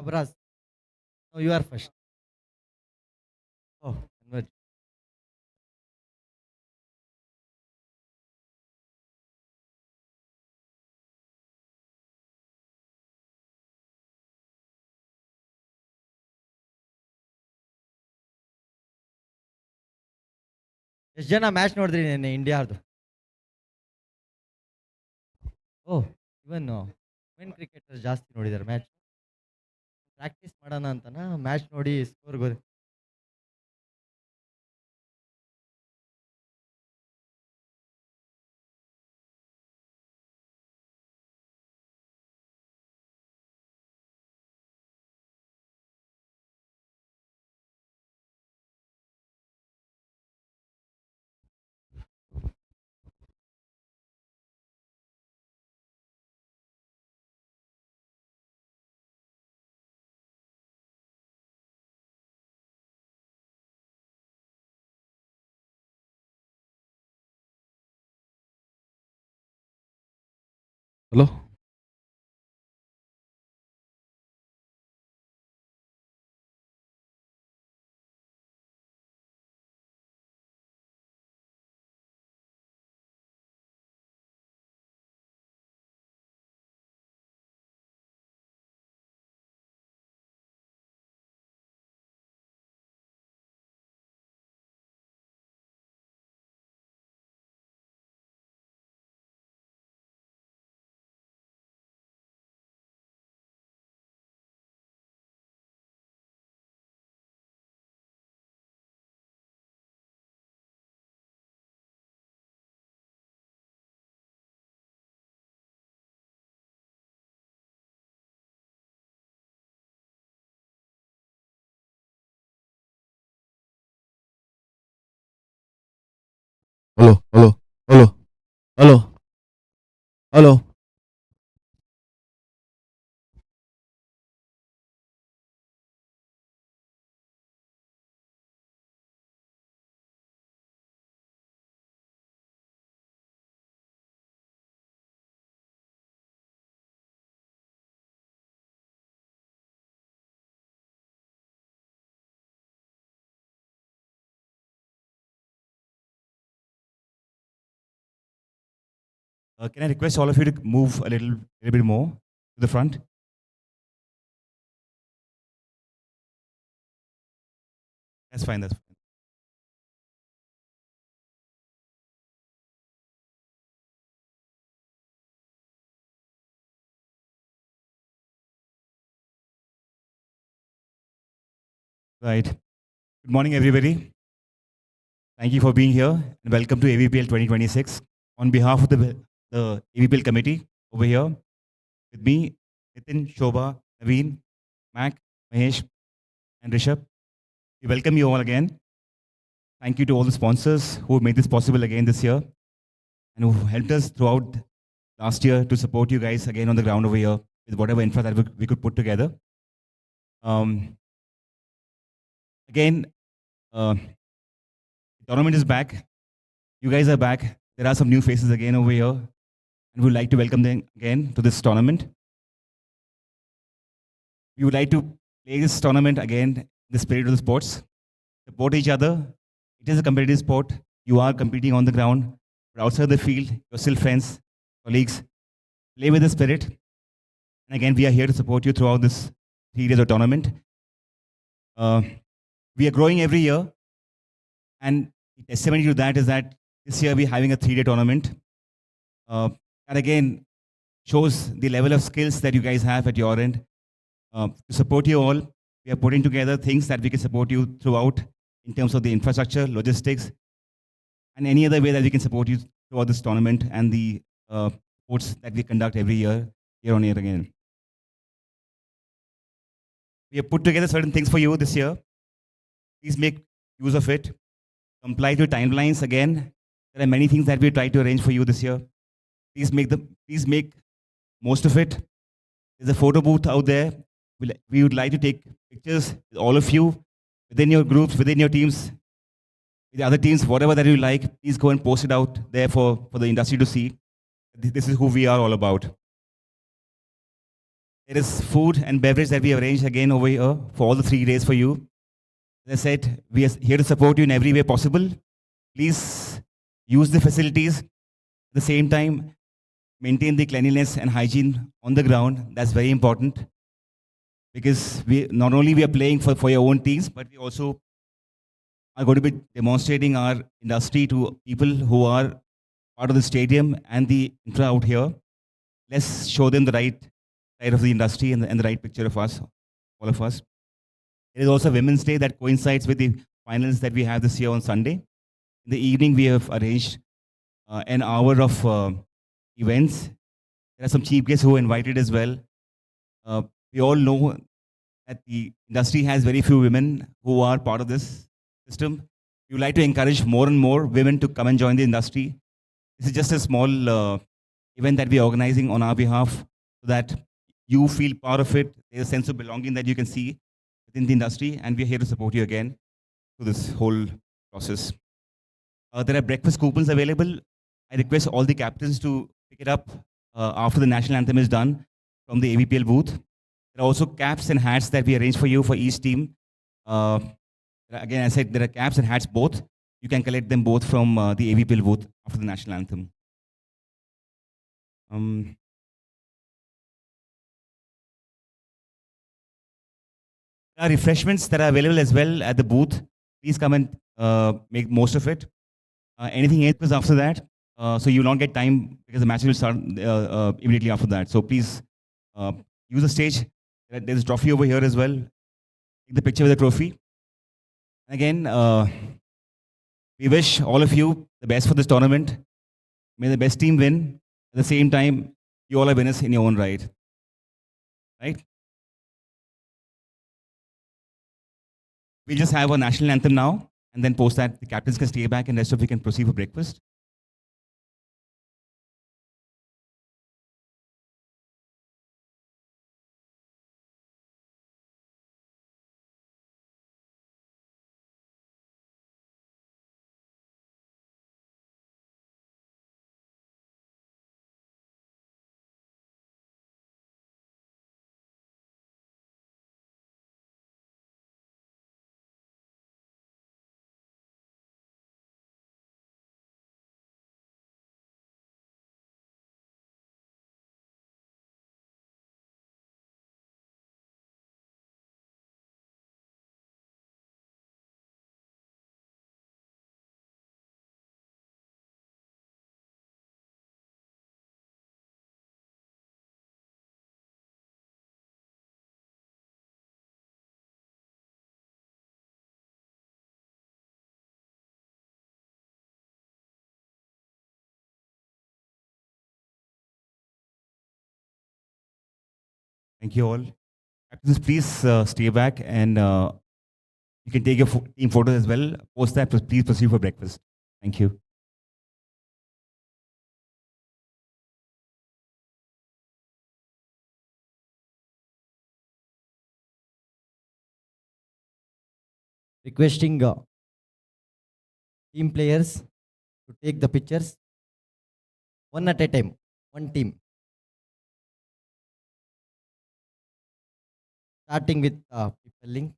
Abraz. No, you are first. Oh, congrats. ಎಷ್ಟು ಜನ match ನೋಡಿದ್ರಿ ನೆನ್ನೆ ಇಂಡಿಯಾದು? ಓಹ್! ಇವನ್ ವುಮೆನ್ ಕ್ರಿಕೆಟರ್ಸ್ ಜಾಸ್ತಿ ನೋಡಿದ್ದಾರೆ ಮ್ಯಾಚ್. ಪ್ರಾಕ್ಟೀಸ್ ಮಾಡೋಣ ಅಂತನಾ ಮ್ಯಾಚ್ ನೋಡಿ score Hello? Hello? Hello? Hello? Hello? Hello? Can I request all of you to move a little bit more to the front? That's fine. That's fine. Right. Good morning, everybody. Thank you for being here and welcome to AVPL 2026. On behalf of the AVPL committee over here, with me, Nitin, Shobha, Naveen, Mac, Mahesh, and Rishabh, we welcome you all again. Thank you to all the sponsors who made this possible again this year and who helped us throughout last year to support you guys again on the ground over here with whatever infra that we could put together. Again, the tournament is back. You guys are back. There are some new faces again over here, and we'd like to welcome them again to this tournament. We would like to play this tournament again in the spirit of the sports, support each other. It is a competitive sport. You are competing on the ground, but outside the field, you're still friends, colleagues. Play with the spirit. And again, we are here to support you throughout this 3 days of tournament. We are growing every year, and testimony to that is that this year we're having a 3-day tournament. And again, shows the level of skills that you guys have at your end. To support you all, we are putting together things that we can support you throughout in terms of the infrastructure, logistics, and any other way that we can support you throughout this tournament and the sports that we conduct every year on year again. We have put together certain things for you this year. Please make use of it. Comply to timelines again. There are many things that we try to arrange for you this year. Please make most of it. There's a photo booth out there. We would like to take pictures with all of you, within your groups, within your teams, with the other teams, whatever that you like. Please go and post it out there for the industry to see. This is who we are all about. There is food and beverage that we arranged again over here for all the 3 days for you. As I said, we are here to support you in every way possible. Please use the facilities. At the same time, maintain the cleanliness and hygiene on the ground. That's very important because we not only we are playing for your own teams, but we also are going to be demonstrating our industry to people who are part of the stadium and the infra out here. Let's show them the right side of the industry and the right picture of us, all of us. There is also Women's Day that coincides with the finals that we have this year on Sunday. In the evening, we have arranged an hour of events. There are some chief guests who are invited as well. We all know that the industry has very few women who are part of this system. We would like to encourage more and more women to come and join the industry. This is just a small event that we are organizing on our behalf so that you feel part of it. There's a sense of belonging that you can see within the industry, and we're here to support you again through this whole process. There are breakfast coupons available. I request all the captains to pick it up after the national anthem is done from the AVPL booth. There are also caps and hats that we arrange for you for each team. Again, I said there are caps and hats both. You can collect them both from the AVPL booth after the national anthem. There are refreshments that are available as well at the booth. Please come and make most of it. Anything else after that? So you will not get time because the match will start immediately after that. So please use the stage. There's a trophy over here as well. Take the picture with the trophy. Again, we wish all of you the best for this tournament. May the best team win. At the same time, you all are winners in your own right. Right? We'll just have a national anthem now, and then post that the captains can stay back and rest of you can proceed for breakfast. Thank you all. Captains, please stay back and you can take your team photos as well. Post that, please proceed for breakfast. Thank you. Requesting team players to take the pictures one at a time, one team. Starting with people link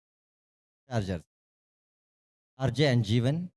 chargers. RJ and Jeevan.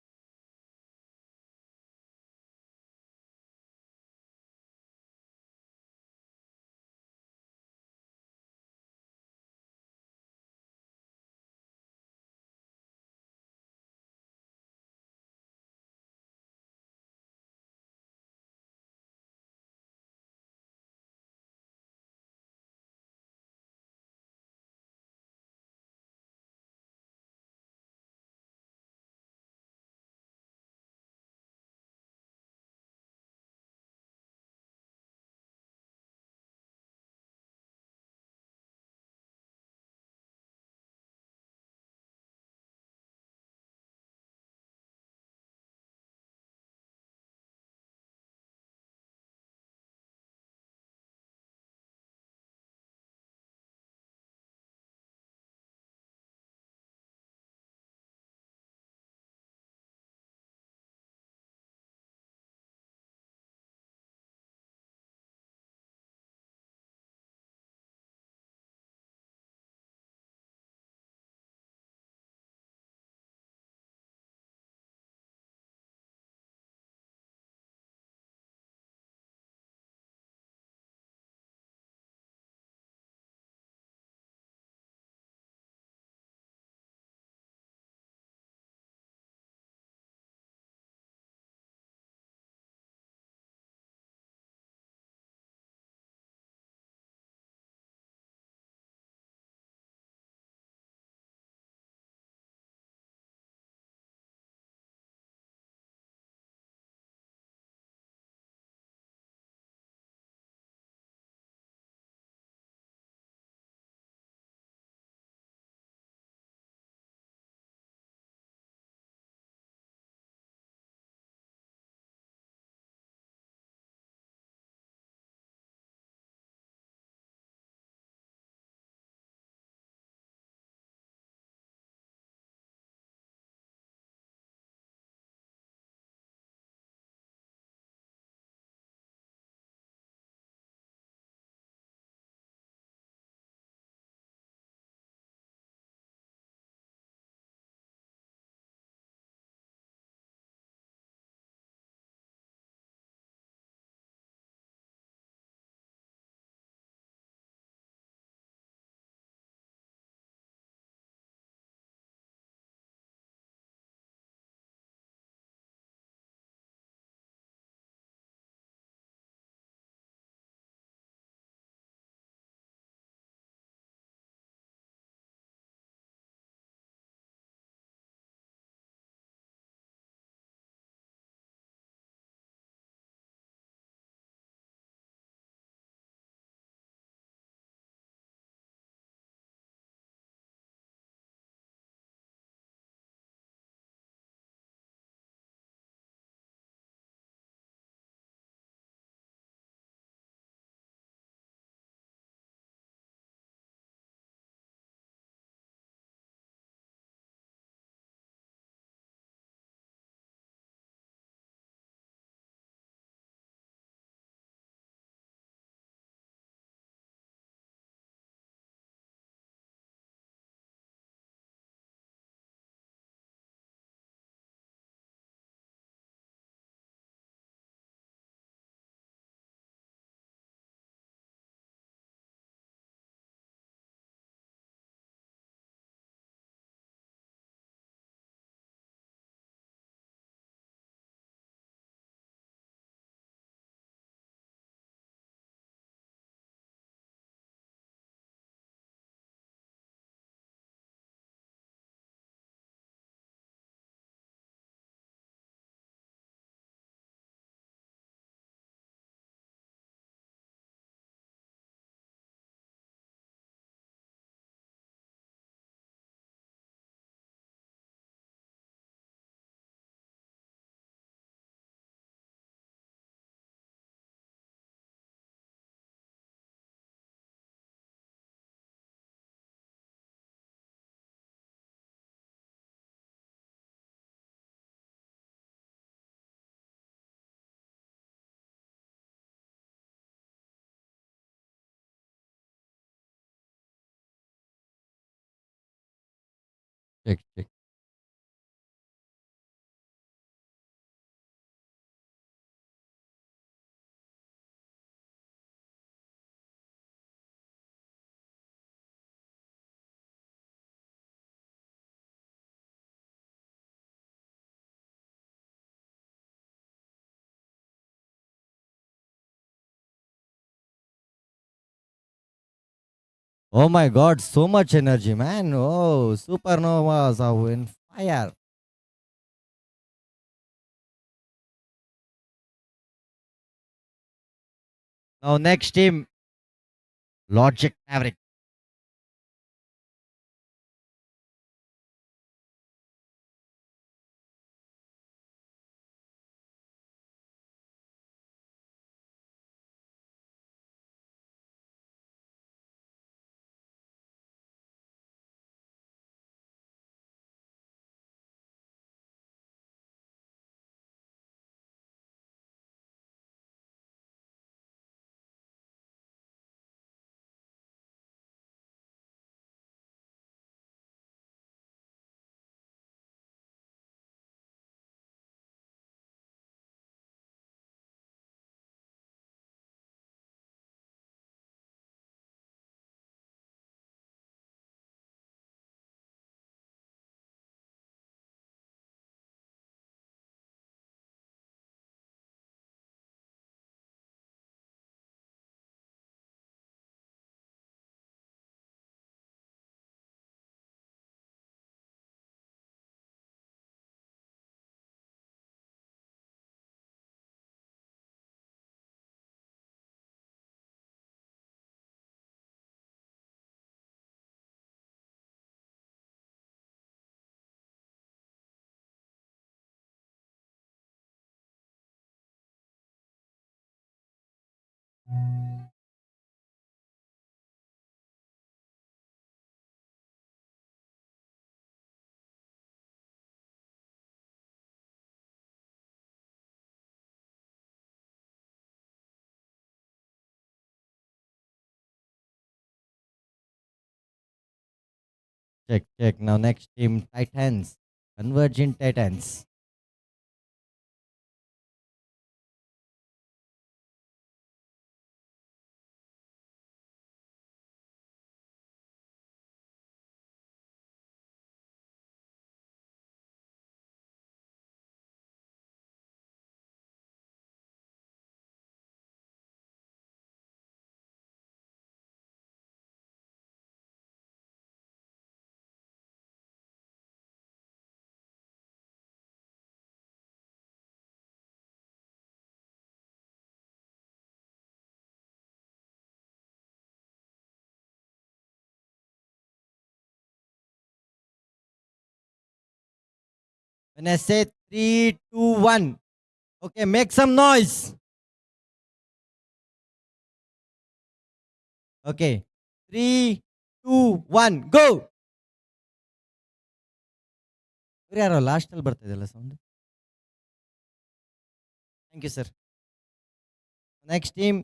Check, check. Oh my God, so much energy, man. Oh, supernovas are in fire. Now, next team, Logic Maverick. Check, check. Now, next team, Titans. Convergent Titans. When I say 3, 2, 1, okay, make some noise. Okay, 3, 2, 1, go. ಯಾರೋ ಲಾಸ್ಟಲ್ಲಿ ಬರ್ತಾ ಇದೆಯಲ್ಲ sound. Thank you sir. Next team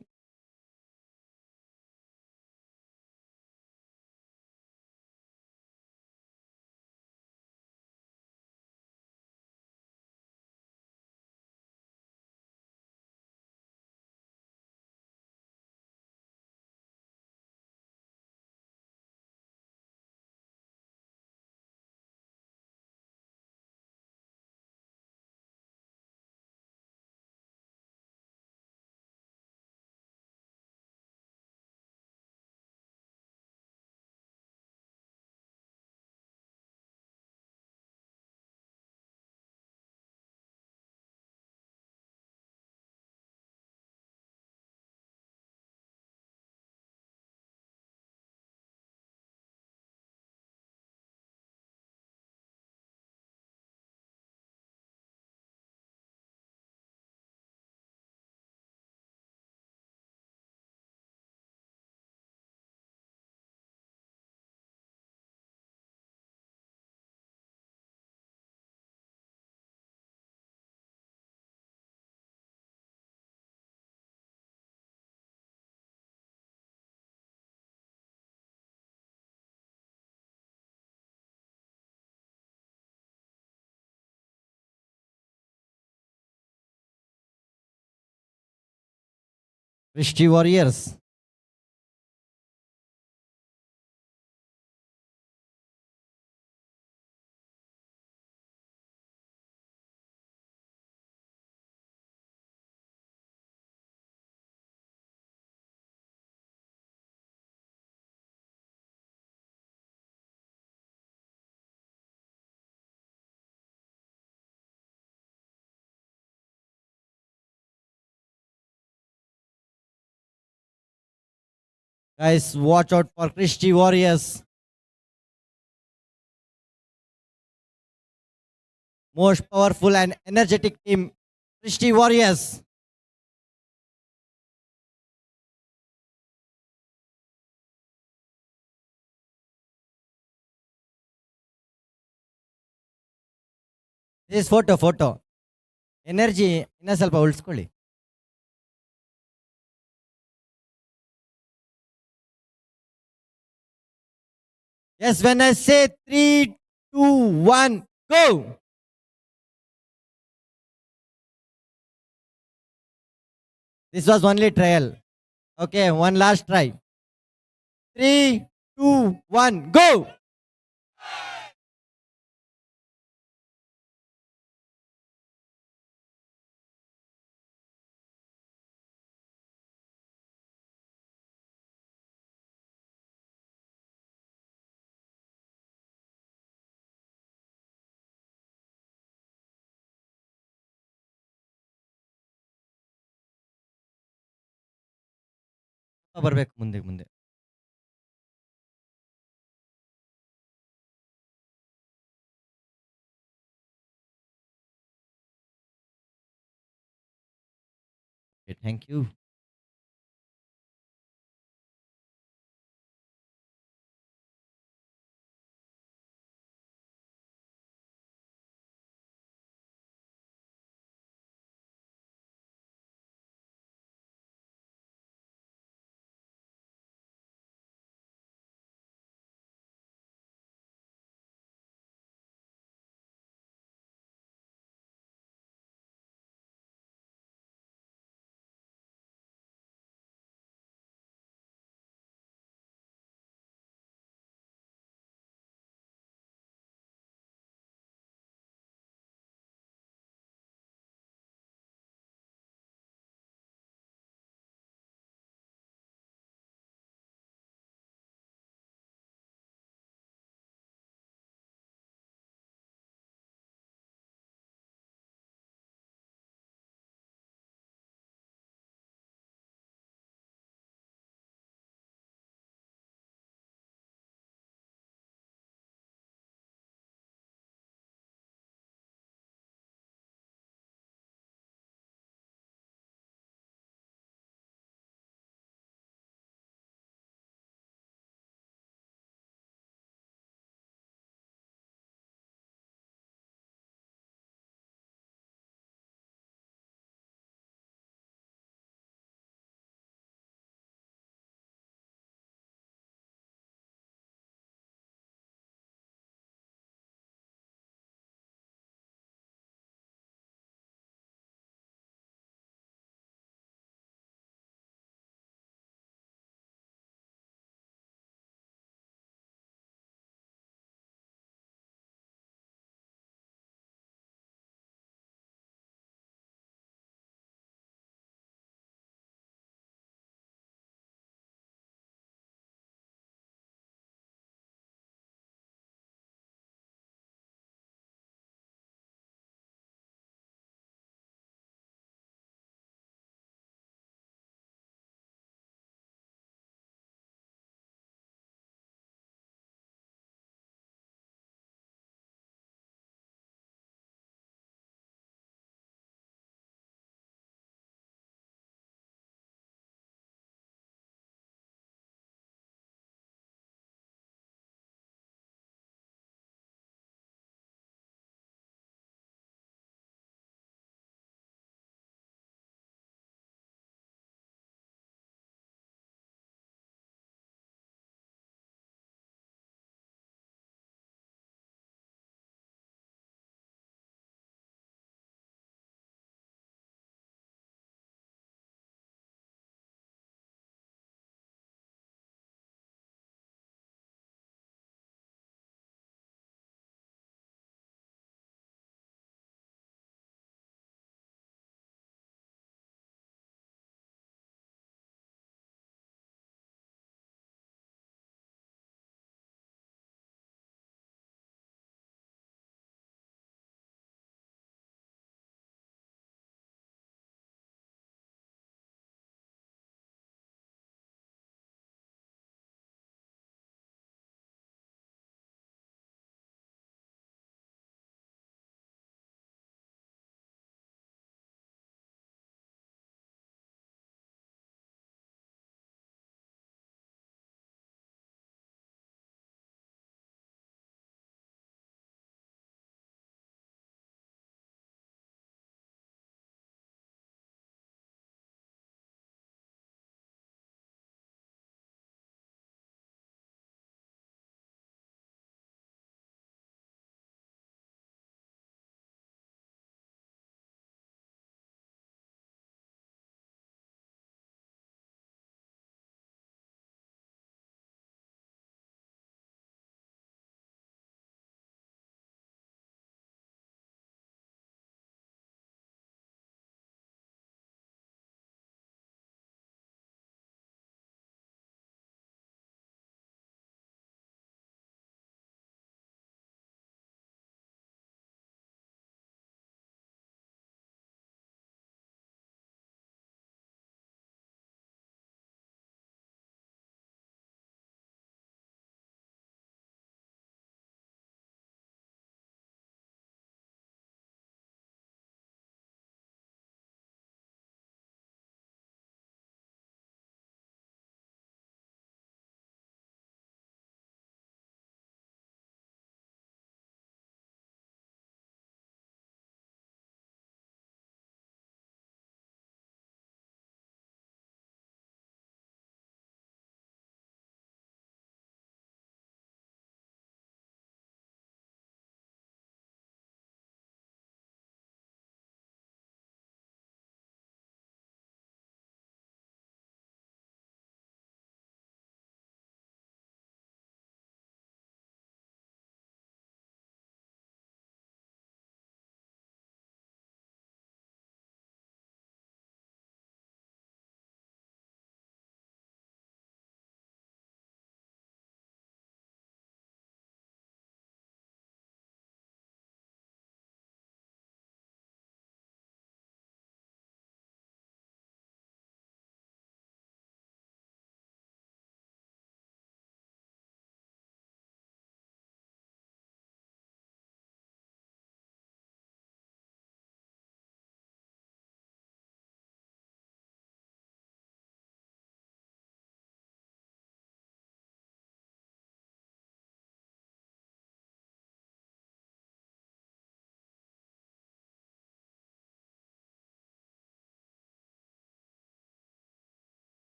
Christy Warriors. Guys, watch out for Christy Warriors. Most powerful and energetic team, Christy Warriors. This is photo. Energy ಇನ್ನೂ ಸ್ವಲ್ಪ ಉಳಿಸ್ಕೊಳ್ಳಿ. Yes, when I say 3, 2, 1, go. This was only trial. Okay, one last try. 3, 2, 1, go. ಬರಬೇಕು ಮುಂದೆ. Okay, thank you.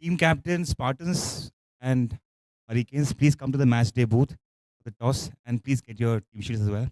Team captain, Spartans and Hurricanes, please come to the match day booth for the toss and please get your team sheets as well.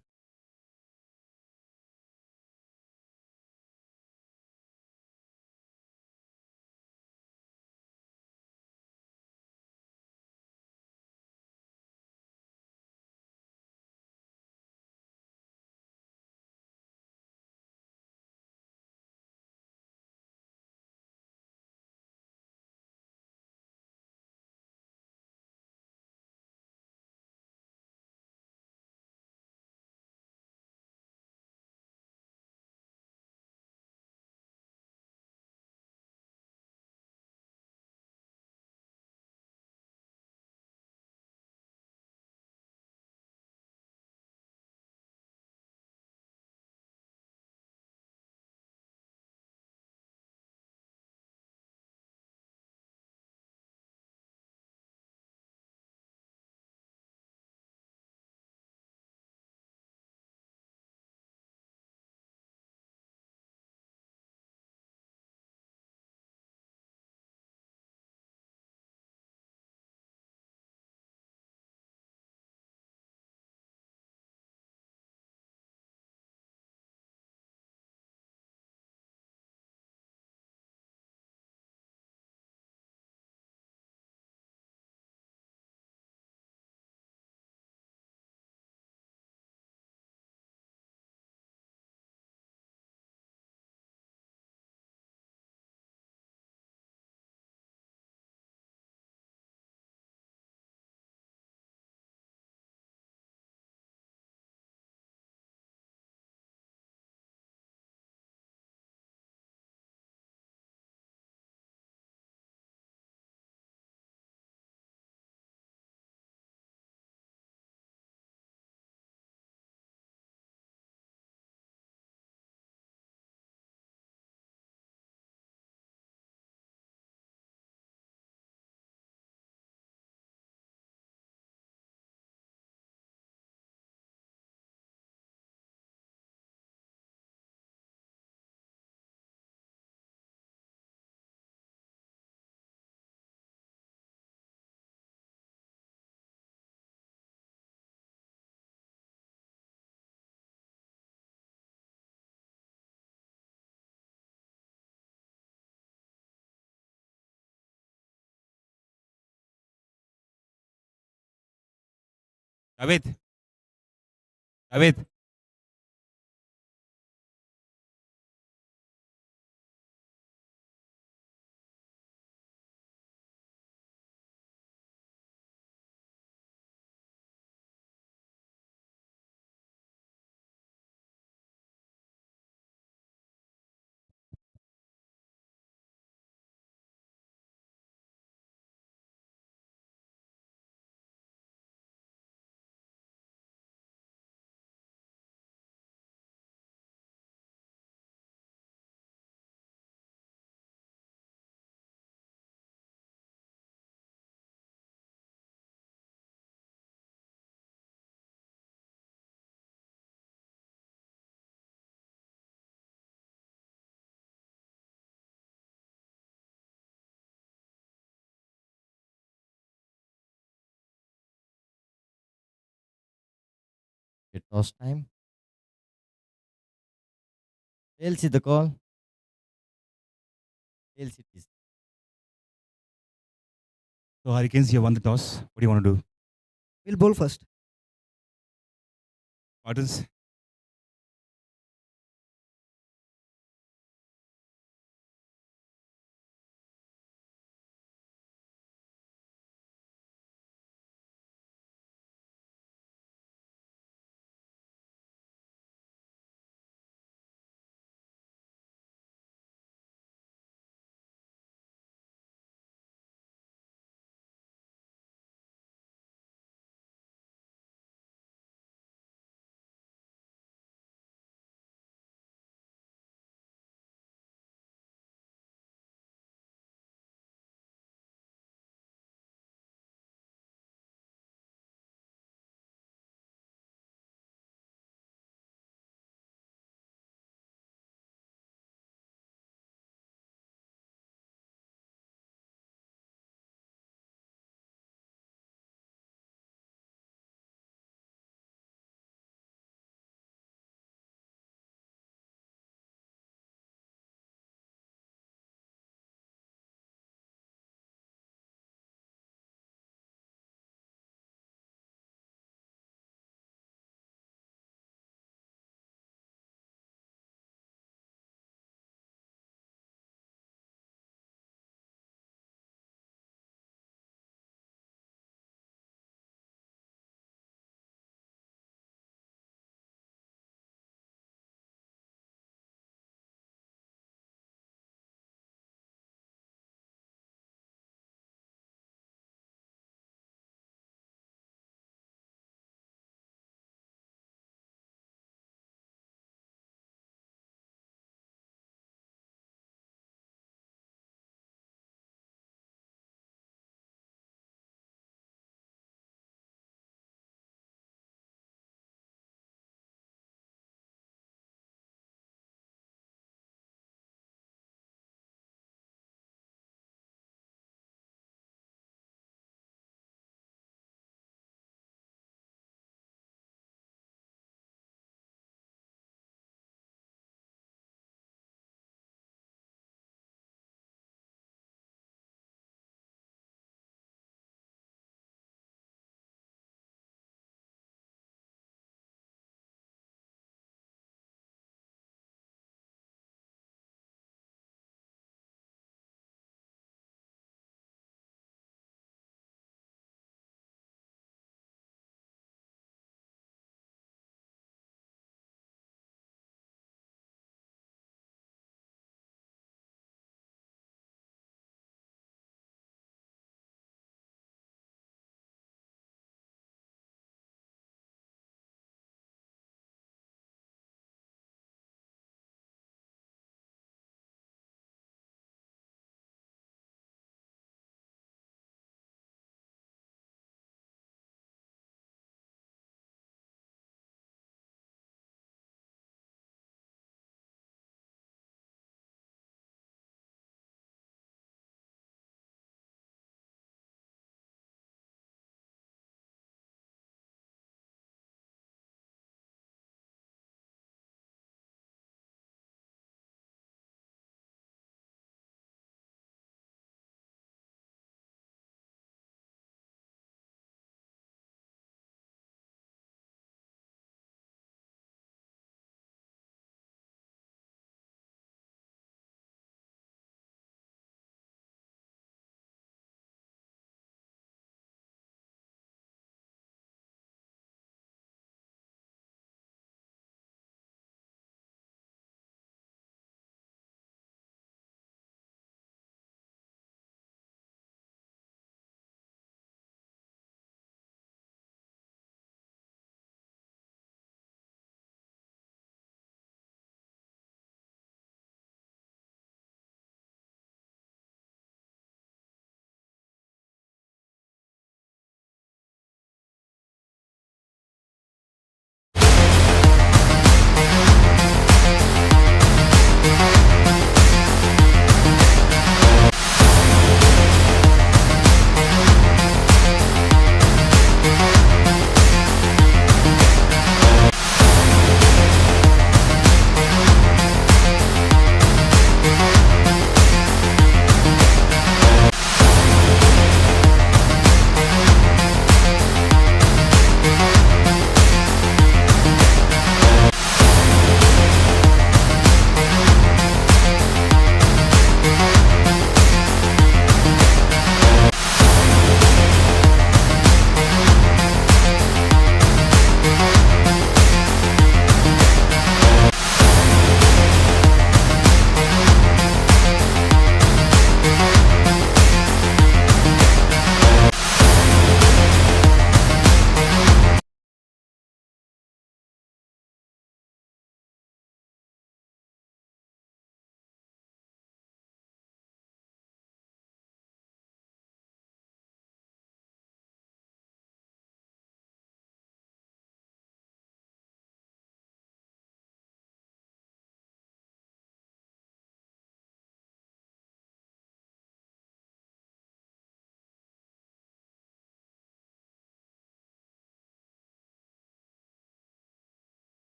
David, David. Okay, toss time. Tails the call. Tails it is. So Hurricanes, you won the toss. What do you want to do? We'll bowl first. Spartans,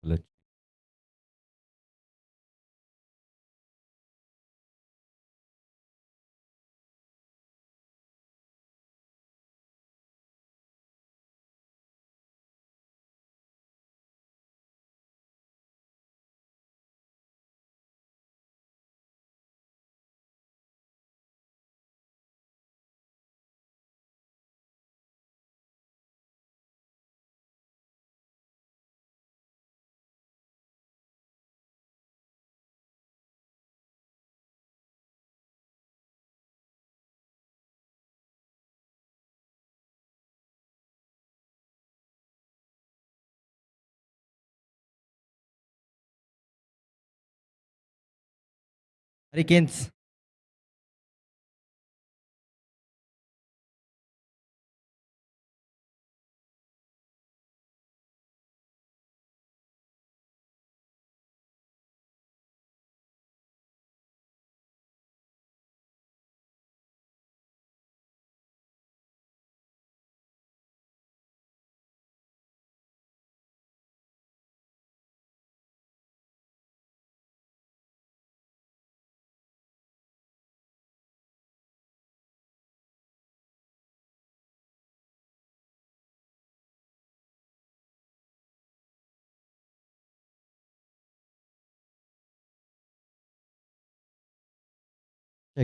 Let's Hurricanes.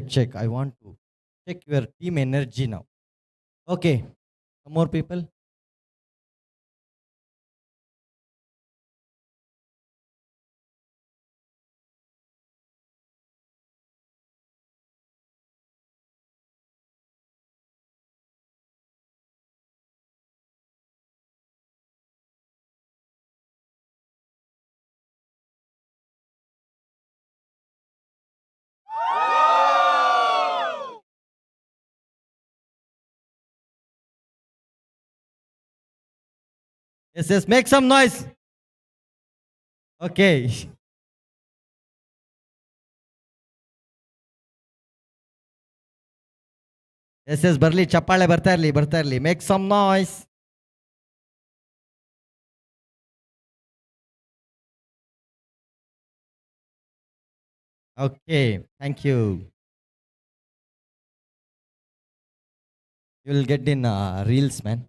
Check. I want to check your team energy now. Okay. Some more people. Yes. Make some noise. Okay. Yes. ಬರ್ಲಿ ಚಪ್ಪಾಳೆ ಬರ್ತಾ ಇರ್ಲಿ. Make some noise. Okay. Thank you. You will get in reels, man.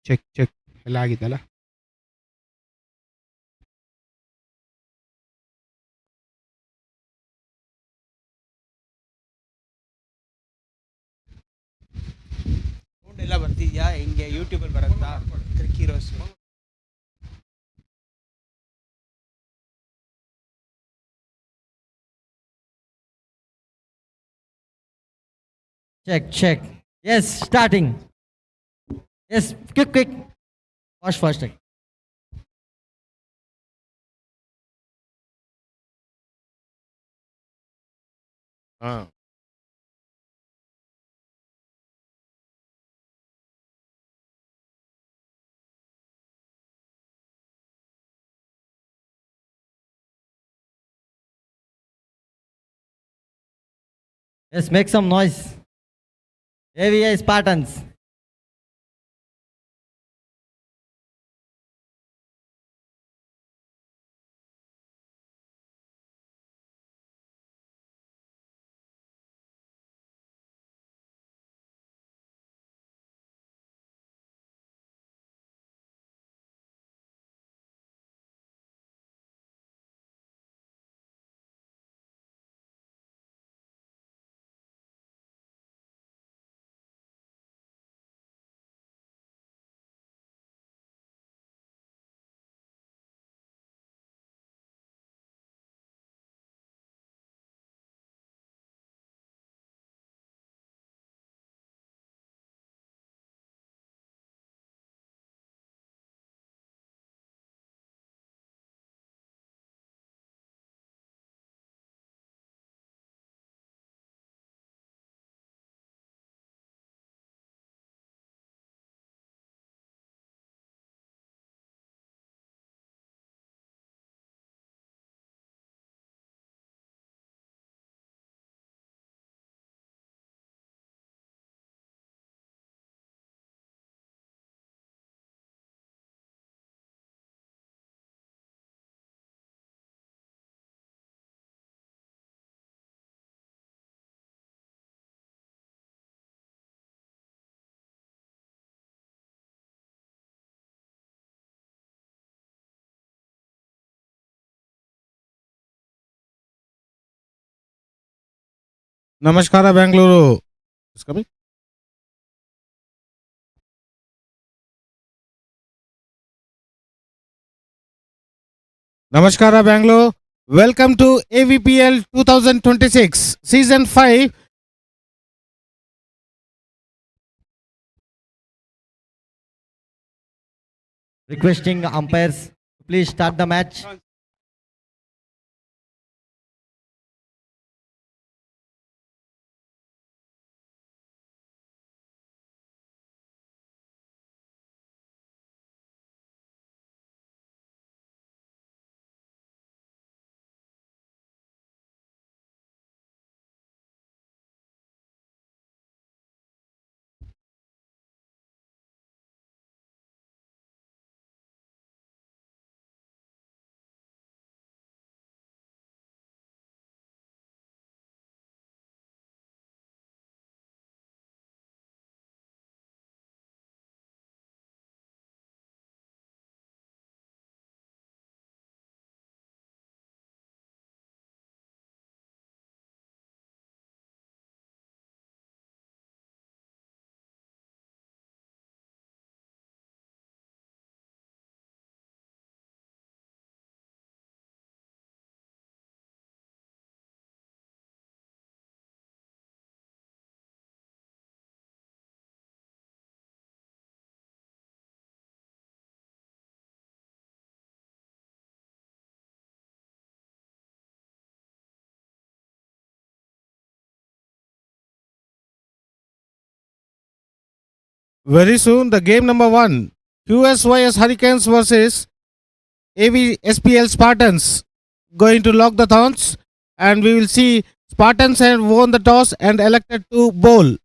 Check ಎಲ್ಲ ಆಗಿದ್ದಲ್ಲ. Sound ಎಲ್ಲ ಬರ್ತಿದ್ಯಾ? ಹೆಂಗೆ ಯೂಟ್ಯೂಬಲ್ಲಿ ಬರುತ್ತಾ CricHeroes? Check. Yes, starting. Yes, quick. Fast. Ah. Yes, make some noise. AVI Spartans. Namaskara, Bangalore. Is coming? Namaskara, Bangalore. Welcome to AVPL 2026, Season 5. Requesting umpires to please start the match. Very soon, the game number 1, QSYS Hurricanes versus AVSPL Spartans, going to lock the thorns, and we will see Spartans have won the toss and elected to bowl.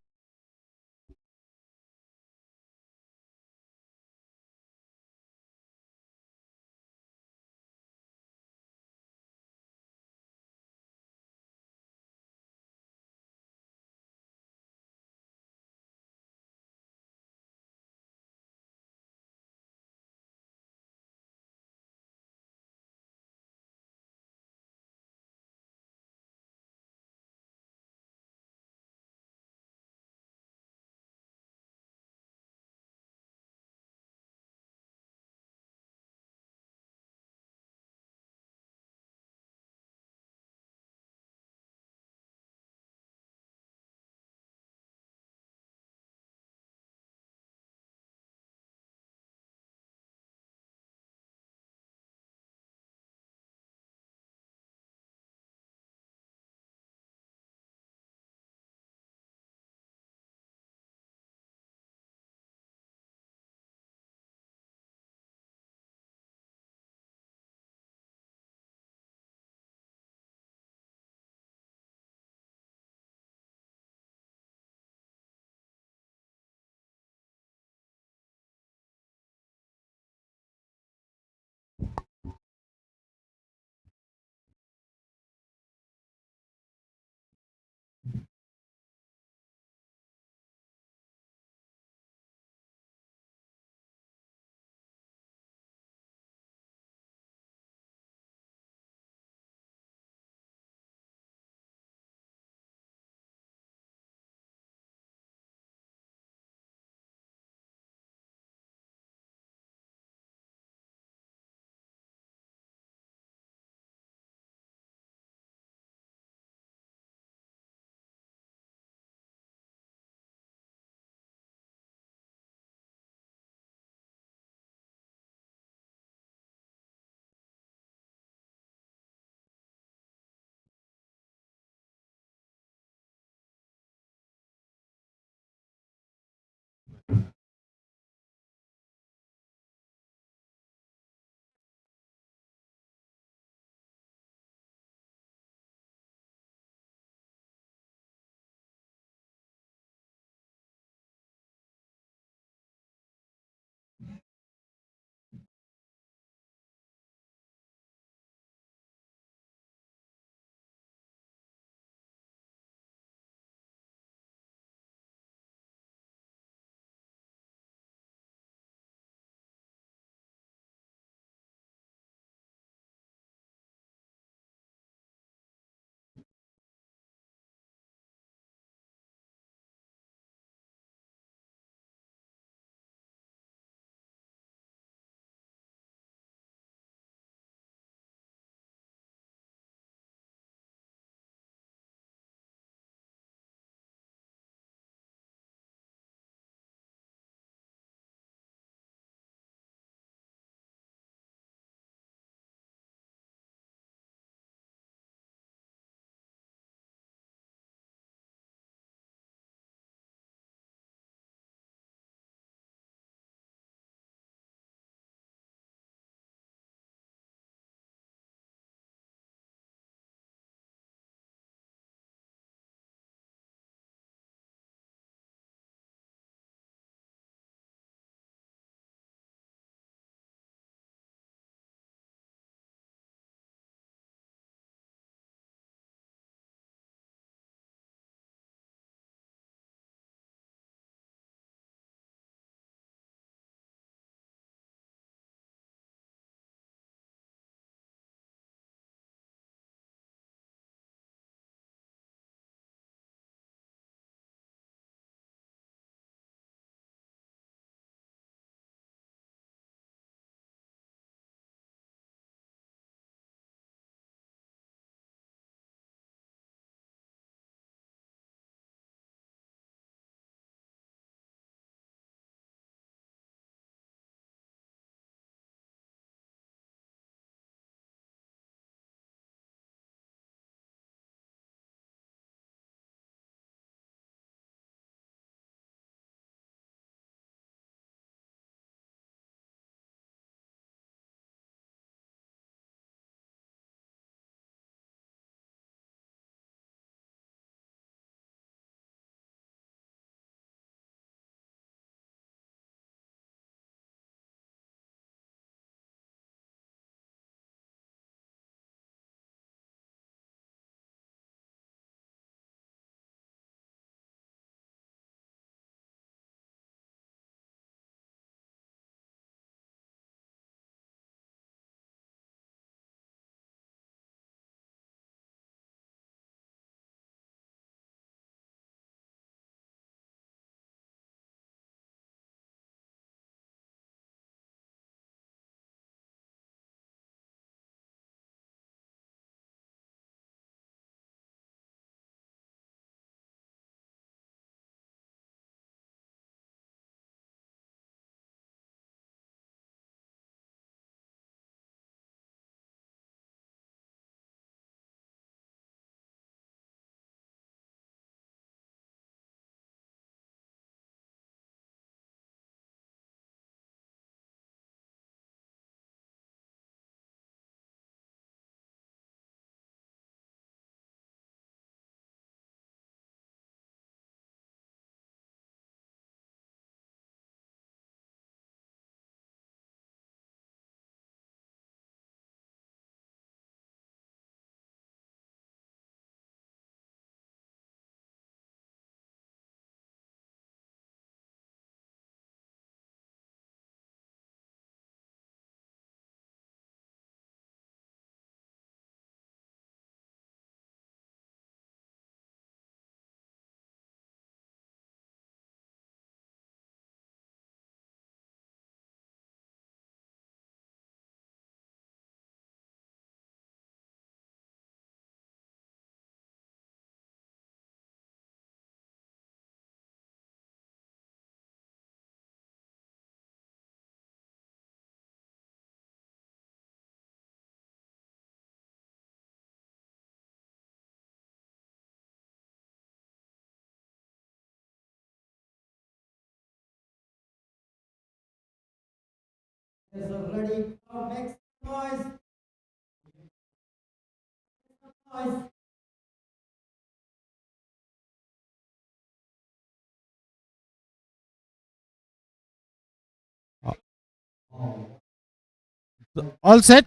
All set.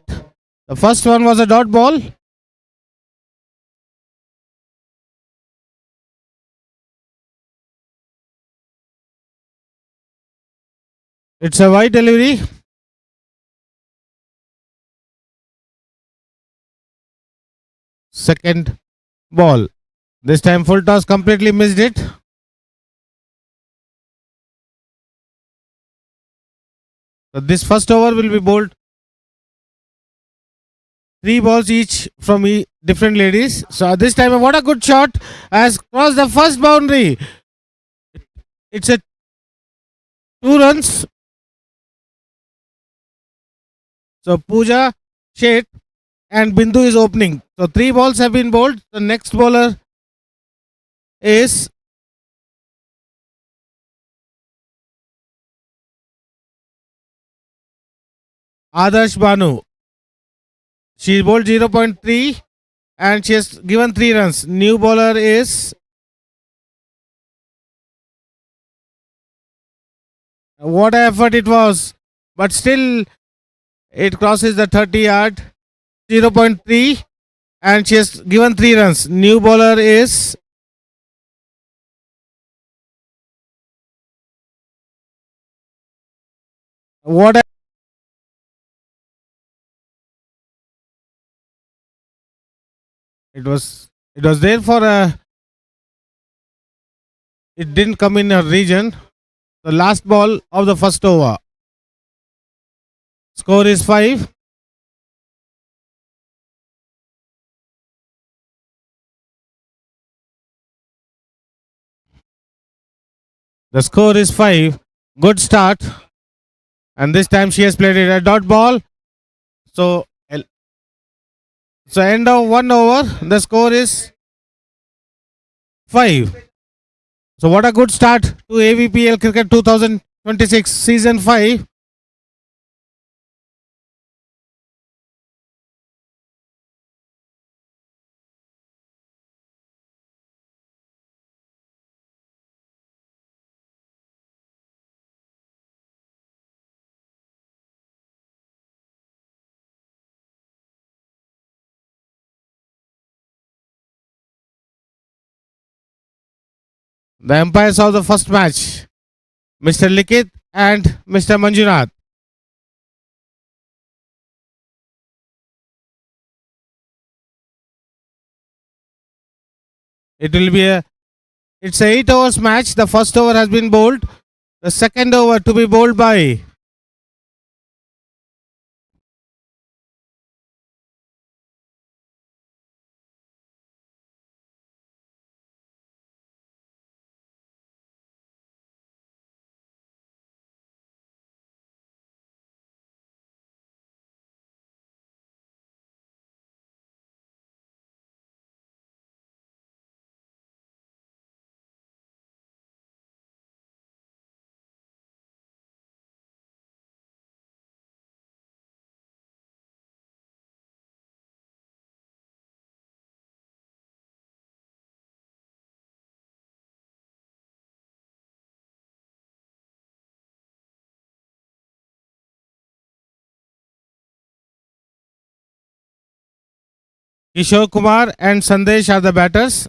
The first one was a dot ball. It's a wide delivery. Second ball. This time full toss completely missed it. So this first over will be bowled 3 balls each from different ladies. So this time, what a good shot has crossed the first boundary. It's a 2 runs. So Pooja, Shet, and Bindu is opening. So 3 balls have been bowled. The next bowler is Adarsh Banu. She bowled 0.3 and she has given 3 runs. New bowler is what an effort it was, but still it crosses the 30 yard. 0.3 and she has given 3 runs. New bowler is what it was there for a it didn't come in a region. The last ball of the first over. Score is 5. The score is 5. Good start. And this time she has played it a dot ball. So end of 1 over. The score is 5. So what a good start to AVPL Cricket 2026 Season 5. The umpires of the first match, Mr. Likit and Mr. Manjunath. It's a 8 overs match. The first over has been bowled. The second over to be bowled by Kishore Kumar and Sandesh are the batters.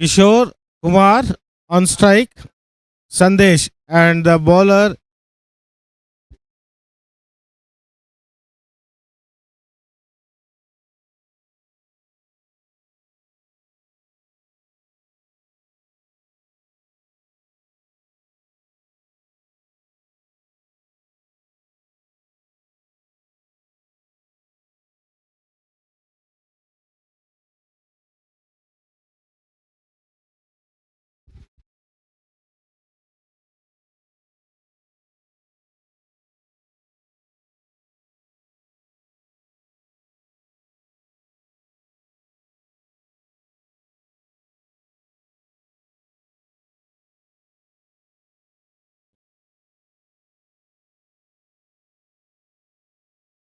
Kishore Kumar on strike, Sandesh, and the bowler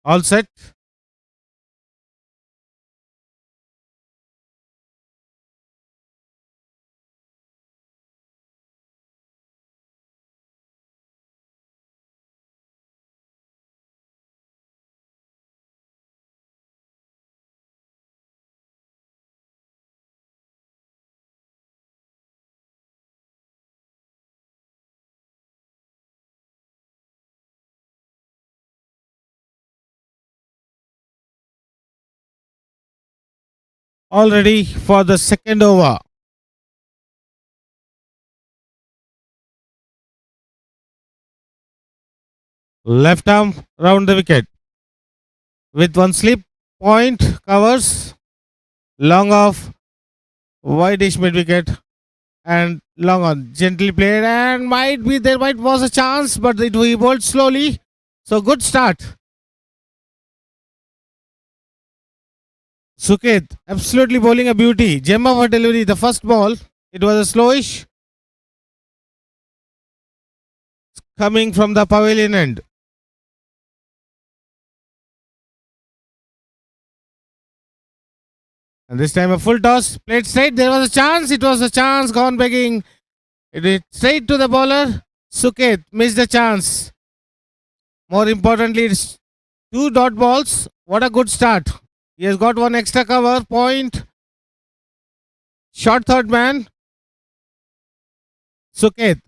All set. All ready for the second over. Left arm round the wicket. With one slip, point covers. Long off, wide-ish mid wicket, and long on. Gently played, and there might was a chance, but he bowled slowly. So good start. Suket absolutely bowling a beauty. Gem of her delivery. The first ball, it was a slowish coming from the pavilion end. And this time a full toss, played straight. There was a chance. It was a chance gone begging. It is straight to the bowler. Suket missed the chance. More importantly, it's 2 dot balls. What a good start. He has got one extra cover. Point. Short third man. Suket.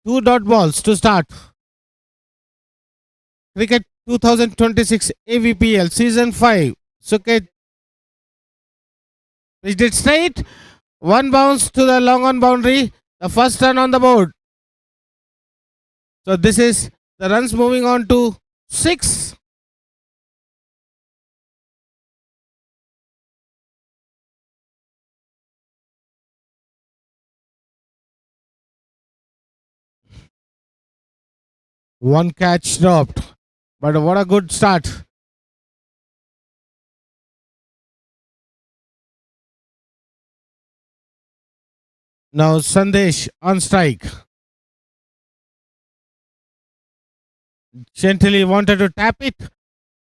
2 dot balls to start. Cricket 2026 AVPL Season 5. Suket pitched it straight. One bounce to the long on boundary. The first run on the board. So this is the runs moving on to 6. One catch dropped. But what a good start. Now Sandesh on strike. Gently wanted to tap it.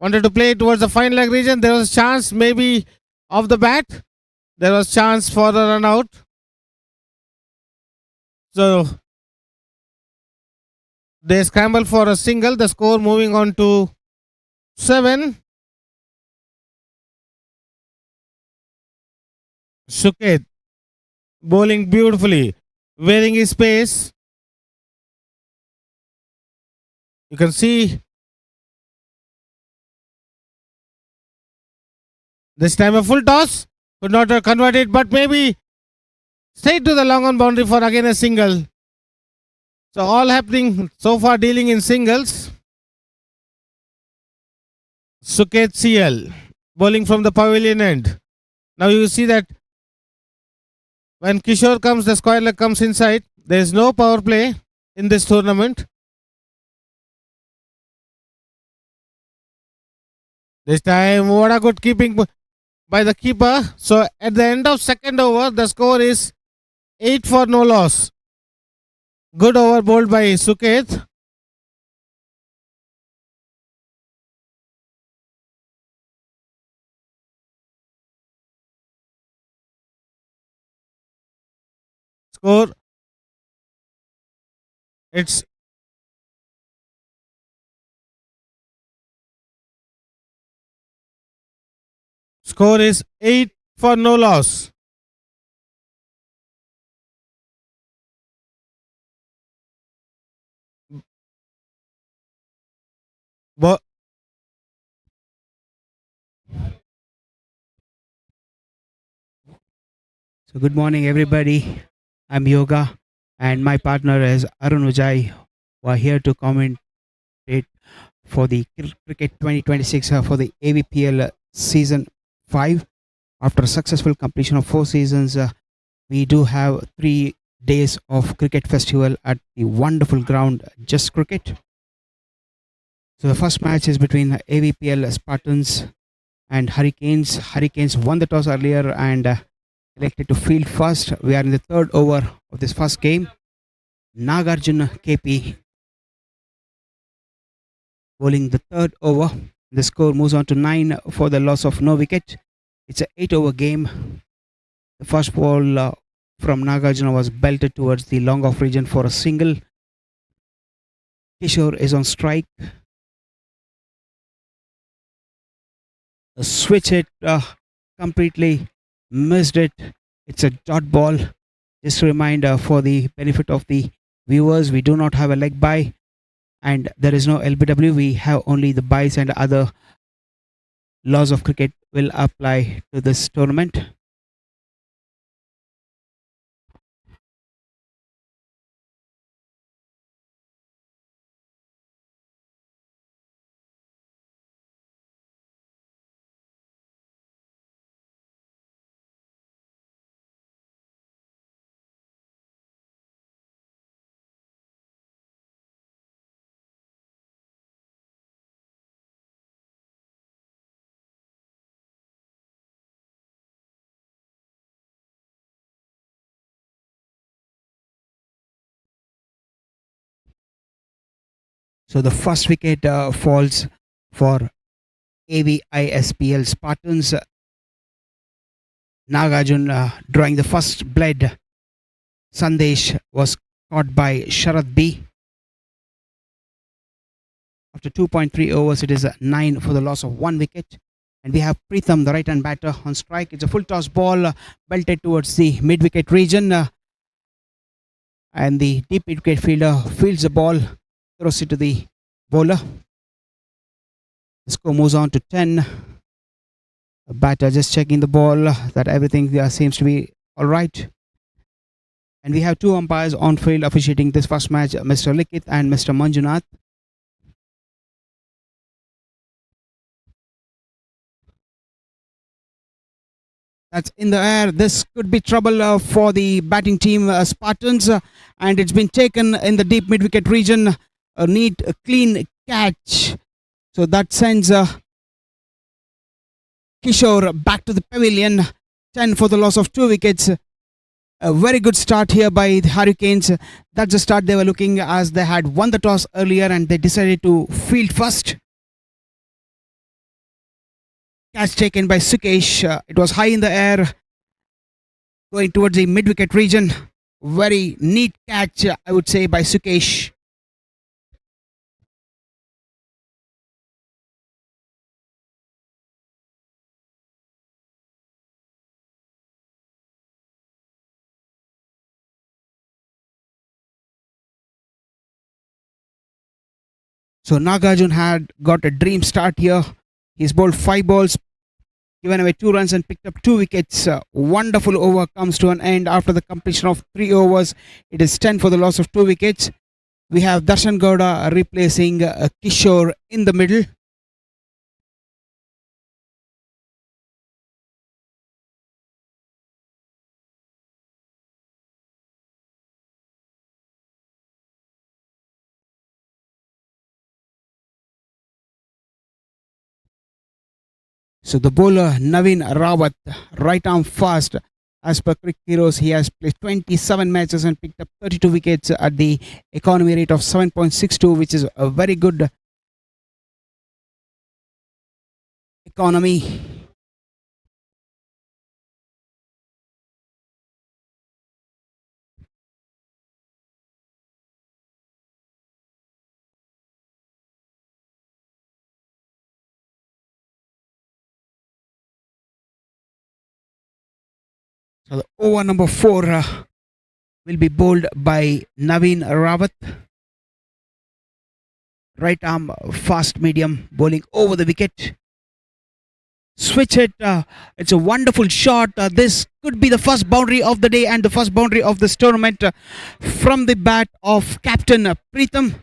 Wanted to play it towards the fine leg region. There was a chance maybe off the bat. There was chance for the run out. So they scramble for a single. The score moving on to 7. Suket bowling beautifully, wearing his pace. You can see this time a full toss. Could not convert it, but maybe straight to the long on boundary for again a single. So all happening so far, dealing in singles. Suket CL bowling from the pavilion end. Now you see that when Kishore comes, the square leg comes inside. There is no power play in this tournament. This time, what a good keeping by the keeper. So at the end of second over, the score is 8 for no loss. Good over bowled by Suket. Score. It's score is 8 for no loss. So good morning, everybody. I'm Yoga, and my partner is Arun Ujai. We are here to commentate for the Cricket 2026 for the AVPL Season 5. After a successful completion of 4 seasons, we do have 3 days of cricket festival at the wonderful ground Just Cricket. So the first match is between AVPL Spartans and Hurricanes. Hurricanes won the toss earlier and elected to field first. We are in the third over of this first game. Nagarjuna KP bowling the third over. The score moves on to 9 for the loss of no wicket. It's an 8-over game. The first ball from Nagarjuna was belted towards the long off region for a single. Kishore is on strike. The switch hit completely missed it. It's a dot ball. Just a reminder for the benefit of the viewers, we do not have a leg bye and there is no LBW. We have only the byes, and other laws of cricket will apply to this tournament. So the first wicket falls for AVISPL Spartans. Nagarjun drawing the first blood. Sandesh was caught by Sharad B. After 2.3 overs, it is 9 for the loss of 1 wicket. And we have Pritham, the right hand batter, on strike. It's a full toss ball belted towards the mid wicket region. And the deep mid wicket fielder fields the ball, throws it to the bowler. The score moves on to 10. The batter just checking the ball that everything seems to be all right. And we have 2 umpires on field officiating this first match, Mr. Likith and Mr. Manjunath. That's in the air. This could be trouble for the batting team Spartans, and it's been taken in the deep mid wicket region. A neat, clean catch. So that sends Kishore back to the pavilion. 10 for the loss of 2 wickets. A very good start here by the Hurricanes. That's the start they were looking, as they had won the toss earlier and they decided to field first. Catch taken by Sukesh. It was high in the air, going towards the mid wicket region. Very neat catch, I would say, by Sukesh. So Nagarjun had got a dream start here. He's bowled 5 balls, given away 2 runs and picked up 2 wickets. Wonderful over comes to an end after the completion of 3 overs. It is 10 for the loss of 2 wickets. We have Darshan Gowda replacing Kishore in the middle. So the bowler Naveen Rawat, right arm fast. As per Cricket Heroes, he has played 27 matches and picked up 32 wickets at the economy rate of 7.62, which is a very good economy. So the over number 4 will be bowled by Naveen Rawat. Right arm fast medium, bowling over the wicket. Switch hit. It's a wonderful shot. This could be the first boundary of the day and the first boundary of this tournament from the bat of Captain Pritham.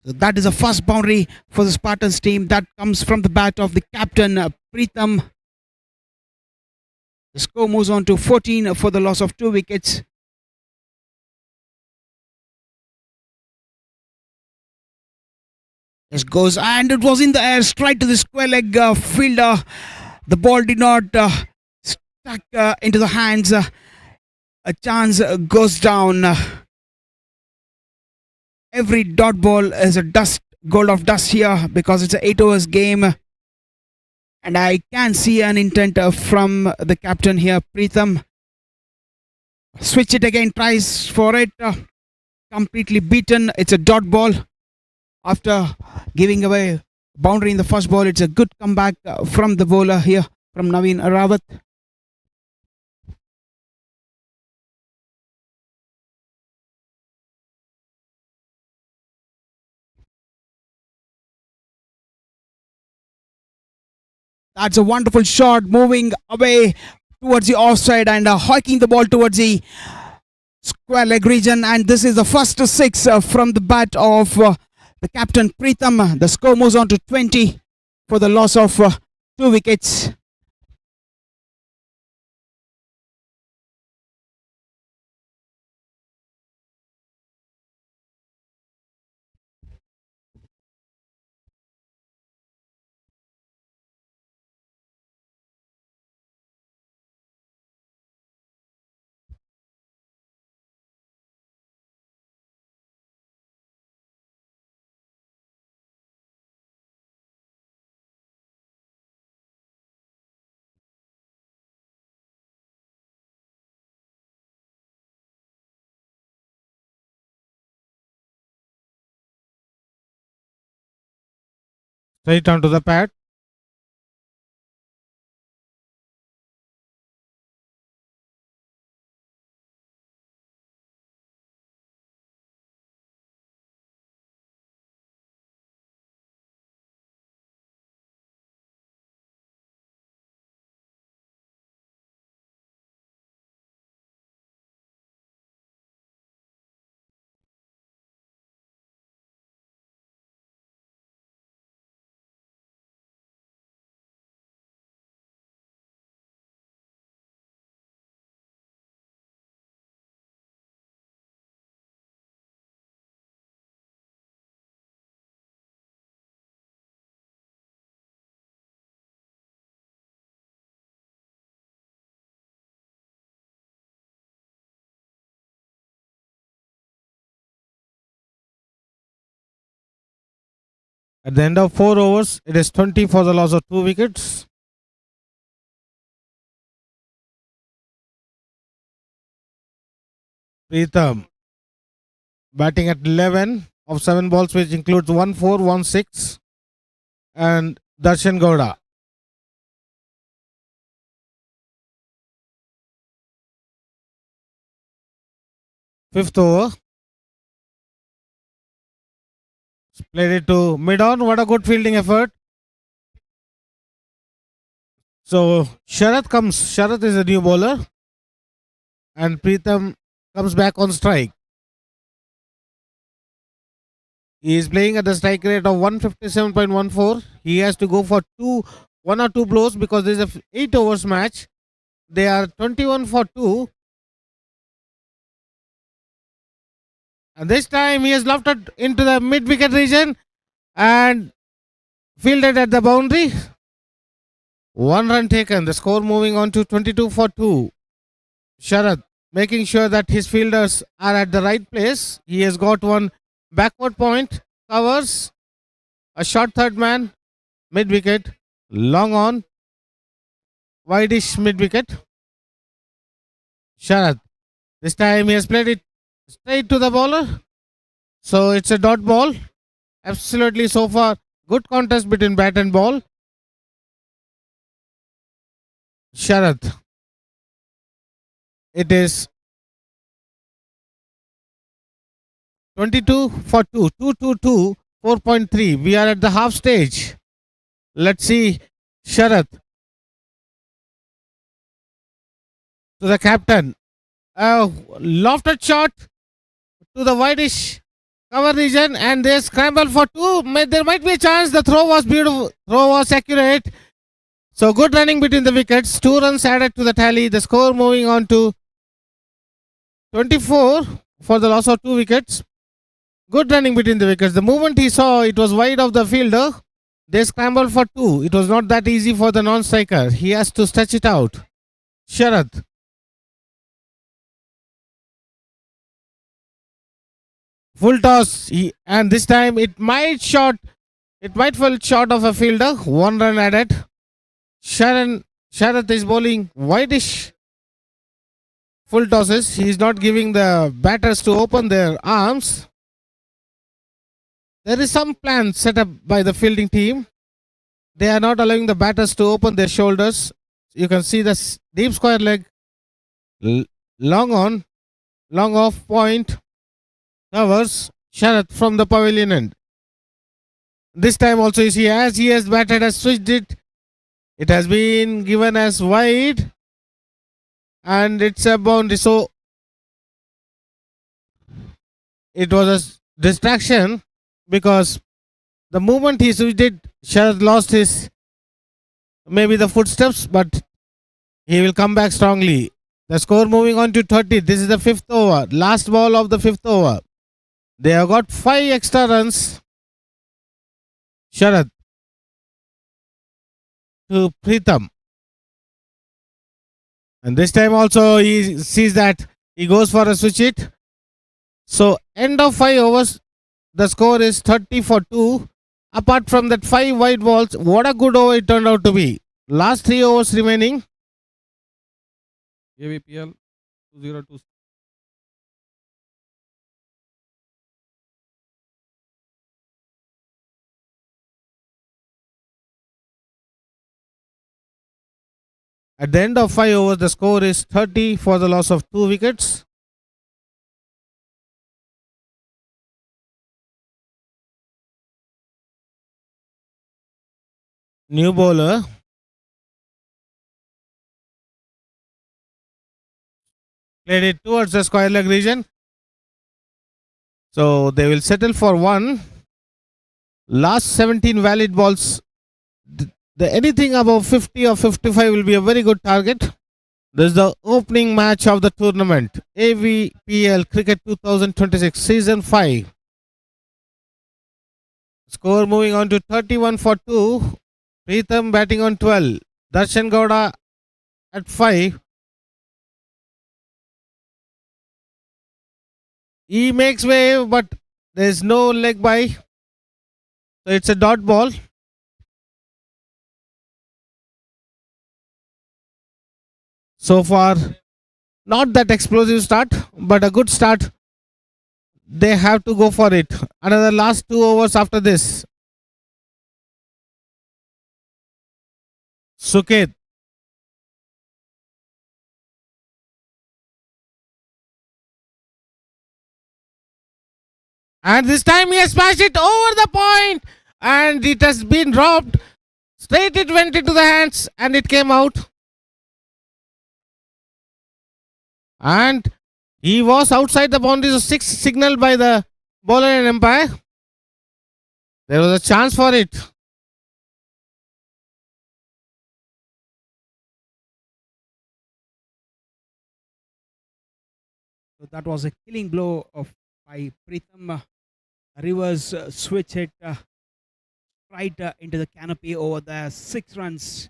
So that is a first boundary for the Spartans team. That comes from the bat of the captain Pritham. The score moves on to 14 for the loss of 2 wickets. This goes, and it was in the air, straight to the square leg fielder. The ball did not stuck into the hands. a chance goes down. Every dot ball is a goal of dust here because it's an 8 overs game. And I can see an intent from the captain here, Preetham. Switch it again, tries for it. Completely beaten. It's a dot ball. After giving away boundary in the first ball, it's a good comeback from the bowler here, from Naveen Rawat. That's a wonderful shot, moving away towards the offside and hiking the ball towards the square leg region. And this is the first six from the bat of the captain Preetham. The score moves on to 20 for the loss of 2 wickets. Straight onto the pad. At the end of 4 overs, it is 20 for the loss of 2 wickets. Preetham batting at 11 of 7 balls, which includes 1-4, 1-6, and Darshan Gowda. Fifth over. Played it to mid-on. What a good fielding effort. So Sharath comes. Sharath is a new bowler. And Preetham comes back on strike. He is playing at the strike rate of 157.14. He has to go for 1 or 2 blows because there is a 8 overs match. They are 21 for 2. And this time he has lofted into the mid-wicket region and fielded at the boundary. 1 run taken. The score moving on to 22 for 2. Sharath making sure that his fielders are at the right place. He has got one backward point, covers, a short third man, mid-wicket, long on, wideish mid-wicket. Sharath. This time he has played it straight to the bowler. So it's a dot ball. Absolutely so far good contest between bat and ball. Sharath. It is 22 for 2. 2-2-2. 4.3. We are at the half stage. Let's see Sharath. To the captain. A lofted shot to the wideish cover region, and they scramble for 2. There might be a chance. The throw was beautiful. Throw was accurate. So good running between the wickets. 2 runs added to the tally. The score moving on to 24 for the loss of 2 wickets. Good running between the wickets. The moment he saw it was wide of the fielder, they scrambled for 2. It was not that easy for the non-striker. He has to stretch it out. Sharath. Full toss. And this time it might fall short of a fielder. 1 run added. Sharath is bowling whitish full tosses. He is not giving the batters to open their arms. There is some plan set up by the fielding team. They are not allowing the batters to open their shoulders. You can see the deep square leg, long on, long off point, covers Sharath from the pavilion end. This time also you see, as he has batted, has switched it. It has been given as wide and it's a boundary. So it was a distraction because the moment he switched it, Sharath lost his maybe the footsteps, but he will come back strongly. The score moving on to 30. This is the 5th over, last ball of the 5th over. They have got 5 extra runs. Sharath to Pritham. And this time also he sees that he goes for a switch hit. So end of 5 overs, the score is 30 for 2. Apart from that 5 wide balls, what a good over it turned out to be. Last 3 overs remaining. AVPL 2026. At the end of 5 overs, the score is 30 for the loss of 2 wickets. New bowler. Played it towards the square leg region. So they will settle for 1. Last 17 valid balls. Anything above 50 or 55 will be a very good target. This is the opening match of the tournament. AVPL Cricket 2026 Season 5. Score moving on to 31 for 2. Pritham batting on 12. Darshan Gowda at 5. He makes way, but there is no leg by. So it's a dot ball. So far, not that explosive start, but a good start. They have to go for it. Another last 2 overs after this. Suket. And this time he has smashed it over the point and it has been dropped. Straight it went into the hands and it came out. And he was outside the boundaries of 6 signaled by the bowler and umpire. There was a chance for it. So that was a killing blow by Pritham. Rivers switch it right into the canopy over the 6 runs.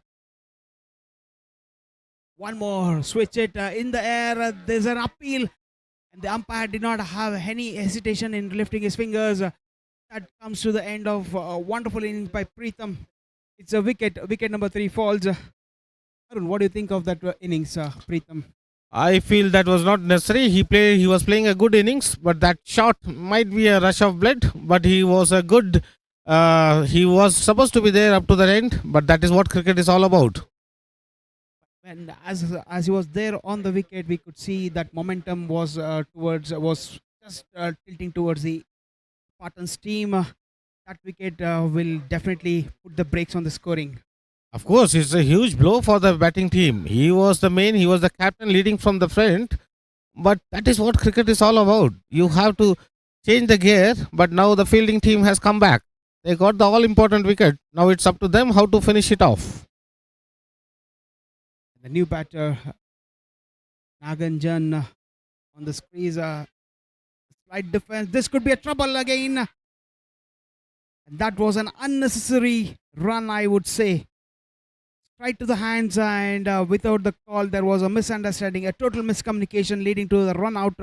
One more switch it in the air. There's an appeal, and the umpire did not have any hesitation in lifting his fingers. That comes to the end of a wonderful innings by Pritham. It's a wicket. Wicket number 3 falls. Arun, what do you think of that innings, Pritham? I feel that was not necessary. He was playing a good innings, but that shot might be a rush of blood. But he was a good. He was supposed to be there up to the end. But that is what cricket is all about. And as he was there on the wicket, we could see that momentum was just tilting towards the Spartans team. That wicket will definitely put the brakes on the scoring. Of course, it's a huge blow for the batting team. He was the captain leading from the front. But that is what cricket is all about. You have to change the gear, but now the fielding team has come back. They got the all important wicket. Now it's up to them how to finish it off. The new batter, Naganjan, on the squeeze. Slight defense. This could be a trouble again. And that was an unnecessary run, I would say. Right to the hands, and without the call, there was a misunderstanding, a total miscommunication leading to the run out.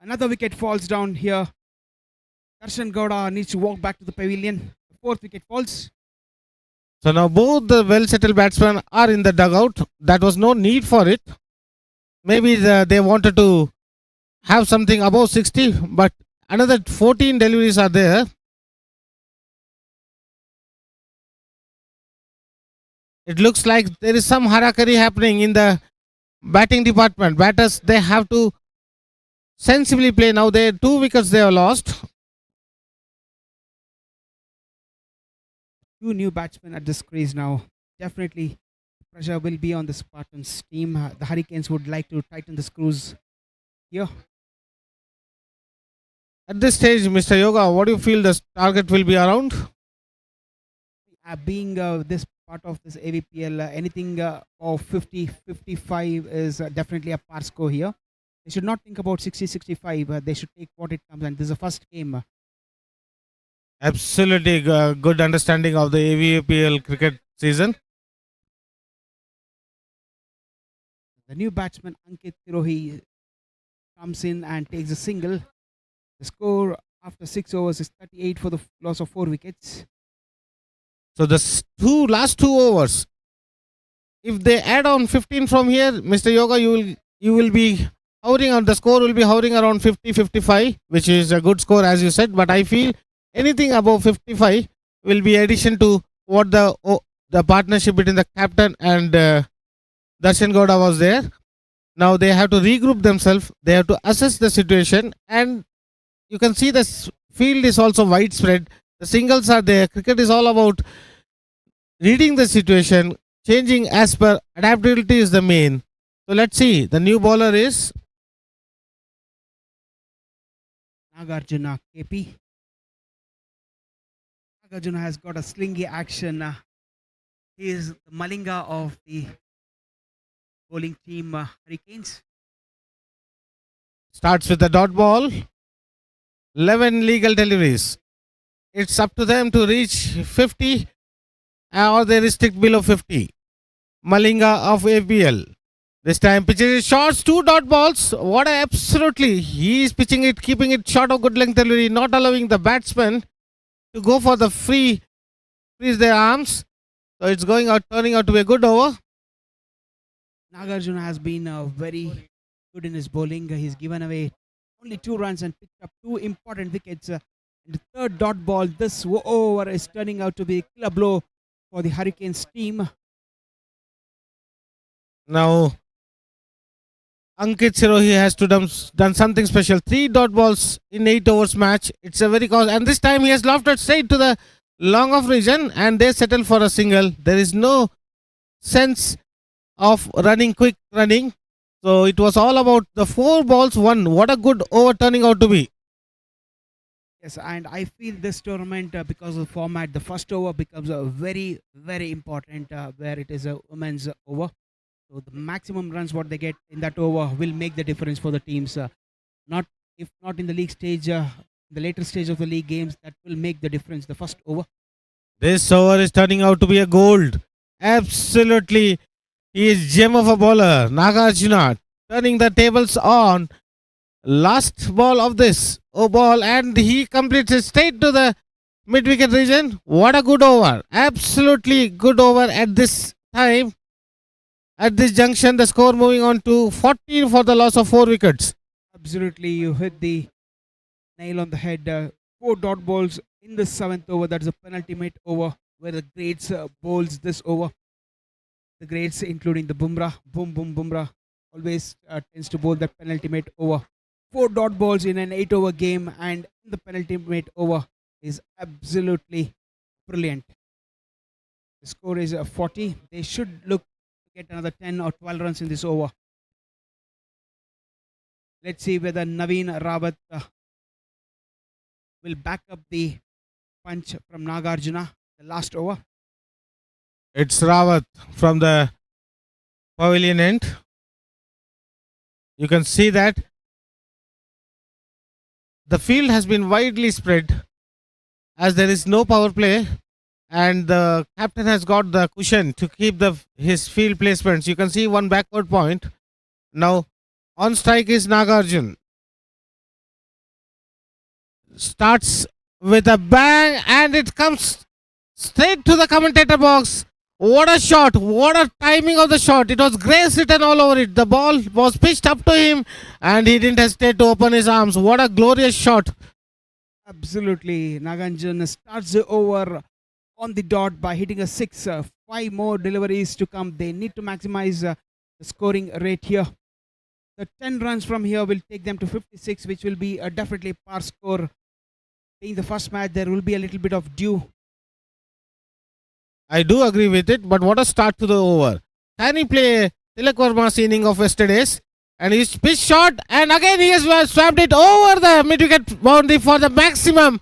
Another wicket falls down here. Darshan Gowda needs to walk back to the pavilion. The fourth wicket falls. So now both the well-settled batsmen are in the dugout. That was no need for it. Maybe they wanted to have something above 60, but another 14 deliveries are there. It looks like there is some harakiri happening in the batting department. Batters, they have to sensibly play. Now they 2 wickets they have lost. 2 new batsmen at this crease now. Definitely pressure will be on the Spartans team. The Hurricanes would like to tighten the screws here. At this stage, Mr. Yoga, what do you feel the target will be around? Being this part of this AVPL, anything of 50, 55 is definitely a par score here. They should not think about 60, 65. They should take what it comes, and this is the first game. Absolutely good understanding of the AVPL cricket season. The new batsman Ankit Tirohi comes in and takes a single. The score after 6 overs is 38 for the loss of 4 wickets. So the last two overs, if they add on 15 from here, Mr. Yoga, you will be hovering on the score will be hovering around 50, 55, which is a good score as you said. But I feel anything above 55 will be addition to what the partnership between the captain and Darshan Gowda was there. Now they have to regroup themselves. They have to assess the situation, and you can see the field is also widespread. The singles are there. Cricket is all about reading the situation, changing as per adaptability is the main. So let's see. The new bowler is Nagarjuna KP. Nagarjuna has got a slingy action. He is the Malinga of the bowling team Hurricanes. starts with the dot ball. 11 legal deliveries. It's up to them to reach 50 or they restrict below 50. Malinga of AVPL. This time pitches shots, 2 dot balls. What absolutely. He is pitching it, keeping it short of good length delivery, not allowing the batsman to go for the freeze their arms. So it's turning out to be a good over. Nagarjuna has been very good in his bowling. He's given away only 2 runs and picked up 2 important wickets. And the third dot ball, this over is turning out to be a killer blow for the Hurricanes team. Now, Ankit Sirohi has to done something special. 3 dot balls in 8 overs match. It's a very and this time he has lofted straight to the long off region and they settle for a single. There is no sense of quick running. So it was all about the 4 balls won. What a good over turning out to be. Yes, and I feel this tournament, because of the format, the first over becomes a very, very important, where it is a women's over. So the maximum runs what they get in that over will make the difference for the teams. If not in the league stage, the later stage of the league games, that will make the difference. The first over. This over is turning out to be a gold. Absolutely. He is gem of a bowler. Nagarjuna turning the tables on. Last ball of this ball and he completes it straight to the mid-wicket region. What a good over. Absolutely good over at this time. At this junction, the score moving on to 14 for the loss of 4 wickets. Absolutely, you hit the nail on the head. 4 dot balls in the 7th over. That is a penultimate over where the greats bowls this over. The greats, including the Bumrah, Bumrah, always tends to bowl that penultimate over. 4 dot balls in an 8 over game, and the penultimate over is absolutely brilliant. The score is 40. They should look to get another 10 or 12 runs in this over. Let's see whether Naveen Rawat will back up the punch from Nagarjuna, the last over. It's Rawat from the pavilion end. You can see that the field has been widely spread as there is no power play and the captain has got the cushion to keep his field placements. You can see one backward point. Now on strike is Nagarjun. starts with a bang and it comes straight to the commentator box. What a shot! What a timing of the shot! It was grace written all over it. The ball was pitched up to him and he didn't hesitate to open his arms. What a glorious shot! Absolutely. Naganjan starts the over on the dot by hitting a six. Five more deliveries to come. They need to maximize the scoring rate here. The 10 runs from here will take them to 56, which will be a definitely par score. Being the first match, there will be a little bit of dew. I do agree with it, but what a start to the over. Can he play Tilak Verma's inning of yesterday's? And he's pitched shot, and again he has swapped it over the mid-wicket boundary for the maximum.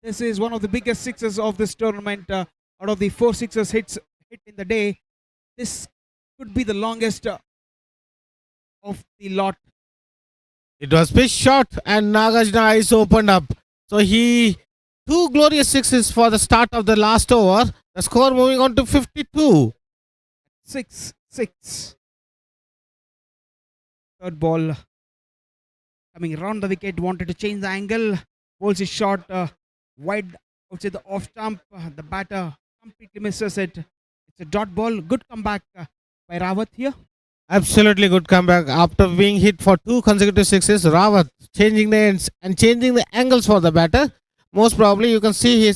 This is one of the biggest sixes of this tournament. Out of the 4 sixes hit in the day, this could be the longest of the lot. It was pitched shot, and Nagarjuna eyes opened up. So he 2 glorious sixes for the start of the last over. The score moving on to 52. 6-6. Third ball coming around the wicket, wanted to change the angle. Bowls his shot wide outside the off stump. The batter completely misses it. It's a dot ball. Good comeback by Rawat here. Absolutely good comeback after being hit for 2 consecutive sixes. Rawat changing the ends and changing the angles for the batter. Most probably you can see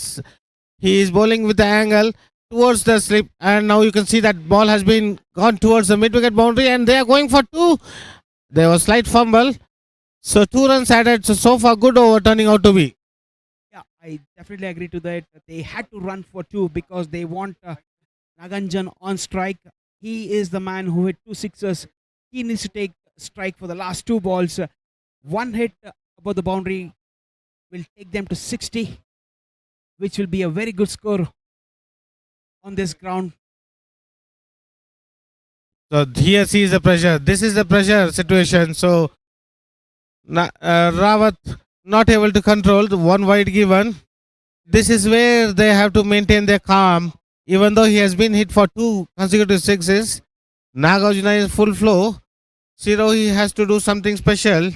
he is bowling with the angle towards the slip, and now you can see that ball has been gone towards the mid-wicket boundary and they are going for 2. There was slight fumble. So 2 runs added. So far good over turning out to be. Yeah, I definitely agree to that. They had to run for 2 because they want Naganjan on strike. He is the man who hit 2 sixes. He needs to take strike for the last 2 balls. One hit above the boundary will take them to 60, which will be a very good score on this ground. So here sees the pressure. This is the pressure situation. So Rawat not able to control the 1 wide given. This is where they have to maintain their calm. Even though he has been hit for 2 consecutive sixes, Nagarjuna is full flow. He has to do something special.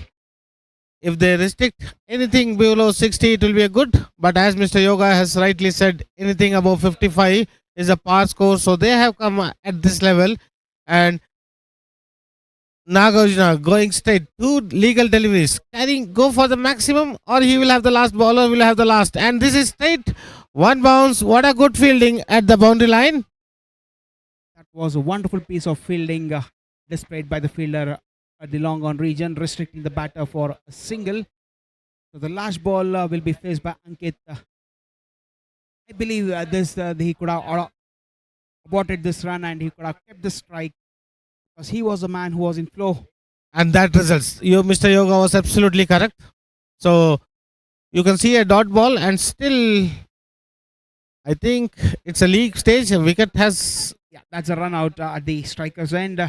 If they restrict anything below 60, it will be a good. But as Mr. Yoga has rightly said, anything above 55 is a par score. So they have come at this level. And Nagarjuna going straight 2 legal deliveries. Can he go for the maximum, or he will have the last ball, or will have the last? And this is straight 1 bounce. What a good fielding at the boundary line. That was a wonderful piece of fielding displayed by the fielder at the long on region, restricting the batter for a single. So the last ball will be faced by Ankit. I believe he could have aborted this run and he could have kept the strike because he was the man who was in flow. And that results. Mr. Yoga was absolutely correct. So you can see a dot ball, and still I think it's a league stage. A wicket has. Yeah, that's a run out at the striker's end.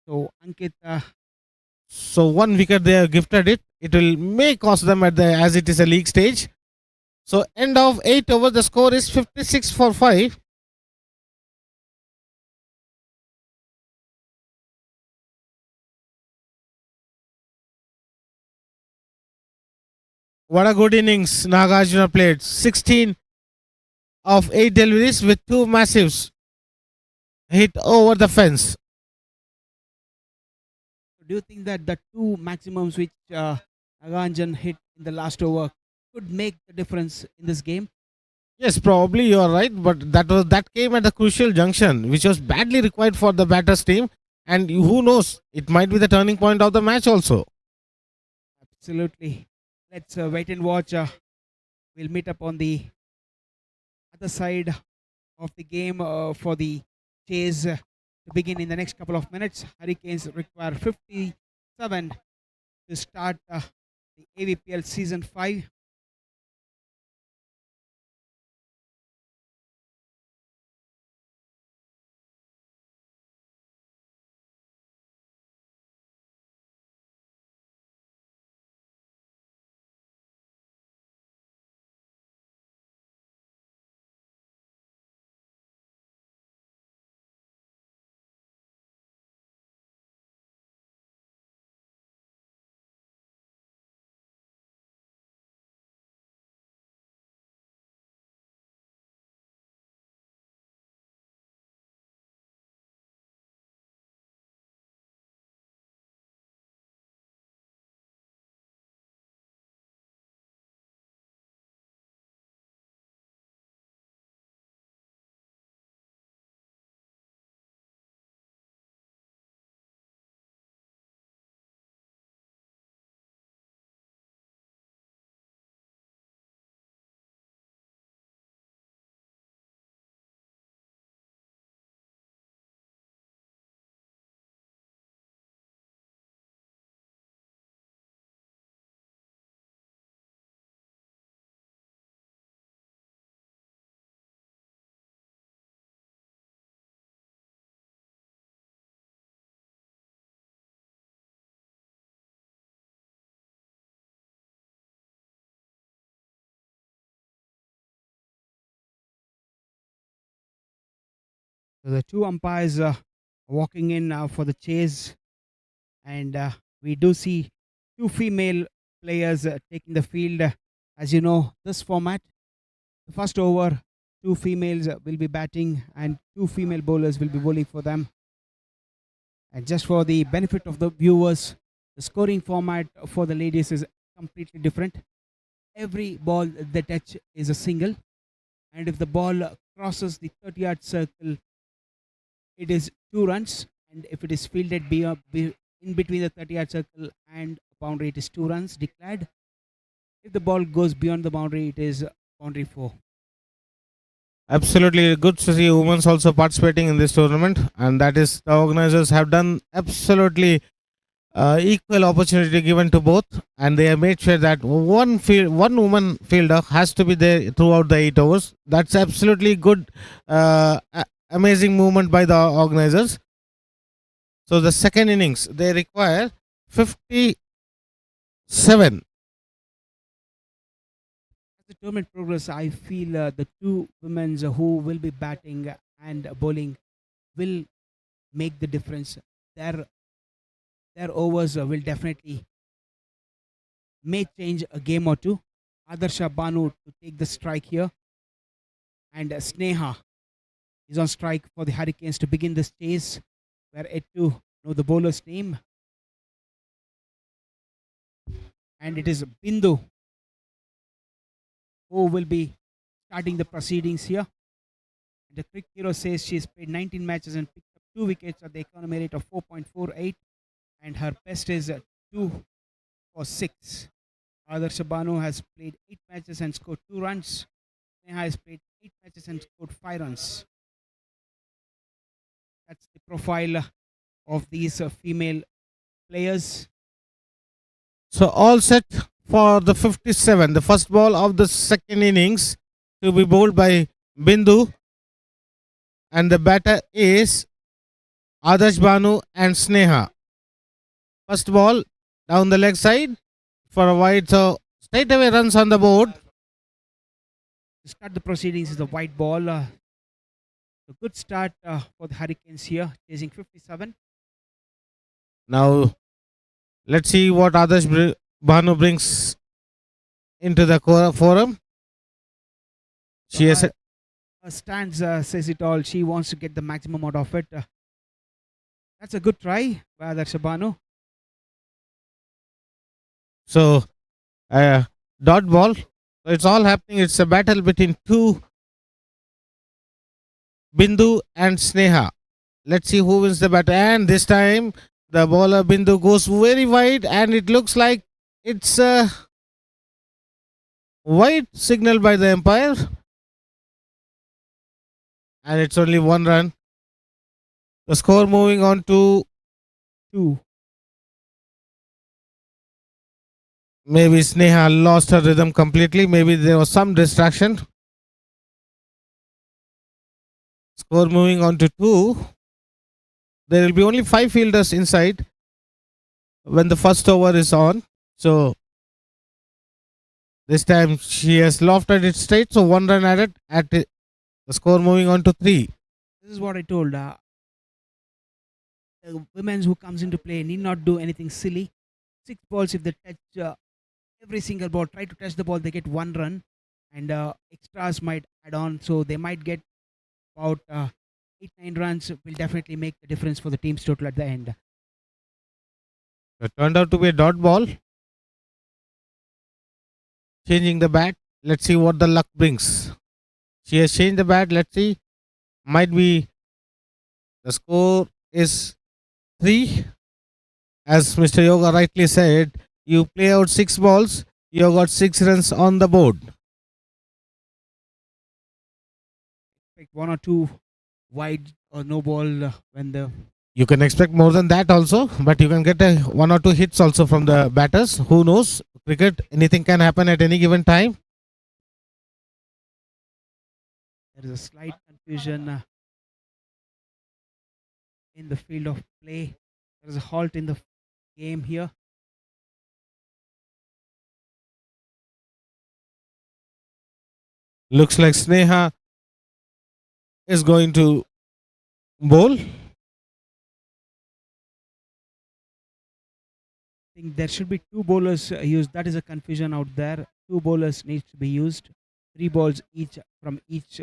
So Ankit. So 1 wicket they have gifted it. It may cost them as it is a league stage. So end of 8 overs. The score is 56 for 5. What a good innings Nagarjuna played. 16 of 8 deliveries with 2 massives hit over the fence. Do you think that the 2 maximums which Naganjan hit in the last over could make the difference in this game? Yes, probably you are right, but that came at a crucial junction, which was badly required for the batters team, and who knows, it might be the turning point of the match also. Absolutely. Let's wait and watch. We'll meet up on the other side of the game for the chase to begin in the next couple of minutes. Hurricanes require 57 to start the AVPL Season 5. So the two umpires walking in for the chase, and we do see two female players taking the field. As you know, this format, the first over, two females will be batting and two female bowlers will be bowling for them. And just for the benefit of the viewers, the scoring format for the ladies is completely different. Every ball they touch is a single, and if the ball crosses the 30-yard circle, it is 2 runs. And if it is fielded in between the 30-yard circle and boundary, it is 2 runs declared. If the ball goes beyond the boundary, it is boundary 4. Absolutely good to see women also participating in this tournament, and that is the organizers have done absolutely equal opportunity given to both, and they have made sure that one woman fielder has to be there throughout the 8 overs. That's absolutely good, amazing movement by the organizers. So the second innings they require 57. As the tournament progresses, I feel the two women who will be batting and bowling will make the difference. Their overs will definitely may change a game or two. Adarsha Banu to take the strike here, and Sneha is on strike for the Hurricanes to begin this chase. Where it to know the bowler's name, and it is Bindu who will be starting the proceedings here. The Cricket Hero says she's played 19 matches and picked up 2 wickets at the economy rate of 4.48, and her best is 2 for 6. Adarsha Banu has played 8 matches and scored 2 runs. Sneha has played 8 matches and scored 5 runs. That's the profile of these female players. So all set for the 57, the first ball of the second innings, to be bowled by Bindu, and the batter is Adarsh Banu and Sneha. First ball down the leg side for a wide, so straight away runs on the board. To start the proceedings is the white ball. A good start for the Hurricanes here, chasing 57. Now let's see what Adarsh Banu brings into the forum. She has Her stance says it all. She wants to get the maximum out of it. That's a good try by Adarsha Banu. so dot ball. So it's all happening. It's a battle between two, Bindu and Sneha. Let's see who wins the battle. And this time the bowler Bindu goes very wide, and it looks like it's a wide signal by the umpire, and it's only 1 run. The score moving on to 2. maybe Sneha lost her rhythm completely. Maybe there was some distraction. Score moving on to 2. There will be only 5 fielders inside when the first over is on. So this time she has lofted it straight. So 1 run added at it. The score moving on to 3. This is what I told. The women who comes into play need not do anything silly. 6 balls, if they touch every single ball, try to touch the ball, they get 1 run, and extras might add on. So they might get about 8-9 runs. Will definitely make the difference for the team's total at the end. It turned out to be a dot ball. Changing the bat. Let's see what the luck brings. She has changed the bat. Let's see. Might be the score is 3. As Mr. Yoga rightly said, you play out 6 balls, you got 6 runs on the board. Expect 1 or 2 wide or no ball when the You can expect more than that also, but you can get 1 or 2 hits also from the batters. Who knows? Cricket, anything can happen at any given time. there is a slight confusion in the field of play. There is a halt in the game here. Looks like Sneha is going to Bowl. I think there should be two bowlers used. That is a confusion out there. Two bowlers needs to be used. 3 balls each from each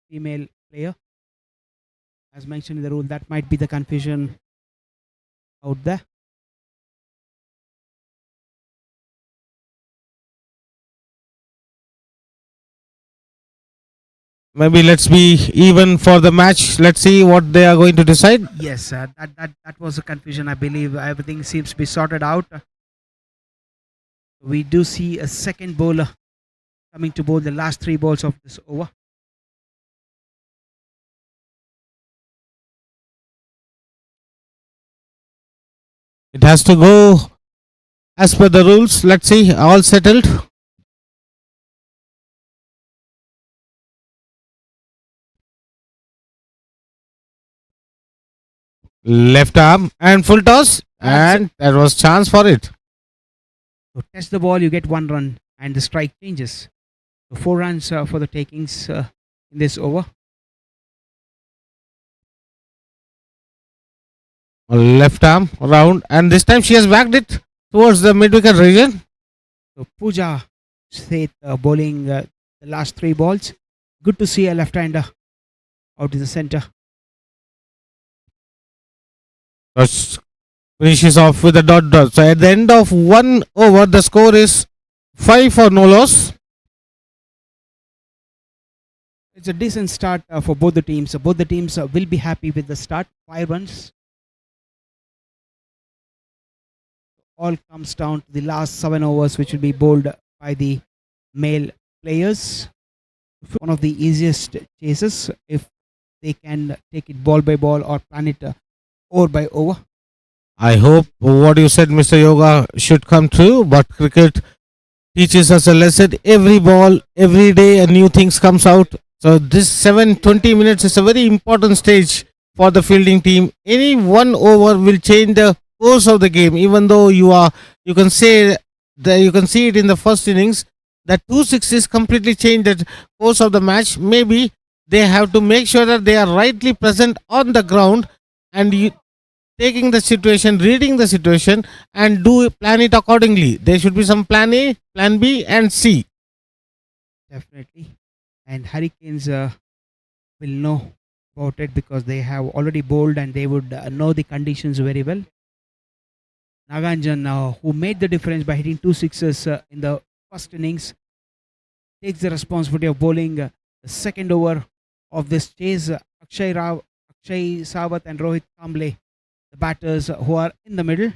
female player. As mentioned in the rule, that might be the confusion out there. Maybe let's be even for the match. Let's see what they are going to decide. Yes, that was a confusion. I believe everything seems to be sorted out. We do see a second bowler coming to bowl the last 3 balls of this over. It has to go as per the rules. Let's see. All settled. Left arm and full toss. And there was chance for it. So test the ball, you get 1 run, and the strike changes. So 4 runs for the takings in this over. Left arm round, and this time she has backed it towards the mid-wicket region. So Pooja Seth bowling the last 3 balls. Good to see a left-hander out in the center. Finishes off with a dot. So at the end of 1 over, the score is 5 for no loss. It's a decent start for both the teams. Both the teams will be happy with the start. 5 runs. All comes down to the last 7 overs, which will be bowled by the male players. One of the easiest chases if they can take it ball by ball or plan it over by over. I hope what you said, Mr. Yoga, should come true. But cricket teaches us a lesson. Every ball, every day, a new things comes out. So this 7-20 minutes is a very important stage for the fielding team. Any 1 over will change the course of the game. Even though you can say that you can see it in the first innings that 2 sixes completely change the course of the match. Maybe they have to make sure that they are rightly present on the ground and taking the situation, reading the situation, and plan it accordingly. There should be some plan A, plan B, and C. Definitely. And Hurricanes will know about it because they have already bowled and they would know the conditions very well. Naganjan, who made the difference by hitting 2 sixes in the first innings, takes the responsibility of bowling the second over of this chase. Akshay Sawant and Rohit Kamble, the batters who are in the middle.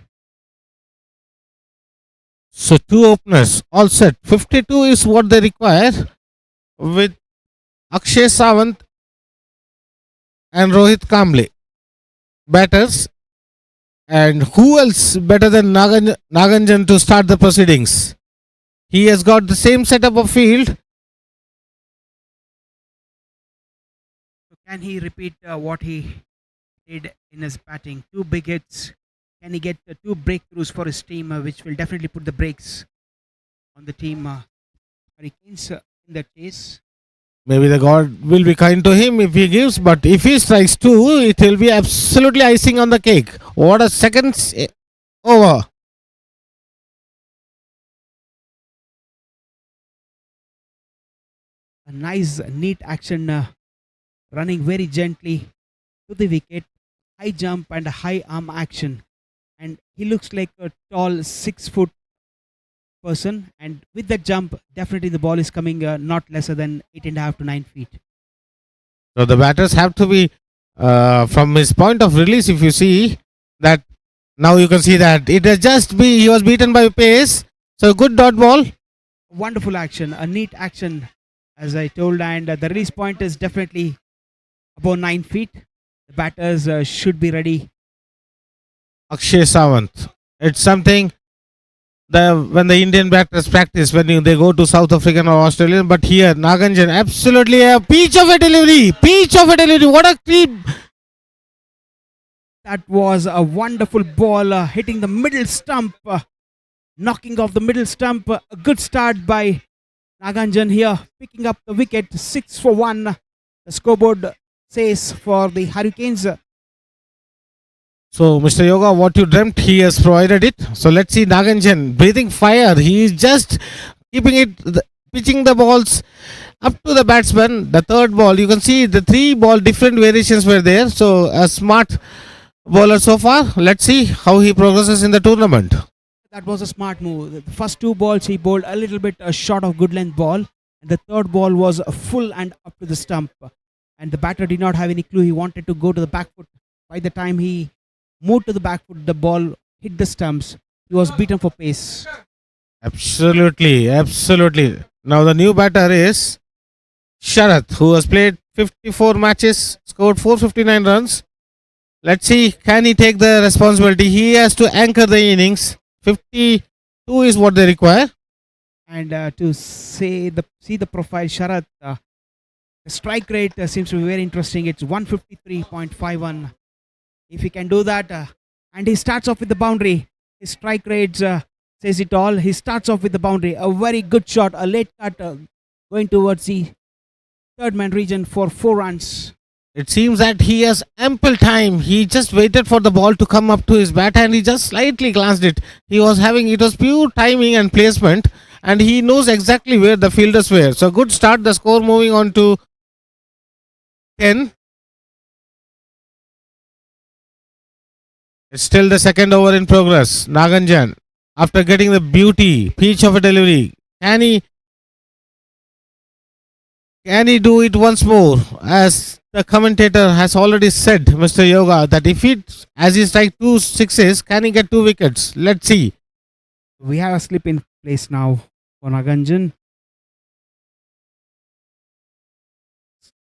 So 2 openers all set. 52 is what they require with Akshay Sawant and Rohit Kamble batters. And who else better than Naganjan to start the proceedings? He has got the same setup of field. So can he repeat what he did in his batting? 2 big hits. Can he get 2 breakthroughs for his team, which will definitely put the brakes on the team Hurricanes in that case? Maybe the God will be kind to him if he gives, but if he strikes 2, it will be absolutely icing on the cake. What a second over. A nice, neat action, running very gently to the wicket. High jump and a high arm action. And he looks like a tall 6-foot person. And with that jump, definitely the ball is coming not lesser than 8.5 to 9 feet. So the batters have to be, from his point of release, if you see that, now you can see that it has he was beaten by pace. So good dot ball. Wonderful action, a neat action, as I told, and the release point is definitely above 9 feet. The batters should be ready. Akshay Sawant. It's something when the Indian batters practice when they go to South African or Australian, but here Naganjan, absolutely a peach of a delivery. What a creep. That was a wonderful ball hitting the middle stump, knocking off the middle stump. A good start by Naganjan here, picking up the wicket. 6 for 1. The scoreboard says for the Hurricanes. So, Mr. Yoga, what you dreamt, he has provided it. So, let's see Naganjan breathing fire. He is just keeping it, pitching the balls up to the batsman. The third ball, you can see the 3 ball different variations were there. So, a smart bowler so far. Let's see how he progresses in the tournament. That was a smart move. The first 2 balls he bowled a little bit short of good length ball, and the third ball was full and up to the stump. And the batter did not have any clue. He wanted to go to the back foot. By the time he moved to the back foot, the ball hit the stumps. He was beaten for pace. Absolutely, absolutely. Now the new batter is Sharath, who has played 54 matches, scored 459 runs. Let's see, can he take the responsibility? He has to anchor the innings. 52 is what they require. And to see the profile, Sharath, the strike rate seems to be very interesting. It's 153.51. If he can do that, and he starts off with the boundary, his strike rate says it all. He starts off with the boundary. A very good shot, a late cut going towards the third man region for 4 runs. It seems that he has ample time. He just waited for the ball to come up to his bat and he just slightly glanced it. It was pure timing and placement, and he knows exactly where the fielders were. So good start. The score moving on to 10. It's still the second over in progress. Naganjan, after getting the beauty, peach of a delivery, can he do it once more? As the commentator has already said, Mr. Yoga, that as he strikes 2 sixes, can he get 2 wickets? Let's see. We have a slip in place now for Naganjan.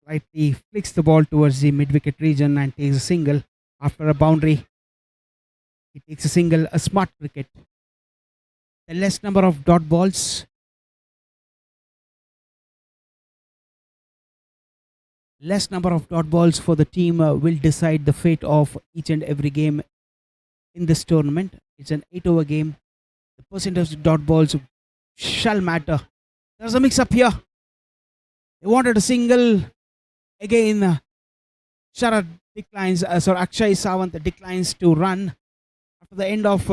Slightly flicks the ball towards the mid-wicket region and takes a single after a boundary. He takes a single, a smart cricket. The less number of dot balls. Less number of dot balls for the team will decide the fate of each and every game in this tournament. It's an 8-over game. The percentage of dot balls shall matter. There's a mix-up here. They wanted a single. Again, Sharad declines. Akshay Sawant declines to run. After the end of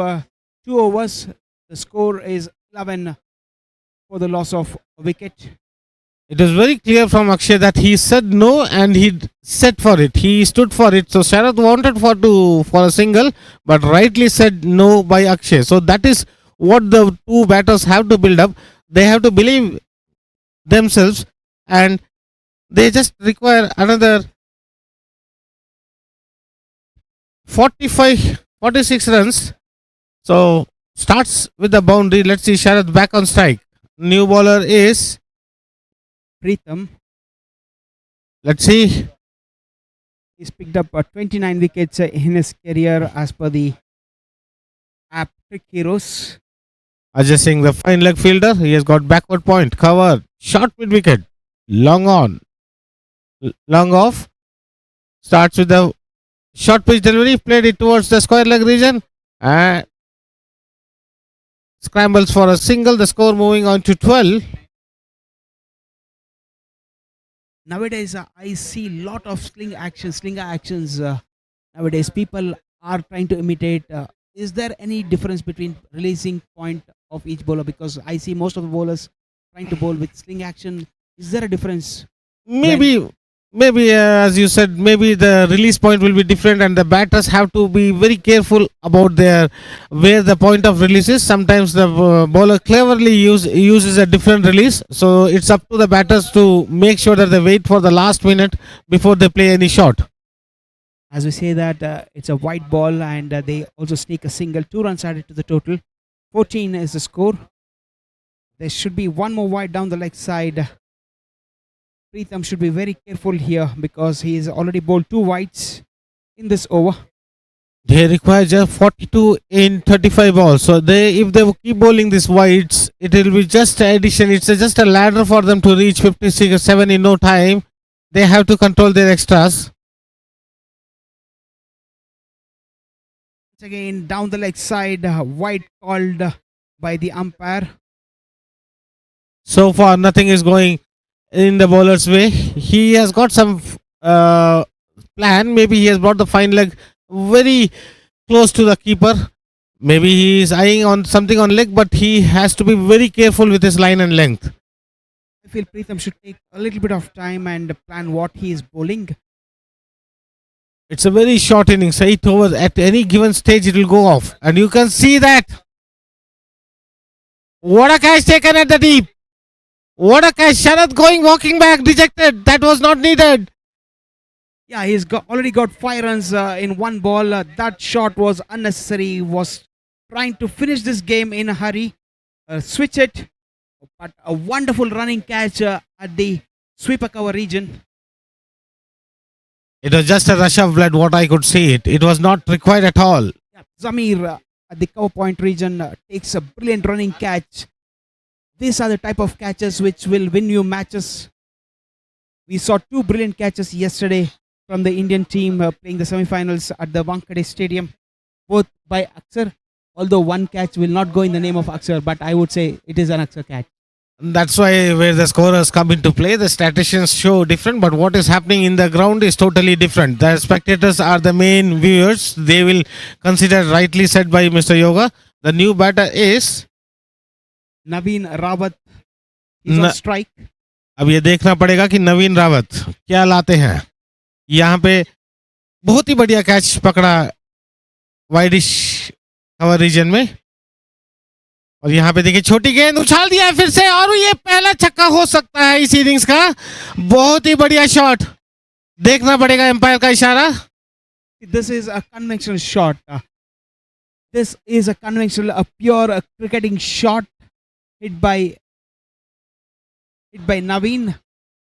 2 overs, the score is 11 for the loss of a wicket. It was very clear from Akshay that he said no and he set for it. He stood for it. So Sharath wanted for a single, but rightly said no by Akshay. So that is what the 2 batters have to build up. They have to believe themselves, and they just require another 46 runs. So starts with the boundary. Let's see Sharath back on strike. New bowler is Pritham. Let's see. He's picked up 29 wickets in his career as per the app Trick Heroes. Adjusting the fine leg fielder. He has got backward point. Cover. Short mid wicket. Long on. Long off. Starts with the short pitch delivery. Played it towards the square leg region. And scrambles for a single. The score moving on to 12. Nowadays, I see lot of slinger actions. Nowadays, people are trying to imitate. Is there any difference between releasing point of each bowler? Because I see most of the bowlers trying to bowl with sling action. Is there a difference? Maybe as you said, maybe the release point will be different, and the batters have to be very careful about where the point of release is. Sometimes the bowler cleverly uses a different release, so it's up to the batters to make sure that they wait for the last minute before they play any shot. As we say that it's a white ball, and they also sneak a single. 2 runs added to the total. 14 is the score. There should be one more wide down the leg side. Pritham should be very careful here because he has already bowled 2 wides in this over. They require just 42 in 35 balls. So if they keep bowling these wides, it will be just an addition. It's just a ladder for them to reach 56 or 7 in no time. They have to control their extras. Once again, down the leg side, wide called by the umpire. So far, nothing is going in the bowler's way. He has got some plan. Maybe he has brought the fine leg very close to the keeper. Maybe he is eyeing on something on leg, but he has to be very careful with his line and length. I feel Pritham should take a little bit of time and plan what he is bowling. It's a very short innings, 8 overs. At any given stage, it will go off. And you can see that. What a catch taken at the deep. What a catch. Sharad walking back, dejected. That was not needed. Yeah, he's already got 5 runs in one ball. That shot was unnecessary. He was trying to finish this game in a hurry. Switch it. But a wonderful running catch at the sweeper cover region. It was just a rush of blood, what I could see it. It was not required at all. Yeah, Zamir at the cover point region takes a brilliant running catch. These are the type of catches which will win you matches. We saw 2 brilliant catches yesterday from the Indian team playing the semi-finals at the Wankhede Stadium, both by Aksar. Although one catch will not go in the name of Aksar, but I would say it is an Aksar catch. That's why where the scorers come into play, the statisticians show different, but what is happening in the ground is totally different. The spectators are the main viewers. They will consider, rightly said by Mr. Yoga, the new batter is Naveen Rawat. He's on strike. अब ये देखना पड़ेगा कि नवीन रावत क्या लाते हैं. यहाँ पे बहुत ही बढ़िया कैच पकड़ा वाइडिश कवर रीजन में. और यहाँ पे देखिए छोटी गेंद उछाल दिया है फिर से और ये पहला छक्का हो सकता है इस इनिंग्स का. बहुत ही बढ़िया शॉट. देखना पड़ेगा एम्पायर का इशारा. This is a conventional shot. This is a conventional, a pure cricketing shot hit by Naveen.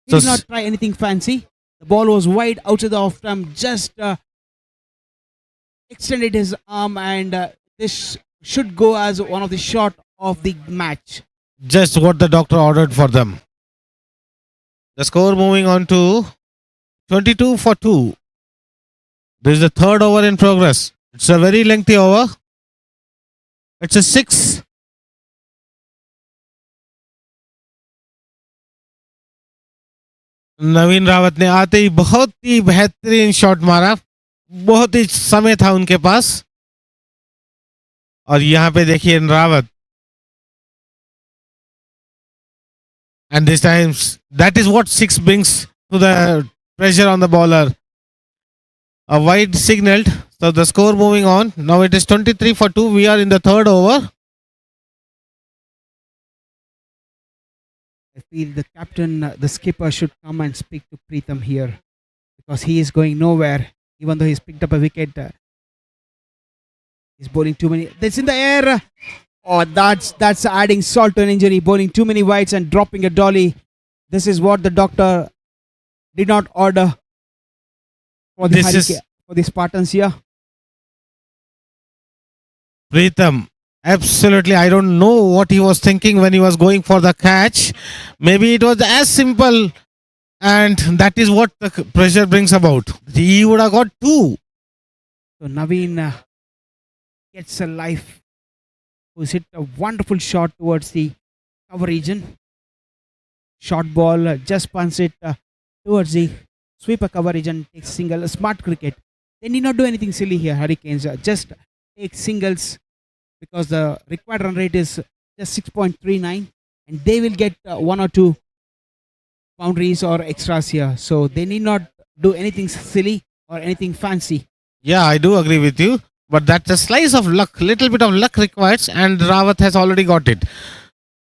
He did not try anything fancy. The ball was wide outside the off stump. Just extended his arm, and this should go as one of the shot of the match. Just what the doctor ordered for them. The score moving on to 22 for 2. This is the third over in progress. It's a very lengthy over. It's a 6. नवीन रावत ने आते ही बहुत ही बेहतरीन shot मारा. बहुत ही समय था उनके पास. और यहाँ पे देखिए Rawat. And this time, that is what 6 brings to the pressure on the bowler. A wide signaled. So the score moving on. Now it is 23 for 2. We are in the third over. I feel the captain, the skipper should come and speak to Pritham here, because he is going nowhere. Even though he's picked up a wicket, he's bowling too many. That's in the air. Oh, that's adding salt to an injury. Bowling too many wides and dropping a dolly. This is what the doctor did not order for the Spartans here. Pritham, absolutely. I don't know what he was thinking when he was going for the catch. Maybe it was as simple, and that is what the pressure brings about. He would have got 2. So Naveen gets a life. Who's hit a wonderful shot towards the cover region. Short ball, just punts it towards the sweeper cover region. Takes single. Smart cricket. They need not do anything silly here, Hurricanes. Just take singles, because the required run rate is just 6.39, and they will get 1 or 2 boundaries or extras here. So they need not do anything silly or anything fancy. Yeah, I do agree with you. But that's a slice of luck, little bit of luck required, and Rawat has already got it.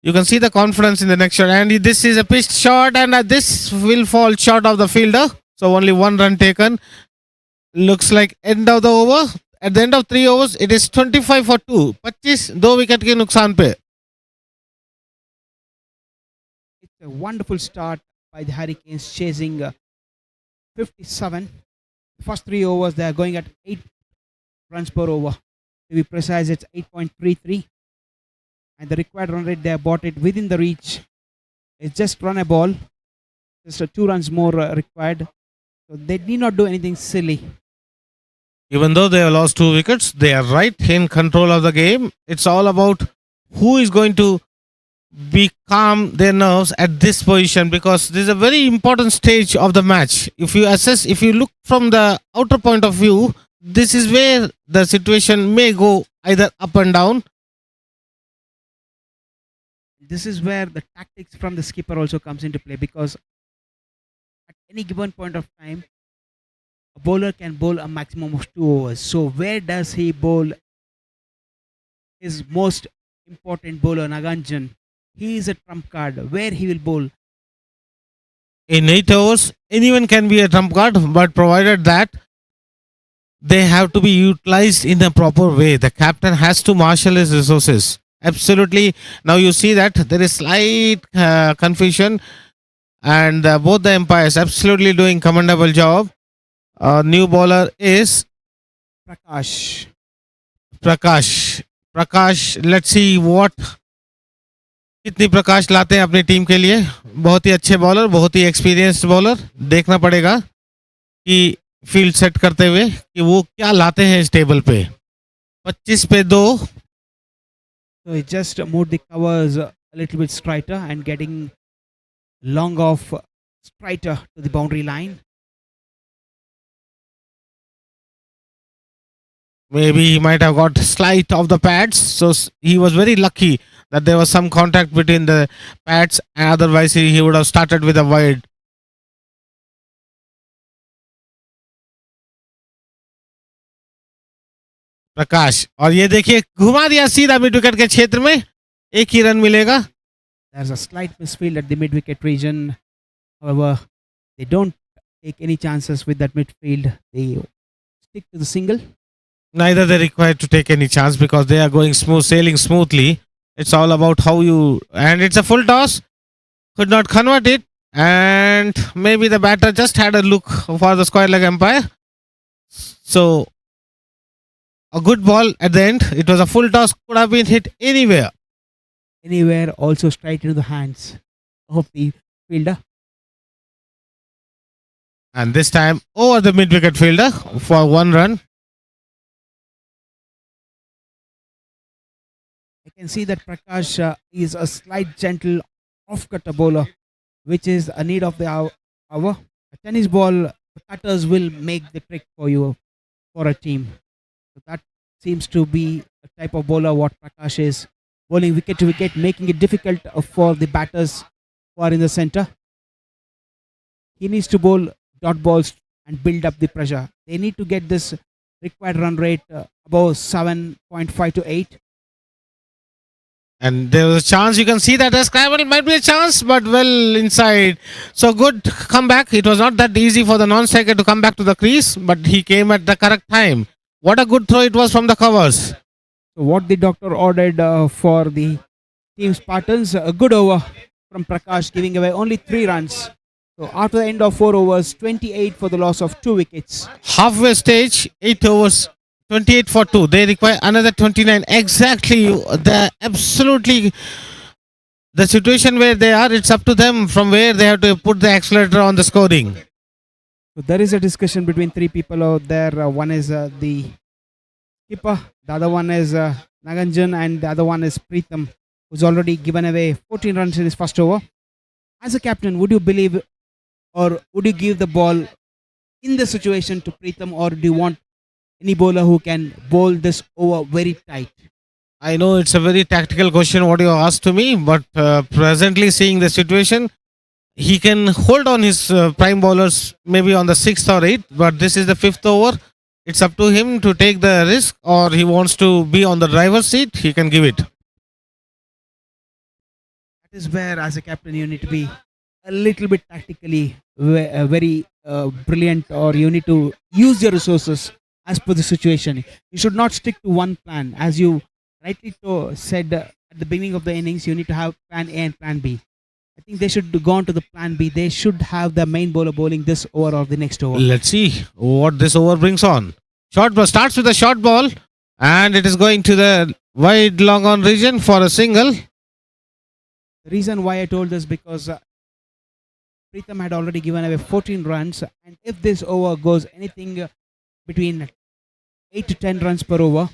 You can see the confidence in the next shot, and this is a pitched shot, and this will fall short of the fielder. So only 1 run taken. Looks like end of the over. At the end of 3 overs, it is 25 for 2. 25, 2 wicket ke nuksan pe. It's a wonderful start by the Hurricanes, chasing 57. The first 3 overs, they are going at 8 runs per over. To be precise, it's 8.33. And the required run rate, they have bought it within the reach. It's just run a ball. Just 2 runs more required. So they need not do anything silly. Even though they have lost 2 wickets, they are right in control of the game. It's all about who is going to be calm their nerves at this position, because this is a very important stage of the match. If you assess, if you look from the outer point of view, this is where the situation may go either up and down. This is where the tactics from the skipper also comes into play, because at any given point of time, a bowler can bowl a maximum of 2 overs. So where does he bowl his most important bowler, Naganjan? He is a trump card. Where he will bowl? In 8 hours, anyone can be a trump card, but provided that they have to be utilized in a proper way. The captain has to marshal his resources. Absolutely. Now you see that there is slight confusion, and both the umpires absolutely doing commendable job. New bowler is Prakash. Prakash. Prakash, let's see what कितनी प्रकाश लाते हैं अपनी team के लिए. बहुत ही अच्छे bowler, बहुत ही experienced bowler. देखना पड़ेगा कि फील्ड सेट करते हुए कि वो क्या लाते हैं इस टेबल पे. 25 पे 2. So he just moved the covers a little bit straighter and getting long off straighter to the boundary line. Maybe he might have got slight off the pads, so he was very lucky that there was some contact between the pads, and otherwise he would have started with a wide. प्रकाश, और ये देखिए घुमा दिया सीधा mid wicket के क्षेत्र में. एक ही रन मिलेगा. There's a slight misfield at the mid wicket region. However, they don't take any chances with that midfield. They stick to the single. Neither they required to take any chance because they are going smooth, sailing smoothly. It's all about how you, and it's a full toss. Could not convert it, and maybe the batter just had a look for the square leg umpire. So a good ball at the end. It was a full toss, could have been hit anywhere. Anywhere, also straight into the hands of the fielder. And this time over the mid wicket fielder for 1 run. I can see that Prakash is a slight gentle off-cutter bowler, which is a need of the hour. A tennis ball, the cutters will make the trick for you, for a team. So that seems to be a type of bowler what Prakash is. Bowling wicket to wicket, making it difficult for the batters who are in the center. He needs to bowl dot balls and build up the pressure. They need to get this required run rate above 7.5 to 8. And there was a chance, you can see that a scramble might be a chance, but well inside. So good comeback. It was not that easy for the non-striker to come back to the crease, but he came at the correct time. What a good throw it was from the covers. So what the doctor ordered for the team Spartans, a good over from Prakash, giving away only 3 runs. So after the end of 4 overs, 28 for the loss of 2 wickets. Halfway stage, 8 overs, 28 for 2. They require another 29. Exactly. Absolutely the situation where they are, it's up to them from where they have to put the accelerator on the scoring. So there is a discussion between 3 people out there. One is the skipper, the other one is Naganjan, and the other one is Preetham, who's already given away 14 runs in his first over. As a captain, would you believe or would you give the ball in the situation to Preetham, or do you want any bowler who can bowl this over very tight? I know it's a very tactical question what you asked to me, but presently seeing the situation, he can hold on his prime bowlers maybe on the 6th or 8th, but this is the 5th over. It's up to him to take the risk, or he wants to be on the driver's seat, he can give it. That is where, as a captain, you need to be a little bit tactically very brilliant, or you need to use your resources as per the situation. You should not stick to one plan. As you rightly said at the beginning of the innings, you need to have plan A and plan B. I think they should go on to the plan B. They should have the main bowler bowling this over or the next over. Let's see what this over brings on. Short ball starts with a short ball, and it is going to the wide long on region for a single. The reason why I told this, because Preetham had already given away 14 runs, and if this over goes anything between 8 to 10 runs per over,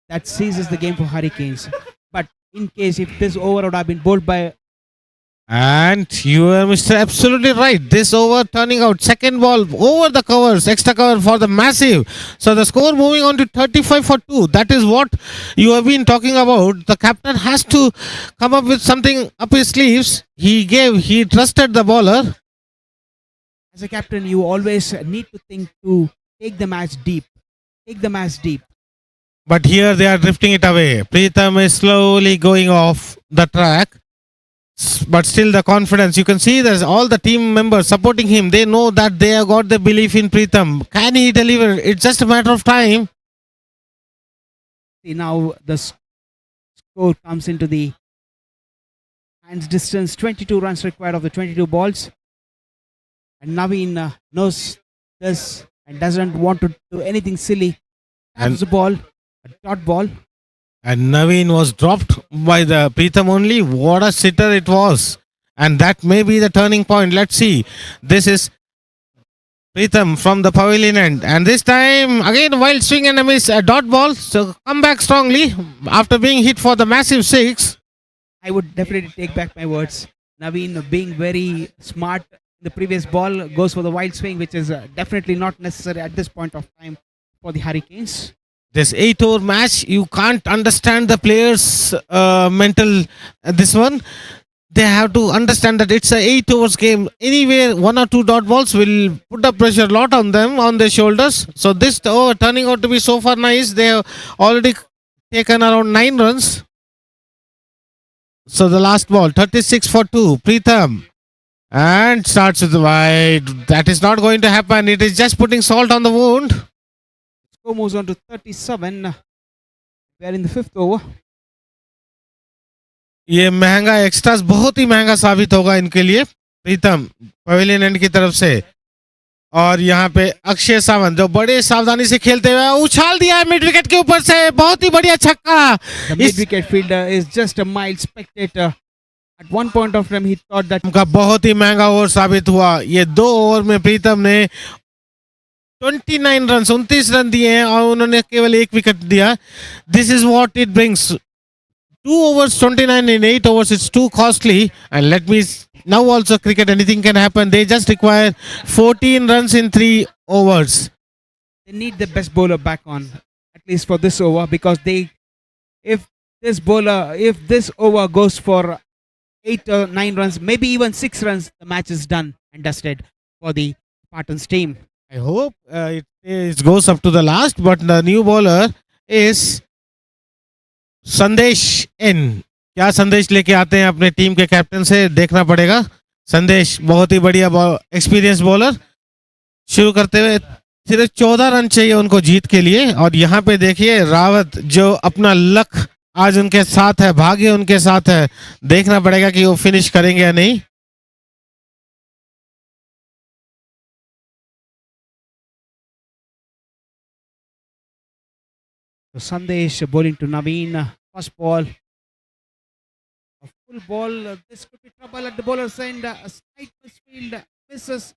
that seizes the game for Hurricanes. But in case if this over would have been bowled by And you are Mr. Absolutely right. This over turning out second ball over the covers, extra cover for the massive. So the score moving on to 35 for 2. That is what you have been talking about. The captain has to come up with something up his sleeves. He trusted the bowler. As a captain, you always need to think to take the match deep. Take the match deep. But here they are drifting it away. Pritham is slowly going off the track. But still the confidence, you can see there's all the team members supporting him. They know that they have got the belief in Pritham. Can he deliver? It's just a matter of time. See, now the score comes into the hands distance. 22 runs required of the 22 balls. And Naveen knows this and doesn't want to do anything silly. Taps the ball, a dot ball. And Naveen was dropped by the Pritham only. What a sitter it was. And that may be the turning point. Let's see. This is Pritham from the pavilion end. And this time, again, wild swing and a miss. A dot ball. So come back strongly after being hit for the massive 6. I would definitely take back my words. Naveen being very smart in the previous ball goes for the wild swing, which is definitely not necessary at this point of time for the Hurricanes. This 8-over match, you can't understand the players' mental. This one, they have to understand that it's a 8 overs game. Anywhere 1 or 2 dot balls will put the pressure a lot on them, on their shoulders. So this over turning out to be so far nice. They have already taken around 9 runs. So the last ball, 36 for 2, Pritham. And starts with the wide. That is not going to happen. It is just putting salt on the wound. Score moves on to 37. We are in the 5th over. ये महंगा extras बहुत ही महंगा साबित होगा इनके लिए प्रीतम pavilion and की तरफ से और यहाँ पे अक्षय सावंत जो बड़े सावधानी से खेलते हुए उछाल दिया है मिड विकेट के ऊपर से बहुत ही बढ़िया छक्का. The mid wicket fielder is just a mild spectator. At one point of time he thought that उनका बहुत ही महंगा ओवर साबित हुआ. ये 2 ओवर में प्रीतम ने 29 रन 29 रन दिए हैं और उन्होंने केवल 1 विकेट दिया. This is what it brings. 2 overs 29 in 8 overs, it's too costly. And let me now also cricket, anything can happen. They just require 14 runs in 3 overs. they need the best bowler back on, at least for this over, because if this over goes for 8 or 9 runs, maybe even 6 runs, the match is done and dusted for the Spartans team. I hope it goes up to the last, but the new bowler is संदेश N. क्या संदेश लेके आते हैं अपने team के captain से देखना पड़ेगा. संदेश बहुत ही बढ़िया एक्सपीरियंस बॉलर. शुरू करते हुए सिर्फ 14 रन चाहिए उनको जीत के लिए. और यहाँ पे देखिए रावत जो अपना लक आज उनके साथ है, भाग्य उनके साथ है. देखना पड़ेगा कि वो फिनिश करेंगे या नहीं. So Sandesh bowling to Naveen. First ball. A full ball. This could be trouble at the bowler's end. A slight misfield. Misses.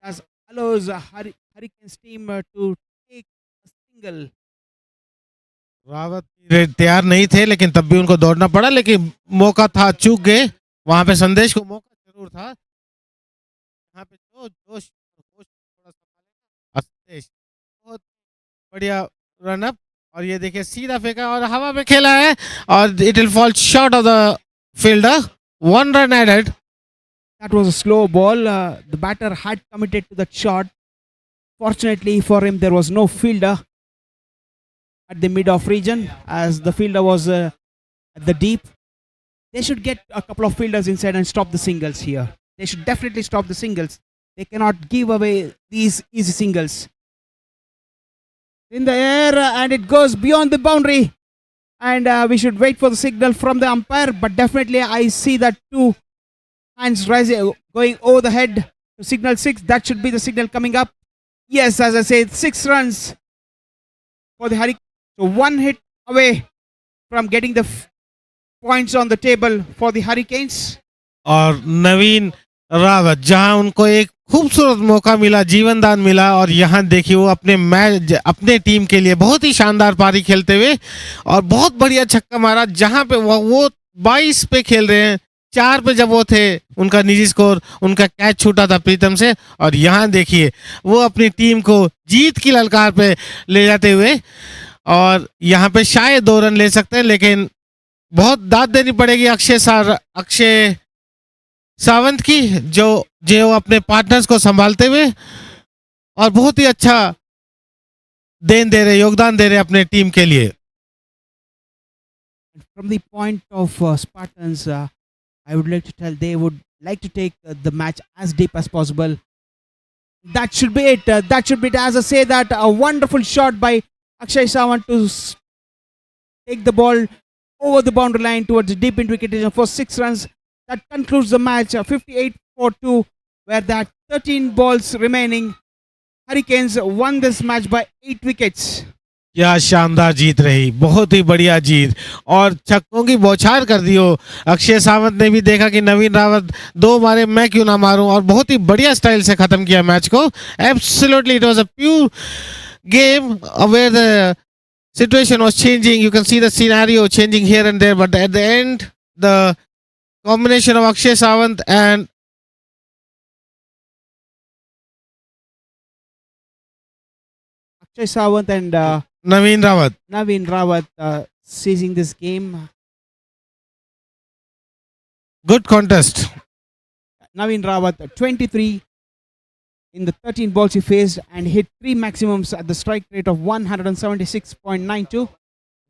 As allows Hurricanes team to take a single. Rawat तैयार नहीं थे लेकिन तब भी उनको दौड़ना पड़ा. लेकिन मौका था, चूक गए. वहां पे संदेश को मौका जरूर था. यहाँ पे जोश थोड़ा सा संदेश बहुत बढ़िया रन अप. और ये देखिए सीधा फेंका और हवा में खेला है और it will fall short of the fielder. 1 run added. That was a slow ball. The batter had committed to that shot. Fortunately for him, there was no fielder at the mid-off region as the fielder was at the deep. They should get a couple of fielders inside and stop the singles here. They should definitely stop the singles. They cannot give away these easy singles. In the air and it goes beyond the boundary. And we should wait for the signal from the umpire. But definitely I see that 2 hands rising, going over the head to signal 6. That should be the signal coming up. Yes, as I said, 6 runs for the Hurricanes. So 1 hit away from getting the points on the table for the Hurricanes. और नवीन रावत जहां उनको एक खूबसूरत मौका मिला, जीवन दान मिला. और यहाँ देखिए वो अपने मैच अपने टीम के लिए बहुत ही शानदार पारी खेलते हुए और बहुत बढ़िया छक्का मारा. जहां पे वो 22 पे खेल रहे हैं, 4 पे जब वो थे, उनका निजी स्कोर, उनका कैच छूटा था प्रीतम से, और यहाँ देखिए वो अपनी टीम को जीत की ललकार पे ले जाते हुए, और यहाँ पे शायद 2 रन ले सकते हैं, लेकिन बहुत दाद देनी पड़ेगी अक्षय सावंत की, जो जो अपने पार्टनर्स को संभालते हुए और बहुत ही अच्छा योगदान दे रहे अपने टीम के लिए. From the point of Spartans, I would like to tell they would like to take the match as deep as possible. That should be it. That should be it. As I say, that a wonderful shot by Akshay Sawant to take the ball over the boundary line towards the deep into wicket for 6 runs. That concludes the match 58 for 2, where that 13 balls remaining. Hurricanes won this match by 8 wickets. क्या शानदार जीत रही, बहुत ही बढ़िया जीत, और छक्कों की बौछार कर दी हो. अक्षय सावंत ने भी देखा कि नवीन रावत 2 मारे, मैं क्यों ना मारूं, और बहुत ही बढ़िया स्टाइल से खत्म किया मैच को. Absolutely it was a pure game where the situation was changing. You can see the scenario changing here and there, but at the end, the combination of Akshay Sawant and Akshay Sawant and Naveen Rawat seizing this game. good contest. Naveen Rawat 23 in the 13 balls he faced and hit 3 maximums at the strike rate of 176.92.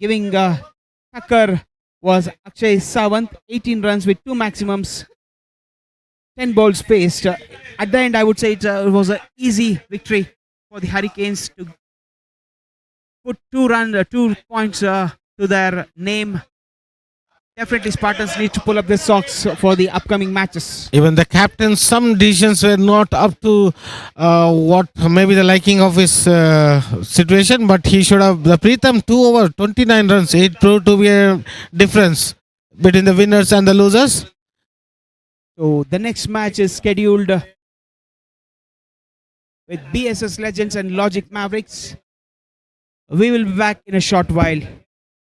Giving Tucker was Akshay Sawant, 18 runs with 2 maximums, 10 balls faced. At the end, I would say it was an easy victory for the Hurricanes to put 2 points to their name. Definitely Spartans need to pull up their socks for the upcoming matches. Even the captain, some decisions were not up to what maybe the liking of his situation, but he should have, the Pritham 2 over 29 runs, it proved to be a difference between the winners and the losers. So the next match is scheduled with BSS Legends and Logic Mavericks. We will be back in a short while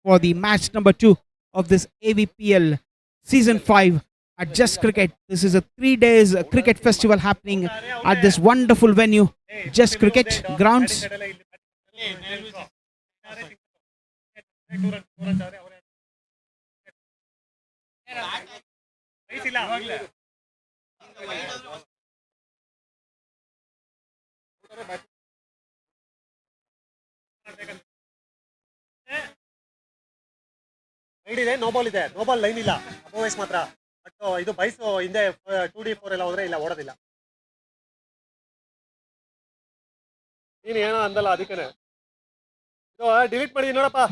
for the match number 2 of this AVPL Season 5 at Just Cricket. This is a 3 days cricket festival happening at this wonderful venue, Just Cricket Grounds. ಇದೆ no ball ಇದೆ, no ball line ಇಲ್ಲ, ಅಬೋವೇಸ್ ಮಾತ್ರ. But ಇದು ಬೈಸು ಹಿಂದೆ 2D 4 ಎಲ್ಲ ಹೋದ್ರೆ ಇಲ್ಲ, ಓಡೋದಿಲ್ಲ. ನೀನು ಏನೋ ಅಂದಲ್ಲ ಅದಕ್ಕೇನೆ ಇದು ಡಿಲೀಟ್ ಮಾಡಿ ನೋಡಪ್ಪ.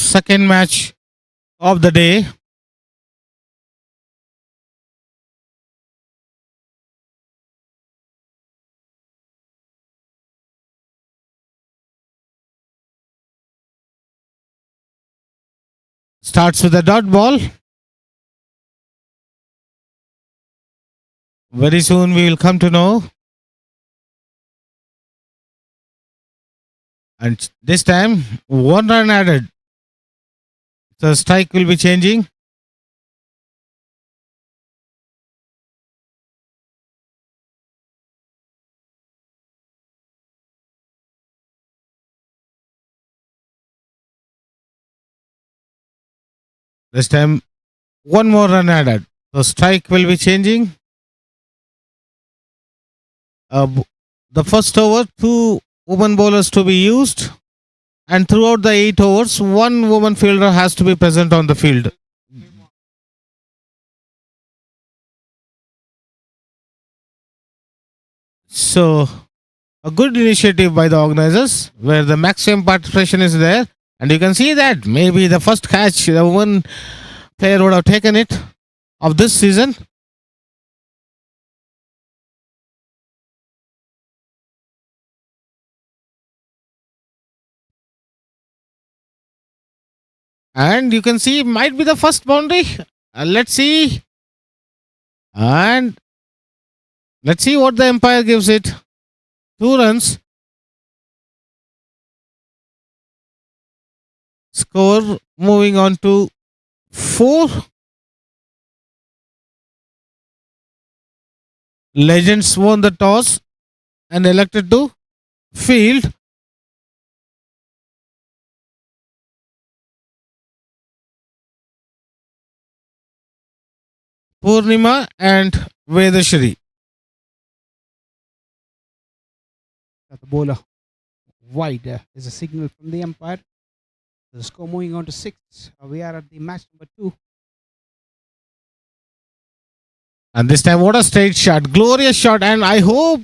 second match of the day. Starts with a dot ball. Very soon we will come to know. And this time, 1 run added. The strike will be changing. This time, 1 more run added. The strike will be changing. The first over, 2 woman bowlers to be used. And throughout the 8 overs, 1 woman fielder has to be present on the field. So, a good initiative by the organizers where the maximum participation is there. And you can see that maybe the first catch, the one player would have taken it of this season. And you can see might be the first boundary. Let's see. And let's see what the umpire gives it. 2 runs. Score moving on to 4. Legends won the toss and elected to field. Purnima and Vedashri. The bowler wide is a signal from the umpire. The score moving on to 6. We are at the match number 2. And this time, what a straight shot. Glorious shot. And I hope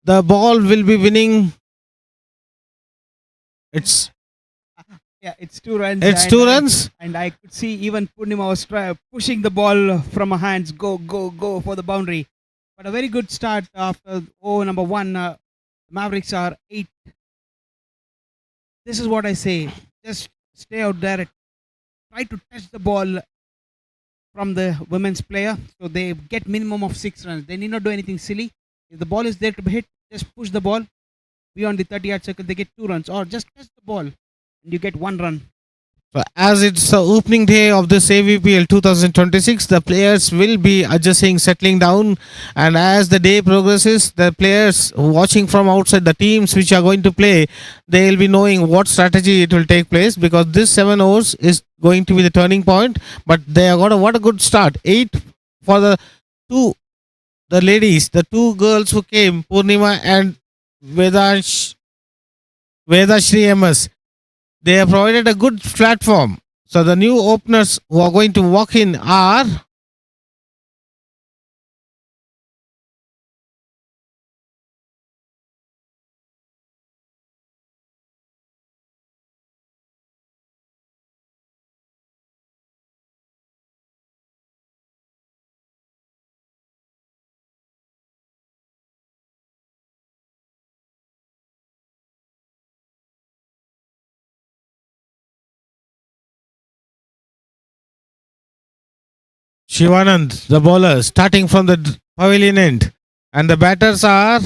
the ball will be winning. It's 2 runs. It's 2 runs. And I could see even Purnima was pushing the ball from her hands. Go, go, go for the boundary. But a very good start after over number 1. Mavericks are 8. This is what I say. Just stay out there. Try to touch the ball from the women's player. So they get minimum of 6 runs. They need not do anything silly. If the ball is there to be hit, just push the ball beyond the 30-yard circle. They get 2 runs. Or just touch the ball and you get 1 run. So as it's the opening day of this AVPL 2026, the players will be adjusting, settling down, and as the day progresses, the players watching from outside, the teams which are going to play, they will be knowing what strategy it will take place, because this 7 overs is going to be the turning point. But they have got what a good start. 8 for the ladies, the 2 girls who came, Purnima and Vedashri MS. They have provided a good platform. So the new openers who are going to walk in are Shivanand, the bowler, starting from the pavilion end. And the batters are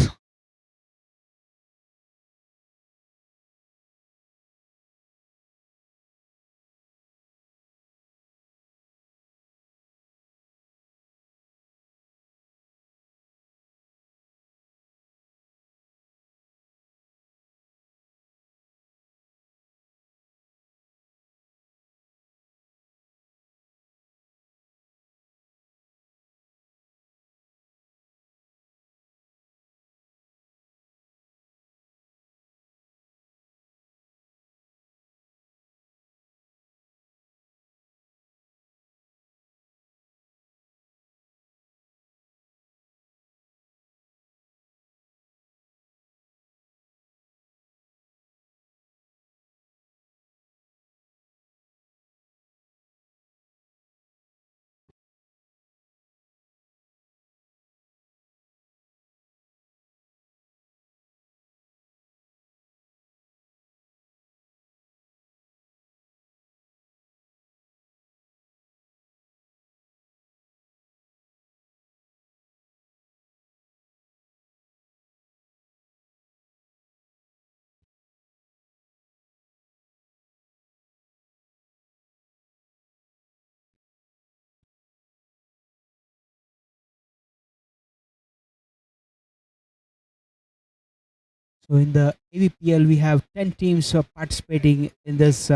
So in the AVPL, we have 10 teams participating in this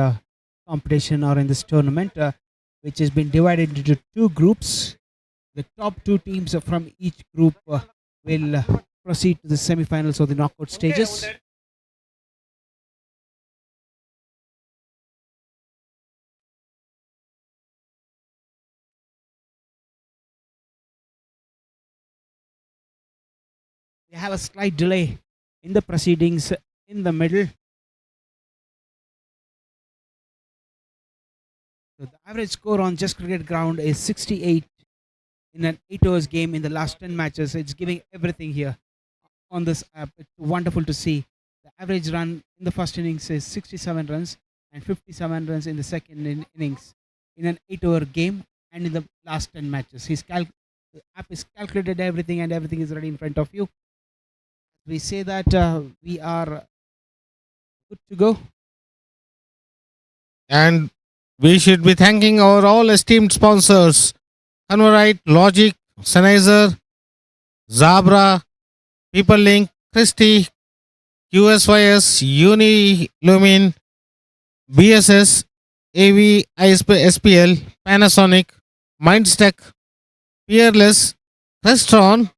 competition or in this tournament, which has been divided into two groups. The top two teams from each group will proceed to the semifinals or the knockout stages. We have a slight delay in the proceedings in the middle. So the average score on Just Cricket Ground is 68 in an 8 hours game in the last 10 matches. It's giving everything here on this app. It's wonderful to see. The average run in the first innings is 67 runs and 57 runs in the second innings in an 8 hour game and in the last 10 matches. The app is calculated everything and everything is ready in front of you. We say that we are good to go. And we should be thanking our all esteemed sponsors: Converite, Logic, Sennheiser, Zabra, PeopleLink, Christie, QSYS, Unilumin, BSS, AVPL, Panasonic, Mindstech, Peerless, Crestron,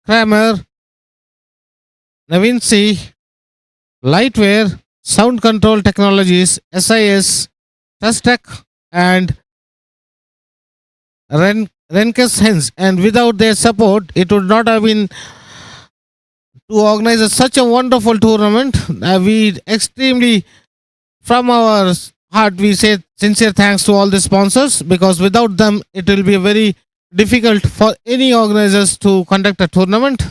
Kramer, Navinci, Lightwear, Sound Control Technologies, SIS, Trustech, and Renkes Hens. And without their support, it would not have been to organize such a wonderful tournament. We extremely, from our heart, we say sincere thanks to all the sponsors, because without them, it will be very difficult for any organizers to conduct a tournament.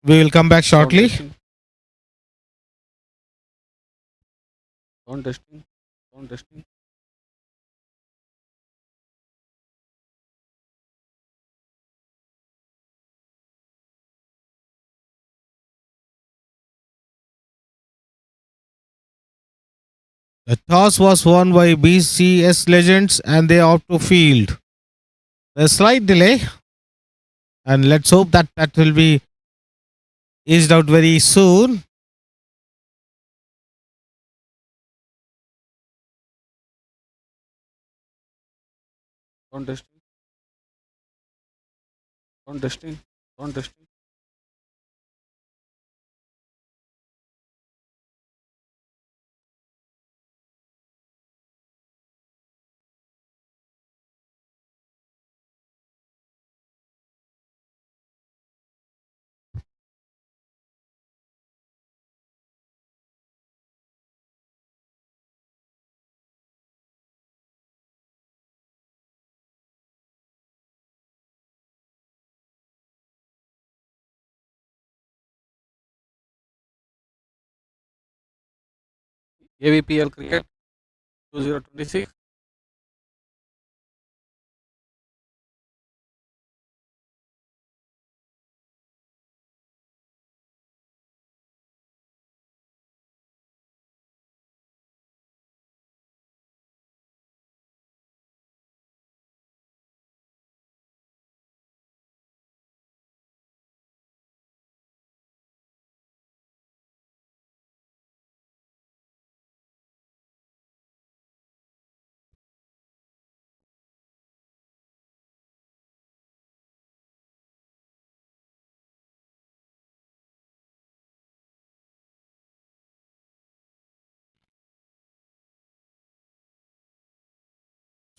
We will come back shortly. Sound testing. Sound testing. The toss was won by BCS Legends and they opt to field. A slight delay, and let's hope that that will be eased out very soon. Sound testing. Sound testing. Sound testing. AVPL cricket 2026.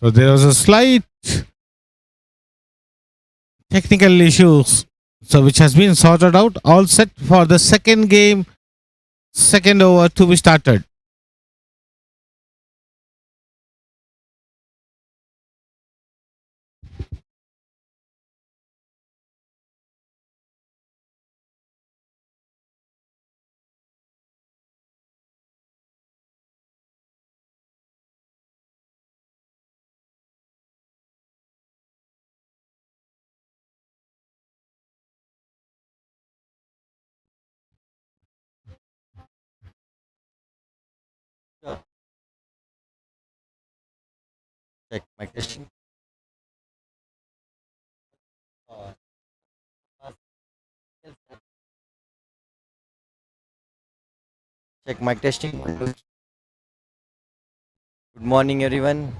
So there was a slight technical issues, so which has been sorted out. All set for the second game, second over to be started. Check mic testing. Check mic testing. Good morning, everyone.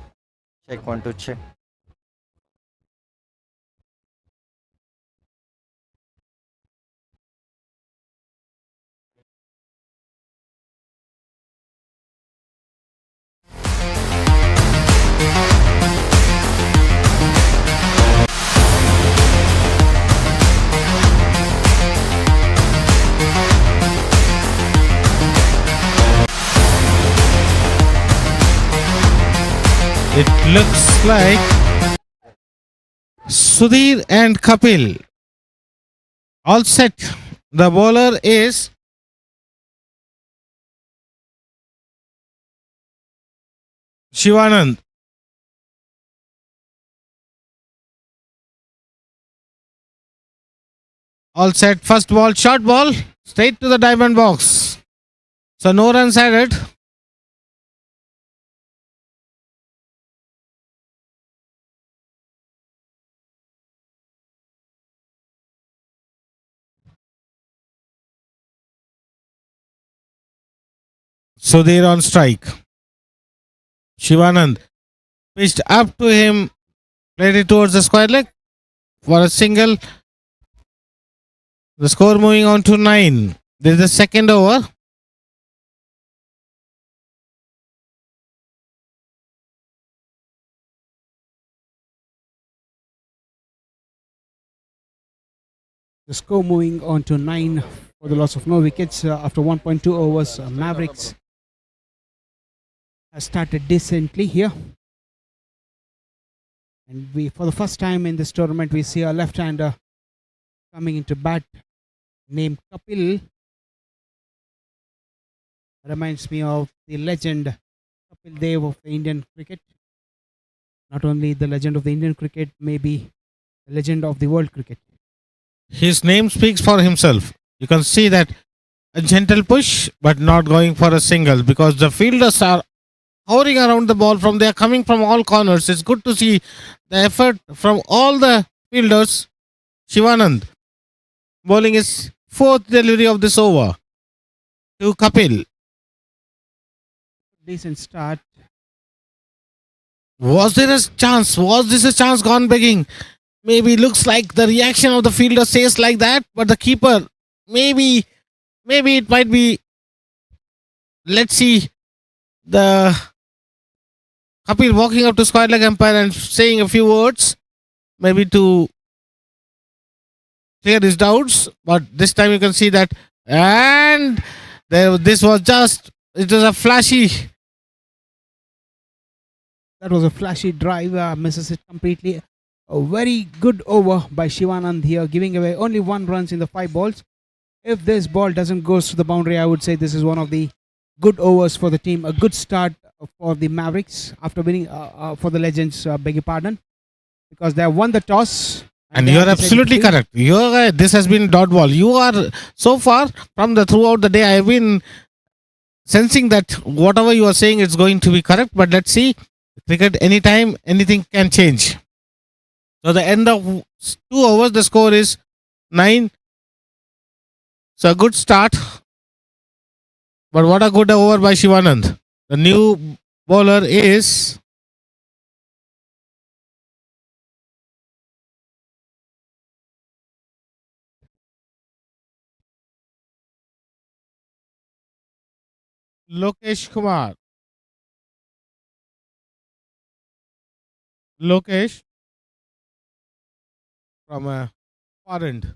Check 1 2 check. It looks like Sudhir and Kapil all set. The bowler is Shivanand. All set. First ball, short ball, straight to the diamond box. So no runs added. Sudhir on strike. Shivanand pitched up to him, played it towards the square leg for a single. The score moving on to 9. This is the second over. The score moving on to 9 for the loss of no wickets after 1.2 overs. Mavericks has started decently here. And we, for the first time in this tournament, we see a left-hander coming into bat named Kapil. Reminds me of the legend Kapil Dev of the Indian cricket. Not only the legend of the Indian cricket, maybe the legend of the world cricket. His name speaks for himself. You can see that a gentle push, but not going for a single because the fielders are hovering around the ball from there, coming from all corners. It's good to see the effort from all the fielders. Shivanand bowling his fourth delivery of this over to Kapil. Decent start. Was there a chance? Was this a chance gone begging? Maybe looks like the reaction of the fielder says like that, but the keeper, maybe it might be. Let's see the Kapil walking up to square leg umpire and saying a few words, maybe to clear his doubts. But this time you can see that, and this was just, it was a flashy. That was a flashy drive, misses it completely. A very good over by Shivanand here, giving away only 1 run in the 5 balls. If this ball doesn't go to the boundary, I would say this is one of the good overs for the team. A good start for the Mavericks after winning for the Legends, beg your pardon, because they have won the toss. And they you have are decided absolutely to play. correct. This has been dot ball. You are so far from the throughout the day. I have been sensing that whatever you are saying is going to be correct. But let's see, cricket anytime anything can change. So the end of 2 overs, the score is 9. So a good start. But what a good over by Shivanand. The new bowler is Lokesh Kumar. Lokesh from a far end.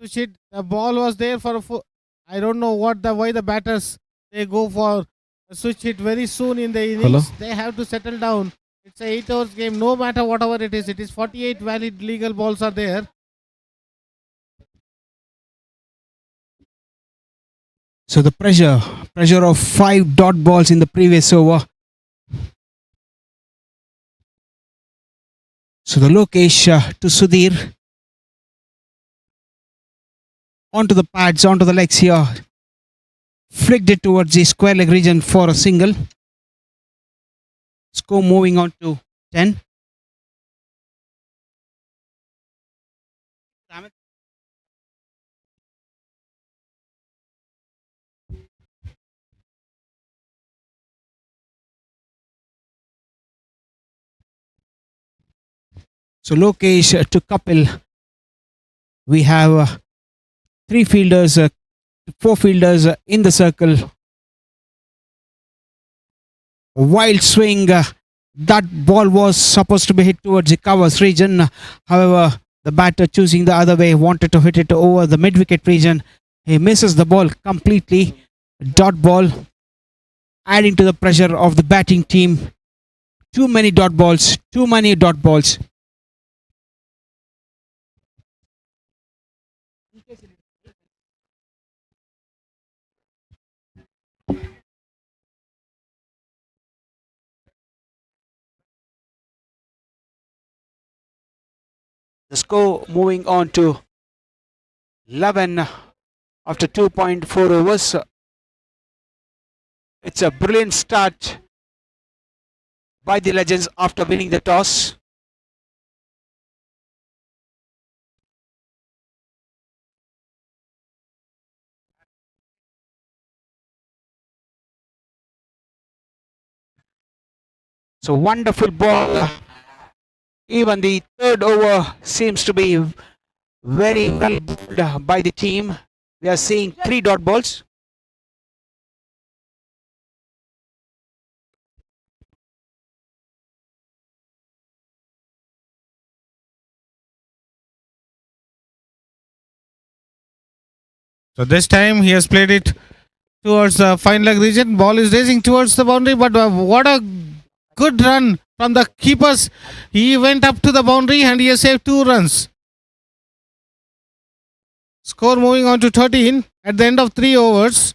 Shit, the ball was there for I don't know why the batters they go for a switch hit very soon in the innings. Hello? They have to settle down. It's a 8 hours game. No matter whatever it is 48 valid legal balls are there. So the pressure of 5 dot balls in the previous over. So the Lokesh to Sudhir. Onto the pads, onto the legs here. Flicked it towards the square leg region for a single. Score moving on to 10. So Lokesh to Kapil. We have three fielders, four fielders in the circle. Wild swing. That ball was supposed to be hit towards the covers region. However, the batter choosing the other way wanted to hit it over the mid-wicket region. He misses the ball completely. Dot ball, adding to the pressure of the batting team. Too many dot balls. Too many dot balls. The score moving on to 11 after 2.4 overs. It's a brilliant start by the Legends after winning the toss. So wonderful ball. Even the third over seems to be very well bowled by the team. We are seeing three dot balls. So this time he has played it towards the fine leg region. Ball is racing towards the boundary, but what a good run from the keepers. He went up to the boundary and he has saved 2 runs. Score moving on to 13 at the end of 3 overs.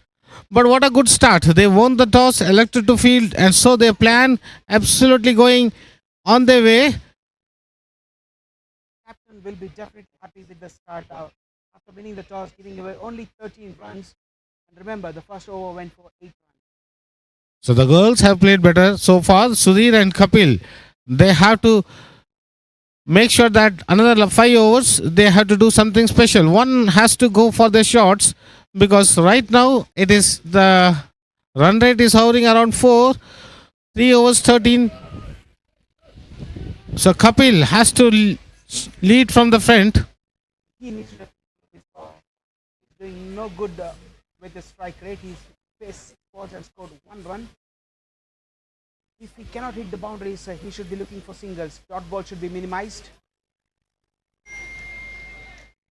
But what a good start. They won the toss, elected to field, and so their plan absolutely going on their way. Captain will be definitely happy with the start after winning the toss, giving away only 13 runs. And remember, the first over went for 8 runs. So the girls have played better so far. Sudhir and Kapil, they have to make sure that another 5 overs, they have to do something special. One has to go for the shots because right now it is the run rate is hovering around 4. 3 overs 13. So Kapil has to lead from the front. He needs to he's doing no good with the strike rate. He's faced 6 balls and scored 1 run. If he cannot hit the boundaries, he should be looking for singles. Dot ball should be minimized.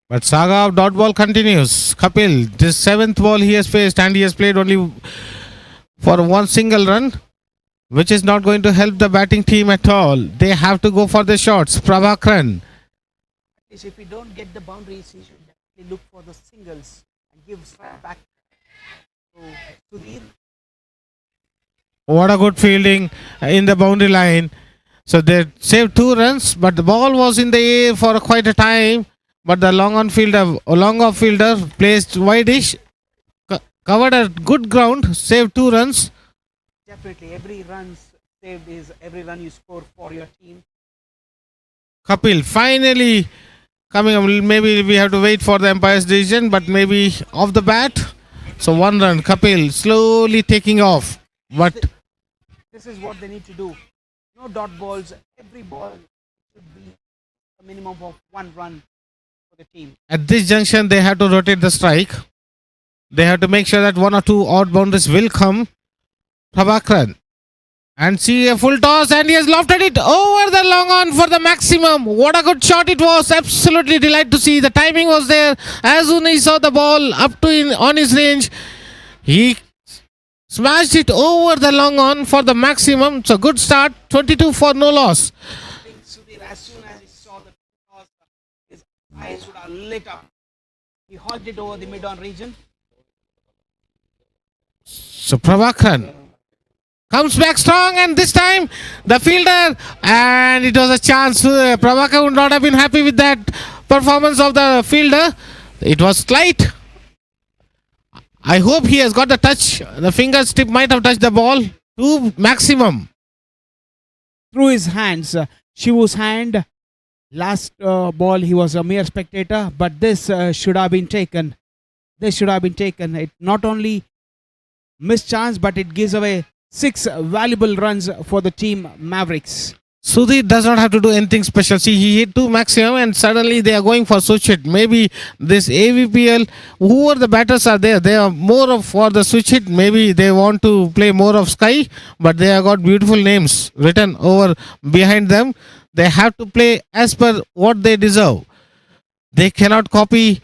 But saga of dot ball continues. Kapil, this 7th ball he has faced and he has played only for 1 single run, which is not going to help the batting team at all. They have to go for the shots. Prabhakaran. At least if we don't get the boundaries, he should definitely look for the singles and give strike back to Sudhir. What a good fielding in the boundary line. So they saved 2 runs, but the ball was in the air for quite a time. But the long off fielder placed wideish, covered a good ground, saved 2 runs. Definitely, every run saved is every run you score for your team. Kapil finally coming up. Maybe we have to wait for the umpire's decision, but maybe off the bat. So 1 run. Kapil slowly taking off. But this is what they need to do. No dot balls. Every ball should be a minimum of 1 run for the team. at this junction, they have to rotate the strike. They have to make sure that 1 or 2 odd boundaries will come. Prabhakaran. And see a full toss, and he has lofted it over the long on for the maximum. What a good shot it was. Absolutely delight to see. The timing was there. As soon as he saw the ball up to on his range, he smashed it over the long on for the maximum. It's a good start. 22 for no loss. I think Sudhir, as soon as he saw the toss, his eyes would have lit up. He hauled it over the mid-on region. So Prabhakaran comes back strong, and this time the fielder, and it was a chance. Prabhakaran would not have been happy with that performance of the fielder. It was slight. I hope he has got the touch. The fingertip might have touched the ball to maximum. through his hands. Shivu's hand. Last ball, he was a mere spectator, but this should have been taken. This should have been taken. It not only missed chance, but it gives away 6 valuable runs for the team Mavericks. Sudhir does not have to do anything special. See, he hit 2 maximum and suddenly they are going for switch hit. Maybe this AVPL, whoever the batters are there, they are more of for the switch hit. Maybe they want to play more of Sky, but they have got beautiful names written over behind them. They have to play as per what they deserve. They cannot copy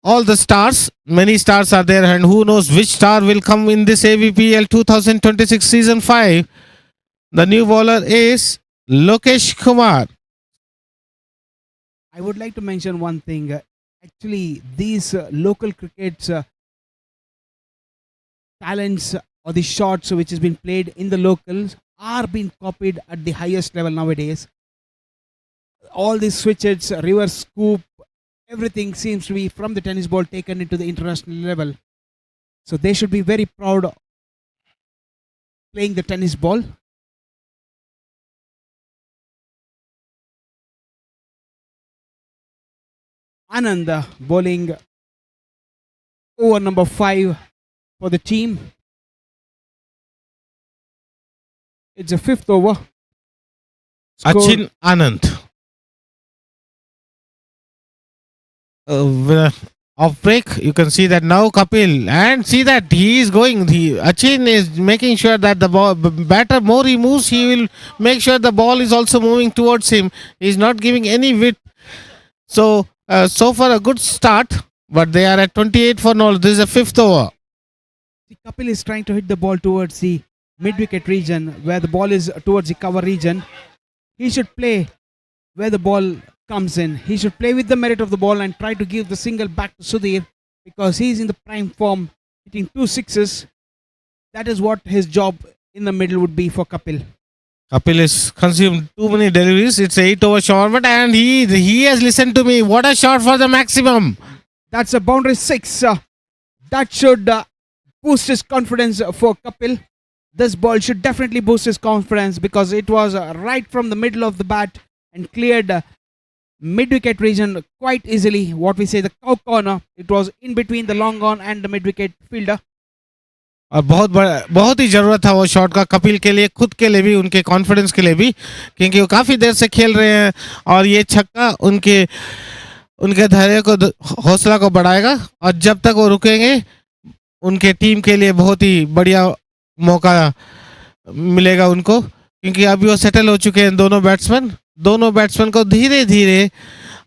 all the stars. Many stars are there, and who knows which star will come in this AVPL 2026 season 5. The new bowler is Lokesh Kumar. I would like to mention one thing. Actually, these local cricket's talents or the shots which has been played in the locals are being copied at the highest level nowadays. All these switches, reverse scoop, everything seems to be from the tennis ball taken into the international level. So they should be very proud of playing the tennis ball. Anand bowling over number 5 for the team. It's a 5th over. Score- Achin Anand. Off break, you can see that now Kapil, and see that he is going. Achin is making sure that the ball, batter more he moves, he will make sure the ball is also moving towards him. He is not giving any width. So far a good start, but they are at 28 for now. This is a 5th over. Kapil is trying to hit the ball towards the mid-wicket region, where the ball is towards the cover region. He should play where the ball comes in. He should play with the merit of the ball and try to give the single back to Sudhir, because he is in the prime form, hitting 2 sixes. That is what his job in the middle would be for Kapil. Kapil has consumed too many deliveries. It's 8 over shot, and he has listened to me. What a shot for the maximum. That's a boundary 6. That should boost his confidence for Kapil. This ball should definitely boost his confidence, because it was right from the middle of the bat and cleared mid-wicket region quite easily. What we say, the cow corner. It was in between the long on and the mid-wicket fielder. और बहुत ही जरूरत था वो shot का, कपिल के लिए, खुद के लिए भी, उनके कॉन्फिडेंस के लिए भी, क्योंकि वो काफ़ी देर से खेल रहे हैं और ये छक्का उनके धैर्य को, हौसला को बढ़ाएगा, और जब तक वो रुकेंगे उनके टीम के लिए बहुत ही बढ़िया मौका मिलेगा उनको, क्योंकि अभी वो सेटल हो चुके हैं दोनों बैट्समैन को धीरे धीरे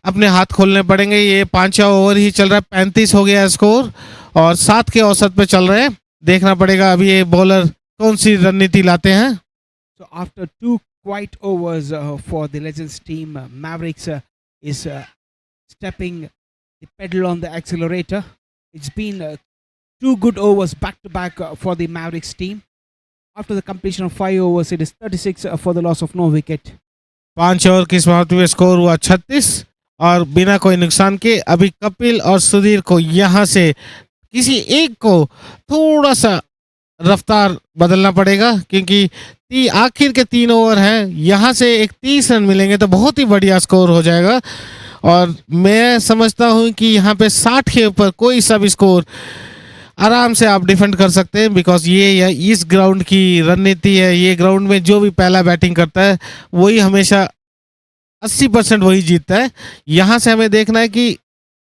अपने हाथ खोलने पड़ेंगे. ये 5वां ओवर ही चल रहा है, 35 हो गया है स्कोर और 7 के औसत पे चल रहे हैं. देखना पड़ेगा अभी ये बॉलर कौन सी रणनीति लाते हैं. So after 2 quiet overs for the Legends team, Mavericks is stepping the pedal on the accelerator. It's been 2 good overs back to back for the Mavericks team. After the completion of 5 overs, it is 36 for the loss of no wicket. 5 over की समाप्ति में score हुआ 36 और बिना कोई नुकसान के. अभी कपिल और सुधीर को यहाँ से किसी एक को थोड़ा सा रफ्तार बदलना पड़ेगा, क्योंकि आखिर के 3 ओवर हैं. यहाँ से एक 30 रन मिलेंगे तो बहुत ही बढ़िया स्कोर हो जाएगा, और मैं समझता हूँ कि यहाँ पे 60 के ऊपर कोई सा भी स्कोर आराम से आप डिफेंड कर सकते हैं, बिकॉज ये इस ग्राउंड की रणनीति है. ये ग्राउंड में जो भी पहला बैटिंग करता है वही हमेशा 80% वही जीतता है. यहाँ से हमें देखना है कि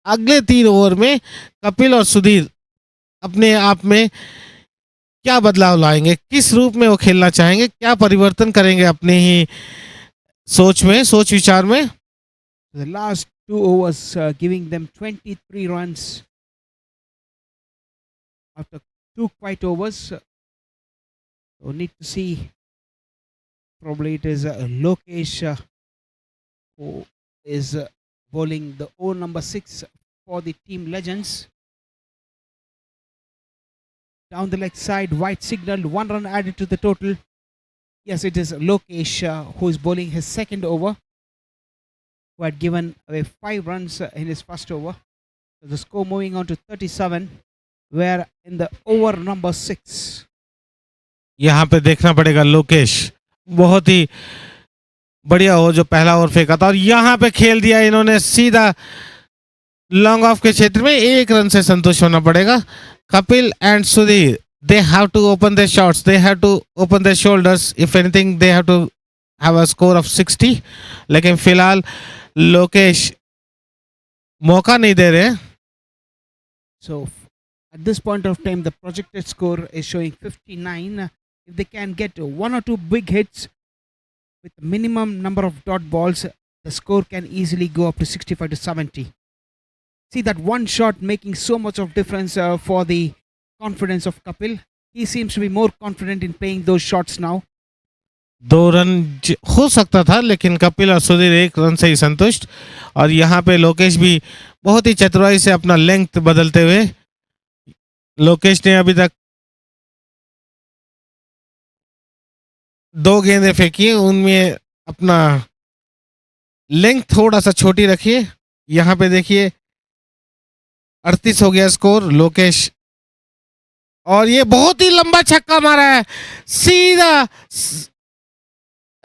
अगले 3 ओवर में कपिल और सुधीर अपने आप में क्या बदलाव लाएंगे, किस रूप में वो खेलना चाहेंगे, क्या परिवर्तन करेंगे अपने ही सोच विचार में. The last 2 overs giving them 23 runs after 2 quiet overs. So need to see, probably it is Lokesh who is bowling the over number 6 for the team Legends. Down the leg side, white signal, 1 run added to the total. Yes, it is Lokesh who is bowling his second over, who had given away 5 runs in his first over. So the score moving on to 37, where in the over number 6. यहाँ पे देखना पड़ेगा लोकेश बहुत ही बढ़िया over जो पहला over फेंका था और यहाँ पे खेल दिया इन्होंने सीधा लॉन्ग ऑफ के क्षेत्र में, 1 रन से संतुष्ट होना पड़ेगा. Kapil and Sudhir, they have to open their shots, they have to open their shoulders. If anything, they have to have a score of 60. लेकिन फिलहाल लोकेश मौका नहीं दे रहे. So at this point of time, the projected score is showing 59. If they can get 1 or 2 big hits with minimum number of dot balls, the score can easily go up to 65 to 70. See that one shot making so much of difference for the confidence of Kapil. He seems to be more confident in playing those shots now. 2 run हो सकता था लेकिन कपिल और Sudhir 1 run से ही संतुष्ट. और यहाँ पे लोकेश भी बहुत ही चतुराई से अपना लेंथ बदलते हुए, लोकेश ने अभी तक 2 गेंदें फेंकी, उनमें अपना लेंथ थोड़ा सा छोटी रखिए. यहाँ पे देखिए 38 हो गया स्कोर. लोकेश, और ये बहुत ही लंबा छक्का मारा है सीधा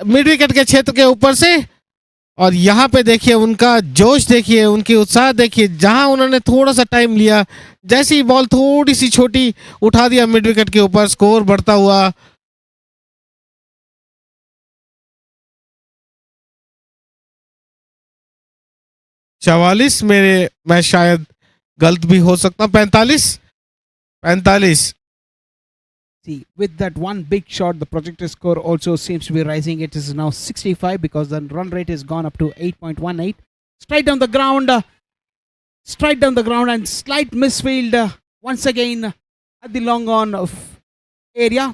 मिड विकेट के क्षेत्र के ऊपर से. और यहाँ पे देखिए उनका जोश, देखिए उनकी उत्साह, देखिए जहां उन्होंने थोड़ा सा टाइम लिया, जैसे ही बॉल थोड़ी सी छोटी उठा दिया मिड विकेट के ऊपर, स्कोर बढ़ता हुआ. चवालीस मेरे, मैं शायद गलत भी हो सकता हूं. 45. See, with that one big shot, the projected score also seems to be rising. It is now 65 because the run rate has gone up to 8.18. Straight down the ground, and slight misfield once again at the long on area.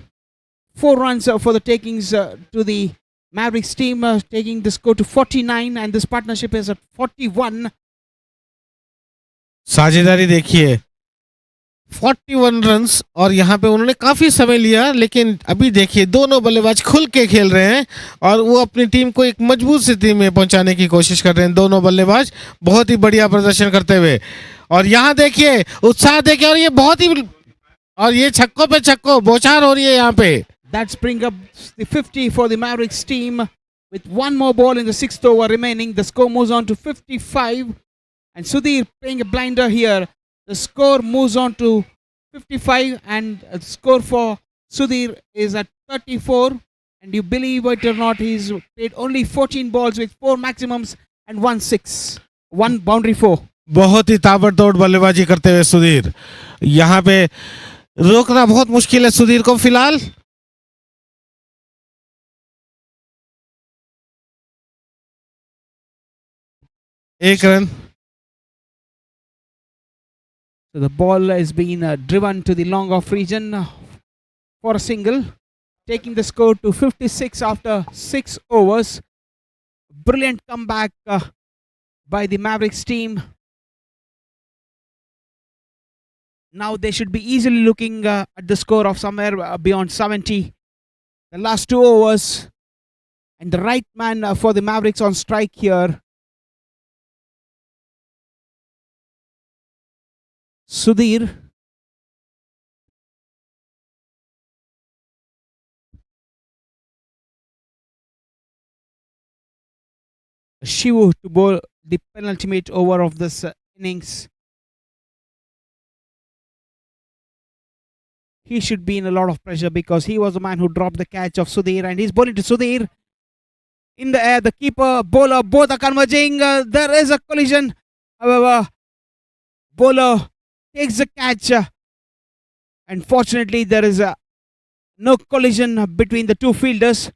4 runs for the takings to the Mavericks team, taking the score to 49, and this partnership is at 41. साझेदारी देखिए 41 runs, और यहाँ पे उन्होंने काफी समय लिया, लेकिन अभी देखिए दोनों बल्लेबाज खुल के खेल रहे हैं और वो अपनी टीम को एक मजबूत स्थिति में पहुंचाने की कोशिश कर रहे हैं. दोनों बल्लेबाज बहुत ही बढ़िया प्रदर्शन करते हुए, और यहाँ देखिए उत्साह देखिए, और ये बहुत ही, और ये छक्कों पे छक्कों बौछार हो रही है यहाँ पे. That's bring up the 50 for the Mavericks team with one more ball in the 6th over remaining. The score moves on to 55, and Sudhir playing a blinder here. The score moves on to 55, and the score for Sudhir is at 34. And you believe it or not, he's played only 14 balls with 4 maximums and 1 6, 1 boundary 4. बहुत ही ताबड़तोड़ बल्लेबाजी करते हुए सुधीर, यहाँ पे रोकना बहुत मुश्किल है सुधीर को फिलहाल. एक run. So the ball has been driven to the long off region for a single, taking the score to 56 after 6 overs. Brilliant comeback by the Mavericks team. Now they should be easily looking at the score of somewhere beyond 70. The last 2 overs, and the right man for the Mavericks on strike here. Sudhir. Shivu to bowl the penultimate over of this innings. He should be in a lot of pressure because he was the man who dropped the catch of Sudhir, and he's bowling to Sudhir. In the air, the keeper, bowler, both are converging. There is a collision. However, bowler takes the catch. And fortunately, there is no collision between the two fielders.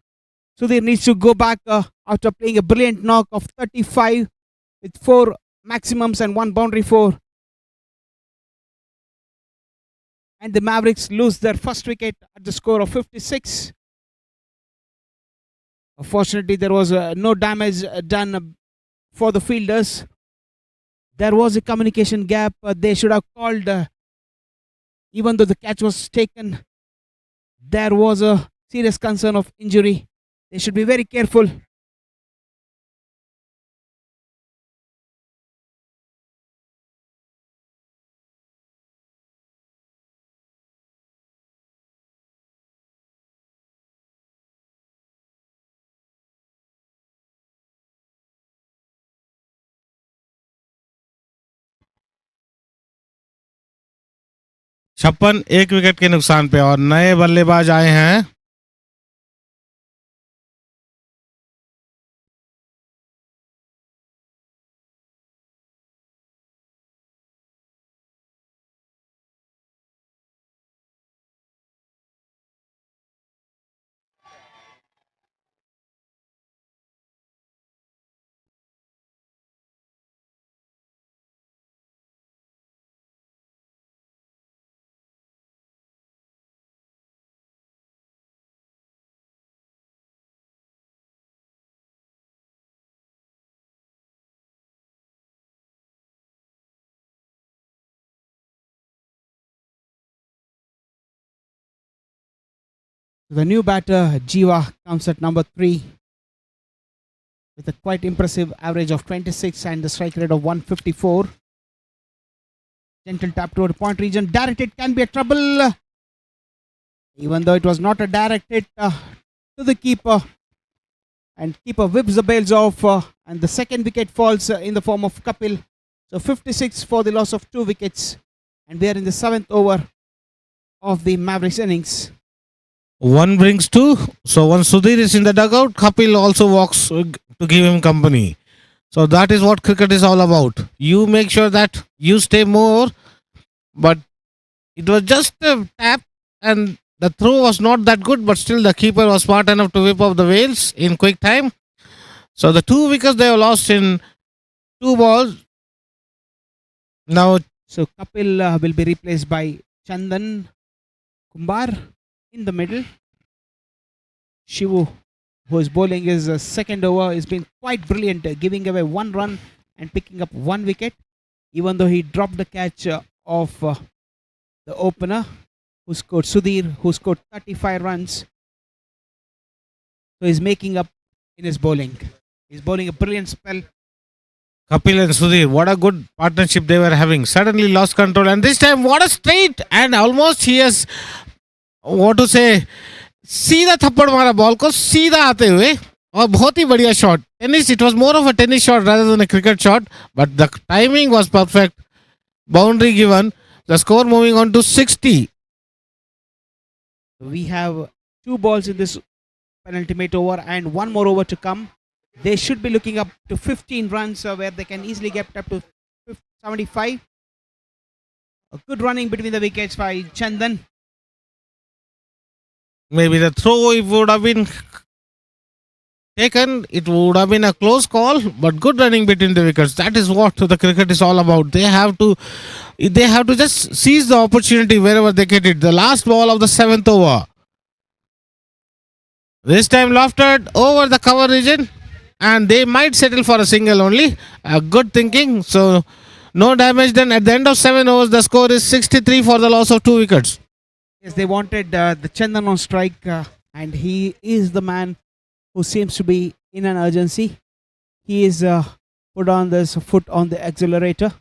Sudhir needs to go back after playing a brilliant knock of 35 with 4 maximums and 1 boundary 4. And the Mavericks lose their first wicket at the score of 56. Fortunately, there was no damage done for the fielders. There was a communication gap. They should have called, even though the catch was taken, there was a serious concern of injury. They should be very careful. 56 एक wicket के नुकसान पे और नए बल्लेबाज आए हैं। The new batter, Jiva, comes at number 3 with a quite impressive average of 26 and the strike rate of 154. Gentle tap toward point region. Direct hit can be a trouble. Even though it was not a direct hit to the keeper. And keeper whips the bails off. And the second wicket falls in the form of Kapil. So 56 for the loss of 2 wickets. And we are in the 7th over of the Mavericks innings. 1 brings 2. So once Sudhir is in the dugout, Kapil also walks to give him company. So that is what cricket is all about. You make sure that you stay more, but it was just a tap and the throw was not that good, but still the keeper was smart enough to whip off the Wales in quick time. So the 2 wickets they have lost in 2 balls. Now So Kapil will be replaced by Chandan Kumbar in the middle. Shivu, who is bowling his second over, has been quite brilliant, giving away 1 run and picking up 1 wicket, even though he dropped the catch of the opener, who scored Sudhir, who scored 35 runs. So he's making up in his bowling. He's bowling a brilliant spell. Kapil and Sudhir, what a good partnership they were having. Suddenly lost control, and this time what a straight, and almost he has, what to say, सीधा थप्पड़ मारा ball को सीधा आते हुए और बहुत ही बढ़िया shot. Tennis, it was more of a tennis shot rather than a cricket shot, but the timing was perfect. Boundary given. The score moving on to 60. We have 2 balls in this penultimate over and 1 more over to come. They should be looking up to 15 runs where they can easily get up to 75. A good running between the wickets by Chandan. Maybe the throw, if would have been taken, it would have been a close call, but good running between the wickets. That is what the cricket is all about. They have to just seize the opportunity wherever they get it. The last ball of the 7th over. This time lofted over the cover region, and they might settle for a single only. Good thinking. So no damage done. At the end of 7 overs, the score is 63 for the loss of 2 wickets. Yes, they wanted the Chandan on strike, and he is the man who seems to be in an urgency. He is put on this foot on the accelerator.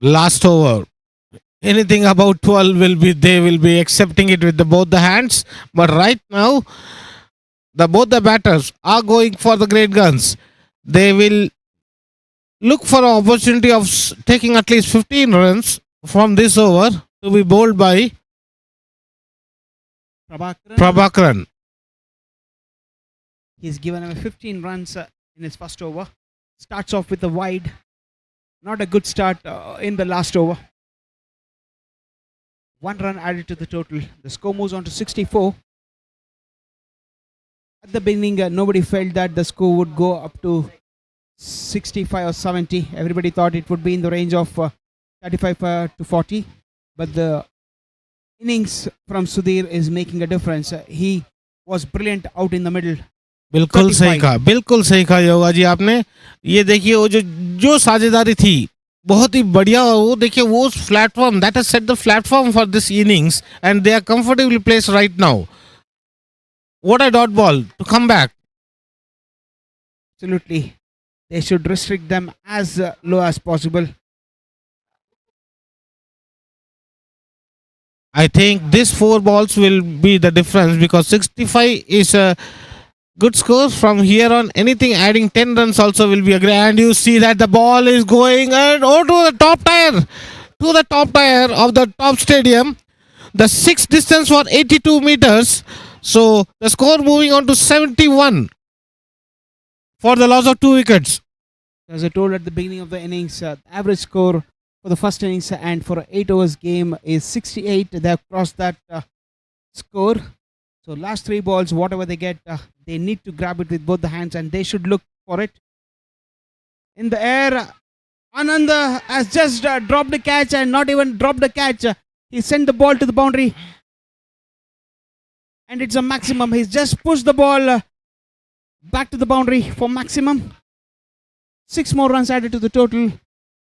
Last over. Anything about 12 they will be accepting it with both the hands. But right now, both the batters are going for the great guns. They will look for an opportunity of taking at least 15 runs from this over to be bowled by Prabhakaran. He's given him 15 runs in his first over. Starts off with a wide. Not a good start in the last over. 1 run added to the total. The score moves on to 64. At the beginning, nobody felt that the score would go up to 65 or 70. Everybody thought it would be in the range of 35 to 40. But the innings from Sudhir is making a difference. He was brilliant out in the middle. बिल्कुल सही कहा योगा जी आपने. ये देखिए वो जो साझेदारी थी बहुत ही बढ़िया. वो देखिए वो platform that has set the platform for this innings and they are comfortably placed right now. What a dot ball to come back. Absolutely. They should restrict them as low as possible. I think this 4 balls will be the difference because 65 is a good score. From here on, anything adding 10 runs also will be a great. And you see that the ball is going and to the top tier. to the top tier of the top stadium. The sixth distance was 82 meters. So the score moving on to 71 for the loss of 2 wickets. As I told at the beginning of the innings, the average score for the first innings and for an 8 overs game is 68. They have crossed that score. So last 3 balls, whatever they get, they need to grab it with both the hands and they should look for it. In the air, Anand has just dropped the catch and not even dropped the catch. He sent the ball to the boundary and it's a maximum. He's just pushed the ball back to the boundary for maximum. 6 more runs added to the total.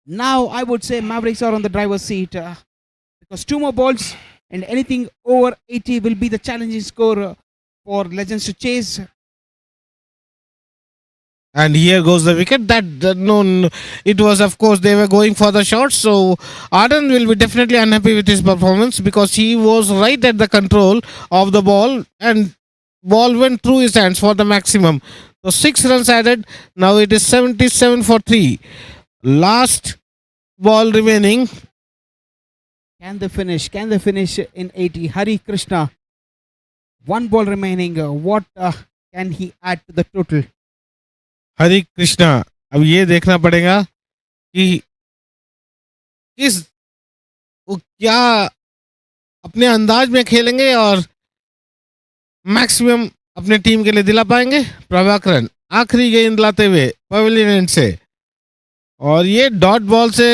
Now I would say Mavericks are on the driver's seat because 2 more balls and anything over 80 will be the challenging score for Legends to chase. And here goes the wicket. No, it was, of course, they were going for the shots. So Arden will be definitely unhappy with his performance because he was right at the control of the ball and ball went through his hands for the maximum. So 6 runs added. Now it is 77 for 3. Last ball remaining. Can they finish? Can they finish in 80? Hari Krishna. 1 ball remaining. What can he add to the total? Hari Krishna, अब ये देखना पड़ेगा कि किस वो क्या अपने अंदाज में खेलेंगे और मैक्सिमम अपने टीम के लिए दिला पाएंगे. प्रभाकरन आखिरी गेंद लाते हुए पवेलियन एंड से और ये डॉट बॉल से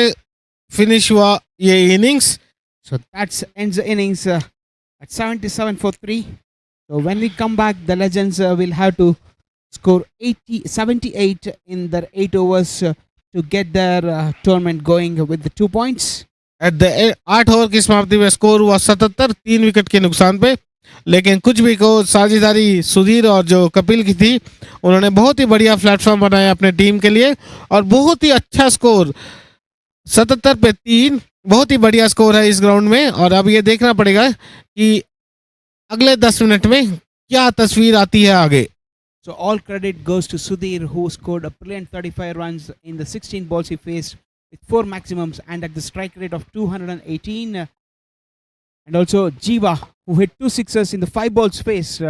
फिनिश हुआ ये innings. So that ends the innings at 77 for 3. So when we come back, the Legends will have to score 78 in their 8 overs to get their tournament going with the 2 points. At the 8 over की समाप्ति में score हुआ 77, 3 wicket के नुकसान पे. लेकिन कुछ भी को साझेदारी सुधीर और जो कपिल की थी, उन्होंने बहुत ही बढ़िया प्लेटफॉर्म बनाया अपने टीम के लिए और बहुत ही अच्छा स्कोर 77 पे 3 बहुत ही बढ़िया स्कोर है इस ग्राउंड में. और अब ये देखना पड़ेगा कि अगले 10 मिनट में क्या तस्वीर आती है आगे. So all credit goes to Sudhir, who scored a brilliant 35 runs in the 16 balls he faced with 4 maximums and at the strike rate of 218. And also Jiva, who hit 2 sixes in the 5 balls faced.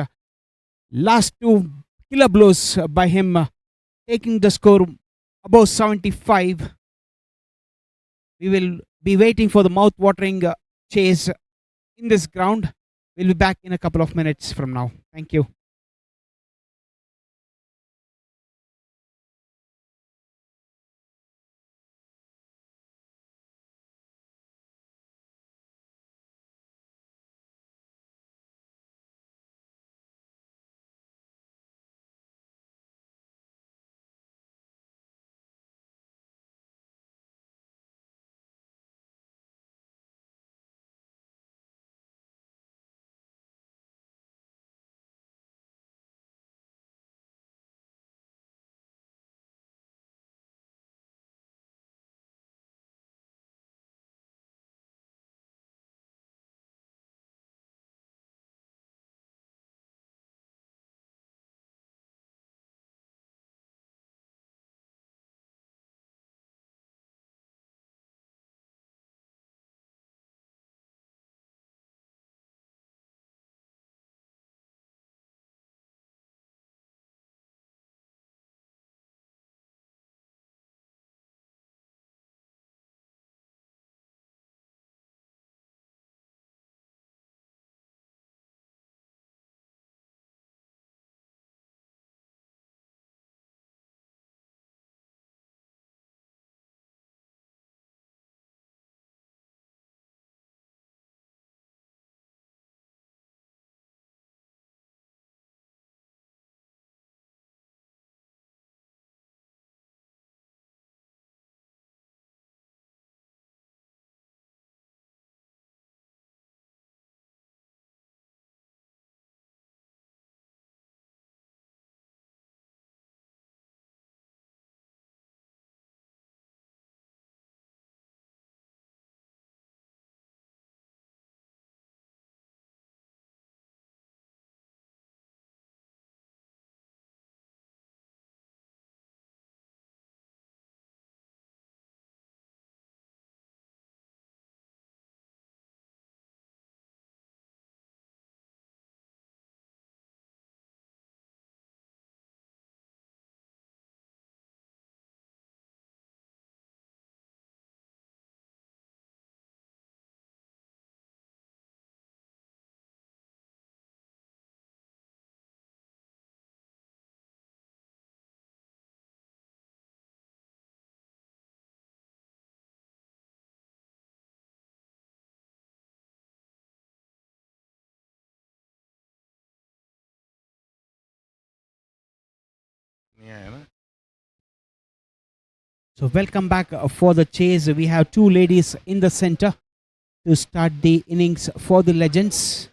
Last 2 killer blows by him, taking the score above 75. We will be waiting for the mouth-watering chase in this ground. We'll be back in a couple of minutes from now. Thank you. So welcome back for the chase. We have two ladies in the center to start the innings for the Legends.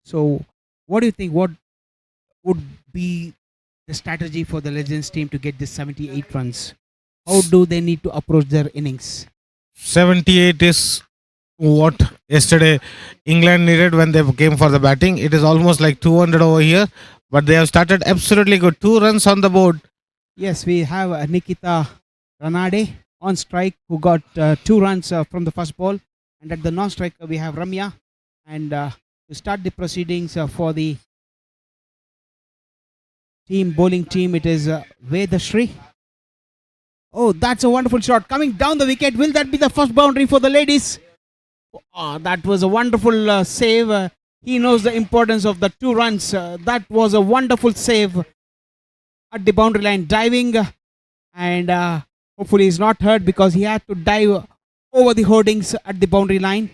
So what do you think? What would be the strategy for the Legends team to get this 78 runs? How do they need to approach their innings? 78 is what yesterday England needed when they came for the batting. It is almost like 200 over here, but they have started absolutely good. 2 runs on the board. Yes, we have Nikita Ranade on strike, who got 2 runs from the first ball. And at the non-strike, we have Ramya. And to start the proceedings for the bowling team, it is Vedashri. Oh, that's a wonderful shot. Coming down the wicket. Will that be the first boundary for the ladies? Oh, that was a wonderful save. He knows the importance of the 2 runs. That was a wonderful save at the boundary line, diving, and hopefully he's not hurt because he had to dive over the hoardings at the boundary line.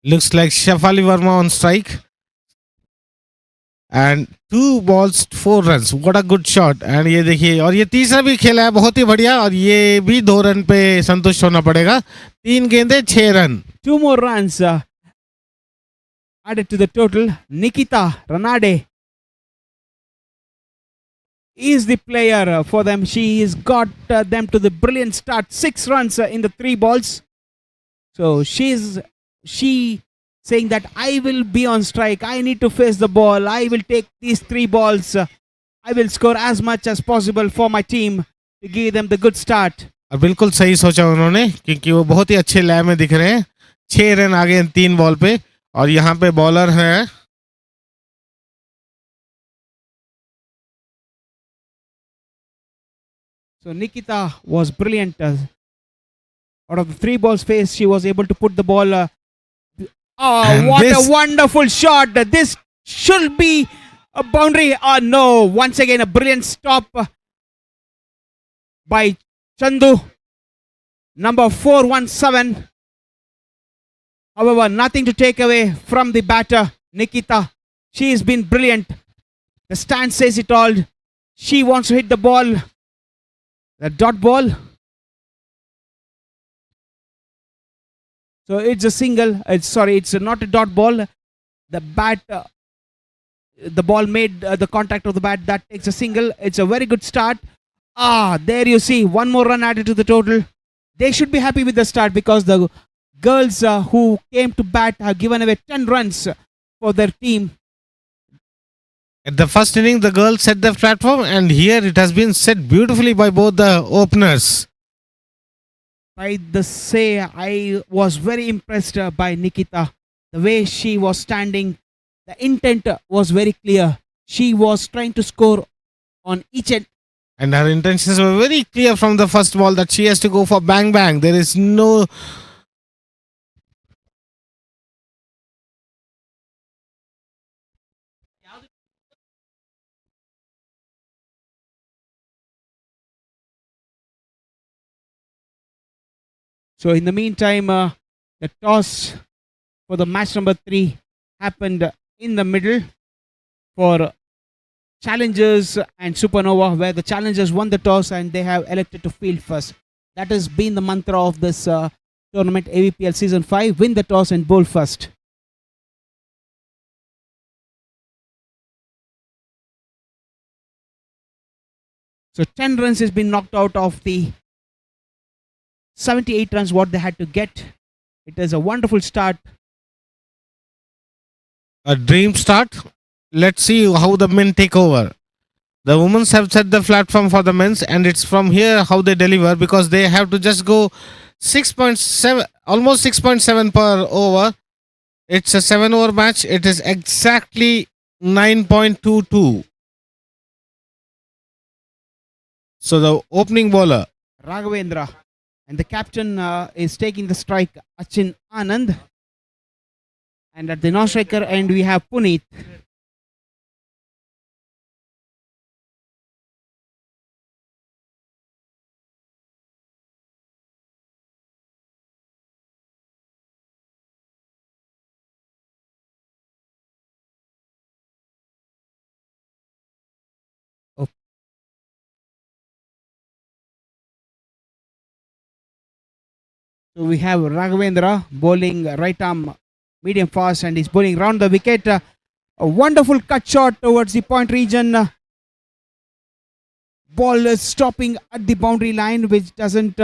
Looks like Shafali Verma on strike. And 2 balls 4 runs. What a good shot. And ये देखिए, और ये तीसरा भी खेला है बहुत ही बढ़िया, और ये भी 2 रन पे संतुष्ट होना पड़ेगा. 3 गेंदे 6 run. 2 more runs added to the total. Nikita Ranade is the player for them. She has got them to the brilliant start. 6 runs in the 3 balls. So she saying that I will be on strike. I need to face the ball. I will take these 3 balls. I will score as much as possible for my team to give them the good start. और बिल्कुल सही सोचा उन्होंने, क्योंकि वो बहुत ही अच्छे लय में दिख रहे हैं. 6 रन आगे 3 बॉल पे, और यहाँ पे बॉलर है So Nikita was brilliant. Out of the 3 balls faced, she was able to put the ball. And what this- a wonderful shot! This should be a boundary. Oh no! Once again, a brilliant stop by Chandu, number 417. However, nothing to take away from the batter, Nikita. She has been brilliant. The stand says it all. She wants to hit the ball. The dot ball. So it's a single. It's not a dot ball. The bat, the ball made the contact of the bat. That takes a single. It's a very good start. There you see, 1 more run added to the total. They should be happy with the start because the girls who came to bat have given away 10 runs for their team. at the first inning. The girls set the platform, and here it has been set beautifully by both the openers. I say I was very impressed by Nikita. The way she was standing, the intent was very clear. She was trying to score on each And her intentions were very clear from the first ball that she has to go for bang bang. There is no. So in the meantime, the toss for the match number 3 happened in the middle for Challengers and Supernova, where the Challengers won the toss and they have elected to field first. That has been the mantra of this tournament, AVPL Season 5, win the toss and bowl first. So 10 runs has been knocked out of the 78 runs what they had to get. It is a wonderful start. A dream start. Let's see how the men take over. The women have set the platform for the men's, and it's from here how they deliver, because they have to just go 6.7, almost 6.7 per over. It's a 7-over match. It is exactly 9.22. So the opening bowler, Raghavendra, and the captain is taking the strike, Achin Anand. And at the non-striker end, we have Puneet. So we have Raghavendra bowling right arm medium fast and he's bowling round the wicket. A wonderful cut shot towards the point region. Ball is stopping at the boundary line, which doesn't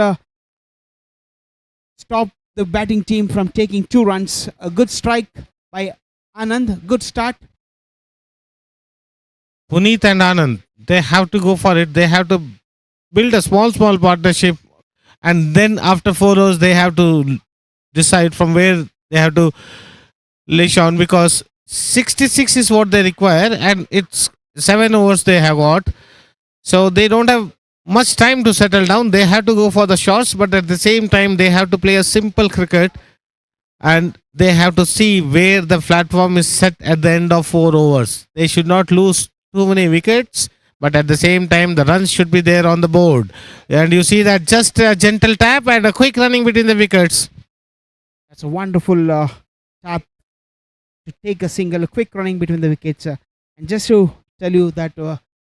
stop the batting team from taking 2 runs. A good strike by Anand. Good start. Puneet and Anand, they have to go for it. They have to build a small partnership, and then after 4 overs, they have to decide from where they have to leash on, because 66 is what they require, and it's 7 overs they have got. So they don't have much time to settle down. They have to go for the shots, but at the same time, they have to play a simple cricket, and they have to see where the platform is set at the end of 4 overs. They should not lose too many wickets, but at the same time, the runs should be there on the board. And you see that just a gentle tap and a quick running between the wickets. That's a wonderful tap to take a single, a quick running between the wickets. And just to tell you that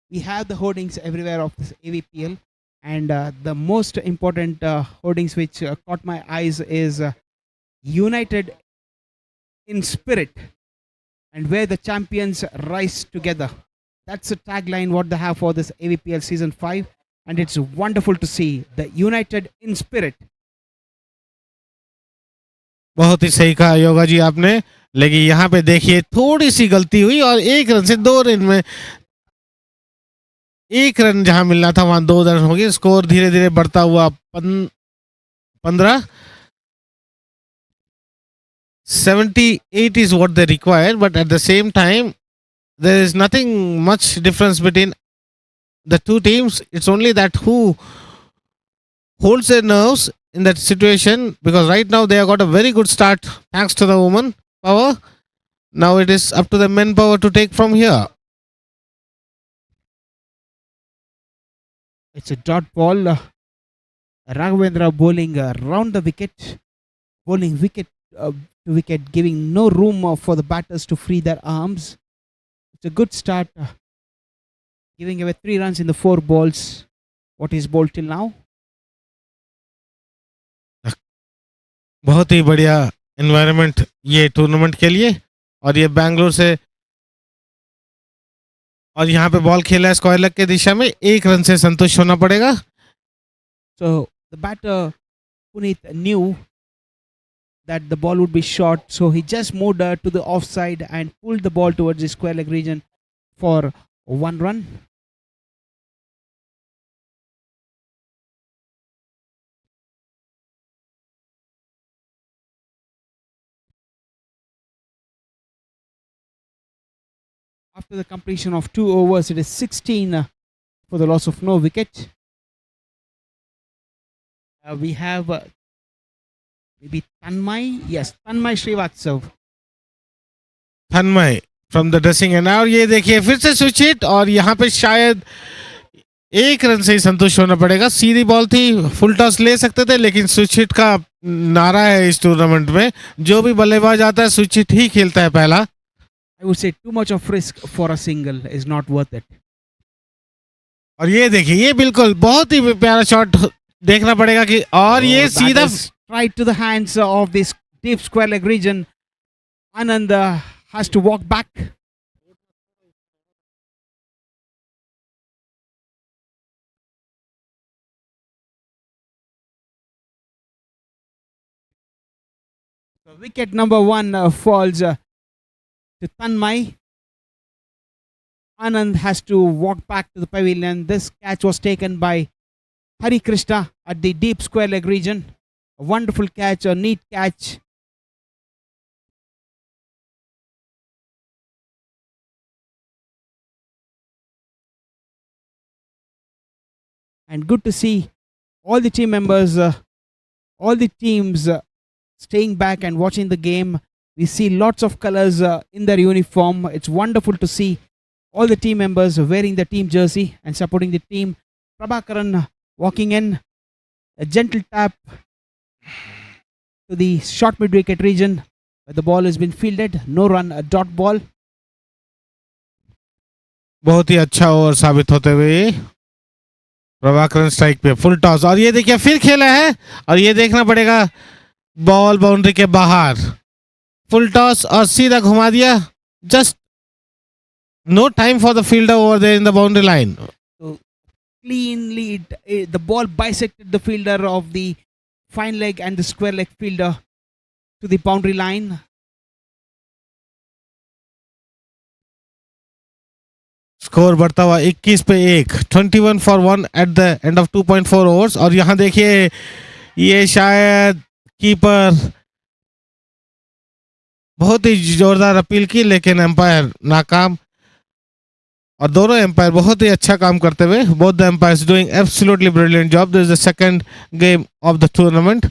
we have the hoardings everywhere of this AVPL, and the most important hoardings which caught my eyes is United in spirit, and where the champions rise together. That's the tagline what they have for this AVPL season 5, and it's wonderful to see the United in spirit. बहुत ही सही कहा योगा जी आपने, लेकिन यहाँ पे देखिए थोड़ी सी गलती हुई और 1 रन से 2 रन में 1 रन जहां मिलना था वहां 2 रन हो गए. स्कोर धीरे धीरे बढ़ता हुआ 15. 78 is what they require, but at the same time, there is nothing much difference between the two teams. It's only that who holds their nerves in that situation, because right now they have got a very good start thanks to the woman power. Now it is up to the men power to take from here. It's a dot ball. Raghavendra bowling round the wicket, bowling wicket to wicket, giving no room for the batters to free their arms. It's a good start, giving away 3 runs in the 4 balls. What is bowled till now? बहुत ही बढ़िया environment ये tournament के लिए, और ये बैंगलोर से, और यहाँ पे बॉल खेला है स्क्वायर लेग के दिशा में. 1 रन से संतुष्ट होना पड़ेगा. So the batter Puneet knew that the ball would be short, so he just moved to the offside and pulled the ball towards the square leg region for 1 run. After the completion of 2 overs, it is 16 for the loss of no wicket. We have maybe Tanmay. Yes, Tanmay Srivatsav. Tanmay from the dressing end. और ये देखिए फिर से switch hit, और यहाँ पे शायद 1 run से ही संतुष्ट होना पड़ेगा. सीधी बॉल थी, फुल टॉस ले सकते थे, लेकिन स्विच हिट का नारा है इस टूर्नामेंट में. जो भी बल्लेबाज आता है स्विच हिट ही खेलता है पहला. I would say too much of risk for a single is not worth it. और ये देखिए, ये बिल्कुल बहुत ही प्यारा शॉट देखना पड़ेगा कि, और ये सीधा right to the hands of this deep square leg region. Anand has to walk back. So wicket number 1 falls to Tanmay. Anand has to walk back to the pavilion. This catch was taken by Hari Krishna at the deep square leg region. A wonderful catch, a neat catch. And good to see all the team members, all the teams staying back and watching the game. We see lots of colors in their uniform. It's wonderful to see all the team members wearing the team jersey and supporting the team. Prabhakaran walking in, a gentle tap to the short mid wicket region where the ball has been fielded. No run, a dot ball. बहुत ही अच्छा over साबित होते हुए Prabhakaran strike पे full toss, और ये देखिए फिर खेला है, और ये देखना पड़ेगा बॉल बाउंड्री के बाहर, फुल टॉस और सीधा घुमा दिया. Just no time for the fielder over there in the boundary line. Cleanly, the ball bisected the fielder of the fine leg and the square leg fielder to the boundary line. Score बढ़ता हुआ 21 पे 1, 21 for 1 at the end of 2.4 overs. और यहाँ देखिए ये शायद keeper बहुत ही जोरदार अपील की लेकिन एम्पायर नाकाम. और दोनों एम्पायर बहुत ही अच्छा काम करते हुए, both the umpires doing absolutely brilliant job. This is the second game of the tournament.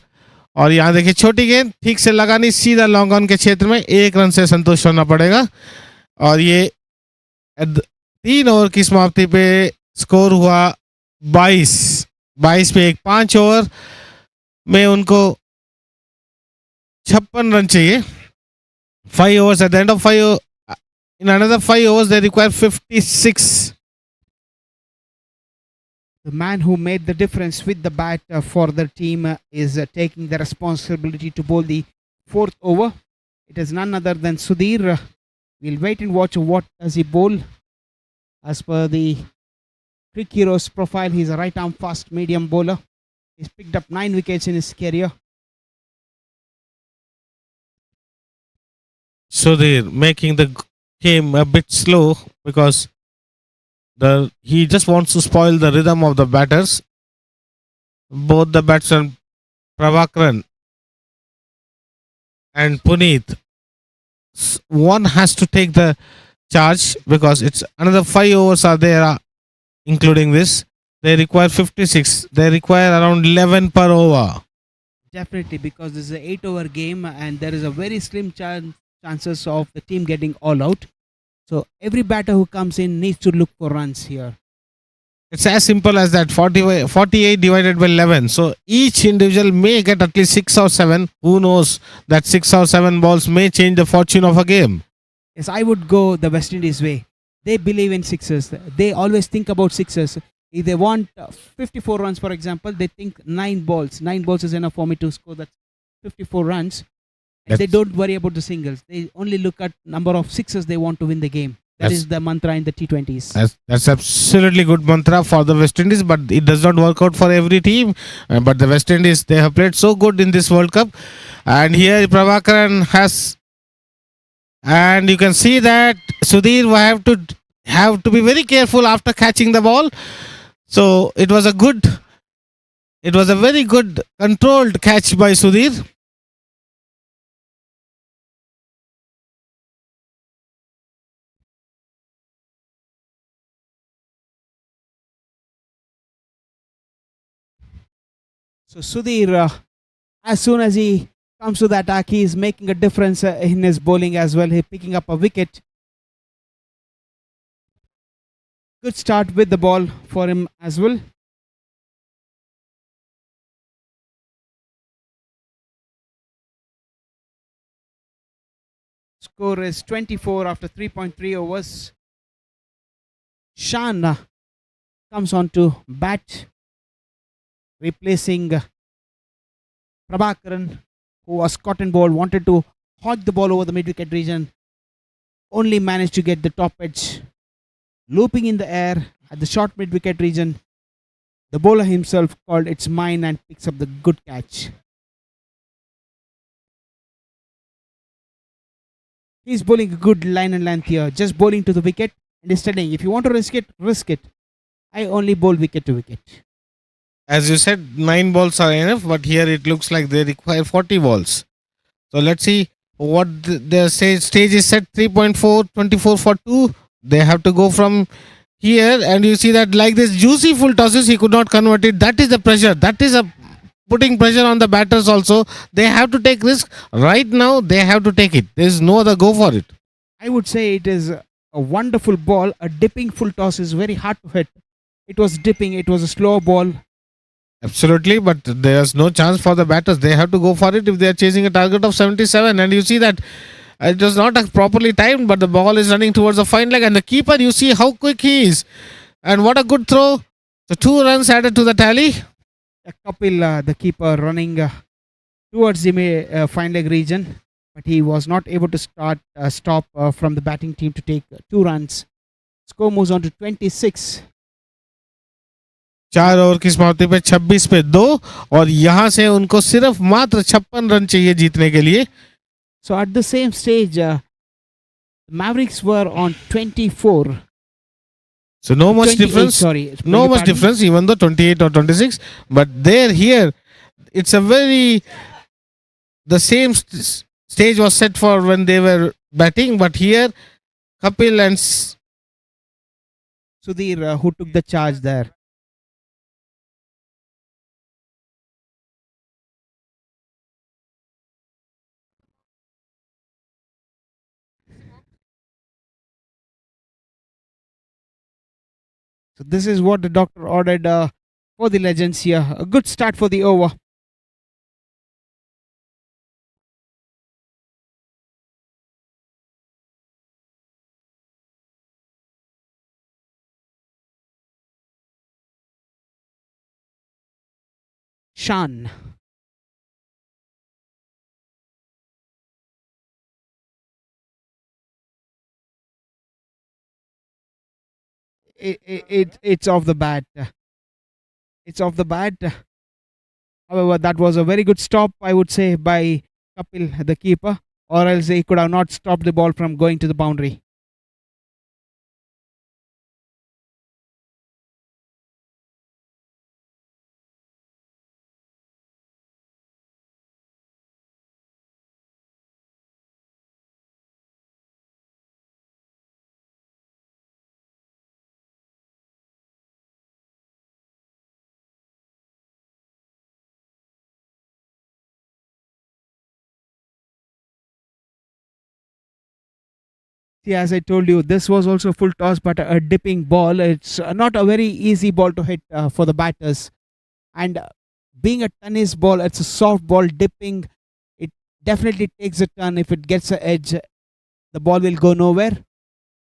और यहाँ देखिए छोटी गेंद ठीक से लगानी, सीधा लॉन्ग ऑन के क्षेत्र में 1 रन से संतुष्ट होना पड़ेगा. और ये 3 ओवर की समाप्ति पे स्कोर हुआ 22 पे 1. 5 ओवर में उनको 56 रन चाहिए. 5 overs at the end of 5. In another 5 overs, they require 56. The man who made the difference with the bat for the team is taking the responsibility to bowl the 4th over. It is none other than Sudhir. We'll wait and watch what does he bowl. As per the Crick Heroes profile, he's a right arm fast medium bowler. He's picked up 9 wickets in his career. Sudhir making the game a bit slow because he just wants to spoil the rhythm of the batters. Both the batsmen Prabhakaran and Puneet, one has to take the charge because it's another 5 overs are there, including this. They require 56. They require around 11 per over. Definitely, because this is an 8-over game and there is a very slim chances of the team getting all out. So every batter who comes in needs to look for runs here. It's as simple as that. 48 divided by 11. So each individual may get at least 6 or 7. Who knows that 6 or 7 balls may change the fortune of a game. Yes, I would go the West Indies way. They believe in sixes. They always think about sixes. If they want 54 runs, for example, they think 9 balls. 9 balls is enough for me to score that 54 runs. And they don't worry about the singles. They only look at number of sixes they want to win the game. That is the mantra in the T20s. That's absolutely good mantra for the West Indies, but it does not work out for every team. But the West Indies, they have played so good in this World Cup. And here Prabhakaran has, and you can see that Sudhir will have to be very careful after catching the ball. So it was a very good controlled catch by Sudhir. So Sudhir, as soon as he comes to the attack, he is making a difference in his bowling as well. He's picking up a wicket. Good start with the ball for him as well. Score is 24 after 3.3 overs. Shan comes on to bat, replacing Prabhakaran, who was caught and ball, wanted to hog the ball over the mid-wicket region, only managed to get the top edge. Looping in the air at the short mid-wicket region, the bowler himself called it's mine and picks up the good catch. He's bowling a good line and length here, just bowling to the wicket and he's telling, if you want to risk it, risk it. I only bowl wicket to wicket. As you said, 9 balls are enough, but here it looks like they require 40 balls. So let's see what the stage is set. 3.4, 24 for 2. They have to go from here, and you see that like this juicy full tosses, he could not convert it. That is the pressure. That is putting pressure on the batters also. They have to take risk. Right now, they have to take it. There is no other go for it. I would say it is a wonderful ball. A dipping full toss is very hard to hit. It was dipping. It was a slow ball. Absolutely, but there's no chance for the batters. They have to go for it if they are chasing a target of 77. And you see that it was not properly timed, but the ball is running towards the fine leg. And the keeper, you see how quick he is. And what a good throw. So 2 runs added to the tally. Kapil, the keeper, running towards the fine leg region, but he was not able to stop from the batting team to take 2 runs. Score moves on to 26. 4 over की समाप्ति पे 26 पे 2 और यहां से उनको सिर्फ मात्र 56 रन चाहिए जीतने के लिए. So at the same stage, the Mavericks were on 24. So no much 28, difference. sorry. No much difference, even though 28 or 26. But there, here, it's a very. The same stage was set for when they were batting, but here, Kapil and Sudhir, who took the charge there. So this is what the doctor ordered for the legends here. A good start for the over. Shan. It's off the bat. It's off the bat. However, that was a very good stop, I would say, by Kapil, the keeper, or else he could have not stopped the ball from going to the boundary. See, as I told you, this was also full toss, but a dipping ball. It's not a very easy ball to hit for the batters. And being a tennis ball, it's a soft ball dipping. It definitely takes a turn. If it gets an edge, the ball will go nowhere,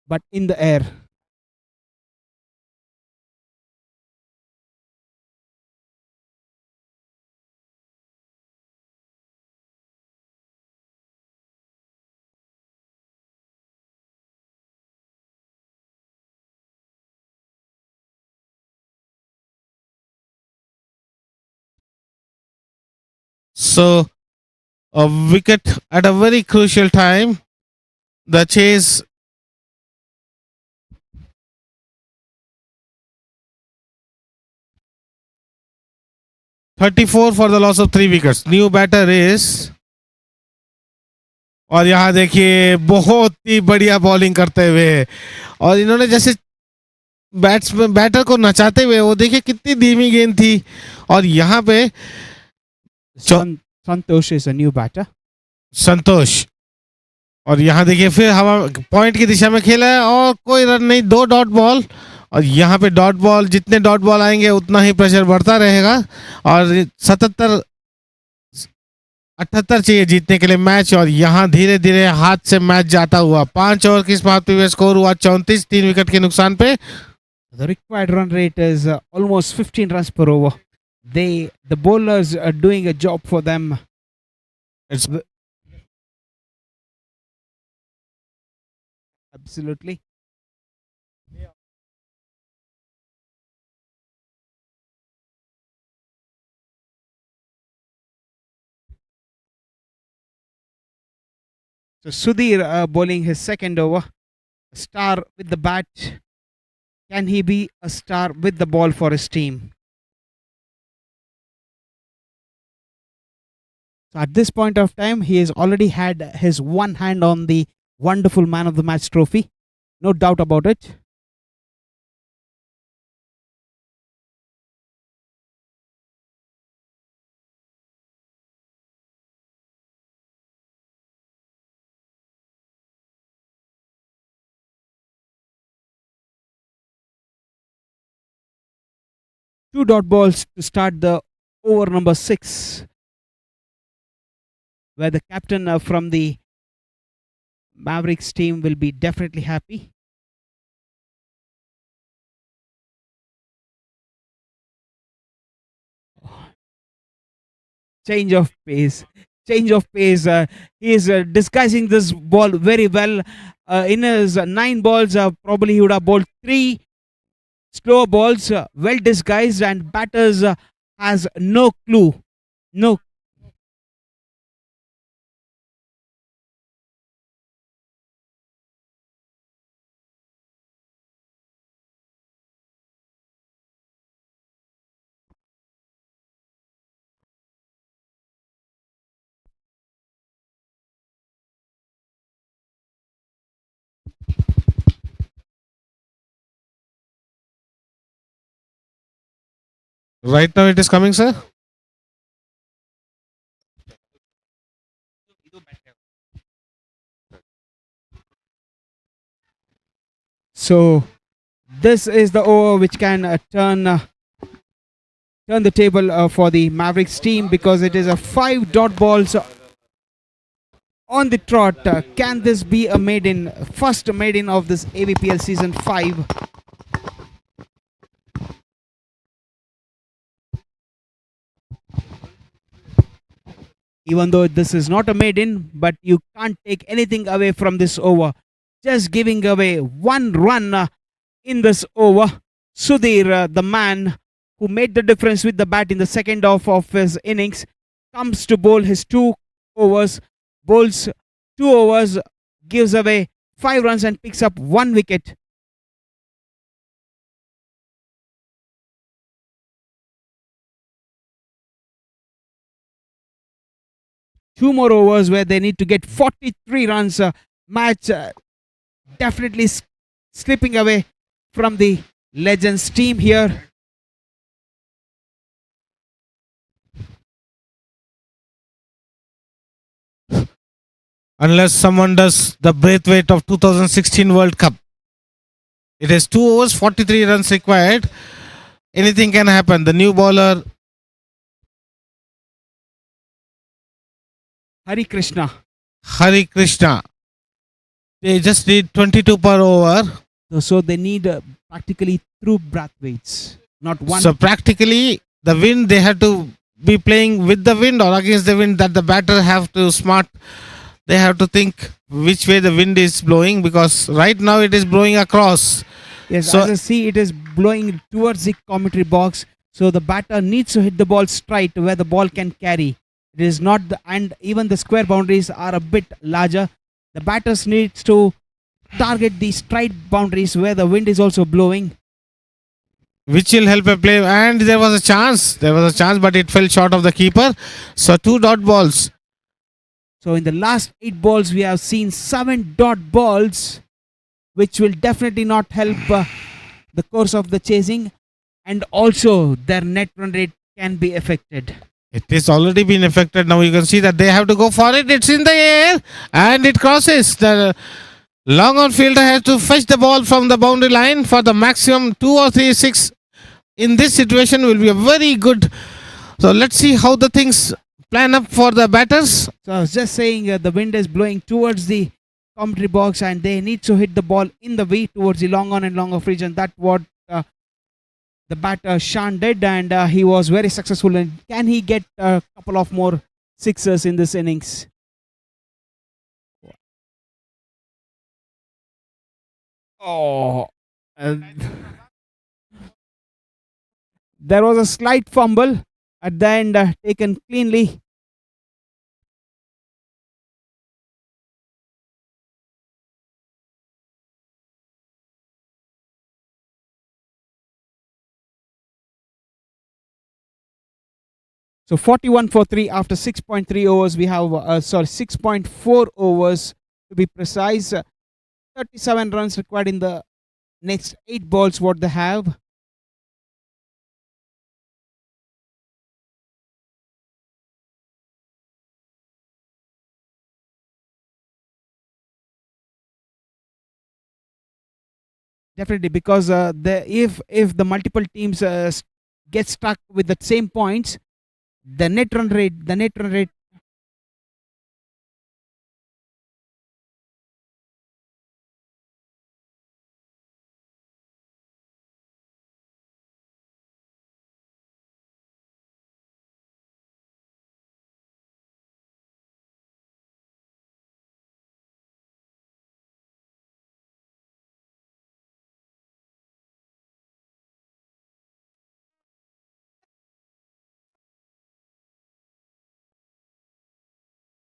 but in the air. so a wicket at a very crucial time. The chase. $34 for the loss of 3 wickets. New batter is. और यहाँ देखिए बहुत ही बढ़िया bowling करते हुए और इन्होंने जैसे बैटर को नचाते हुए वो देखिए कितनी धीमी गेंद थी और यहाँ पे Santosh is a new batter. संतोष और यहाँ देखिए फिर हवा पॉइंट की दिशा में खेला है और कोई रन नहीं. 2 डॉट बॉल और यहाँ पे डॉट बॉल. जितने डॉट बॉल आएंगे उतना ही प्रेशर बढ़ता रहेगा और 78 चाहिए जीतने के लिए मैच और यहाँ धीरे धीरे हाथ से मैच जाता हुआ. 5 ओवर की समाप्ति में स्कोर हुआ 34 3 विकेट के नुकसान पे. The required run rate is almost 15 runs per over. The bowlers are doing a job for them. It's Absolutely. So Sudhir bowling his second over. A star with the bat. Can he be a star with the ball for his team? So at this point of time, he has already had his one hand on the wonderful man of the match trophy. No doubt about it. Two dot balls to start the over number 6, where the captain from the Mavericks team will be definitely happy. change of pace. Change of pace. He is disguising this ball very well. In his 9 balls, probably he would have bowled 3 slow balls, well disguised, and batters has no clue. No. Right now it is coming, sir. So this is the over which can turn the table for the Mavericks team, because it is a 5 dot balls on the trot. Can this be a maiden, first maiden of this AVPL season 5? Even though this is not a maiden, but you can't take anything away from this over. Just giving away 1 run in this over. Sudhir, the man who made the difference with the bat in the second half of his innings, comes to bowl his 2 overs, bowls 2 overs, gives away 5 runs and picks up 1 wicket. Two more overs where they need to get 43 runs. Match definitely slipping away from the Legends team here. Unless someone does the Braithwaite of 2016 World Cup. It is 2 overs, 43 runs required. Anything can happen. The new bowler, Hari Krishna. Hari Krishna. They just need 22 per over. So they need practically through Braithwaites, not one. So practically, the wind, they have to be playing with the wind or against the wind, that the batter have to smart. They have to think which way the wind is blowing, because right now it is blowing across. Yes, So- as I see, it is blowing towards the commentary box. So the batter needs to hit the ball straight where the ball can carry. It is not and even the square boundaries are a bit larger. The batters needs to target the straight boundaries where the wind is also blowing. Which will help a play. And there was a chance. But it fell short of the keeper. So 2 dot balls. So in the last 8 balls, we have seen 7 dot balls, which will definitely not help the course of the chasing, and also their net run rate can be affected. It is already been affected. Now you can see that they have to go for it. It's in the air and it crosses. The long on fielder has to fetch the ball from the boundary line for the maximum 2 or 3 6. In this situation will be a very good. So let's see how the things plan up for the batters. So I was just saying the wind is blowing towards the commentary box and they need to hit the ball in the way towards the long on and long off region. That's what the batter Shan did, and he was very successful. And can he get a couple of more sixes in this innings? Oh, there was a slight fumble at the end, taken cleanly. So 41 for 3 after 6.3 overs. We have 6.4 overs to be precise. 37 runs required in the next 8 balls. What they have. Definitely, because if the multiple teams get stuck with the same points, the net run rate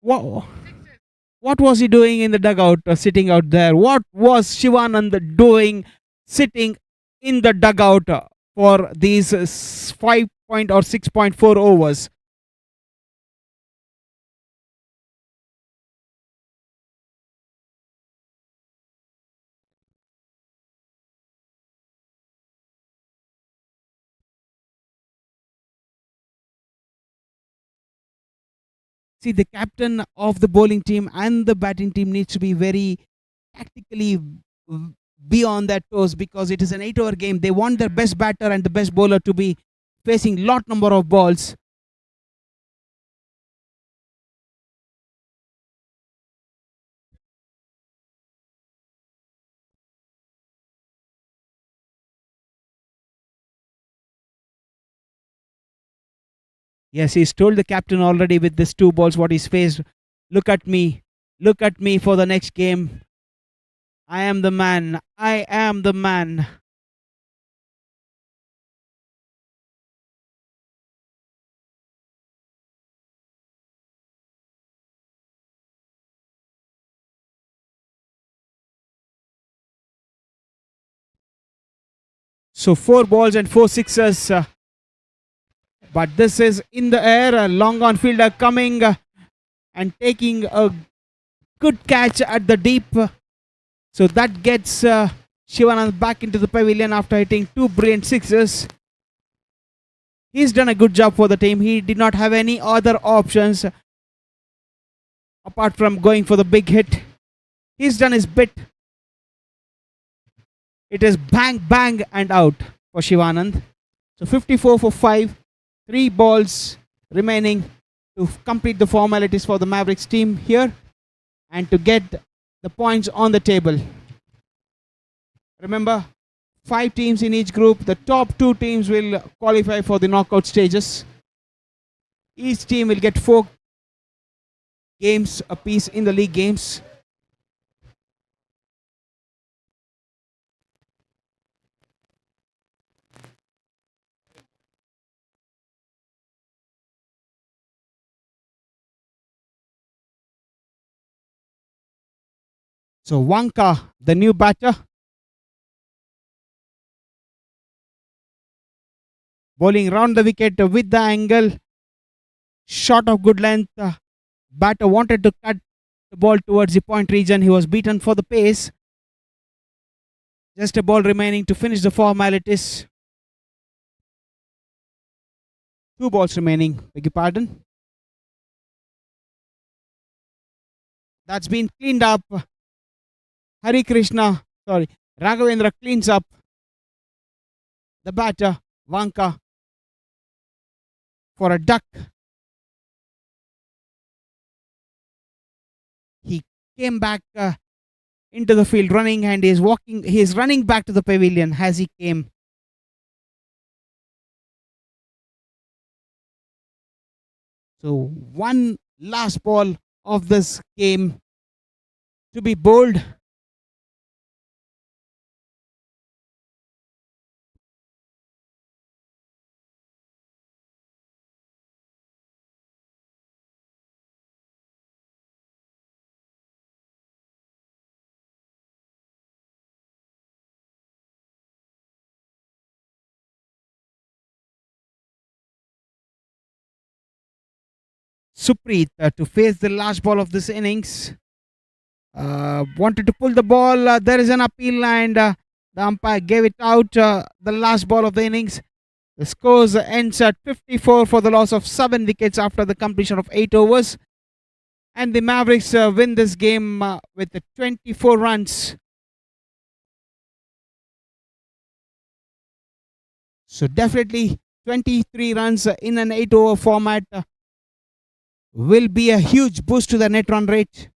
what was he doing in the dugout, sitting out there? What was Shivanand doing sitting in the dugout for these 6.4 overs? See, the captain of the bowling team and the batting team needs to be very tactically be on their toes, because it is an 8 over game. They want their best batter and the best bowler to be facing lot number of balls. Yes, he's told the captain already with this 2 balls what he's faced. Look at me. Look at me for the next game. I am the man. I am the man. So 4 balls and 4 sixes. But this is in the air. A long on fielder coming and taking a good catch at the deep. So that gets Shivanand back into the pavilion after hitting 2 brilliant sixes. He's done a good job for the team. He did not have any other options apart from going for the big hit. He's done his bit. It is bang, bang and out for Shivanand. So 54 for 5. 3 balls remaining to complete the formalities for the Mavericks team here and to get the points on the table. Remember, 5 teams in each group. The top 2 teams will qualify for the knockout stages. Each team will get 4 games apiece in the league games. So Wanka, the new batter, bowling round the wicket with the angle, shot of good length. Batter wanted to cut the ball towards the point region. He was beaten for the pace. Just a ball remaining to finish the formalities. 2 balls remaining. Beg your pardon. That's been cleaned up. Raghavendra cleans up the batter, Wanka, for a duck. He came back into the field running and is running back to the pavilion as he came. So one last ball of this game to be bowled. Supreet to face the last ball of this innings. Wanted to pull the ball. There is an appeal and the umpire gave it out. The last ball of the innings. The scores ends at 54 for the loss of 7 wickets after the completion of 8 overs. And the Mavericks win this game with 24 runs. So definitely 23 runs in an 8 over format will be a huge boost to the net run rate.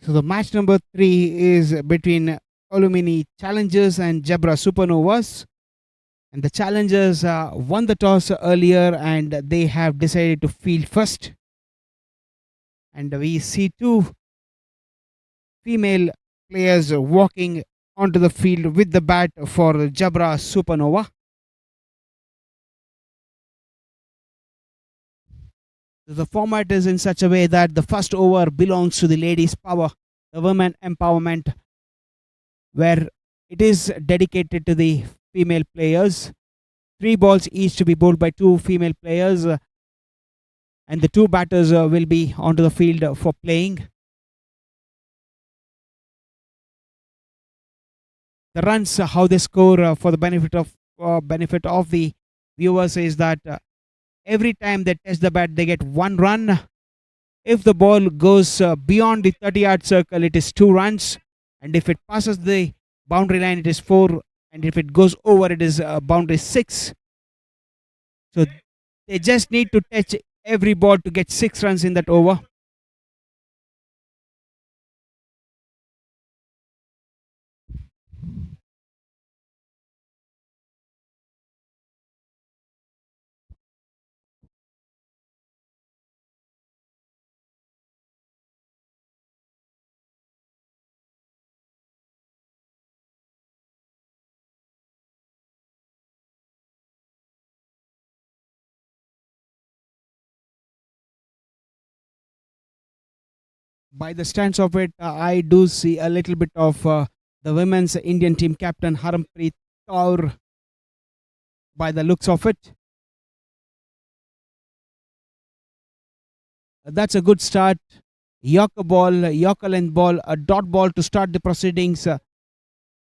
So the match number 3 is between Alumini Challengers and Jabra Supernovas. And the Challengers won the toss earlier and they have decided to field first. And we see two female players walking onto the field with the bat for Jabra Supernova. The format is in such a way that the first over belongs to the ladies' power, the women empowerment, where it is dedicated to the female players. 3 balls each to be bowled by 2 female players, and the 2 batters will be onto the field for playing. The runs, how they score for the benefit of the viewers is that every time they test the bat, they get 1 run. If the ball goes beyond the 30-yard circle, it is 2 runs, and if it passes the boundary line, it is 4, and if it goes over, it is boundary 6. So they just need to touch every ball to get 6 runs in that over. By the stance of it, I do see a little bit of the women's Indian team captain Harmanpreet Kaur by the looks of it. That's a good start. Yorker ball, Yorker length ball, a dot ball to start the proceedings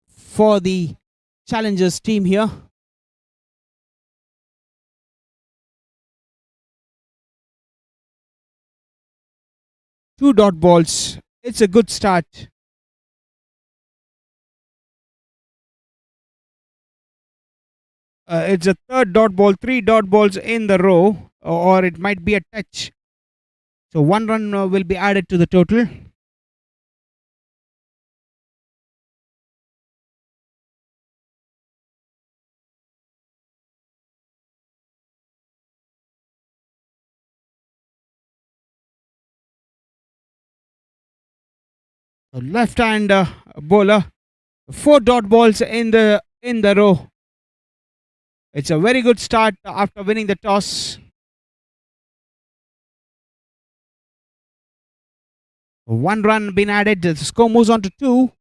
for the Challengers team here. Two dot balls. It's a good start. It's a third dot ball, 3 dot balls in the row, or it might be a touch. So 1 run will be added to the total. Left hand bowler, 4 dot balls in the row. It's a very good start after winning the toss. 1 run been added. The score moves on to 2.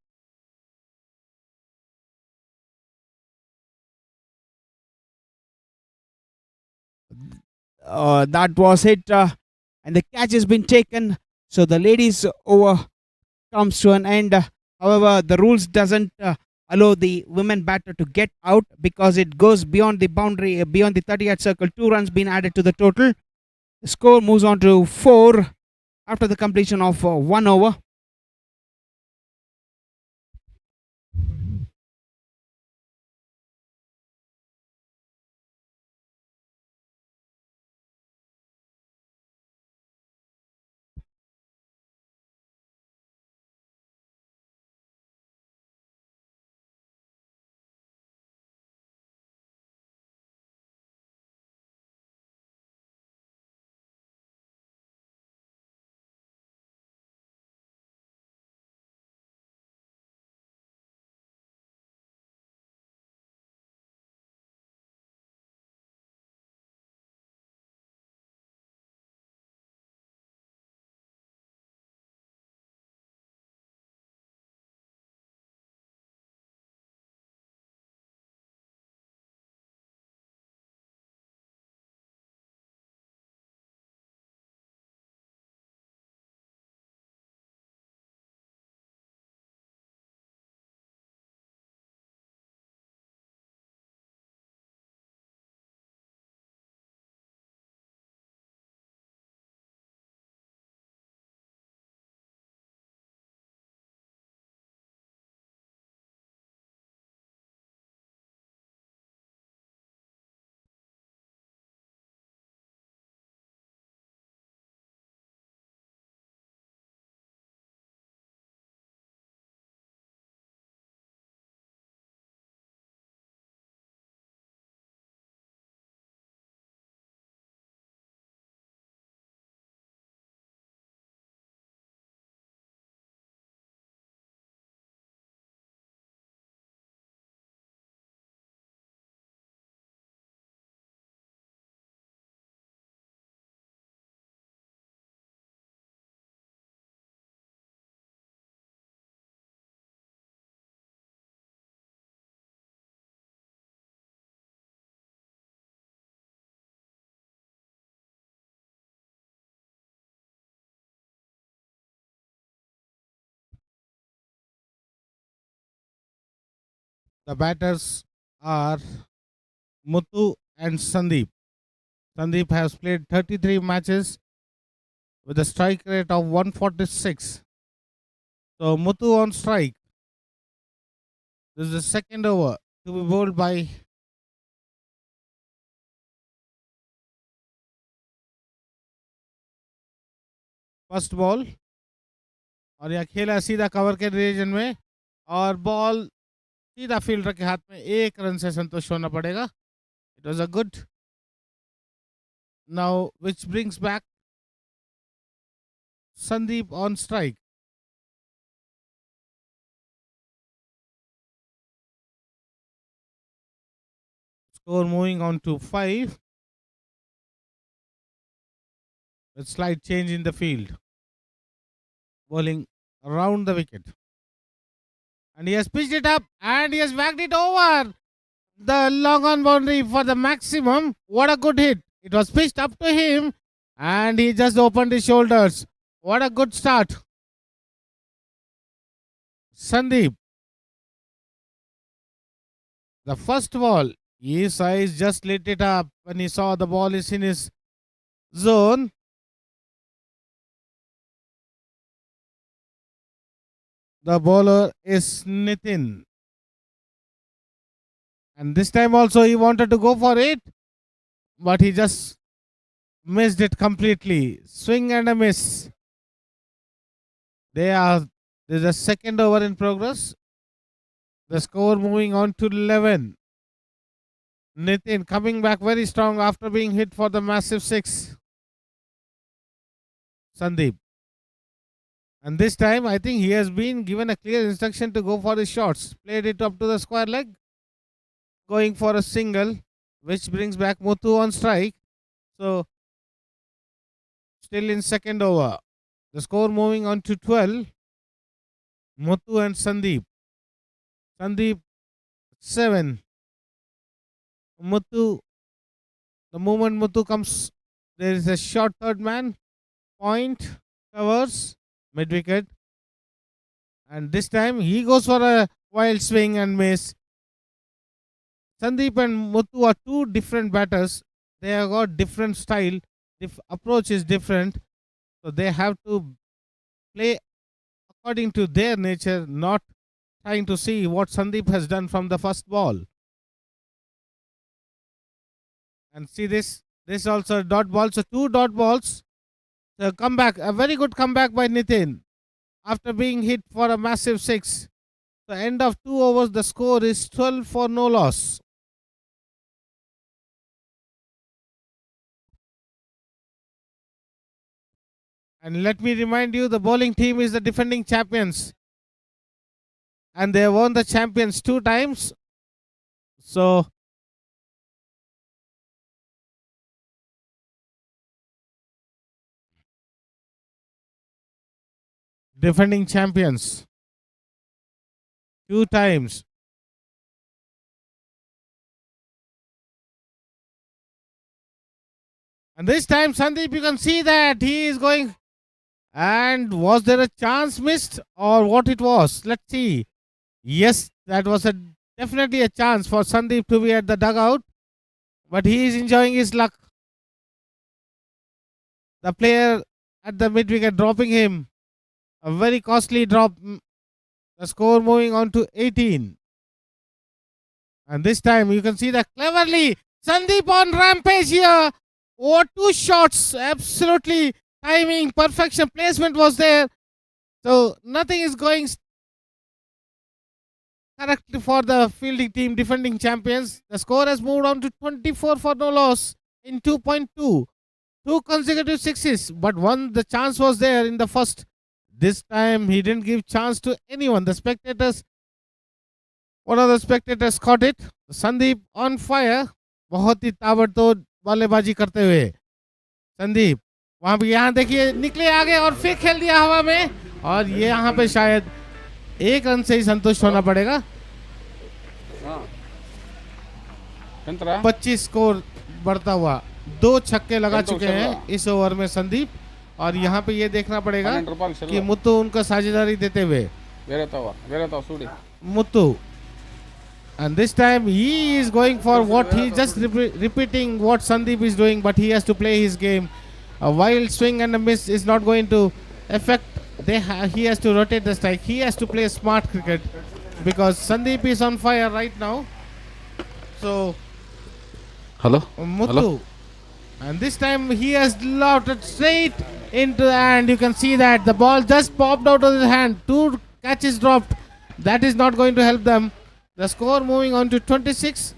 That was it, and the catch has been taken. So the ladies over comes to an end. However, the rules doesn't allow the women batter to get out because it goes beyond the boundary, beyond the 30-yard circle. 2 runs been added to the total. The score moves on to 4 after the completion of 1 over. The batters are Muthu and Sandeep. Sandeep has played 33 matches with a strike rate of 146. So Muthu on strike. This is the second over to be bowled by first ball और यह खेला सीधा cover के reason में और ball सीधा fielder के हाथ में, एक रन से संतुष्ट होना पड़ेगा. It was a good. Now which brings back Sandeep on strike. Score moving on to 5. With slight change in the field. Bowling around the wicket. And he has pitched it up and he has whacked it over the long on boundary for the maximum. What a good hit. It was pitched up to him and he just opened his shoulders. What a good start. Sandeep. The first ball, his eyes just lit it up when he saw the ball is in his zone. The bowler is Nitin. And this time also he wanted to go for it, but he just missed it completely. Swing and a miss. There's a second over in progress. The score moving on to 11. Nitin coming back very strong after being hit for the massive 6. Sandeep. And this time I think he has been given a clear instruction to go for his shots. Played it up to the square leg. Going for a single, which brings back Muthu on strike. So, still in second over. The score moving on to 12. Muthu and Sandeep. Sandeep 7. Muthu, the moment Muthu comes, there is a short third man. Point, covers, mid wicket. And this time he goes for a wild swing and miss. Sandeep and Muthu are two different batters. They have got different style. Approach is different. So they have to play according to their nature, not trying to see what Sandeep has done from the first ball. And see this also a dot ball. So 2 dot balls. So comeback, a very good comeback by Nitin after being hit for a massive 6. So end of 2 overs, the score is 12 for no loss. And let me remind you, the bowling team is the defending champions. And they have won the champions 2 times. So, defending champions 2 times. And this time, Sandeep, you can see that he is going. And was there a chance missed or what it was? Let's see. Yes, that was definitely a chance for Sandeep to be at the dugout. But he is enjoying his luck. The player at the mid wicket dropping him. A very costly drop. The score moving on to 18. And this time you can see that cleverly Sandeep on rampage here. Oh, 2 shots. Absolutely timing, perfection, placement was there. So nothing is going correctly for the fielding team, defending champions. The score has moved on to 24 for no loss in 2.2. 2 consecutive 6s, but the chance was there in the first. This time he didn't give chance to anyone. The spectators, one of the spectators caught it. Sandeep on fire. बहुत ही ताबड़तोड़ बल्लेबाजी करते हुए संदीप वहां भी, यहाँ देखिए निकले आगे और फिर खेल दिया हवा में, और ये यहाँ पे शायद 1 रन से ही संतुष्ट होना पड़ेगा. 25 स्कोर बढ़ता हुआ. 2 छक्के लगा चुके हैं इस ओवर में संदीप, और यहाँ पे ये देखना पड़ेगा कि मुत्तू उनका साझेदारी देते हुए. Muthu And this time he is going for what he just repeating what Sandeep is doing, but he has to play his game. A wild swing and a miss is not going to affect. He has to rotate the strike. He has to play smart cricket because Sandeep is on fire right now. So Hello? Muthu, and this time he has lobbed it straight into the hand. You can see that the ball just popped out of his hand. 2 catches dropped. That is not going to help them. The score moving on to 26.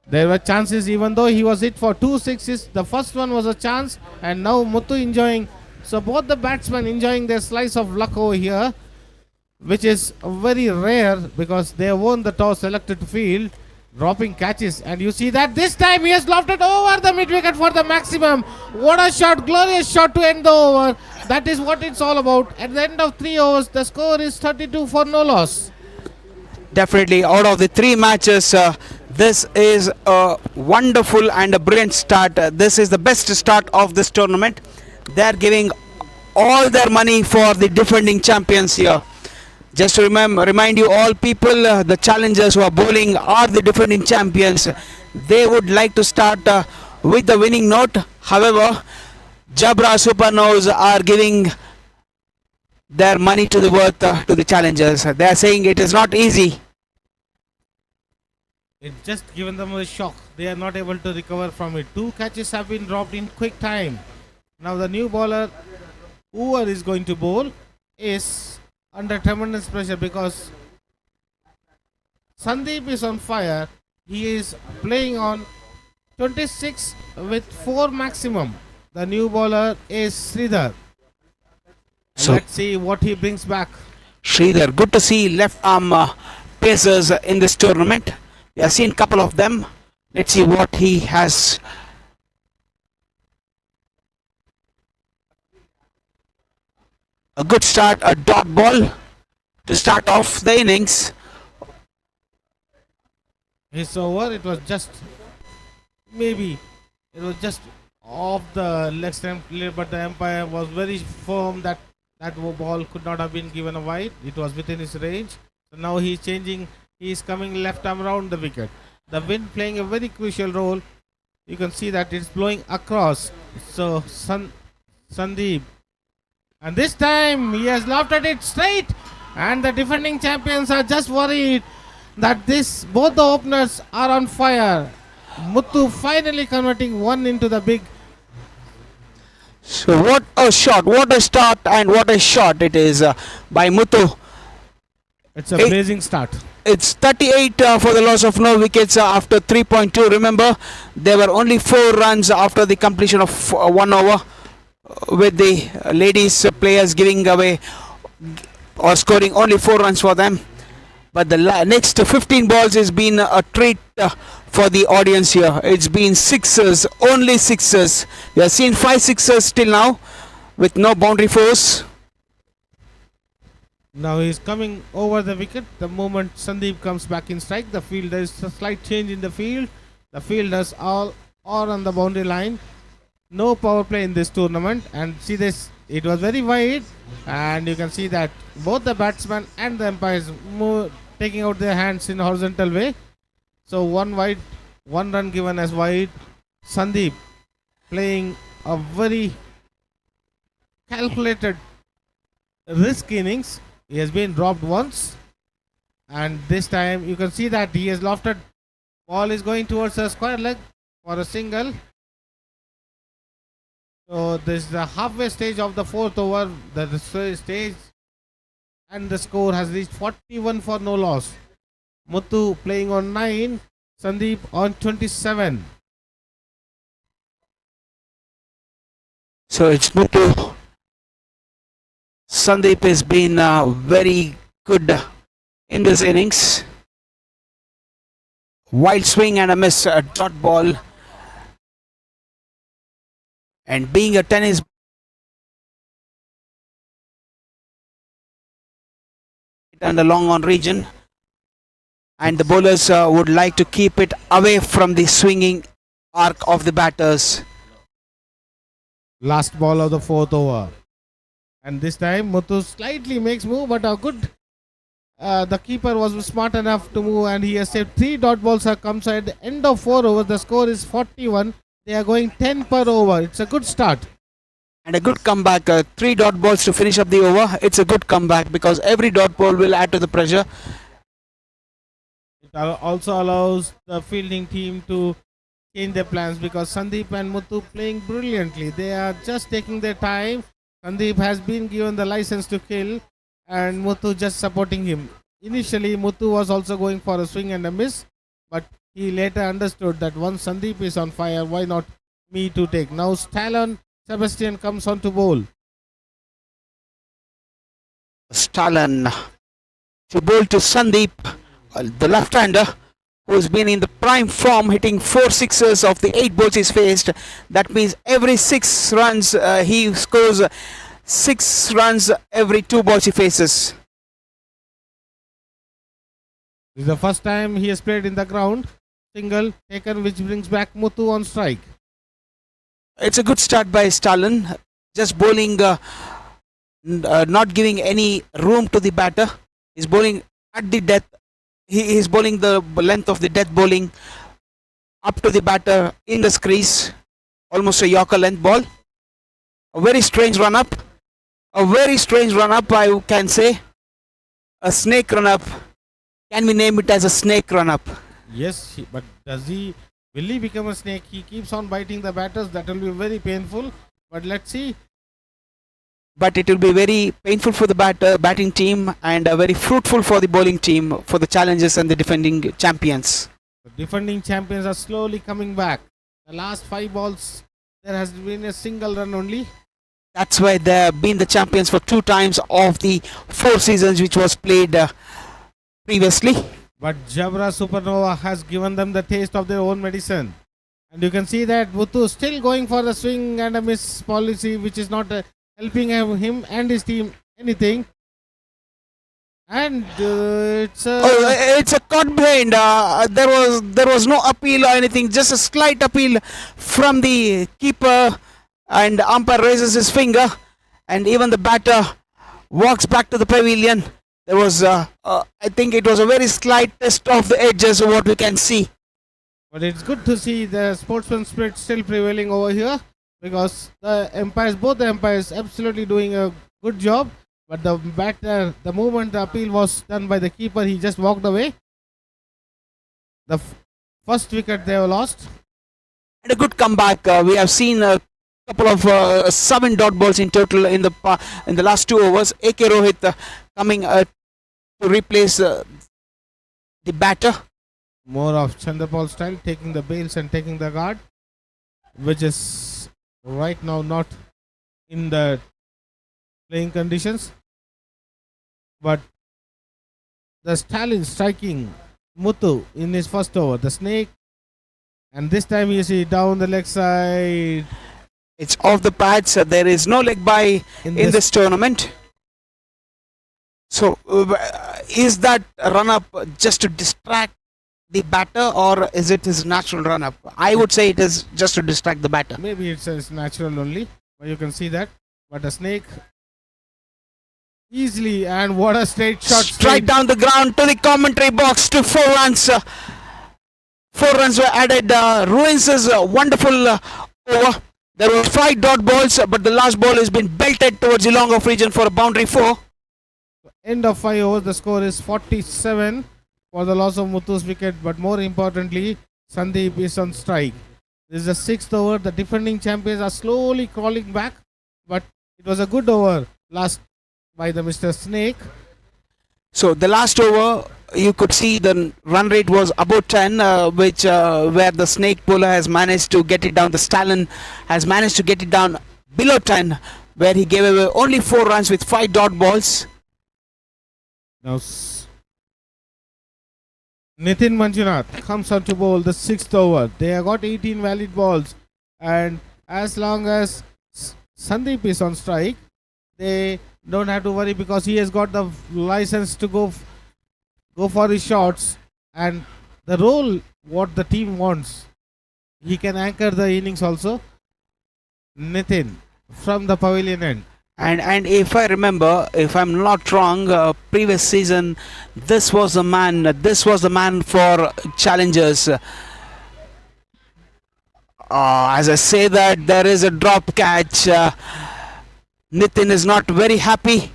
There were chances even though he was hit for 2 sixes. The first one was a chance, and now Muthu enjoying. So both the batsmen enjoying their slice of luck over here, which is very rare because they won the toss, selected to field, dropping catches. And you see that this time he has lofted over the mid wicket for the maximum. What a shot, glorious shot to end the over. That is what it's all about. At the end of 3 overs, the score is 32 for no loss. Definitely, out of the 3 matches, this is a wonderful and a brilliant start. This is the best start of this tournament. They are giving all their money for the defending champions here. Just to remind you all people, the challengers who are bowling are the defending champions. They would like to start with the winning note. However, Jabra Supernovas are giving their money to the worth to the challengers. They are saying it is not easy. It's just given them a shock. They are not able to recover from it. 2 catches have been dropped in quick time. Now the new bowler, whoever is going to bowl, is under tremendous pressure because Sandeep is on fire. He is playing on 26 with 4 maximum. The new bowler is Sridhar. So let's see what he brings back. Sridhar, good to see left arm pacers in this tournament. We have seen a couple of them. Let's see what he has. A good start, a dot ball to start off the innings. His over, it was just off the leg stump, but the umpire was very firm that ball could not have been given a wide. It was within his range. So now he's changing. He's coming left arm around the wicket. The wind playing a very crucial role. You can see that it's blowing across. So Sandeep, and this time he has lofted it straight, and the defending champions are just worried that both the openers are on fire. Muthu finally converting one into the big. So what a shot, what a start and what a shot it is by Muthu. It's a blazing start. It's 38 for the loss of no wickets after 3.2. Remember, there were only 4 runs after the completion of 1 over, with the ladies players giving away or scoring only 4 runs for them. But the next 15 balls has been a treat for the audience here. It's been sixes, only sixes. We have seen 5 sixes till now with no boundary force. Now he's coming over the wicket. The moment Sandeep comes back in strike, the field, there is a slight change in the field. The fielders all are on the boundary line. No power play in this tournament. And see this, it was very wide. And you can see that both the batsmen and the umpires taking out their hands in horizontal way. So 1 wide, 1 run given as wide. Sandeep playing a very calculated risk innings. He has been dropped once, and this time you can see that he has lofted. Ball is going towards a square leg for a single. So this is the halfway stage of the 4th over. The stage and the score has reached 41 for no loss. Muthu playing on 9, Sandeep on 27. So it's Muthu. Sandeep has been very good in this innings. Wild swing and a miss, a dot ball. And being a tennis and the long on region, and the bowlers would like to keep it away from the swinging arc of the batters. Last ball of the 4th over. And this time Muthu slightly makes move, but a good the keeper was smart enough to move and he has saved 3 dot balls have come. So at the end of 4 overs, the score is 41. They are going 10 per over. It's a good start. And a good comeback. 3 dot balls to finish up the over. It's a good comeback because every dot ball will add to the pressure. It also allows the fielding team to change their plans because Sandeep and Muthu playing brilliantly. They are just taking their time. Sandeep has been given the license to kill and Muthu just supporting him. Initially, Muthu was also going for a swing and a miss, but he later understood that once Sandeep is on fire, why not me to take? Now Stalin Sebastian comes on to bowl. Stalin to bowl to Sandeep, the left-hander, who has been in the prime form, hitting 4 sixes of the 8 balls he's faced. That means every 6 runs he scores 6 runs every 2 balls he faces. This is the first time he has played in the ground. Single taken, which brings back Muthu on strike. It's a good start by Stalin, just bowling, not giving any room to the batter. He's bowling at the death. He is bowling the length of the death bowling up to the batter in the crease, almost a Yorker length ball. A very strange run up. A very strange run up, I can say. A snake run up. Can we name it as a snake run up? Yes, but will he become a snake? He keeps on biting the batters. That will be very painful. But let's see. But it will be very painful for the batting team and very fruitful for the bowling team, for the challengers and the defending champions. The defending champions are slowly coming back. The last 5 balls, there has been a single run only. That's why they have been the champions for 2 times of the 4 seasons which was played previously. But Jabra Supernova has given them the taste of their own medicine. And you can see that Muthu still going for the swing and a miss policy, which is not helping him and his team anything. And it's a caught behind. There was no appeal or anything, just a slight appeal from the keeper, and umpire raises his finger, and even the batter walks back to the pavilion. There was, I think it was a very slight test of the edges of what we can see. But it's good to see the sportsman spirit still prevailing over here, because both the umpires absolutely doing a good job. But the batter, the moment the appeal was done by the keeper, he just walked away. The first wicket they have lost. And a good comeback. We have seen a couple of 7 dot balls in total in the last 2 overs. AK Rohit coming to replace the batter. More of Chandrapal style, taking the bails and taking the guard, which is right now not in the playing conditions. But the Stalin striking Muthu in his first over, the snake, and this time you see down the leg side. It's off the pads. There is no leg by in this tournament. So is that run up just to distract the batter, or is it his natural run up? I would say it is just to distract the batter. Maybe it's natural only, but you can see that. But a snake easily, and what a straight shot. Straight down the ground to the commentary box to 4 runs. 4 runs were added. Ruins is wonderful over. There were 5 dot balls, but the last ball has been belted towards the long off region for a boundary 4. End of 5 overs, the score is 47 for the loss of Muthu's wicket. But more importantly, Sandeep is on strike. This is the 6th over. The defending champions are slowly crawling back, but it was a good over last by the Mr. Snake. So the last over, you could see the run rate was about 10, which where the snake bowler has managed to get it down. The Stalin has managed to get it down below 10, where he gave away only 4 runs with 5 dot balls. Now Nitin Manjunath comes on to bowl the 6th over. They have got 18 valid balls, and as long as Sandeep is on strike, they don't have to worry, because he has got the license to go for his shots, and the role what the team wants, he can anchor the innings also. Nitin from the pavilion end. And if I remember, if I'm not wrong, previous season, this was the man. This was the man for challengers. As I say that, there is a drop catch. Nitin is not very happy.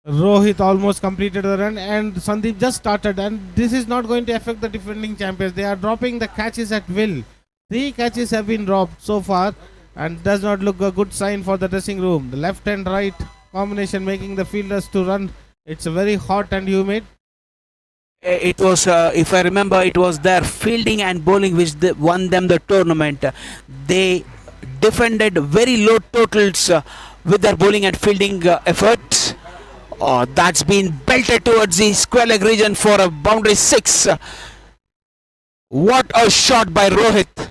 Rohit almost completed the run, and Sandeep just started, and this is not going to affect the defending champions. They are dropping the catches at will. 3 catches have been dropped so far, and does not look a good sign for the dressing room. The left and right combination making the fielders to run. It's very hot and humid. It was, if I remember, it was their fielding and bowling which won them the tournament. They defended very low totals with their bowling and fielding efforts. That's been belted towards the square leg region for a boundary 6. What a shot by Rohit.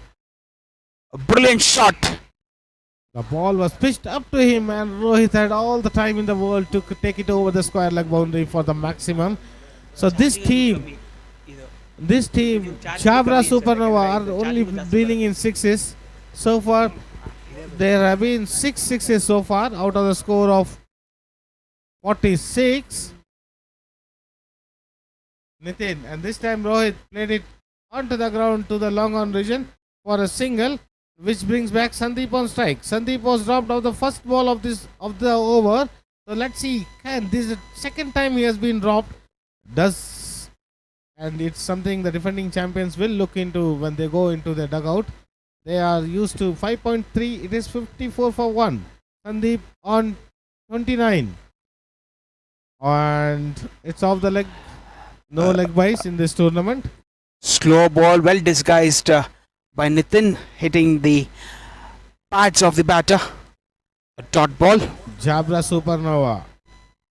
A brilliant shot. The ball was pitched up to him, and Rohit had all the time in the world to take it over the square leg boundary for the maximum. So this team, Chabra Supernova are only dealing in 6s. So far, there have been 6 6s so far out of the score of 46. Nitin, and this time Rohit played it onto the ground to the long on region for a single, which brings back Sandeep on strike. Sandeep was dropped off the first ball of the over. So let's see, this is the second time he has been dropped. And it's something the defending champions will look into when they go into the dugout. They are used to 5.3. It is 54 for 1. Sandeep on 29. And it's off the leg. No leg byes in this tournament. Slow ball, well disguised by Nitin, hitting the pads of the batter. A dot ball. Jabra Supernova.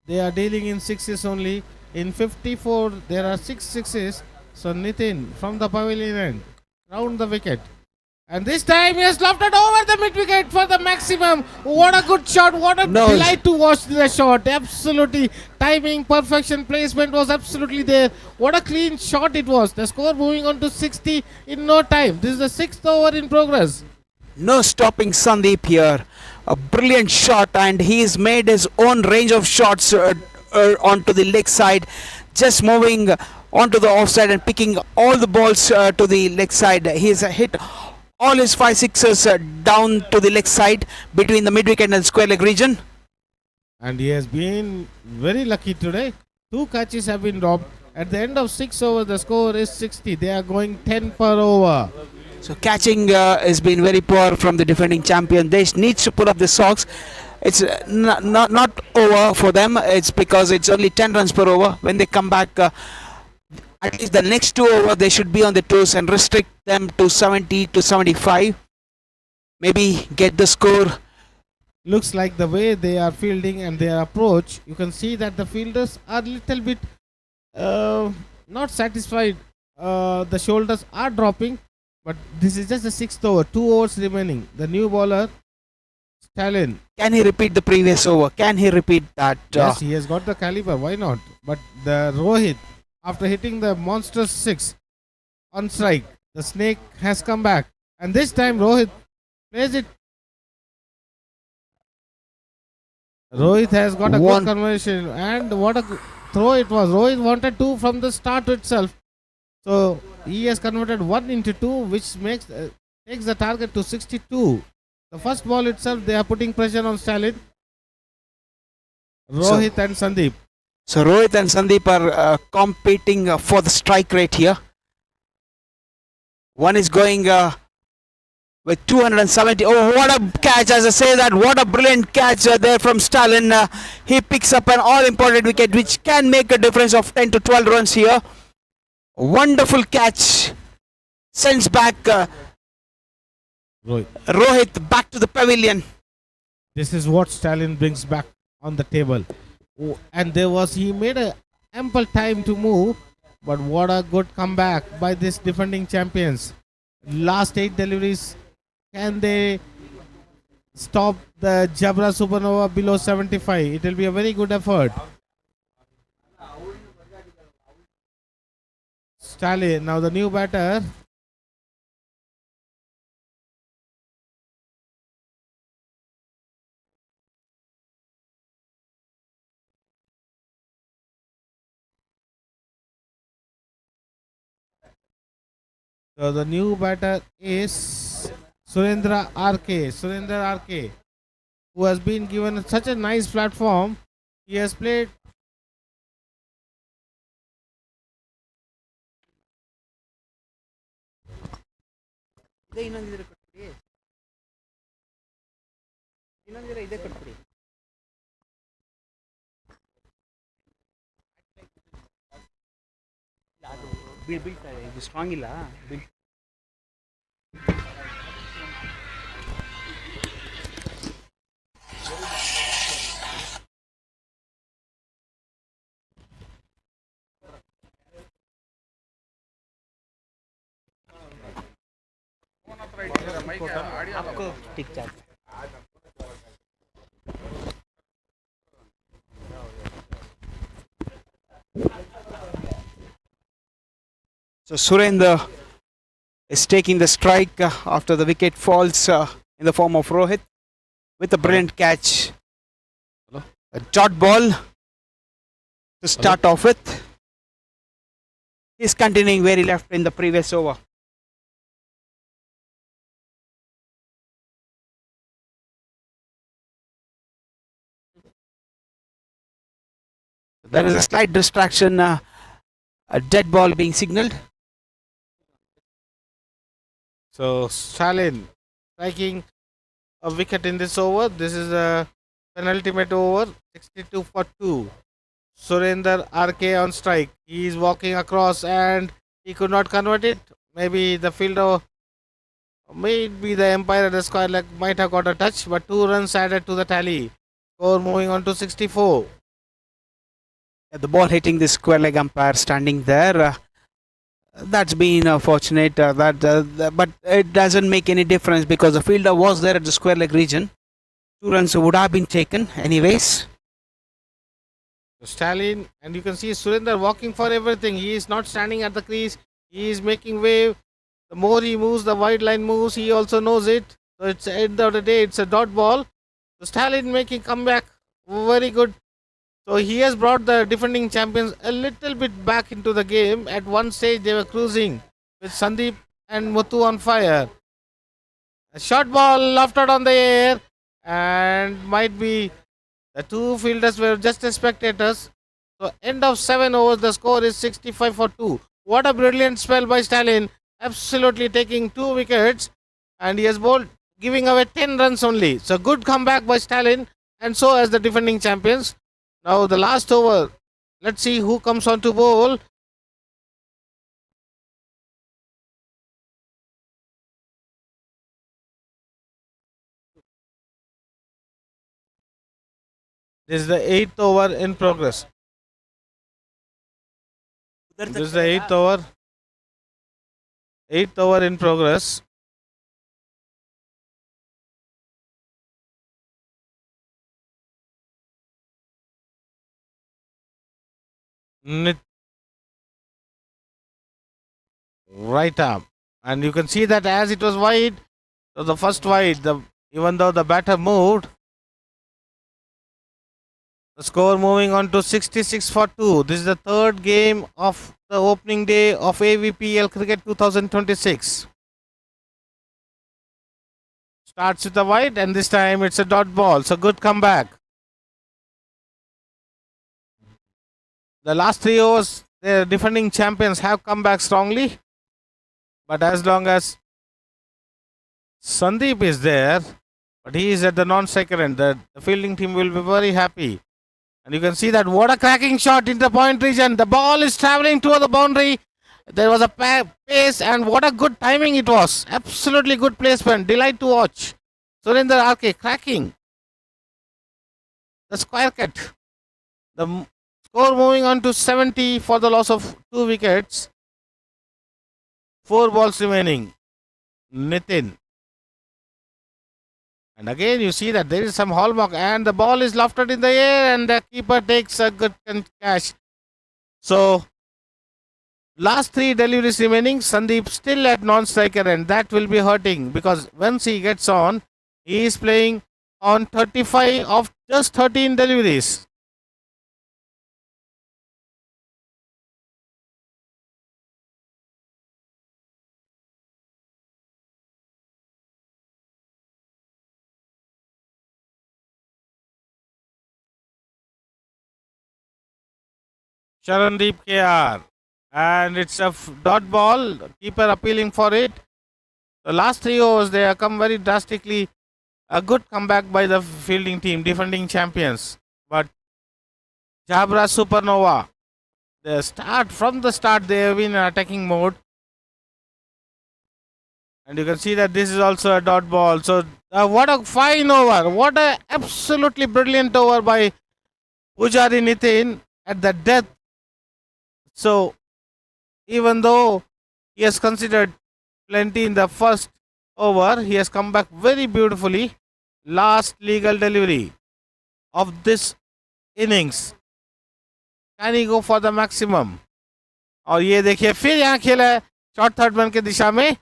They are dealing in 6s only. In 54, there are 6 6s. So Nitin from the pavilion end, round the wicket. And this time he has lofted over the mid wicket for the maximum. What a good shot. What a delight to watch the shot. Absolutely. Timing, perfection, placement was absolutely there. What a clean shot it was. The score moving on to 60 in no time. This is the 6th over in progress. No stopping Sandeep here. A brilliant shot, and he's made his own range of shots onto the leg side. Just moving onto the offside and picking all the balls to the leg side. He's hit all his 5 6s down to the leg side between the mid wicket and square leg region. And he has been very lucky today. 2 catches have been dropped. At the end of 6 overs, the score is 60. They are going 10 per over. So catching has been very poor from the defending champion. They needs to pull up the socks. It's not over for them. It's because it's only 10 runs per over. When they come back, at least the next 2 over, they should be on the toes and restrict them to 70 to 75. Maybe get the score. Looks like the way they are fielding and their approach, you can see that the fielders are little bit not satisfied. The shoulders are dropping, but this is just the 6th over. 2 overs remaining. The new bowler, Stalin. Can he repeat the previous over? Can he repeat that? Yes, he has got the caliber. Why not? But the Rohit, after hitting the monstrous 6 on strike, the snake has come back. And this time Rohit plays it. Rohit has got a good conversion, and what a throw it was. Rohit wanted 2 from the start itself. So he has converted 1 into 2, which takes the target to 62. The first ball itself, they are putting pressure on Stalin. Rohit and Sandeep. So Rohit and Sandeep are competing for the strike rate here. One is going with 270. Oh, what a catch! As I say that, what a brilliant catch there from Stalin. He picks up an all-important wicket, which can make a difference of 10 to 12 runs here. Wonderful catch. Sends back Rohit back to the pavilion. This is what Stalin brings back on the table. Oh, and he made a ample time to move, but what a good comeback by this defending champions. Last 8 deliveries, can they stop the Jabra Supernova below 75? It will be a very good effort. Stalin, now the new batter. So the new batter is Surendra RK. Surendra RK, who has been given such a nice platform. He has played. ಇದು strong ಇಲ್ಲ So Surendra is taking the strike after the wicket falls in the form of Rohit with a brilliant catch. Hello? A dot ball to start off with. He's continuing where he left in the previous over. There is a slight distraction, a dead ball being signaled. So Stalin striking a wicket in this over. This is a penultimate over, 62 for 2. Surendra RK on strike. He is walking across and he could not convert it. Maybe the fielder, maybe the umpire at the square leg might have got a touch, but 2 runs added to the tally. Score moving on to 64. The ball hitting the square leg umpire standing there. That's been fortunate, but it doesn't make any difference because the fielder was there at the square leg region. 2 runs would have been taken anyways. Stalin, and you can see Surendra walking for everything. He is not standing at the crease. He is making way. The more he moves, the wide line moves. He also knows it. So it's at the end of the day, it's a dot ball. So Stalin making comeback. Very good. So he has brought the defending champions a little bit back into the game. At one stage, they were cruising with Sandeep and Muthu on fire. A short ball lofted on the air, and might be the 2 fielders were just as spectators. So end of 7 overs, the score is 65 for 2. What a brilliant spell by Stalin. Absolutely taking 2 wickets, and he has bowled, giving away 10 runs only. So good comeback by Stalin, and so as the defending champions. Now the last over. Let's see who comes on to bowl. This is the 8th over in progress. This is the 8th over. 8th over in progress. Right arm, and you can see that as it was wide, so the first wide, even though the batter moved, the score moving on to 66 for 2. This is the 3rd game of the opening day of AVPL Cricket 2026. Starts with the wide, and this time it's a dot ball. So good comeback. The last 3 overs, the defending champions have come back strongly. But as long as Sandeep is there, but he is at the non-striker end, the fielding team will be very happy. And you can see that what a cracking shot in the point region. The ball is traveling toward the boundary. There was a pace, and what a good timing it was. Absolutely good placement. Delight to watch. Surendra RK cracking the square cut. The score moving on to 70 for the loss of 2 wickets. 4 balls remaining. Nitin. And again you see that there is some hallmark, and the ball is lofted in the air, and the keeper takes a good catch. So last 3 deliveries remaining. Sandeep still at non-striker, and that will be hurting because once he gets on, he is playing on 35 of just 13 deliveries. Charandeep KR. And it's a dot ball. Keeper appealing for it. The last 3 overs, they have come very drastically. A good comeback by the fielding team, defending champions. But Jabra Supernova, from the start, they have been in attacking mode. And you can see that this is also a dot ball. So, what a fine over. What a absolutely brilliant over by Pujari Nitin at the death. So, even though he has considered plenty in the first over, he has come back very beautifully. Last legal delivery of this innings. Can he go for the maximum? और ये देखिए फिर यहाँ खेला है short third man के दिशा में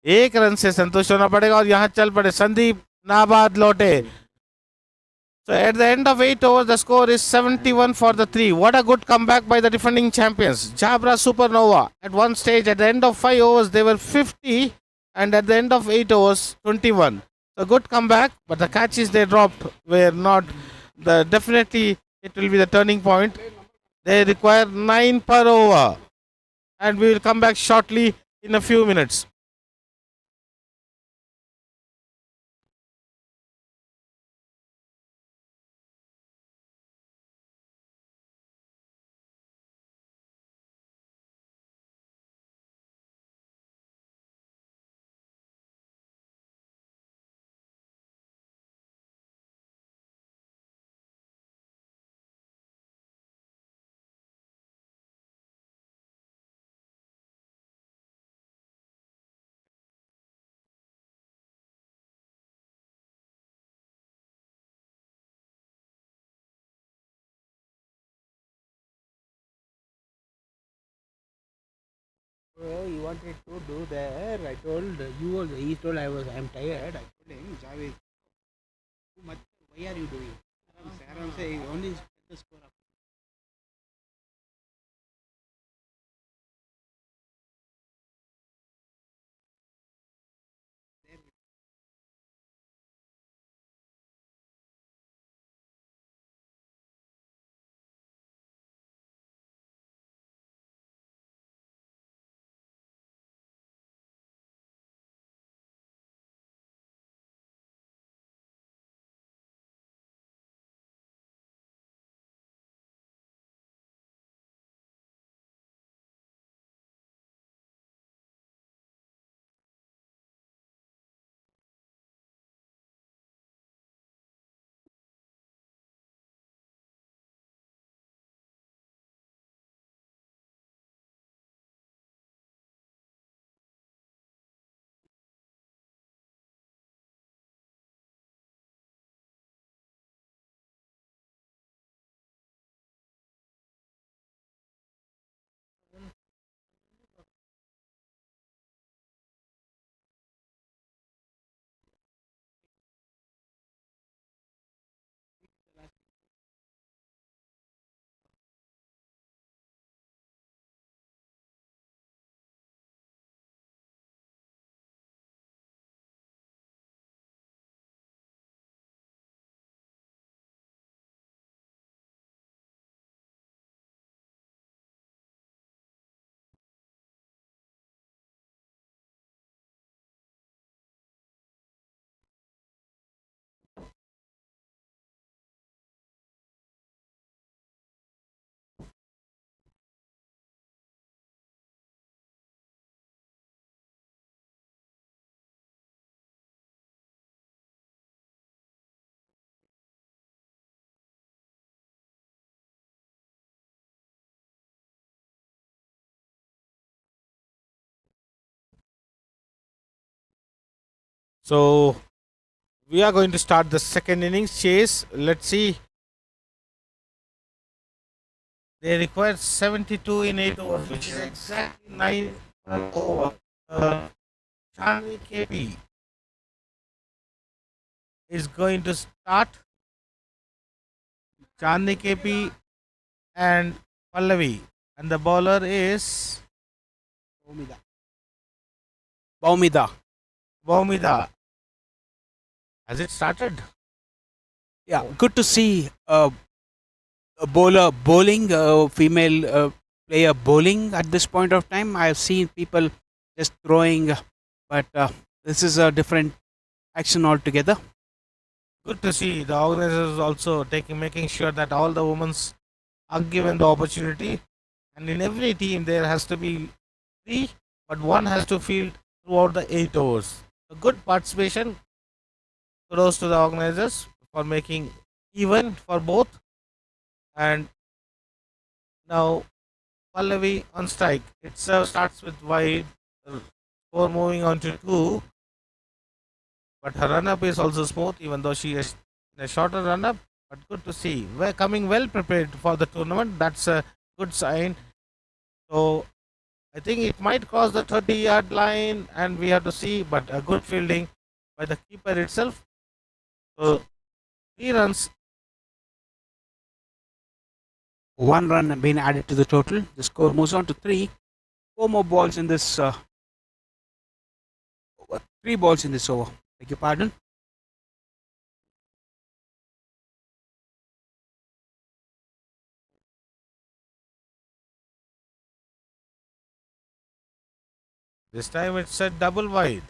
1 run से संतुष्ट होना पड़ेगा और यहाँ चल पड़े संदीप नाबाद लौटे. So at the end of 8 overs, the score is 71 for the 3. What a good comeback by the defending champions. Jabra Supernova. At one stage, at the end of 5 overs, they were 50, and at the end of 8 overs, 21. A good comeback, but the catches they dropped were not definitely it will be the turning point. They require 9 per over, and we will come back shortly in a few minutes. Oh, he wanted to do there. I told you also. He told I'm tired. I told him, Javed, too much. Why are you doing? Aram say only set the score up. So we are going to start the second innings chase. Let's see. They require 72 in 8 overs, which is exactly 9 over. Charlie KP is going to start. Chandni KP and Pallavi. And the bowler is Baumida. Has it started? Yeah, good to see a bowler bowling, female player bowling at this point of time. I've seen people just throwing, but this is a different action altogether. Good to see the organizers also making sure that all the women are given the opportunity, and in every team there has to be three, but one has to field throughout the 8 overs. A good participation. Kudos to the organizers for making even for both. And now Pallavi on strike. It starts with wide, score moving on to 2. But her run-up is also smooth, even though she is in a shorter run-up. But good to see. We're coming well prepared for the tournament. That's a good sign. So I think it might cross the 30-yard line, and we have to see. But a good fielding by the keeper itself. So 3 runs. 1 run being added to the total. The score moves on to 3. 4 more balls in this. 3 balls in this over. Beg your pardon. This time it's a double wide.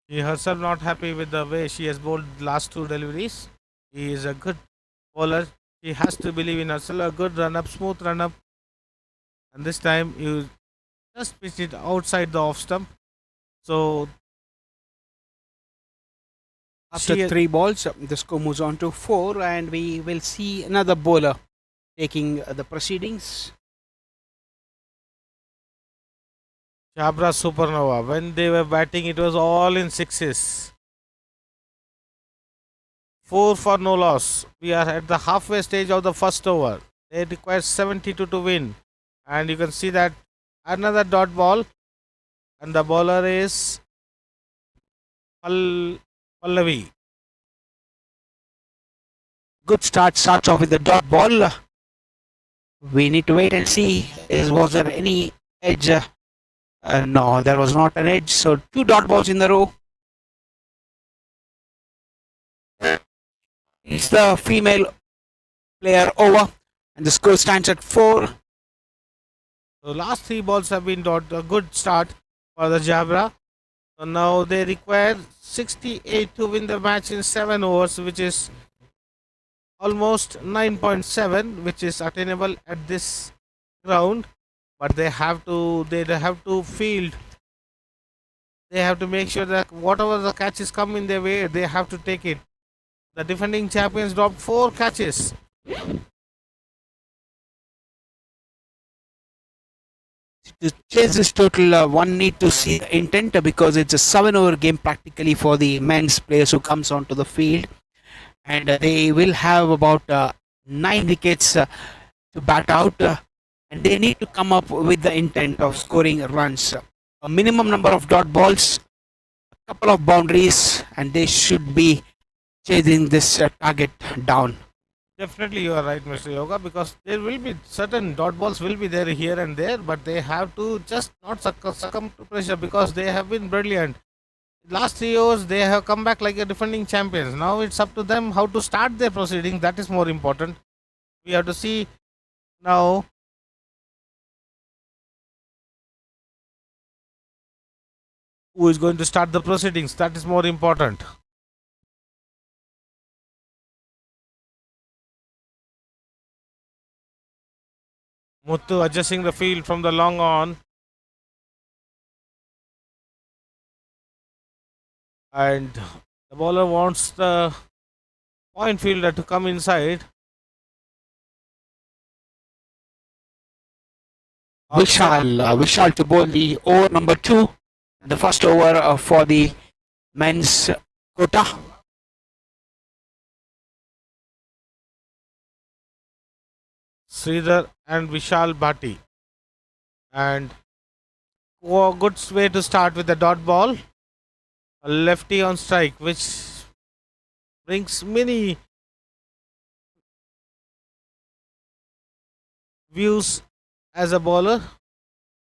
She herself not happy with the way she has bowled the last 2 deliveries. He is a good bowler. She has to believe in herself. A good run up, smooth run up. And this time you just pitched it outside the off stump. So After 3 balls, the score moves on to 4, and we will see another bowler taking the proceedings. Chabra Supernova. When they were batting, it was all in 6s. 4 for no loss. We are at the halfway stage of the first over. They require 72 to win. And you can see that another dot ball. And the bowler is Pallavi. Good start. Starts off with the dot ball. We need to wait and see. Was there any edge? No, there was not an edge. So 2 dot balls in the row. It's the female player over, and the score stands at 4. The last 3 balls have been dot. A good start for the Jabra. So now they require 68 to win the match in 7 overs, which is almost 9.7, which is attainable at this ground. But they have to field. They have to make sure that whatever the catches come in their way, they have to take it. The defending champions dropped 4 catches. To chase this total, one need to see the intent, because it's a 7-over game practically for the men's players who comes onto the field, and they will have about 9 wickets to bat out, and they need to come up with the intent of scoring runs. A minimum number of dot balls, a couple of boundaries, and they should be chasing this target down. Definitely you are right, Mr. Yoga, because there will be certain dot balls will be there here and there, but they have to just not succumb to pressure, because they have been brilliant. Last 3 overs they have come back like a defending champions. Now it's up to them how to start their proceedings. That is more important. We have to see now who is going to start the proceedings. That is more important. Muthu adjusting the field from the long on. And the bowler wants the point fielder to come inside. Vishal to bowl the over number 2, the first over for the men's quota. Sridhar and Vishal Bhatti. And a good way to start with the dot ball. A lefty on strike, which brings many views as a bowler.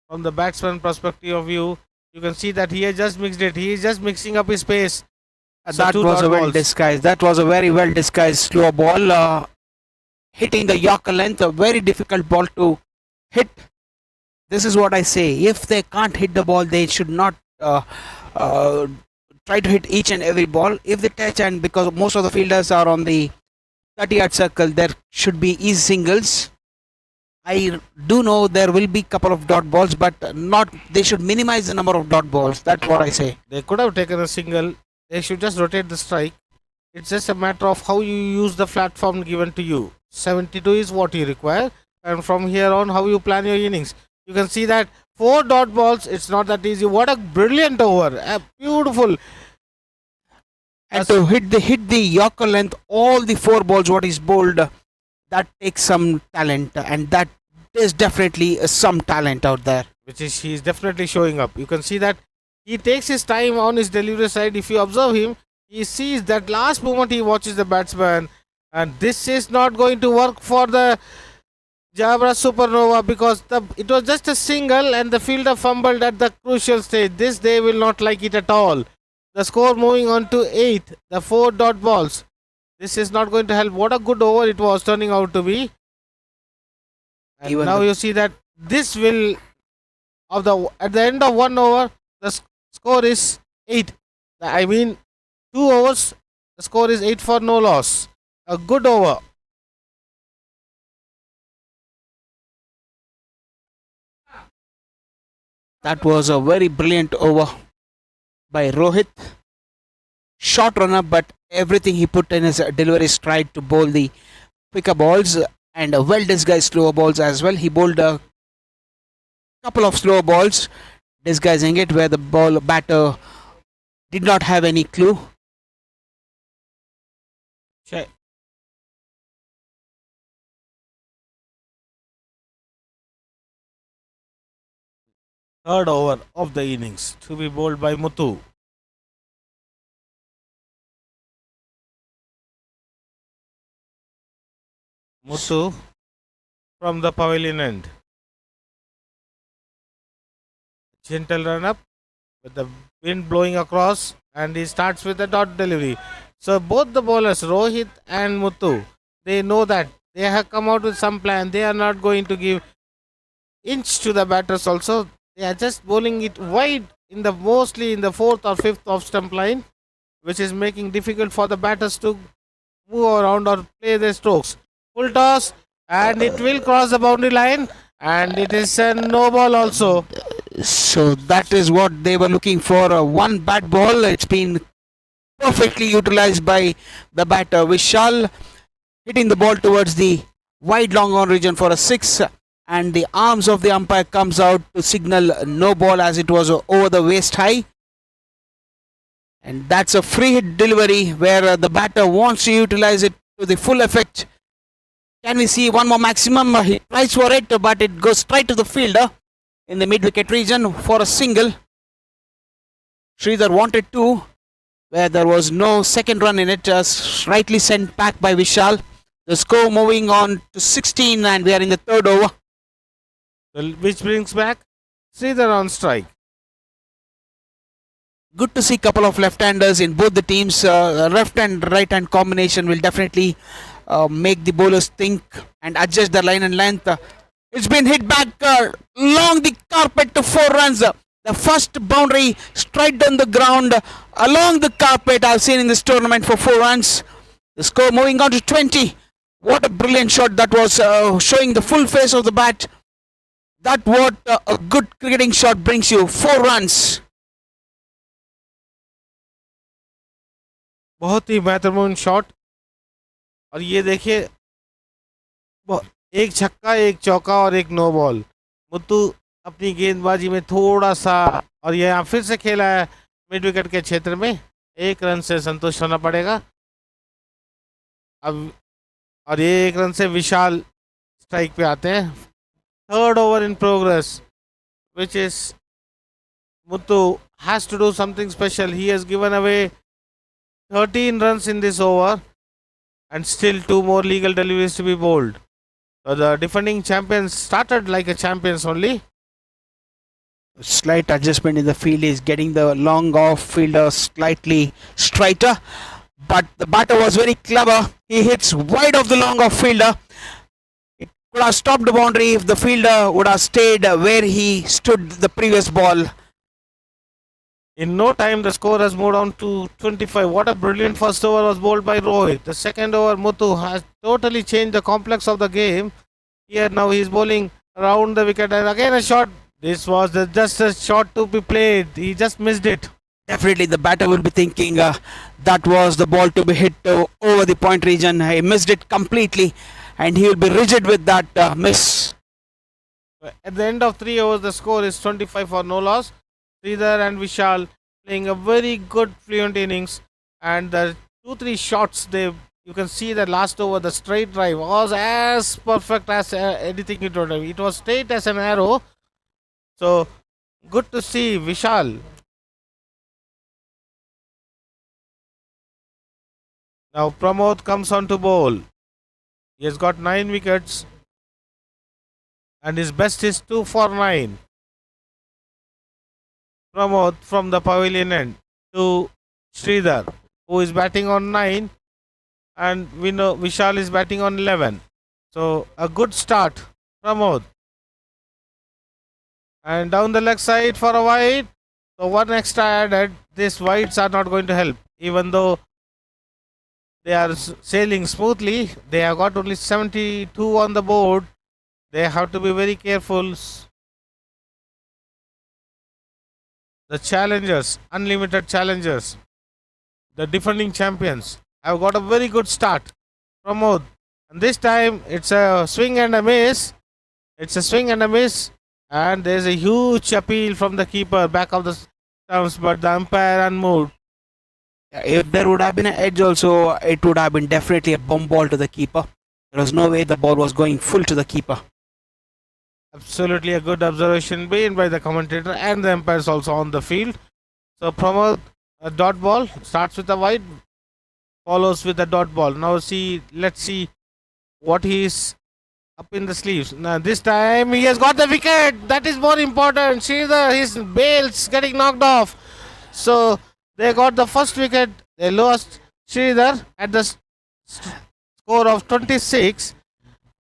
From the batsman perspective of view, you can see that he has just mixed it. He is just mixing up his pace. So That two was dot a well balls. disguised. That was a very well disguised slow ball, hitting the Yorker length. A very difficult ball to hit. This is what I say. If they can't hit the ball, they should not uh, try to hit each and every ball. If they touch, and because most of the fielders are on the 30-yard circle, there should be easy singles. I do know there will be couple of dot balls, but not. They should minimize the number of dot balls. That's what I say. They could have taken a single. They should just rotate the strike. It's just a matter of how you use the platform given to you. 72 is what you require, and from here on, how you plan your innings. You can see that 4 dot balls. It's not that easy. What a brilliant over! A beautiful. And to hit the Yorker length, all the 4 balls what is bowled, that takes some talent, and that is definitely some talent out there. Which is he's definitely showing up. You can see that he takes his time on his delivery side. If you observe him, he sees that last moment he watches the batsman, and this is not going to work for the Jabra Supernova because it was just a single and the fielder fumbled at the crucial stage. This they will not like it at all. The score moving on to 8, the 4 dot balls. This is not going to help. What a good over it was turning out to be. And Even now you see that this will at the end of 1 over, the score is 8. I mean, 2 overs, the score is 8 for no loss. A good over. That was a very brilliant over by Rohit. Short runner, but everything he put in his delivery stride to bowl the quicker balls and well disguised slower balls as well. He bowled a couple of slower balls, disguising it where the batter did not have any clue. Third over of the innings to be bowled by Muthu. Muthu from the pavilion end. Gentle run up with the wind blowing across, and he starts with a dot delivery. So both the bowlers, Rohit and Muthu, they know that they have come out with some plan. They are not going to give inch to the batters also. They are just bowling it wide mostly in the 4th or 5th off stump line, which is making difficult for the batters to move around or play their strokes. Full toss, and it will cross the boundary line, and it is a no ball also. So that is what they were looking for. One bat ball. It's been perfectly utilized by the batter Vishal, hitting the ball towards the wide long on region for a 6, and the arms of the umpire comes out to signal no ball as it was over the waist high. And that's a free hit delivery where the batter wants to utilize it to the full effect. Can we see one more maximum? He tries for it, but it goes straight to the fielder in the mid-wicket region for a single. Sridhar wanted 2, where there was no second run in it, rightly sent back by Vishal. The score moving on to 16, and we are in the 3rd over. Which brings back Sridhar on strike. Good to see a couple of left-handers in both the teams. Left and right-hand combination will definitely make the bowlers think and adjust their line and length. It's been hit back along the carpet to 4 runs. The first boundary straight on the ground along the carpet I've seen in this tournament for 4 runs. The score moving on to 20. What a brilliant shot that was, showing the full face of the bat. That what a good cricketing shot brings you. 4 runs. बहुत ही महत्वपूर्ण shot, और ये देखिए एक छक्का, एक चौका और एक नो बॉल. मुत्तू अपनी गेंदबाजी में थोड़ा सा, और ये यहाँ फिर से खेला है मिड विकेट के क्षेत्र में. 1 रन से संतुष्ट होना पड़ेगा अब, और ये 1 रन से विशाल स्ट्राइक पे आते हैं. 3rd over in progress, which is Muthu has to do something special. He has given away 13 runs in this over, and still 2 more legal deliveries to be bowled. So the defending champions started like a champions only. Slight adjustment in the field is getting the long off fielder slightly straighter, but the batter was very clever. He hits wide of the long off fielder. It could have stopped the boundary if the fielder would have stayed where he stood the previous ball. In no time, the score has moved on to 25. What a brilliant first over was bowled by Rohit. The second over, Muthu has totally changed the complex of the game. Here now he is bowling around the wicket and again a shot. This was just a shot to be played. He just missed it. Definitely the batter will be thinking that was the ball to be hit over the point region. He missed it completely and he will be rigid with that miss. At the end of 3 overs, the score is 25 for no loss. Sridhar and Vishal playing a very good fluent innings, and the 2-3 shots you can see the last over, the straight drive was as perfect as anything it would have. It was straight as an arrow. So good to see Vishal. Now Pramod comes on to bowl. He has got 9 wickets and his best is 2 for 9. Pramod from the pavilion end to Sridhar, who is batting on 9, and we know Vishal is batting on 11. So a good start, Pramod. And down the leg side for a wide. So one extra added. These wides are not going to help, even though they are sailing smoothly. They have got only 72 on the board. They have to be very careful. The challengers, unlimited challengers, the defending champions, have got a very good start. Pramod, and this time it's a swing and a miss. It's a swing and a miss, and there's a huge appeal from the keeper back of the stumps, but the umpire unmoved. If there would have been an edge also, it would have been definitely a bomb ball to the keeper. There was no way the ball was going full to the keeper. Absolutely a good observation made by the commentator and the umpires also on the field. So Pramod, a dot ball, starts with a wide, follows with a dot ball. Now let's see what he is up in the sleeves. Now this time he has got the wicket. That is more important. See his bails getting knocked off. So they got the first wicket. They lost Sridhar at the score of 26.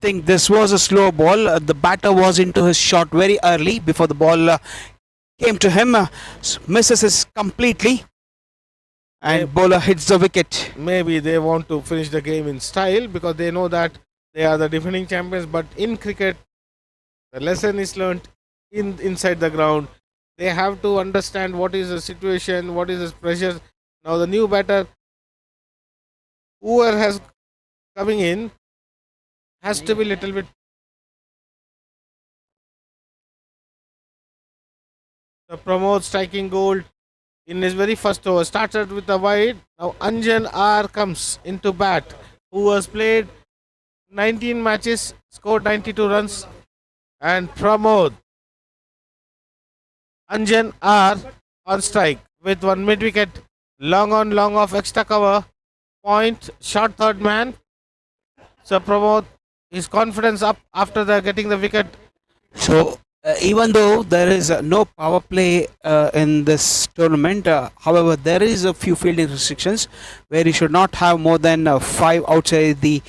Think this was a slow ball. The batter was into his shot very early before the ball came to him. Misses it completely, and bowler hits the wicket. Maybe they want to finish the game in style because they know that they are the defending champions. But in cricket, the lesson is learnt inside the ground. They have to understand what is the situation, what is the pressure. Now the new batter, whoever has coming in, has to be little bit. The Pramod striking gold in his very first over. Started with a wide. Now Anjan R comes into bat, who has played 19 matches, scored 92 runs. And Pramod, Anjan R on strike with one mid wicket. Long on, long off, extra cover. Point, short third man. So Pramod, his confidence up after getting the wicket. So even though there is no power play in this tournament, however, there is a few fielding restrictions where you should not have more than 5 outside the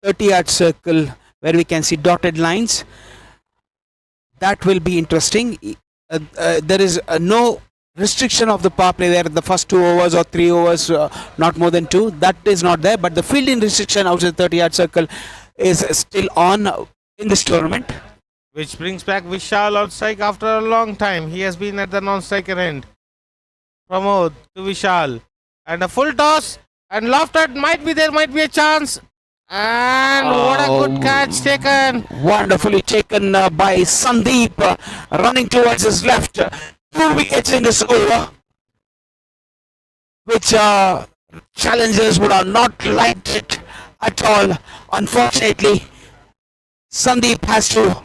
30-yard circle where we can see dotted lines. That will be interesting. There is no restriction of the power play where the first 2 overs or 3 overs, not more than 2. That is not there, but the fielding restriction outside the 30-yard circle is still on in this tournament. Which brings back Vishal on strike after a long time. He has been at the non-striker end. Pramod to Vishal. And a full toss. And lofted. Might be a chance. And what a good catch taken. Wonderfully taken by Sandeep, running towards his left. 2 wickets in this over, which challengers would have not liked it at all. Unfortunately, Sandeep has to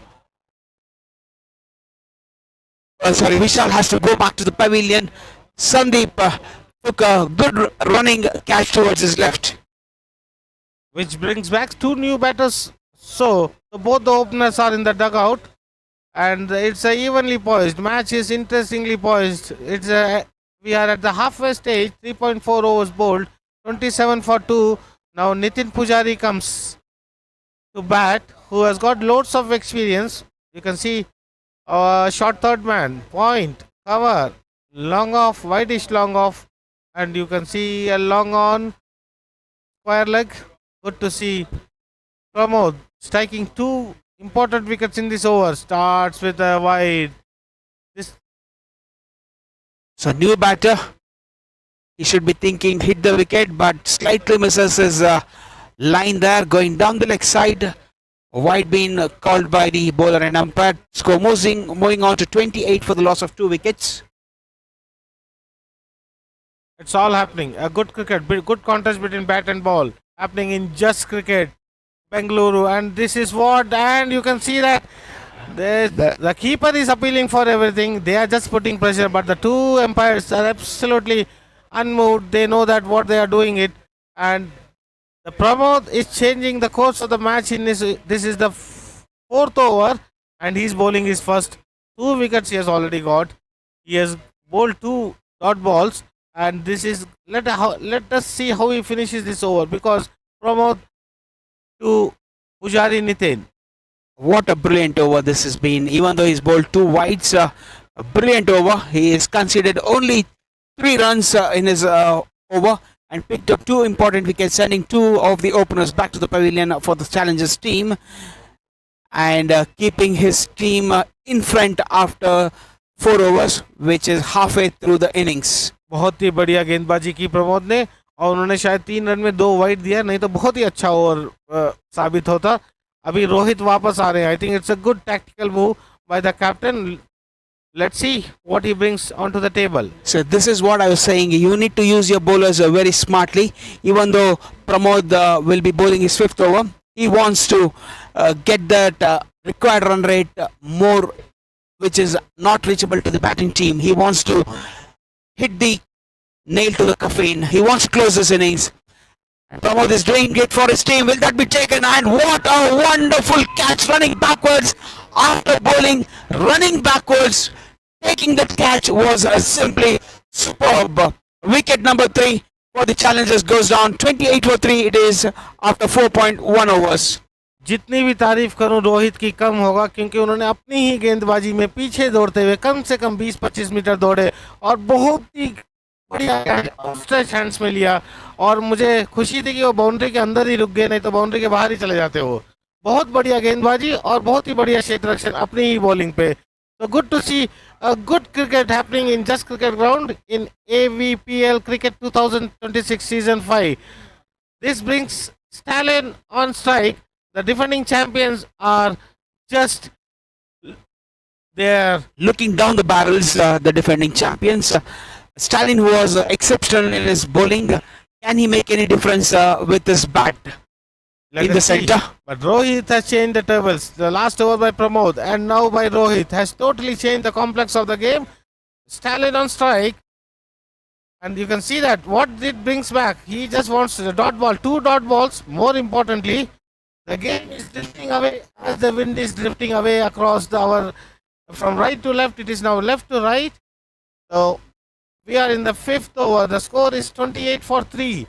Vishal has to go back to the pavilion. Sandeep took a good running catch towards his left. Which brings back 2 new batters. So both the openers are in the dugout. and it's a evenly poised. Match is interestingly poised. We are at the halfway stage. 3.4 overs bowled. 27 for 2. Now Nitin Pujari comes to bat, who has got loads of experience. You can see short third man, point, cover, long off, wideish long off, and you can see a long on, square leg. Good to see Pramod striking two important wickets in this over. Starts with a wide. This So new batter, he should be thinking hit the wicket, but slightly misses his line there, going down the leg side. Wide being called by the bowler and umpire. Score moving on to 28 for the loss of 2 wickets. It's all happening. A good cricket, good contest between bat and ball happening in Just Cricket, Bengaluru, and this is what. And you can see that the keeper is appealing for everything. They are just putting pressure, but the two umpires are absolutely unmoved. They know that what they are doing it, and the Pramod is changing the course of the match. In this is the fourth over, and he's bowling his first 2 wickets. He has already got. He has bowled 2 dot balls, and this is let us see how he finishes this over, because Pramod to Pujari Nitin. What a brilliant over this has been. Even though he's bowled 2 wides, a brilliant over. He has conceded only 3 runs in his over and picked up 2 important wickets, sending 2 of the openers back to the pavilion for the challengers team, and keeping his team in front after 4 overs, which is halfway through the innings. बहुत ही बढ़िया गेंदबाजी की प्रमोद ने, और उन्होंने शायद 3 run में 2 wide दिया, नहीं तो बहुत ही अच्छा ओवर साबित होता. अभी रोहित वापस आ रहे हैं. I think it's a good tactical move by the captain. Let's see what he brings onto the table. So this is what I was saying. You need to use your bowlers very smartly. Even though Pramod will be bowling his 5th over, he wants to get that required run rate more, which is not reachable to the batting team. He wants to hit the nail to the coffin. He wants to close this innings. Pramod is doing it for his team. Will that be taken? And what a wonderful catch, running backwards after bowling, running backwards. Taking that catch was simply superb. Wicket number 3 for the challengers goes down. 28 for 3 it is after 4.1 overs. जितनी भी तारीफ करूं रोहित की कम होगा, क्योंकि उन्होंने अपनी ही गेंदबाजी में पीछे दौड़ते हुए कम से कम 20-25 मीटर दौड़े और बहुत ही बढ़िया स्ट्रेच हैंड्स में लिया, और मुझे खुशी थी कि वो बाउंड्री के अंदर ही रुक गए, नहीं तो बाउंड्री के बाहर ही चले जाते हो. बहुत बढ़िया गेंदबाजी और बहुत ही बढ़िया क्षेत्र रक्षण अपनी ही बॉलिंग पे. So good to see a good cricket happening in Just Cricket Ground in AVPL Cricket 2026 Season 5. This brings Stalin on strike. The defending champions are just there. Looking down the barrels, the defending champions. Stalin, who was exceptional in his bowling, can he make any difference with his bat? Let in the us see. center? But Rohit has changed the tables. The last over by Pramod and now by Rohit has totally changed the complex of the game. Stalin on strike. And you can see that what it brings back. He just wants the dot ball. 2 dot balls. More importantly, the game is drifting away as the wind is drifting away across from right to left. It is now left to right. So we are in the 5th over. The score is 28 for 3.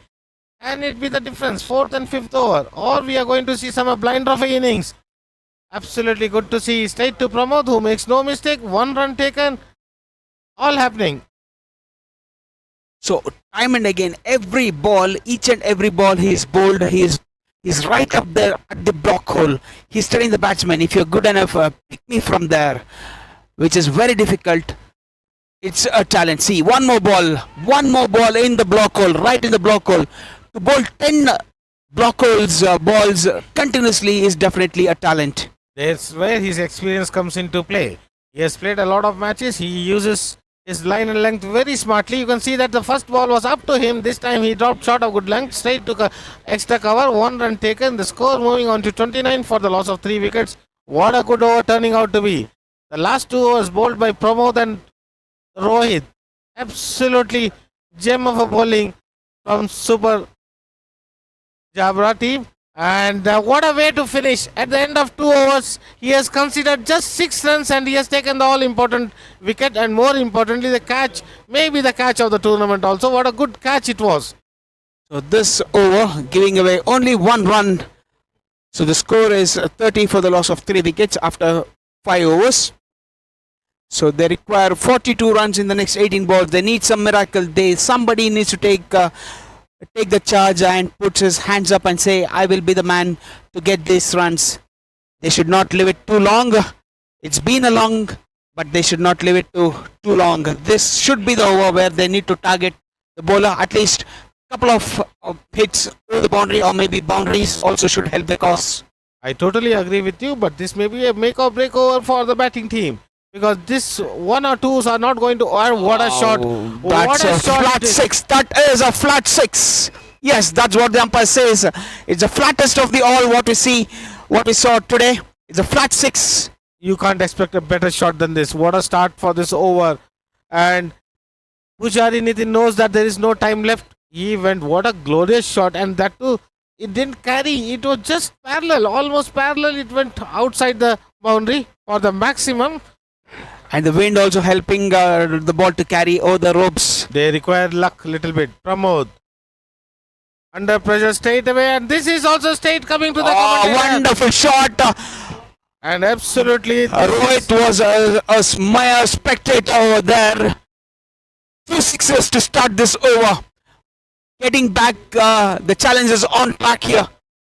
Can it be the difference, 4th and 5th over? Or we are going to see some blind trophy innings? Absolutely good to see. Straight to Pramod, who makes no mistake. 1 run taken. All happening. So time and again, every ball, each and every ball he is bowled, he's right up there at the block hole. He's telling the batsman, if you're good enough, pick me from there, which is very difficult. It's a talent. See, one more ball in the block hole, right in the block hole. To bowl 10 block holes, balls continuously is definitely a talent. That's where his experience comes into play. He has played a lot of matches. He uses his line and length very smartly. You can see that the first ball was up to him. This time he dropped short of good length, straight to extra cover. 1 run taken. The score moving on to 29 for the loss of 3 wickets. What a good over turning out to be. The last 2 overs bowled by Pramod and Rohit. Absolutely gem of a bowling from Super Jabra team. And what a way to finish. At the end of 2 overs, he has considered just 6 runs and he has taken the all important wicket. And more importantly, the catch, maybe the catch of the tournament also. What a good catch it was. So this over giving away only 1 run. So the score is 30 for the loss of 3 wickets after 5 overs. So they require 42 runs in the next 18 balls. They need some miracle. Somebody needs to take the charge and put his hands up and say, I will be the man to get these runs. They should not leave it too long. It's been a long, but they should not leave it too long. This should be the over where they need to target the bowler. At least a couple of hits over the boundary, or maybe boundaries also should help the cause. I totally agree with you, but this may be a make or break over for the batting team. Because this 1 or 2s are not going to. What a shot! That's What a shot flat it is. 6. That is a flat 6. Yes, that's what the umpire says. It's the flattest of the all what we saw today. It's a flat 6. You can't expect a better shot than this. What a start for this over. And Pujari Nitin knows that there is no time left. He went, what a glorious shot. And that too, it didn't carry. It was just parallel, almost parallel. It went outside the boundary for the maximum. And the wind also helping the ball to carry over the ropes. They require luck a little bit. Pramod. Under pressure straight away. And this is also straight coming to the commentator. Wonderful shot. And absolutely. Rohit was a spectator over there. 2 sixes to start this over. Getting back the challenges on track here.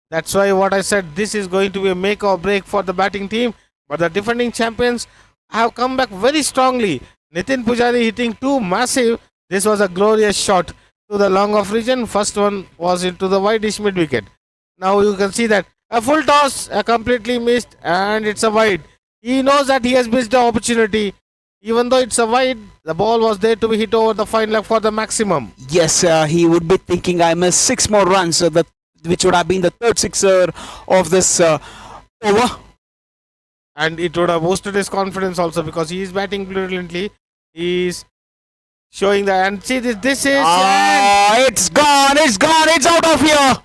That's why what I said, this is going to be a make or break for the batting team. But the defending champions have come back very strongly. Nitin Pujari hitting 2 massive. This was a glorious shot to the long off region. First one was into the wideish mid wicket. Now you can see that a full toss, a completely missed, and it's a wide. He knows that he has missed the opportunity. Even though it's a wide, the ball was there to be hit over the fine leg for the maximum. Yes, he would be thinking I missed 6 more runs, which would have been the 3rd sixer of this over. And it would have boosted his confidence also because he is batting brilliantly. He is showing that. And see, this is. It's gone, it's out of here.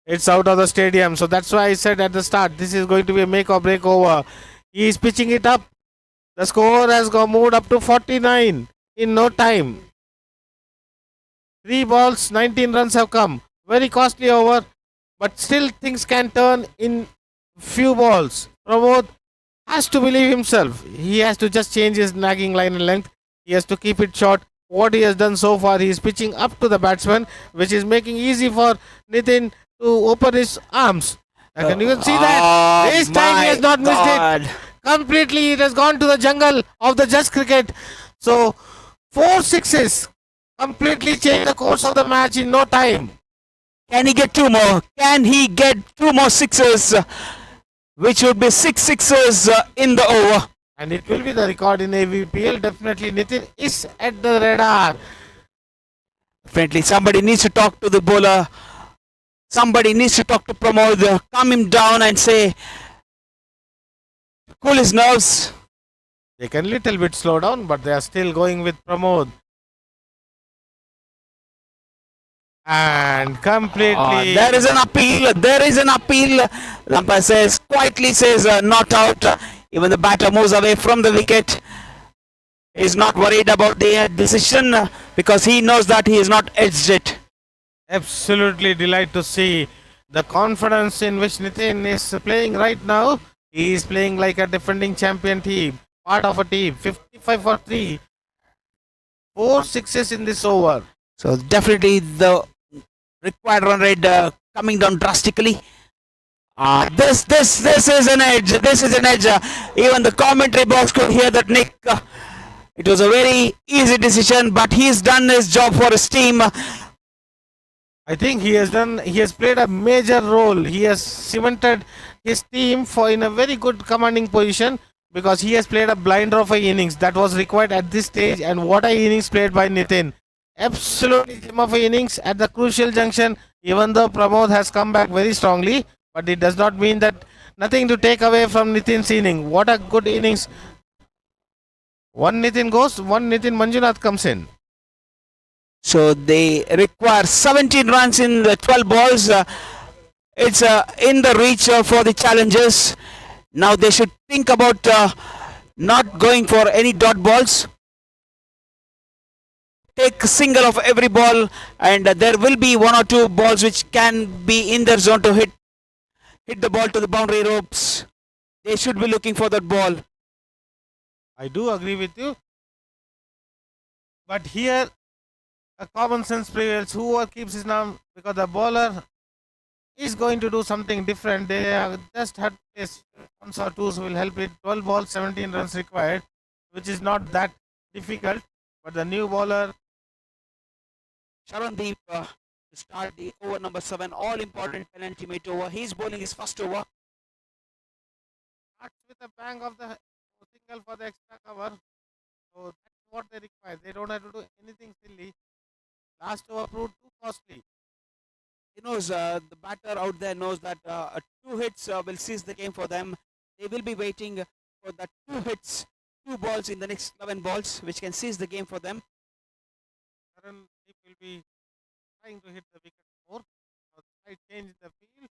It's out of the stadium. So that's why I said at the start, this is going to be a make or break over. He is pitching it up. The score has moved up to 49 in no time. 3 balls, 19 runs have come. Very costly over. But still things can turn in few balls. Pramod has to believe himself. He has to just change his nagging line and length. He has to keep it short. What he has done so far, he is pitching up to the batsman, which is making easy for Nitin to open his arms. And you can see that this time he has not missed it. Completely, it has gone to the jungle of the just cricket. So 4 sixes completely changed the course of the match in no time. Can he get 2 more? Can he get 2 more sixes? Which would be 6 sixes in the over. And it will be the record in AVPL. Definitely Nitin is at the radar. Definitely somebody needs to talk to the bowler. Somebody needs to talk to Pramod. Calm him down and say, cool his nerves. They can little bit slow down, but they are still going with Pramod. And completely. There is an appeal. The umpire says, quietly says, not out. Even the batter moves away from the wicket. He's not worried about the decision because he knows that he is not edged it. Absolutely delight to see the confidence in which Nitin is playing right now. He is playing like a defending champion team. Part of a team. 55 for 3. 4 sixes in this over. So definitely the required run rate coming down drastically. This is an edge. This is an edge. Even the commentary box could hear that, Nick. It was a very easy decision, but he's done his job for his team. I think he has played a major role. He has cemented his team in a very good commanding position because he has played a blinder of an innings that was required at this stage. And what a innings played by Nitin. Absolutely gem of an innings at the crucial junction. Even though Pramod has come back very strongly, but it does not mean that nothing to take away from Nitin's inning. What a good innings. One Nitin goes, one Nitin Manjunath comes in. So they require 17 runs in the 12 balls. It's in the reach for the challengers. Now they should think about not going for any dot balls. Take a single of every ball, and there will be one or two balls which can be in their zone to hit the ball to the boundary ropes. They should be looking for that ball. I do agree with you. But here, a common sense prevails. Whoever keeps his name, because the bowler is going to do something different. They have just had this ones or twos will help it. 12 balls, 17 runs required, which is not that difficult. But the new bowler, Sharandeep to start the over number 7, all important penultimate over. He's bowling his first over. starts with a bang of the single for the extra cover. So that's what they require. They don't have to do anything silly. Last over proved too costly. He knows the batter out there knows that 2 hits will seize the game for them. They will be waiting for that 2 hits, 2 balls in the next 11 balls, which can seize the game for them. Karan Deep will be trying to hit the wicket more. Slight change in the field.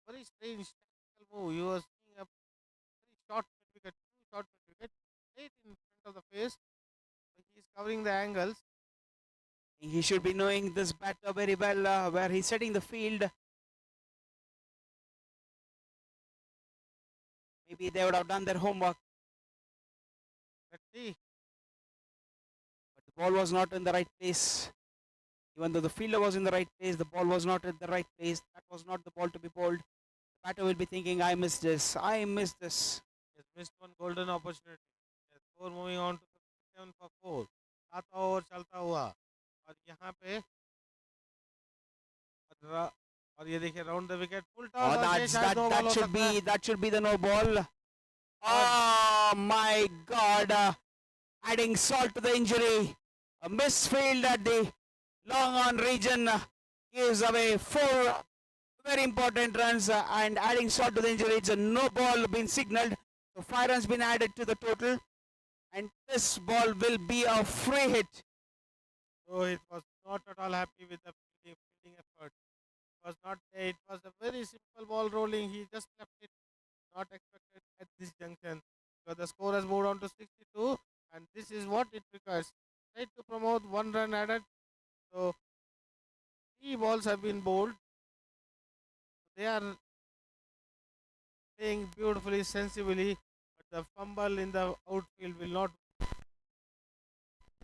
Very strange tactical move. You are seeing a very short wicket, 2 short wicket, straight in front of the face. He is covering the angles. He should be knowing this batter very well, where he's setting the field. Maybe they would have done their homework, Let's see. but the ball was not in the right place. Even though the fielder was in the right place, the ball was not at the right place. That was not the ball to be bowled. The batter will be thinking, I missed this, I missed this. He has missed one golden opportunity. The score moving on to 57 for 4. 7 over चलता हुआ और यहाँ पे और ये देखिए round the wicket full toss और ये शायद नो बॉल हो सकता है. That should be the no ball. Oh my God! Adding salt to the injury. A misfield at the long on region gives away 4 very important runs, and adding salt to the injury. It's a no ball been signaled. So 5 runs been added to the total, and this ball will be a free hit. So it was not at all happy with the fielding effort. It was not there. It was a very simple ball rolling. He just left it. Not expected at this junction. So the score has moved on to 62, and this is what it requires. Right to promote, 1 run added. So 3 balls have been bowled. They are playing beautifully, sensibly, but the fumble in the outfield will not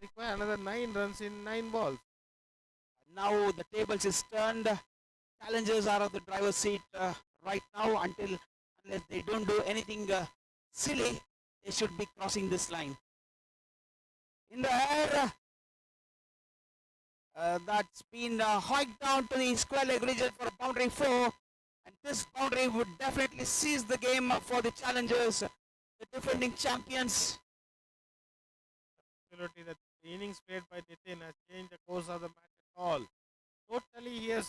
require another 9 runs in 9 balls. Now the tables is turned. Challengers are at the driver's seat right now unless they don't do anything silly. They should be crossing this line. In the air, that's been hiked down to the square leg region for boundary 4, and this boundary would definitely seize the game for the challengers, the defending champions. Absolutely, that the innings played by Nitin has changed the course of the match at all. Totally, he has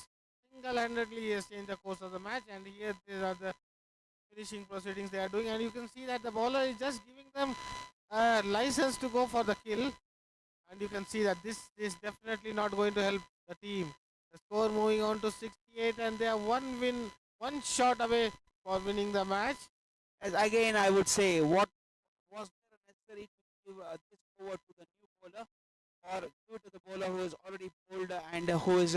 single-handedly he has changed the course of the match, and here these are the finishing proceedings they are doing, and you can see that the bowler is just giving them a license to go for the kill, and you can see that this is definitely not going to help the team. The score moving on to 68, and they are one shot away for winning the match. As again, I would say, what was there necessary to give this over to the new bowler, or give to the bowler who is already bowled and who is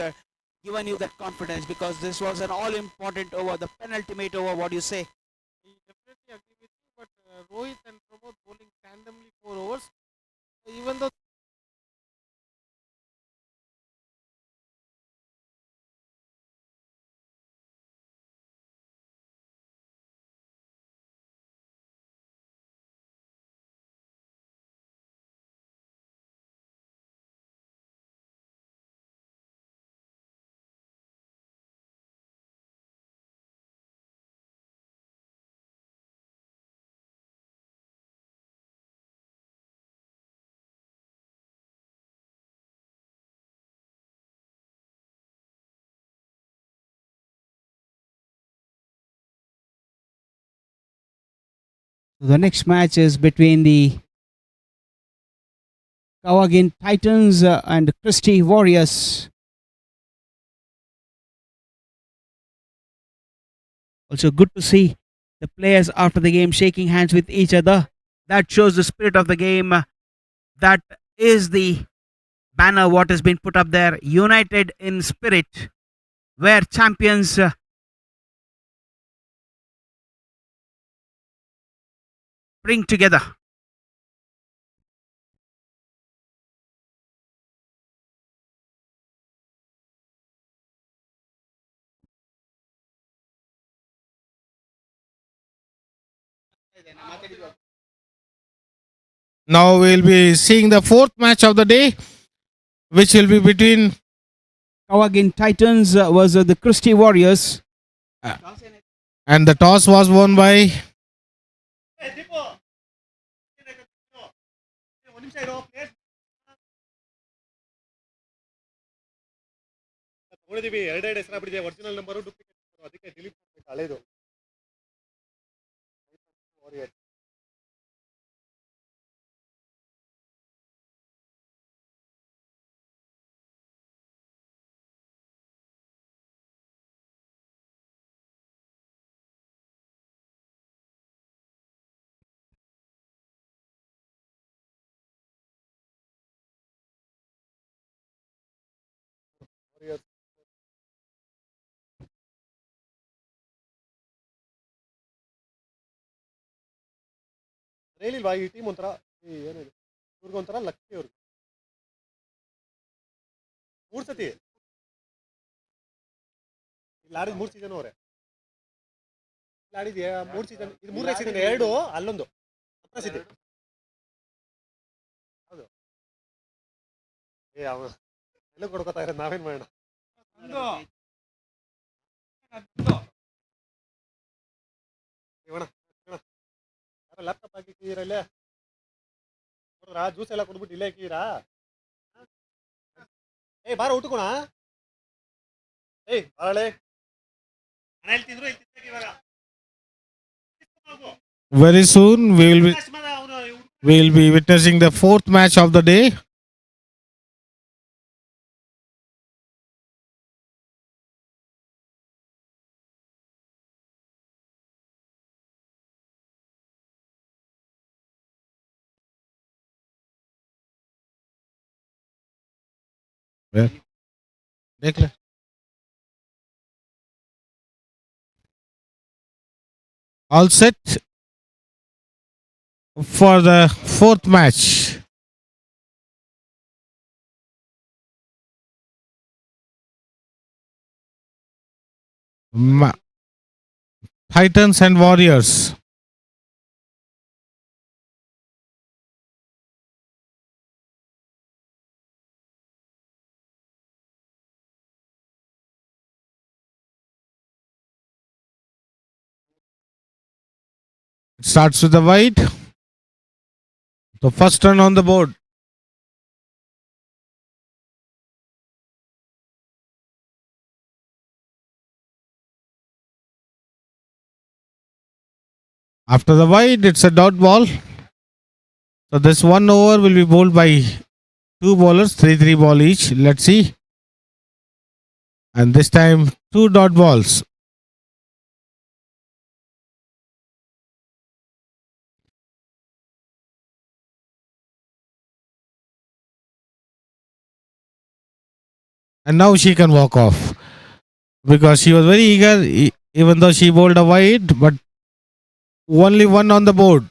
given you that confidence, because this was an all-important over, the penultimate over. What do you say? I definitely agree with you, but Rohit and Pramod bowling randomly 4 overs. So even though The next match is between the Kawagin Titans and Christie Warriors. Also, good to see the players after the game shaking hands with each other. That shows the spirit of the game. That is the banner what has been put up there. United in spirit, where champions bring together. Now we'll be seeing the fourth match of the day, which will be between Kawagin Titans versus the Christie Warriors. and the toss was won by ಒಂದು ನಿಮಿಷ ಇರೋ place ತಗೊಂಡಿದ್ದೀವಿ. ಎರಡೆರಡು ಹೆಸರು ಬಿಟ್ಟಿದೆ. Original number duplicate ಅದಕ್ಕೆ delete ಮಾಡಬೇಕು ಹಳೇದು. ಹೇಳಿಲ್ವಾ ಈ ಟೀಮ್ ಒಂಥರ ಏನಿದೆ ಇವ್ರಿಗೊಂಥರ ಲಕ್ಕಿ ಅವ್ರಿಗೆ 3 ಸತಿ ಇಲ್ಲಿ ಆಡಿದ 3 ಸೀಸನ್ ಅವರೇ ಇಲ್ಲಿ ಆಡಿದ್ಯಾ 3 ಸೀಸನ್ ಇದು 3ನೇ ಸೀಸನ್ 2 ಅಲ್ಲೊಂದು 10 ಸತಿ ಹೌದು ಅವ ಎಲ್ಲ ಕೊಡ್ಕೋತಾ ಇರೋದು ನಾವೇನ್ ಮಾಡೋಣ ಇವಣ ಯಾರೋ ಲ್ಯಾಪ್ಟಾಪ್ ಹಾಕಿದ್ದೀರಾ ಇಲ್ಲೇ ನೋಡ್ರಾ ಜ್ಯೂಸ್ ಎಲ್ಲ ಕೊಡ್ಬಿಟ್ಟು ಇಲ್ಲೇ ಹಾಕಿದ್ದೀರಾ ಬಾರ ಊಟಕೋಣ ಬಾಳೆ ಮನೇಲಿ ತಿಂದ್ರು ಇಲ್ಲಿ ತಿಂತಾರೆ ಇವಾಗ very soon we will be witnessing the fourth match of the day. देख ले all set for the fourth match. Titans and Warriors. It starts with the wide. The first run on the board. After the wide, it's a dot ball. So this one over will be bowled by two bowlers, 3 ball each. Let's see. And this time, 2 dot balls. And now she can walk off because she was very eager, even though she bowled a wide, but only one on the board.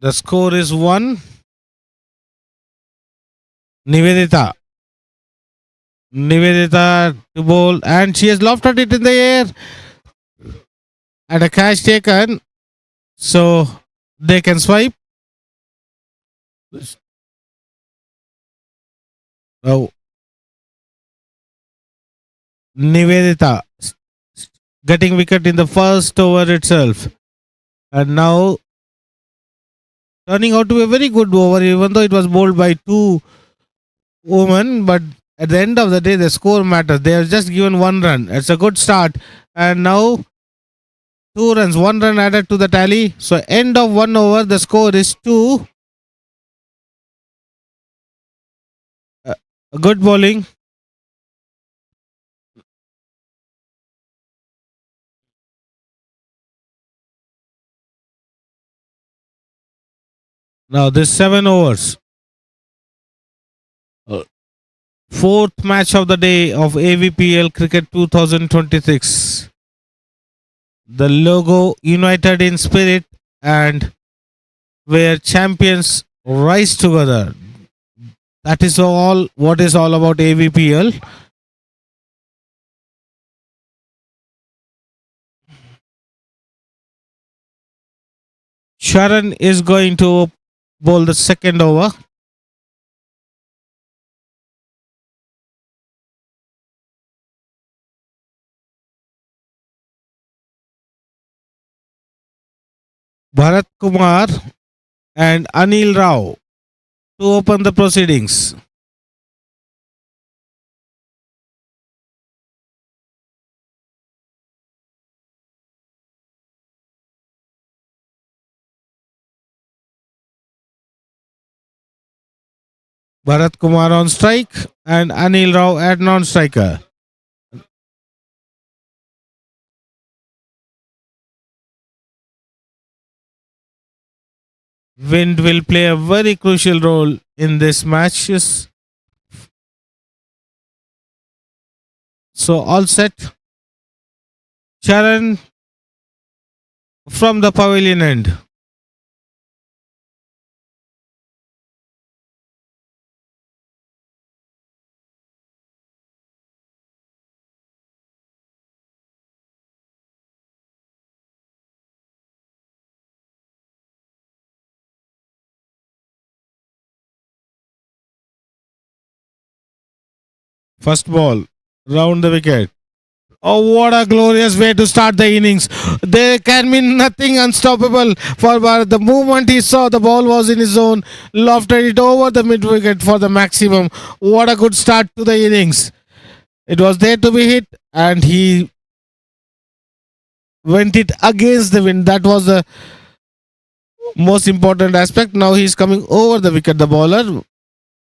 The score is 1. Nivedita to bowl, and she has lofted it in the air and a catch taken, so they can swipe. Oh, Nivedita getting wicket in the first over itself, and now turning out to be a very good over, even though it was bowled by 2 women, but at the end of the day, the score matters. They have just given 1 run. It's a good start. And now 2 runs, 1 run added to the tally. So end of 1 over, the score is 2. Good bowling. Now this 7 overs. Fourth match of the day of AVPL Cricket 2026. The logo united in spirit and where champions rise together. That is all what is all about AVPL. Sharon is going to bowl the second over. Bharat Kumar and Anil Rao to open the proceedings. Bharat Kumar on strike and Anil Rao at non-striker. Wind will play a very crucial role in this matches. So all set. Charan from the pavilion end. First ball, round the wicket. Oh, what a glorious way to start the innings. There can be nothing unstoppable for Bharat. The moment he saw the ball was in his zone, lofted it over the mid wicket for the maximum. What a good start to the innings. It was there to be hit and he went it against the wind. That was the most important aspect. Now he's coming over the wicket, the bowler.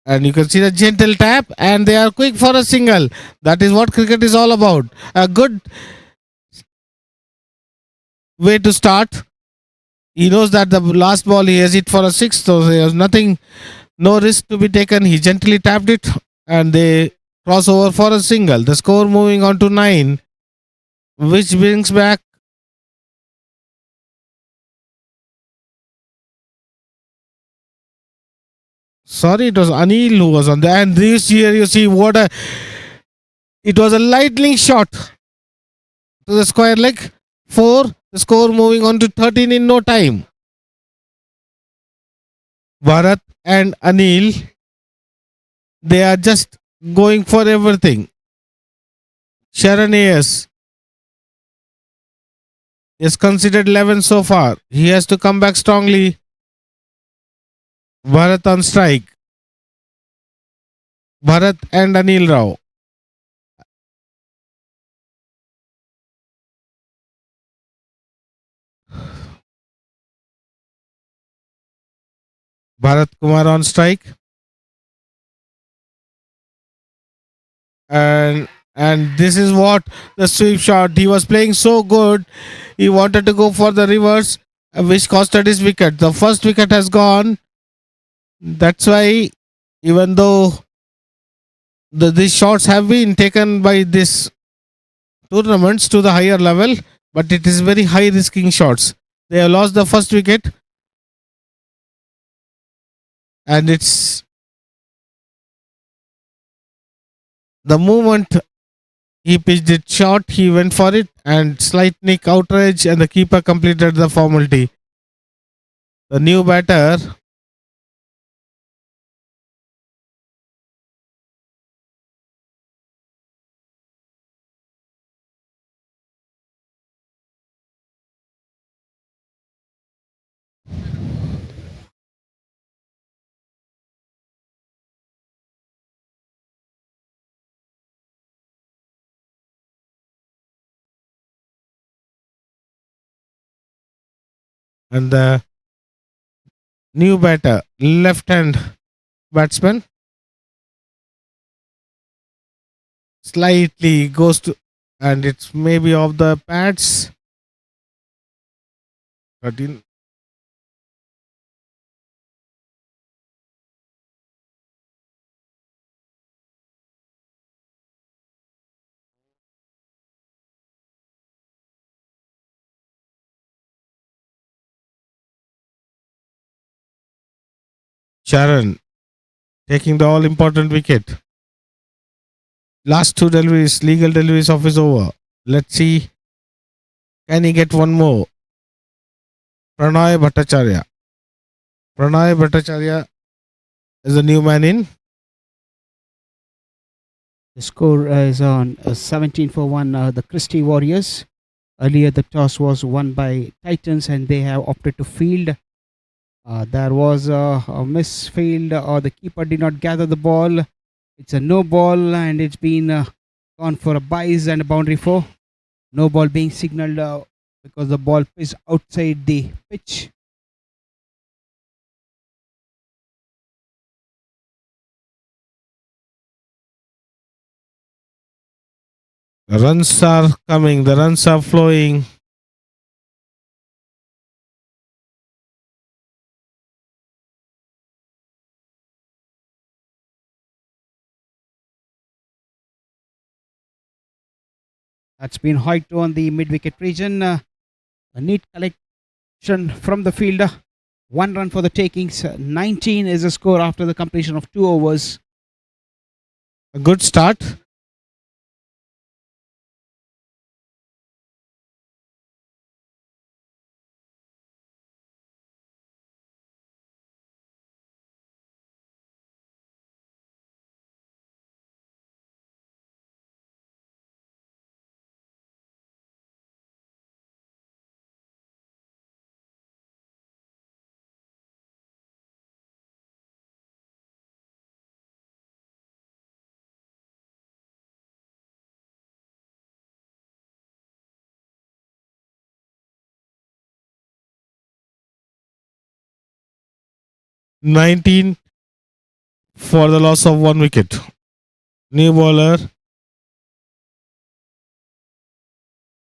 And you can see the gentle tap and they are quick for a single. That is what cricket is all about. A good way to start. He knows that the last ball he has hit for a six, so there was nothing, no risk to be taken. He gently tapped it and they cross over for a single. The score moving on to 9, which brings back sorry, it was Anil who was on there. And this year you see what a it was a lightning shot to the square leg. 4. The score moving on to 13 in no time. Bharat and Anil, they are just going for everything. Sharan AS is considered 11 so far. He has to come back strongly. Bharat on strike. Bharat and Anil Rao. Bharat Kumar on strike. And this is what the sweep shot. He was playing so good. He wanted to go for the reverse, which costed his wicket. The first wicket has gone. That's why, even though these shots have been taken by this tournaments to the higher level, but it is very high risking shots. They have lost the first wicket, and it's the moment he pitched it short, he went for it, and slight nick outrage, and the keeper completed the formality. The new batter And the new batter, left hand batsman, slightly goes to, and it's maybe off the pads. 13. Sharon taking the all important wicket. Last two deliveries, legal deliveries of his over. Let's see, can he get one more? Pranay Bhattacharya. Pranay Bhattacharya is a new man in. The score is on 17 for 1. The Christie Warriors. Earlier, the toss was won by Titans and they have opted to field. There was a misfield, or the keeper did not gather the ball. It's a no ball and it's been gone for a byes and a boundary for. No ball being signalled because the ball is outside the pitch. The runs are coming, the runs are flowing. That's been hiked on the mid-wicket region. A neat collection from the fielder. 1 run for the takings. 19 is the score after the completion of 2 overs. A good start. $19 for the loss of 1 wicket. New bowler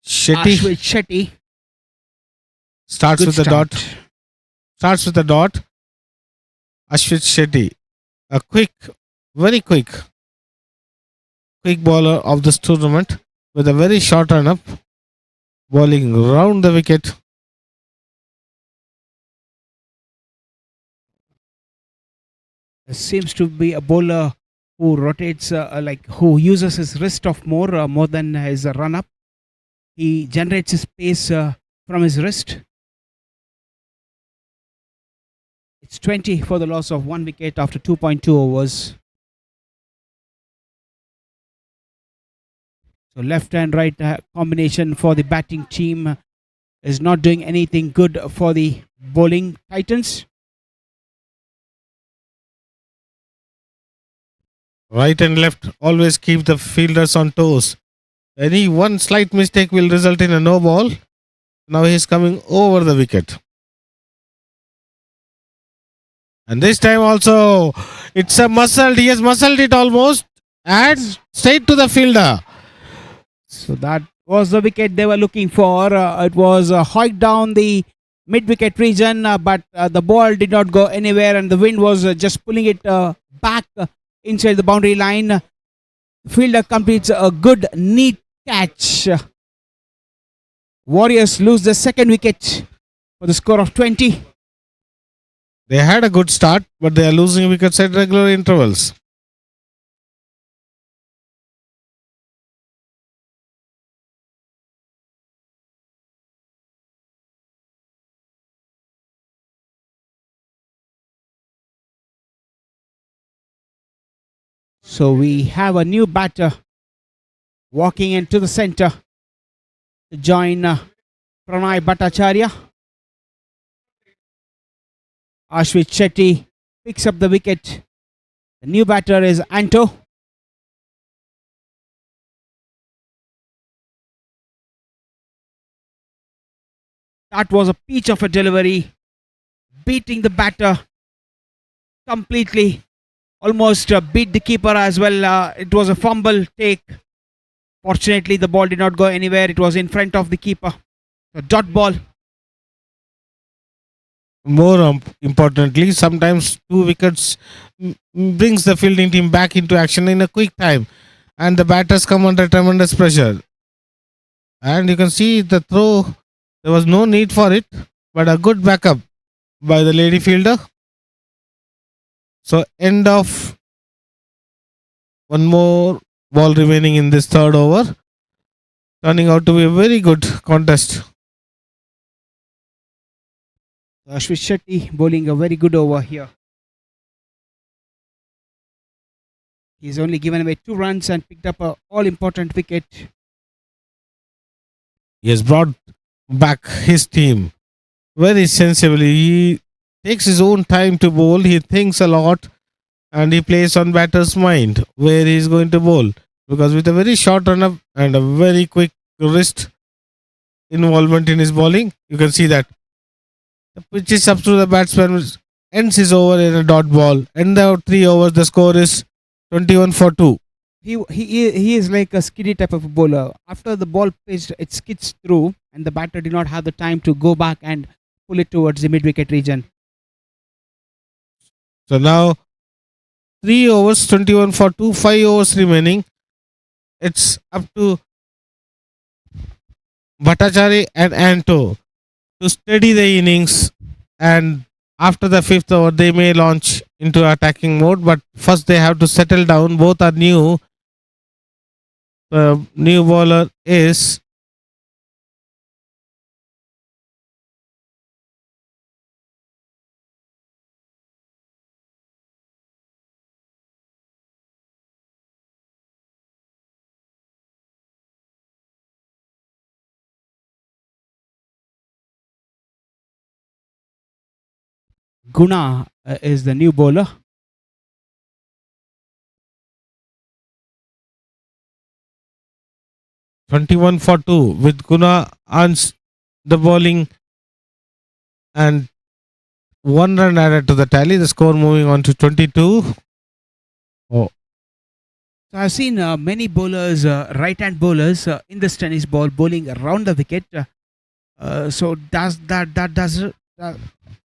Shetty Ashwin Shetty. starts Good with the start. dot. Starts with the dot. Ashwin Shetty, a very quick bowler of this tournament with a very short run up, bowling round the wicket. Seems to be a bowler who rotates, who uses his wrist off more than his run up. He generates his pace from his wrist. It's 20 for the loss of 1 wicket after 2.2 overs. So left and right combination for the batting team is not doing anything good for the bowling Titans. Right and left always keep the fielders on toes. Any one slight mistake will result in a no ball. Now he's coming over the wicket. And this time also, it's a muscled. He has muscled it almost. And straight to the fielder. So that was the wicket they were looking for. It was hiked down the mid-wicket region, but the ball did not go anywhere and the wind was just pulling it back inside the boundary line. The fielder completes a good, neat catch. Warriors lose the second wicket for the score of 20. They had a good start, but they are losing wickets at regular intervals. So we have a new batter walking into the center to join Pranay Bhattacharya. Ashwin Shetty picks up the wicket. The new batter is Anto. That was a peach of a delivery, beating the batter completely. Almost beat the keeper as well. It was a fumble take. Fortunately, the ball did not go anywhere. It was in front of the keeper. The dot ball. More importantly, sometimes 2 wickets brings the fielding team back into action in a quick time, and the batters come under tremendous pressure. And you can see the throw, there was no need for it, but a good backup by the lady fielder. So end of one more ball remaining in this third over, turning out to be a very good contest. Ashwin Shetty bowling a very good over here. He's only given away 2 runs and picked up a all important wicket. He has brought back his team very sensibly. He takes his own time to bowl. He thinks a lot and he plays on batter's mind where he is going to bowl. Because with a very short run up and a very quick wrist involvement in his bowling, you can see that the pitch is up to the batsman, ends his over in a dot ball. End out 3 overs, the score is 21 for 2. He is like a skiddy type of a bowler. After the ball pitched, it skids through, and the batter did not have the time to go back and pull it towards the mid wicket region. So now 3 overs, 21 for 2, 5 overs remaining. It's up to Bhattacharya and Anto to steady the innings, and after the 5th over they may launch into attacking mode, but first they have to settle down. Both are new. The new bowler is Guna is the new bowler. $21 for 2 with Guna earns the bowling and 1 run added to the tally. The score moving on to 22. So I've seen many bowlers, right-hand bowlers in this tennis ball bowling around the wicket. So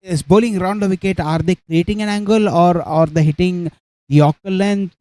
is bowling around the wicket? Are they creating an angle, or are they hitting the Yorker length,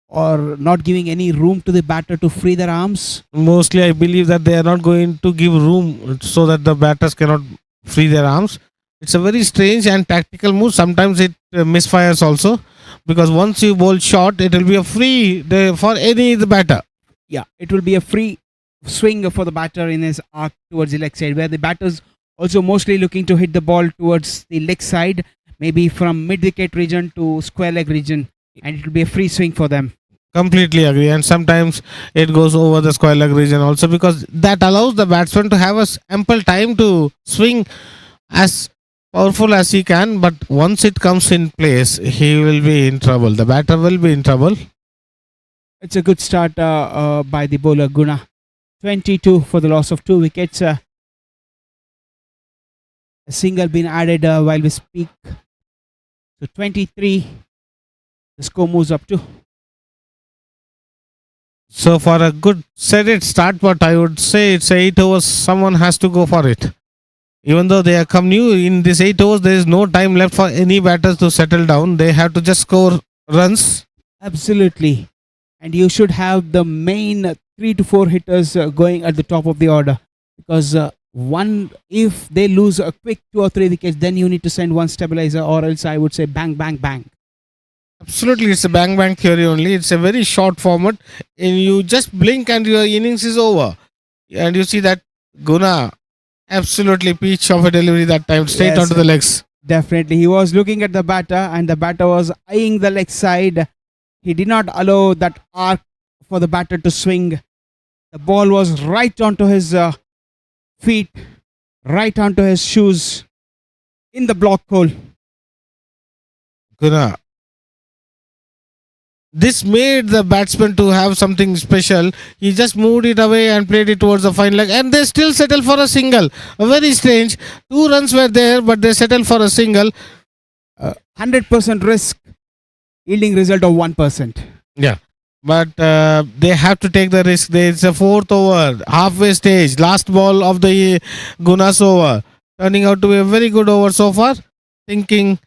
or not giving any room to the batter to free their arms? Mostly I believe that they are not going to give room so that the batters cannot free their arms. It's a very strange and tactical move. Sometimes it misfires also, because once you bowl short, it will be a free for any the batter. Yeah, it will be a free swing for the batter in his arc towards the leg side, where the batters also mostly looking to hit the ball towards the leg side, maybe from mid wicket region to square leg region, and it will be a free swing for them. Completely agree. And sometimes it goes over the square leg region also, because that allows the batsman to have ample time to swing as powerful as he can. But once it comes in place, he will be in trouble. The batter will be in trouble. It's a good start by the bowler Guna. 22 for the loss of 2 wickets. A single been added while we speak. So 23. The score moves up to. So for a good steady start, but I would say it's 8 overs. Someone has to go for it. Even though they have come new in this 8 overs, there is no time left for any batters to settle down. They have to just score runs. Absolutely. And you should have the main 3 to 4 hitters going at the top of the order, because if they lose a quick 2 or 3 wickets, then you need to send one stabilizer, or else I would say bang, bang, bang. Absolutely, it's a bang bang theory only. It's a very short format, and you just blink and your innings is over. And you see that Guna absolutely peach of a delivery that time, straight Yes, onto the legs. Definitely. He was looking at the batter, and the batter was eyeing the leg side. He did not allow that arc for the batter to swing. The ball was right onto his feet, right onto his shoes, in the block hole. Guna this made the batsman to have something special. He just moved it away and played it towards the fine leg, and they still settled for a single. Very strange. 2 runs were there, but they settled for a single. 100% risk, yielding result of 1%. Yeah. But they have to take the risk. It's a 4th over, halfway stage, last ball of the Gunas over. Turning out to be a very good over so far. Thinking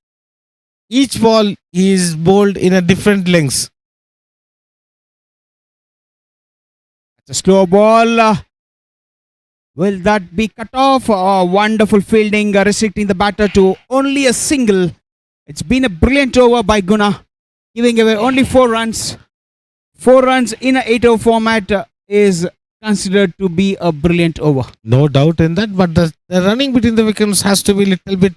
each ball is bowled in a different lengths. It's a slow ball. Will that be cut off? Wonderful fielding, restricting the batter to only a single. It's been a brilliant over by Guna, giving away only 4 runs. 4 runs in a 8-over format is considered to be a brilliant over. No doubt in that, but the running between the wickets has to be a little bit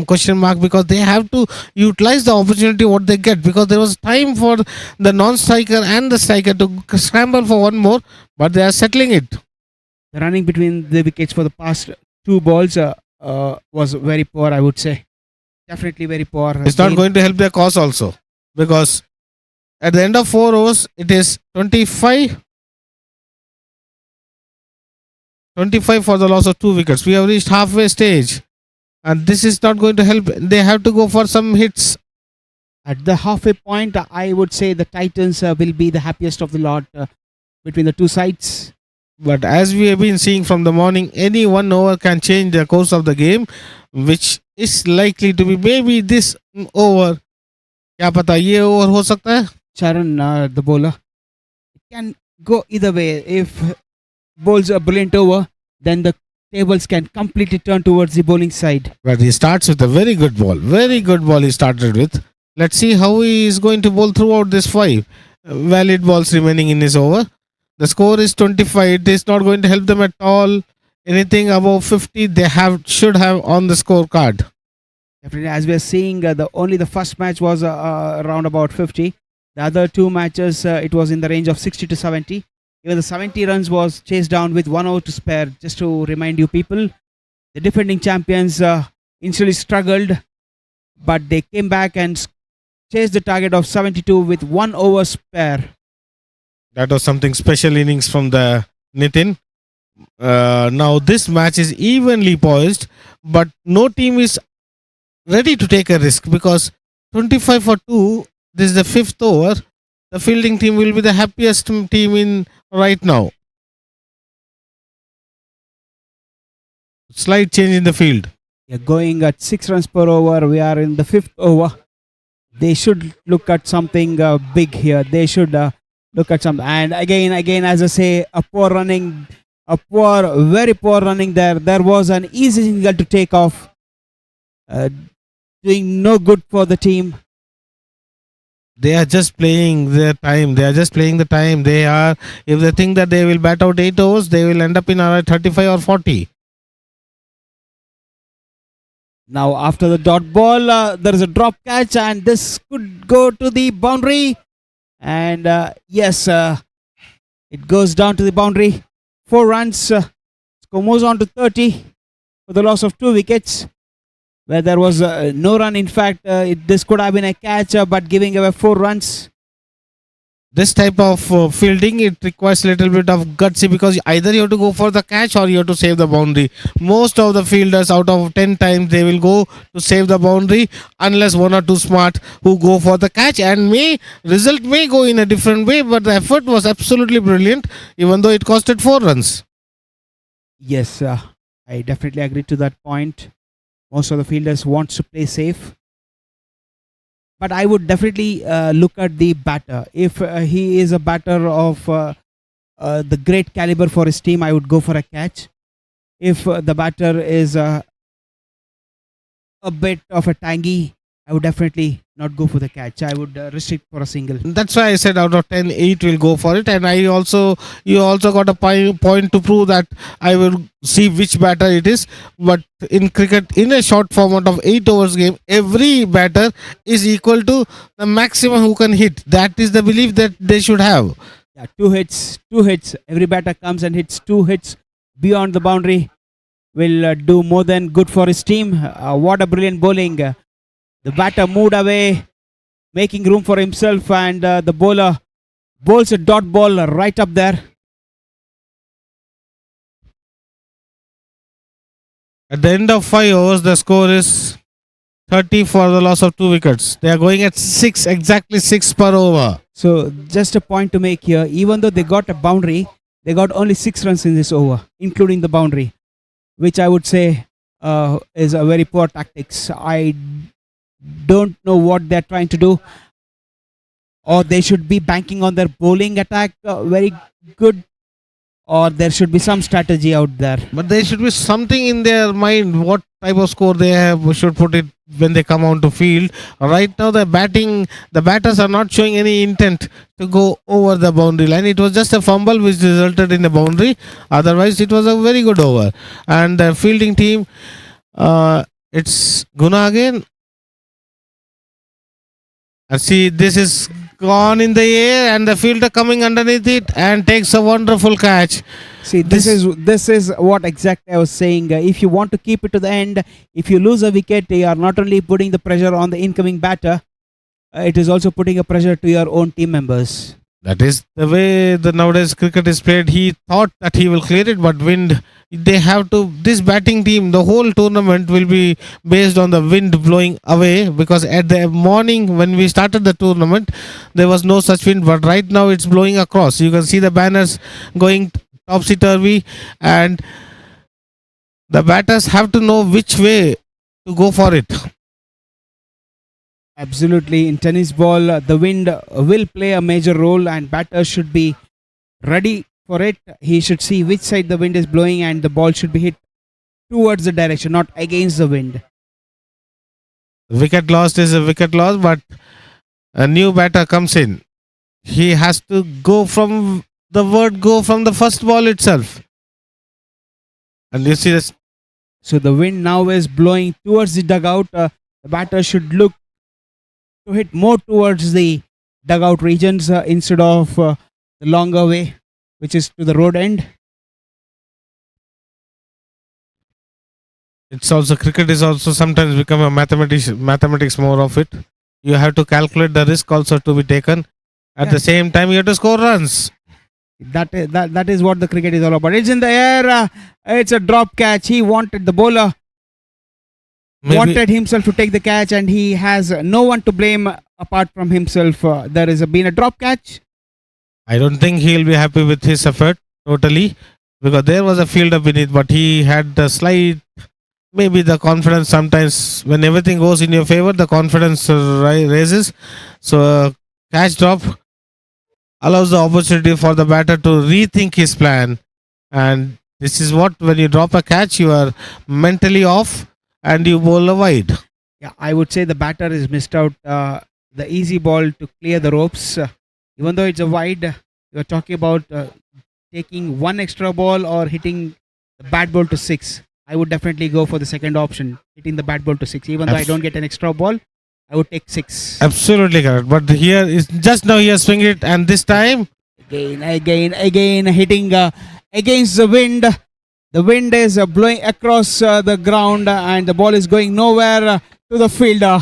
question mark, because they have to utilize the opportunity what they get, because there was time for the non-striker and the striker to scramble for one more, but they are settling it. The running between the wickets for the past 2 balls was very poor, I would say. Definitely very poor. It's not going to help their cause also, because at the end of 4 overs, it is 25 for the loss of 2 wickets. We have reached halfway stage, and this is not going to help. They have to go for some hits. At the halfway point, I would say the Titans will be the happiest of the lot between the 2 sides. But as we have been seeing from the morning, any 1 over can change the course of the game, which is likely to be maybe this over. क्या पता ये over हो सकता है? Charan, the bowler, it can go either way. If bowls a brilliant over, then the tables can completely turn towards the bowling side. But he starts with a very good ball. Very good ball he started with. Let's see how he is going to bowl throughout this 5 valid balls remaining in his over. The score is 25. It is not going to help them at all. Anything above 50, they should have on the scorecard. Definitely, as we are seeing, only the first match was around about 50. The other 2 matches, it was in the range of 60 to 70. Even the 70 runs was chased down with 1 over to spare. Just to remind you people, the defending champions initially struggled, but they came back and chased the target of 72 with 1 over spare. That was something special innings from the Nitin. Now this match is evenly poised, but no team is ready to take a risk, because 25 for 2, this is the 5th over. The fielding team will be the happiest team in right now. Slight change in the field. You're going at 6 runs per over. We are in the 5th over. They should look at something big here. They should look at something. And again, as I say, very poor running there. There was an easy single to take off. Doing no good for the team. They are just playing their time. They are just playing the time. If they think that they will bat out 8 overs, they will end up in around 35 or 40. Now after the dot ball, there is a drop catch, and this could go to the boundary. And yes, it goes down to the boundary. 4 runs. Score moves on to 30 for the loss of 2 wickets. Where there was no run. In fact, this could have been a catch, but giving away 4 runs. This type of fielding, it requires a little bit of gutsy, because either you have to go for the catch or you have to save the boundary. Most of the fielders, out of 10 times, they will go to save the boundary, unless 1 or 2 smart who go for the catch, and result may go in a different way, but the effort was absolutely brilliant, even though it costed 4 runs. Yes, I definitely agree to that point. Most of the fielders want to play safe. But I would definitely look at the batter. If he is a batter of the great caliber for his team, I would go for a catch. If the batter is a bit of a tangy, I would definitely not go for the catch. I would restrict for a single. That's why I said out of 10, 8 will go for it. And you also got a point to prove that I will see which batter it is. But in cricket, in a short format of 8 overs game, every batter is equal to the maximum who can hit. That is the belief that they should have. Yeah, 2 hits. Every batter comes and hits 2 hits beyond the boundary. Will do more than good for his team. What a brilliant bowling. The batter moved away making room for himself, and the bowler bowls a dot ball right up there. At the end of 5 overs, the score is 30 for the loss of 2 wickets. They are going at 6, exactly 6 per over. So just a point to make here, even though they got a boundary, they got only 6 runs in this over, including the boundary, which I would say is a very poor tactics. I don't know what they're trying to do, or they should be banking on their bowling attack very good, or there should be some strategy out there. But there should be something in their mind what type of score they have should put it when they come on to field. Right now the batters are not showing any intent to go over the boundary line. It was just a fumble which resulted in a boundary. Otherwise it was a very good over. And the fielding team, it's Guna again. And see, this is gone in the air and the fielder coming underneath it and takes a wonderful catch. See, this is what exactly I was saying. If you want to keep it to the end, if you lose a wicket, you are not only putting the pressure on the incoming batter, it is also putting a pressure to your own team members. That is the way the nowadays cricket is played. He thought that he will clear it, but wind, they have to, this batting team, the whole tournament will be based on the wind blowing away, because at the morning when we started the tournament, there was no such wind, but right now it's blowing across. You can see the banners going topsy-turvy, and the batters have to know which way to go for it. Absolutely. In tennis ball, the wind will play a major role, and batter should be ready for it. He should see which side the wind is blowing, and the ball should be hit towards the direction, not against the wind. Wicket lost is a wicket loss, but a new batter comes in. He has to go from the first ball itself. And you see this. So the wind now is blowing towards the dugout. The batter should look to hit more towards the dugout regions instead of the longer way, which is to the road end. It's also, cricket is also sometimes become a mathematics more of it. You have to calculate the risk also to be taken. At the same time, you have to score runs. That is what the cricket is all about. It's in the air. It's a drop catch. He wanted, the bowler wanted himself to take the catch, and he has no one to blame apart from himself. There has been a drop catch. I don't think he'll be happy with his effort totally, because there was a fielder beneath, but he had the slight, maybe the confidence. Sometimes when everything goes in your favor, the confidence raises. So catch drop allows the opportunity for the batter to rethink his plan, and this is what, when you drop a catch, you are mentally off and you bowl a wide. Yeah, I would say the batter is missed out the easy ball to clear the ropes. Even though it's a wide, you are talking about taking one extra ball or hitting the bat ball to 6. I would definitely go for the second option, hitting the bat ball to 6. Even though I don't get an extra ball, I would take 6. Absolutely correct. But here is just now he has swung it, and this time Again, hitting against the wind. The wind is blowing across the ground, and the ball is going nowhere to the fielder.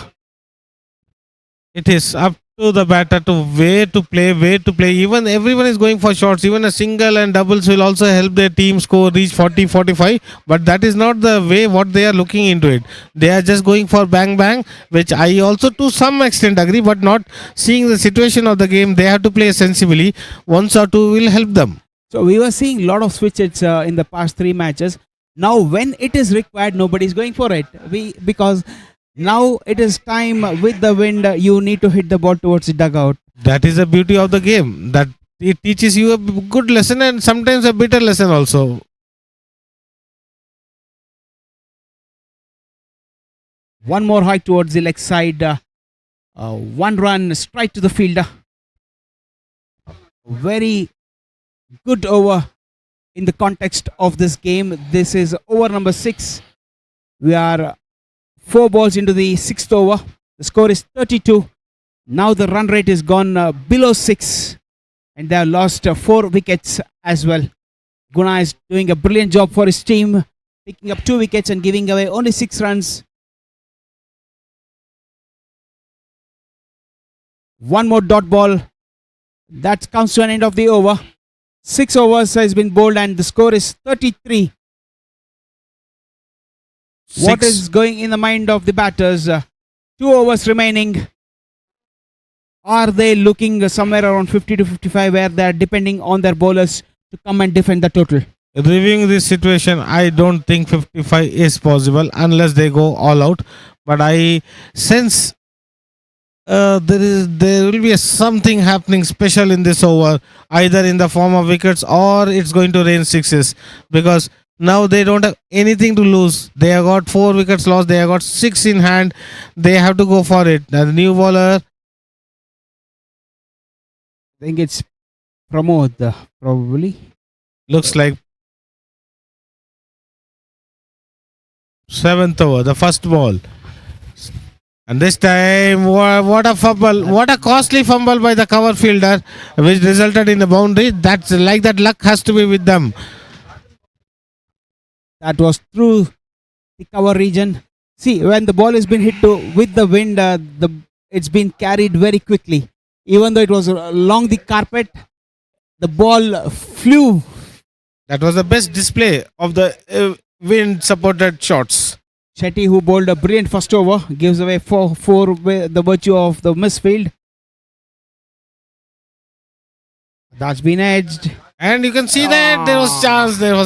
it is up to the batter to where to play. Even everyone is going for shots. Even a single and doubles will also help their team score, reach 40, 45. But that is not the way what they are looking into it. They are just going for bang bang, which I also to some extent agree, but not seeing the situation of the game. They have to play sensibly. Once or two will help them. So we were seeing a lot of switches in the past 3 matches. Now when it is required, nobody is going for it. Because now it is time with the wind, you need to hit the ball towards the dugout. That is the beauty of the game. That it teaches you a good lesson and sometimes a bitter lesson also. One more high towards the leg side. 1 run straight to the fielder. Very good over in the context of this game. This is over number 6. We are 4 balls into the 6th over. The score is 32. Now the run rate is gone below 6, and they have lost 4 wickets as well. Guna is doing a brilliant job for his team, picking up 2 wickets and giving away only 6 runs. One more dot ball. That comes to an end of the over. 6 overs has been bowled and the score is 33. What Six. is going in the mind of the batters? 2 overs remaining. Are they looking somewhere around 50 to 55 where they are depending on their bowlers to come and defend the total? Reviewing this situation, I don't think 55 is possible unless they go all out. But I sense there will be something happening special in this over, either in the form of wickets or it's going to rain sixes, because now they don't have anything to lose. They have got 4 wickets lost. They have got 6 in hand. They have to go for it. The new bowler, I think it's Pramod, probably. looks like 7th over, the first ball. And this time, what a fumble. What a costly fumble by the cover fielder, which resulted in a boundary. That's like that luck has to be with them. That was through the cover region. See, when the ball has been hit with the wind, it's been carried very quickly. Even though it was along the carpet, the ball flew. That was the best display of the wind supported shots. Shetty, who bowled a brilliant first over, gives away 4 with the virtue of the misfield. That's been edged. And you can see that there was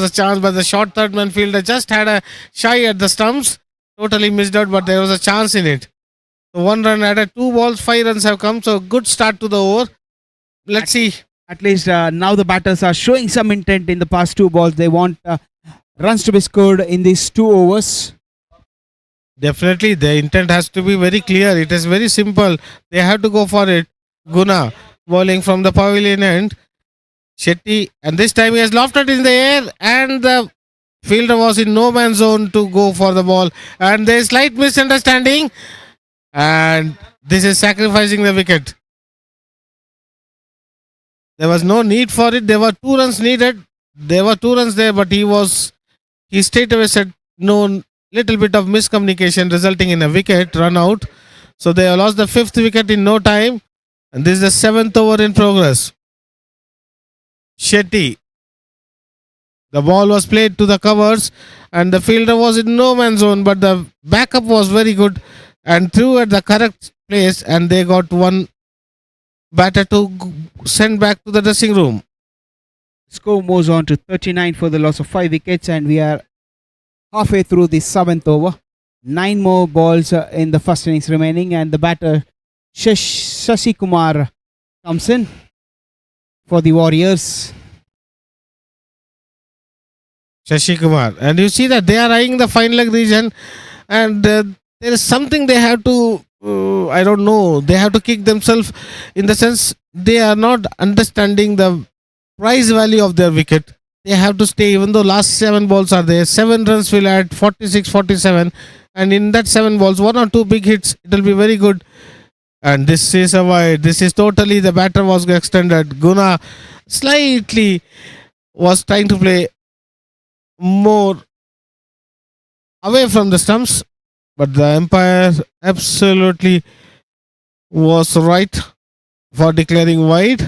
a chance, but the short third man fielder just had a shy at the stumps. Totally missed out, but there was a chance in it. So 1 run added, 2 balls, 5 runs have come. So good start to the over. Let's see. At least now the batters are showing some intent in the past 2 balls. They want runs to be scored in these 2 overs. Definitely, the intent has to be very clear. It is very simple. They have to go for it. Guna bowling from the pavilion end. Shetty, and this time he has lofted in the air, and the fielder was in no man's zone to go for the ball. And there is slight misunderstanding, and this is sacrificing the wicket. There was no need for it. There were 2 runs needed. There were 2 runs there, but he straight away said no. Little bit of miscommunication resulting in a wicket run out. So they have lost the 5th wicket in no time. And this is the 7th over in progress. Shetty. The ball was played to the covers and the fielder was in no man's zone, but the backup was very good and threw at the correct place, and they got one batter to send back to the dressing room. Score moves on to 39 for the loss of 5 wickets, and we are halfway through the 7th over. 9 more balls in the first innings remaining, and the batter Shashi Kumar comes in for the Warriors. Shashi Kumar. And you see that they are eyeing the fine leg region, and there is something they have to, I don't know, they have to kick themselves, in the sense they are not understanding the price value of their wicket. They have to stay, even though last 7 balls are there. 7 runs will add 46, 47. And in that 7 balls, 1 or 2 big hits, it will be very good. And this is a wide. This is totally, the batter was extended. Guna slightly was trying to play more away from the stumps. But the umpire absolutely was right for declaring wide.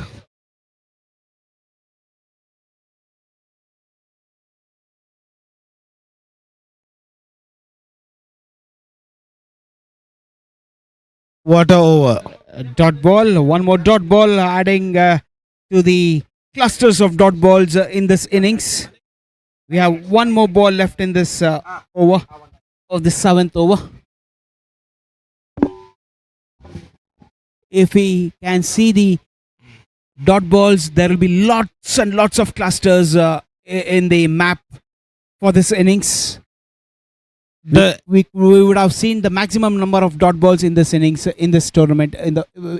What a over. Dot ball, one more dot ball, adding to the clusters of dot balls in this innings. We have 1 more ball left in this over of the 7th over. If we can see the dot balls, there will be lots and lots of clusters in the map for this innings. We would have seen the maximum number of dot balls in this innings, in this tournament.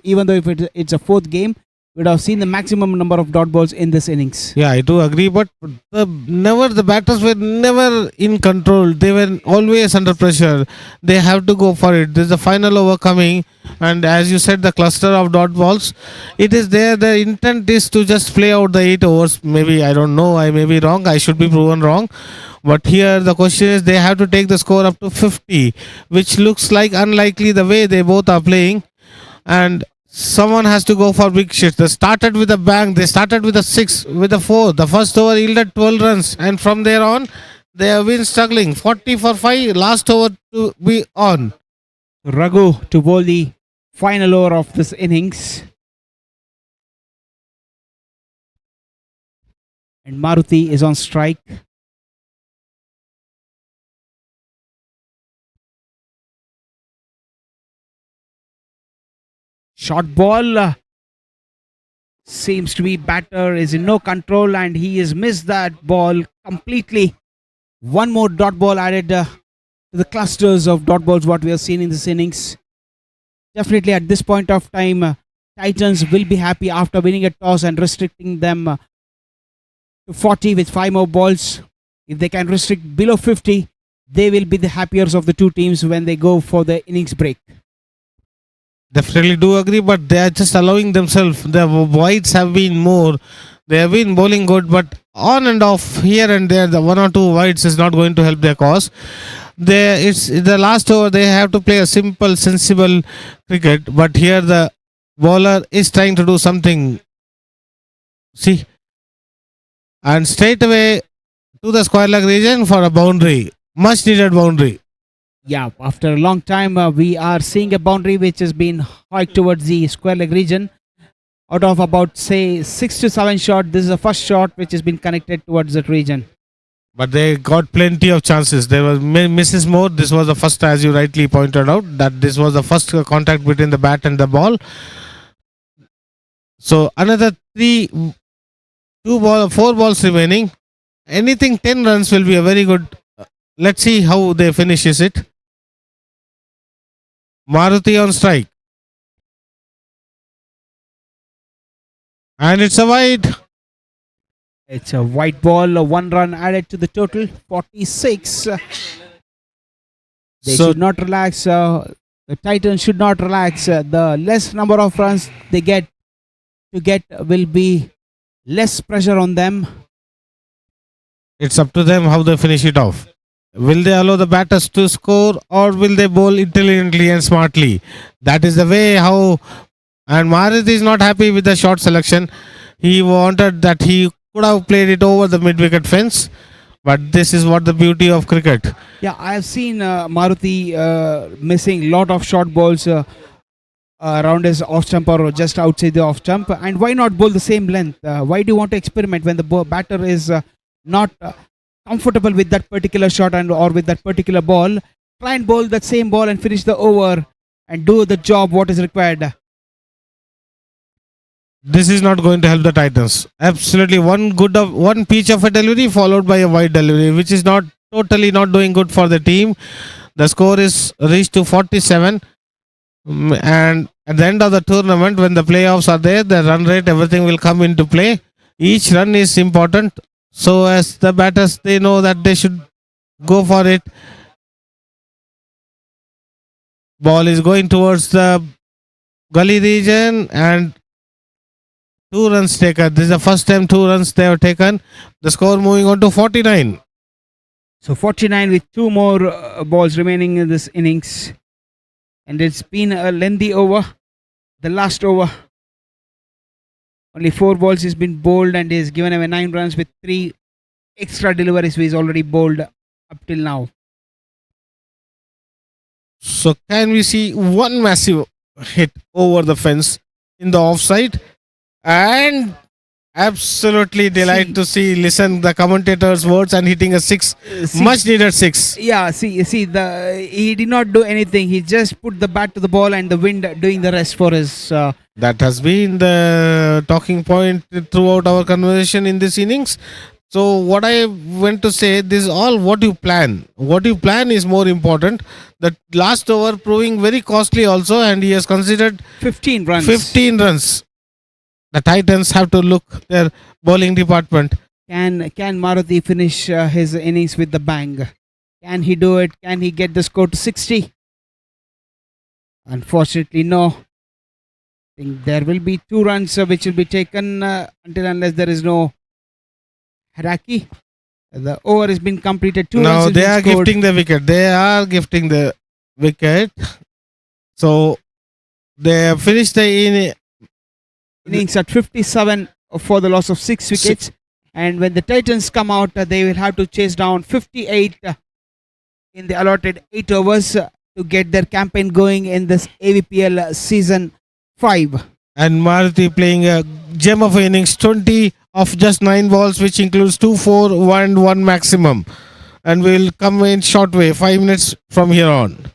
Even though if it's a 4th game, we would have seen the maximum number of dot balls in this innings. Yeah, I do agree, but the batters were never in control. They were always under pressure. They have to go for it. There's a final over coming, and as you said, the cluster of dot balls, it is there. The intent is to just play out the 8 overs. Maybe, I don't know, I may be wrong. I should be proven wrong. But here the question is, they have to take the score up to 50, which looks like unlikely the way they both are playing. And someone has to go for big shit. They started with a bang. They started with a 6, with a 4. The first over yielded 12 runs, and from there on, they have been struggling. 40 for 5. Last over to be on. Raghu to bowl the final over of this innings. And Maruti is on strike. Short ball seems to be batter is in no control, and he has missed that ball completely. One more dot ball added to the clusters of dot balls what we have seen in this innings. Definitely at this point of time, Titans will be happy after winning a toss and restricting them to 40 with 5 more balls. If they can restrict below 50, they will be the happiest of the two teams when they go for the innings break. Definitely do agree, but they are just allowing themselves. The wides have been more. They have been bowling good, but on and off here and there, the 1 or 2 wides is not going to help their cause. It's the last over. They have to play a simple, sensible cricket, but here the bowler is trying to do something. See, and straight away to the square leg region for a boundary, much needed boundary. Yeah, after a long time, we are seeing a boundary which has been hiked towards the square leg region. Out of about, say, 6 to 7 shots, this is the first shot which has been connected towards that region. But they got plenty of chances. There was misses more. This was the first, as you rightly pointed out, that this was the first contact between the bat and the ball. So another 4 balls remaining. Anything 10 runs will be a very good. Let's see how they finishes it. Maruti on strike. And it's a wide. It's a white ball, 1 run added to the total, 46. They So- should not relax. The Titans should not relax. The less number of runs they get will be less pressure on them. It's up to them how they finish it off. Will they allow the batters to score, or will they bowl intelligently and smartly? That is the way how. And Maruti is not happy with the short selection. He wanted that he could have played it over the mid-wicket fence. But this is what the beauty of cricket. Yeah, I have seen Maruti missing lot of short balls around his off stump or just outside the off stump. And why not bowl the same length? Why do you want to experiment when the batter is not comfortable with that particular shot and or with that particular ball? Try and bowl that same ball and finish the over and do the job what is required. This is not going to help the Titans. Absolutely, one pitch of a delivery followed by a wide delivery, which is not totally not doing good for the team. The score is reached to 47. And at the end of the tournament, when the playoffs are there, the run rate, everything will come into play. Each run is important. So as the batters, they know that they should go for it. Ball is going towards the gully region and 2 runs taken. This is the first time 2 runs they have taken. The score moving on to 49. So 49 with 2 more balls remaining in this innings. And it's been a lengthy over. The last over. Only 4 balls has been bowled and he's given away 9 runs with 3 extra deliveries he's already bowled up till now. So can we see one massive hit over the fence in the offside? And absolutely delight to see, listen the commentator's words and hitting a 6, much needed 6. Yeah, see, he did not do anything. He just put the bat to the ball and the wind doing the rest for his. That has been the talking point throughout our conversation in this innings. So what I went to say, this is all what you plan. What you plan is more important. The last over proving very costly also, and he has considered 15 runs. 15 runs. The Titans have to look their bowling department. Can Maruti finish his innings with the bang? Can he do it? Can he get the score to 60? Unfortunately, no. I think there will be 2 runs which will be taken until unless there is no Haraki. The over has been completed. 2 runs. Now have they been are scored. gifting the wicket. They are gifting the wicket. So They have finished the innings at 57 for the loss of 6 wickets. And when the Titans come out, they will have to chase down 58 in the allotted 8 overs to get their campaign going in this AVPL season 5. and Maruti playing a gem of innings, 20 of just 9 balls, which includes 2, 4, 1, 1 maximum. And we'll come in short way, 5 minutes from here on.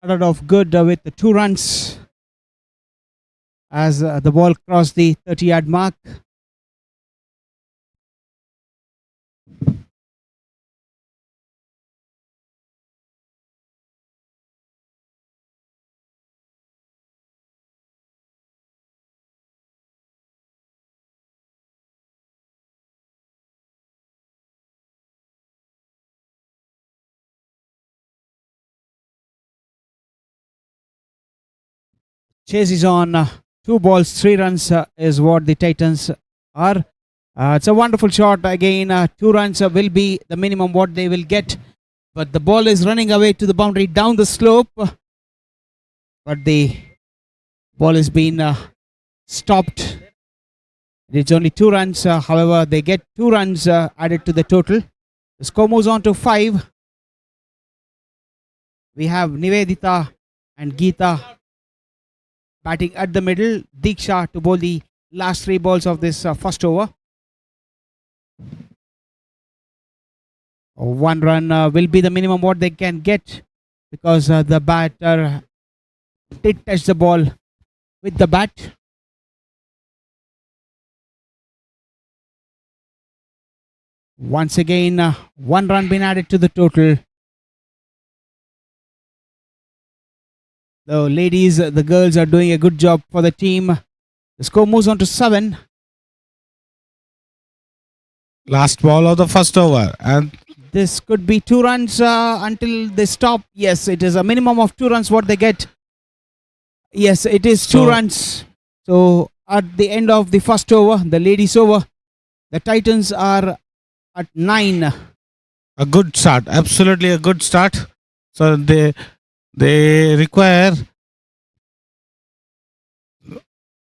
Started off good with the 2 runs as the ball crossed the 30-yard mark. Chase is on. 2 balls, 3 runs is what the Titans are. It's a wonderful shot. Again, 2 runs will be the minimum what they will get. But the ball is running away to the boundary down the slope. But the ball has been stopped. It's only 2 runs. However, they get 2 runs added to the total. The score moves on to 5. We have Nivedita and Geeta batting at the middle. Diksha to bowl the last 3 balls of this first over. 1 run will be the minimum what they can get because the batter did touch the ball with the bat. Once again, 1 run been added to the total. The ladies, the girls are doing a good job for the team. The score moves on to 7. Last ball of the first over. And This could be 2 runs until they stop. Yes, it is a minimum of 2 runs what they get. Yes, it is 2 So- runs. So at the end of the first over, the ladies over, the Titans are at 9. a good start. Absolutely a good start. So they require,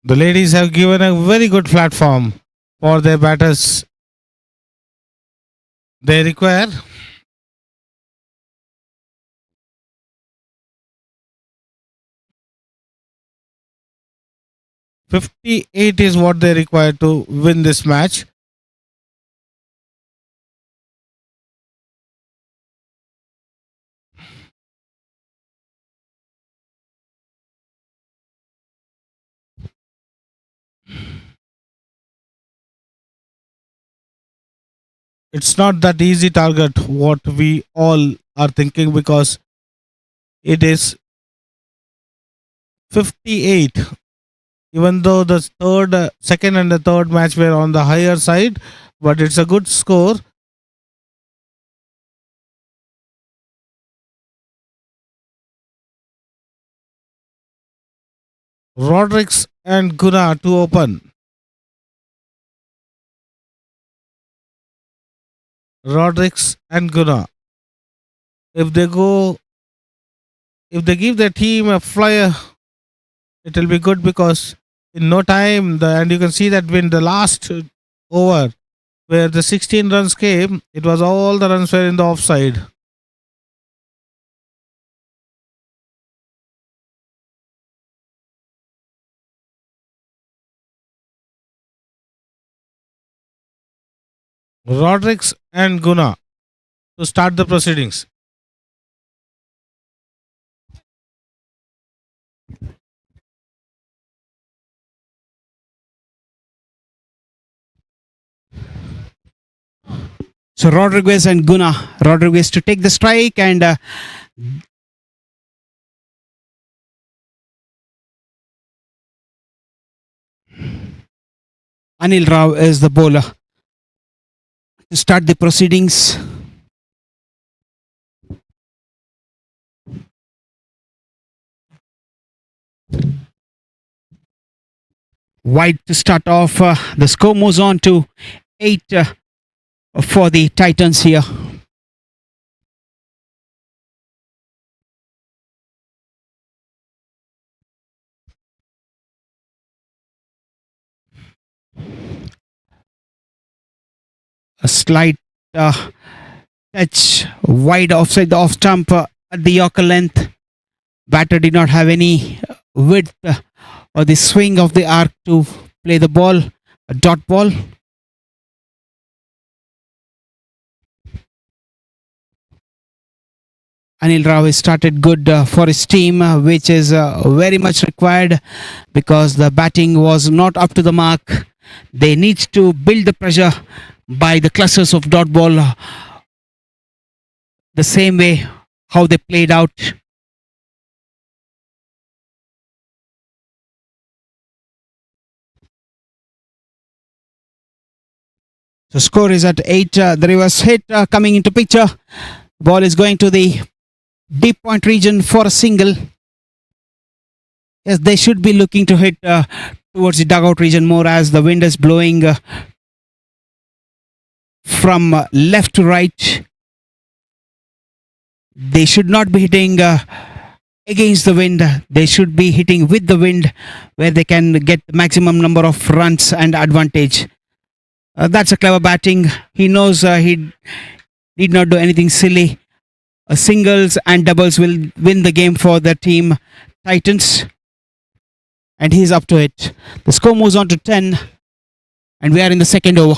the ladies have given a very good platform for their batters. They require 58 is what they require to win this match. It's not that easy target what we all are thinking, because it is 58. Even though the second and the third match were on the higher side, but it's a good score. Rodrigues and Guna to open. Rodrigues and Guna. If they give their team a flyer, it will be good, because in no time, and you can see that when the last over where the 16 runs came, it was all the runs were in the offside. Rodrigues and Guna to start the proceedings. So Rodriguez and Guna. Rodriguez to take the strike, and Anil Rao is the bowler to start the proceedings. Wide to start off. The score moves on to 8 for the Titans here. A slight touch wide offside the off stump at the Yorker length. Batter did not have any width or the swing of the arc to play the ball. A dot ball. Anil Rao has started good for his team, which is very much required, because the batting was not up to the mark. They need to build the pressure by the clusters of dot ball, the same way how they played out. So score is at 8. The reverse hit coming into picture. Ball is going to the deep point region for a single. Yes, they should be looking to hit towards the dugout region more, as the wind is blowing from left to right. They should not be hitting against the wind. They should be hitting with the wind, where they can get the maximum number of runs and advantage. That's a clever batting. He knows he need not do anything silly. Singles and doubles will win the game for the team Titans, and he's up to it. The score moves on to 10, and we are in the second over.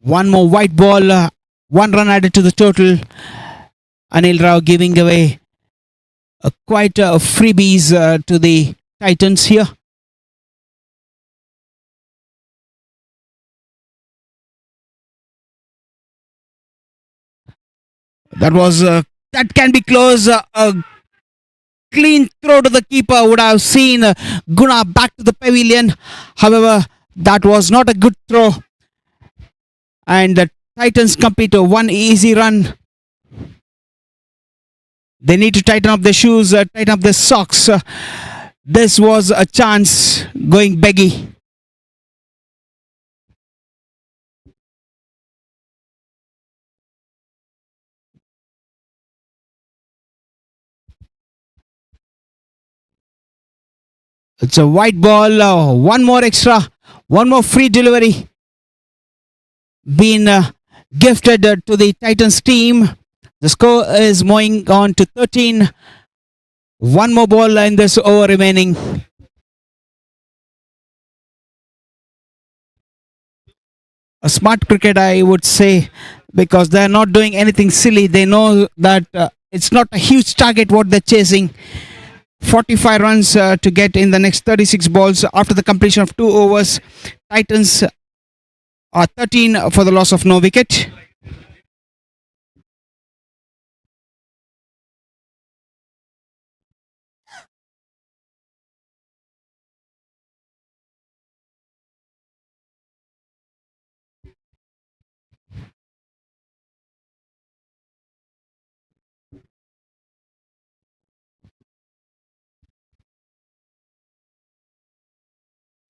One more white ball, 1 run added to the total. Anil Rao giving away quite freebies to the Titans here. That was That can be close. A clean throw to the keeper would have seen Guna back to the pavilion. However, that was not a good throw. And the Titans complete one easy run. They need to tighten up their shoes, tighten up their socks. This was a chance going beggy. It's a white ball. One more extra. One more free delivery being gifted to the Titans team. The score is moving on to 13. One more ball in this over remaining. A smart cricket, I would say, because they're not doing anything silly. They know that it's not a huge target what they're chasing. 45 runs to get in the next 36 balls after the completion of 2 overs. Titans are 13 for the loss of no wicket.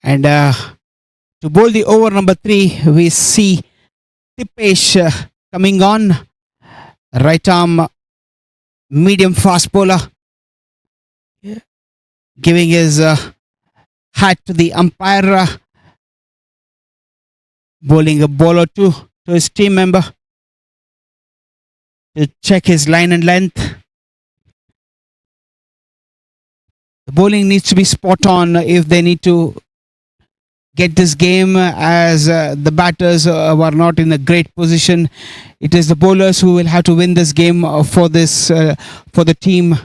And to bowl the over number 3, we see Tipesh coming on. Right arm, medium fast bowler. Giving his hat to the umpire. Bowling a ball or two to his team member to check his line and length. The bowling needs to be spot on if they need to get this game, as the batters were not in a great position. It is the bowlers who will have to win this game for the team.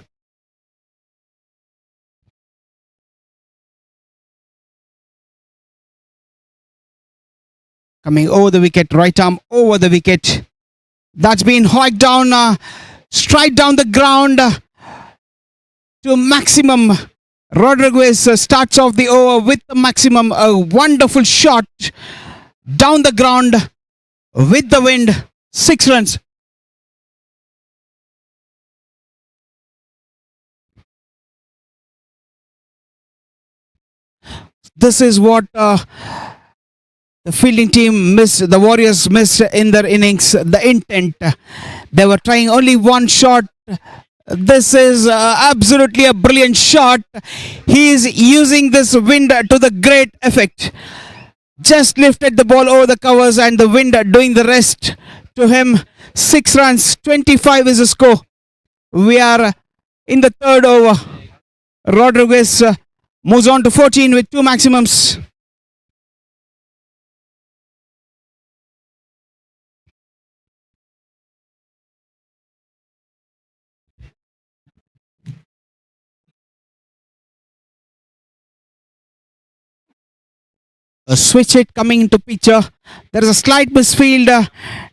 Coming over the wicket, right arm over the wicket. That's been hiked down, straight down the ground to maximum. Rodriguez starts off the over with the maximum. A wonderful shot down the ground with the wind. 6 runs. This is what the fielding team missed, the Warriors missed in their innings. The intent. They were trying only one shot. This is absolutely a brilliant shot. He is using this wind to the great effect. Just lifted the ball over the covers and the wind doing the rest to him. 6 runs, 25 is the score. We are in the 3rd over. Rodriguez moves on to 14 with 2 maximums. Switch it coming into picture. There is a slight misfield.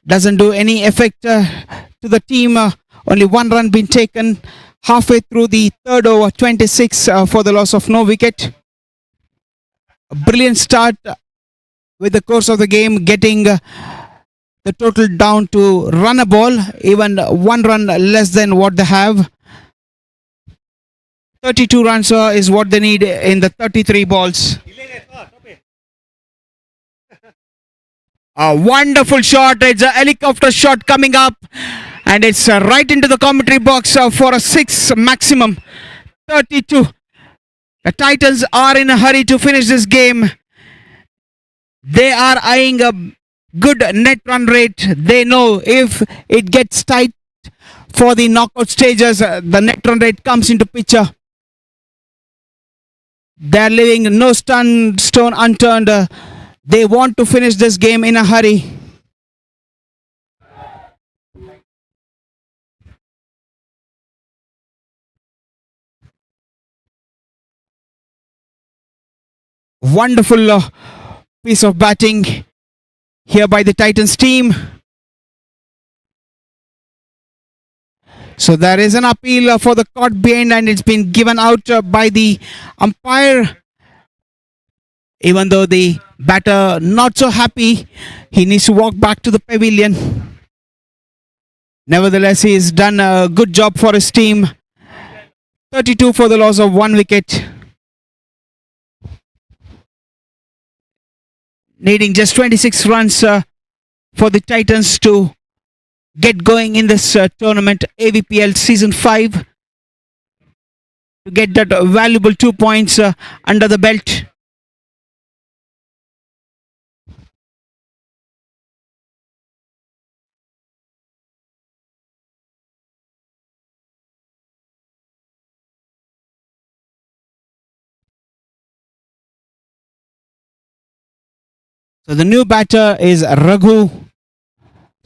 Doesn't do any effect to the team. Only 1 run been taken. Halfway through the 3rd over, 26 for the loss of no wicket. A brilliant start with the course of the game, getting the total down to run a ball, even 1 run less than what they have. 32 runs is what they need in the 33 balls. A wonderful shot. It's a helicopter shot coming up, and it's right into the commentary box for a 6 maximum. 32. The Titans are in a hurry to finish this game. They are eyeing a good net run rate. They know if it gets tight for the knockout stages, the net run rate comes into picture. They're leaving no stone unturned. They want to finish this game in a hurry. Wonderful piece of batting here by the Titans team. So there is an appeal for the caught behind, and it's been given out by the umpire. Even though the batter not so happy, he needs to walk back to the pavilion. Nevertheless, he has done a good job for his team. 32 for the loss of 1 wicket. Needing just 26 runs for the Titans to get going in this tournament, AVPL Season 5, to get that valuable 2 points under the belt. So the new batter is Raghu.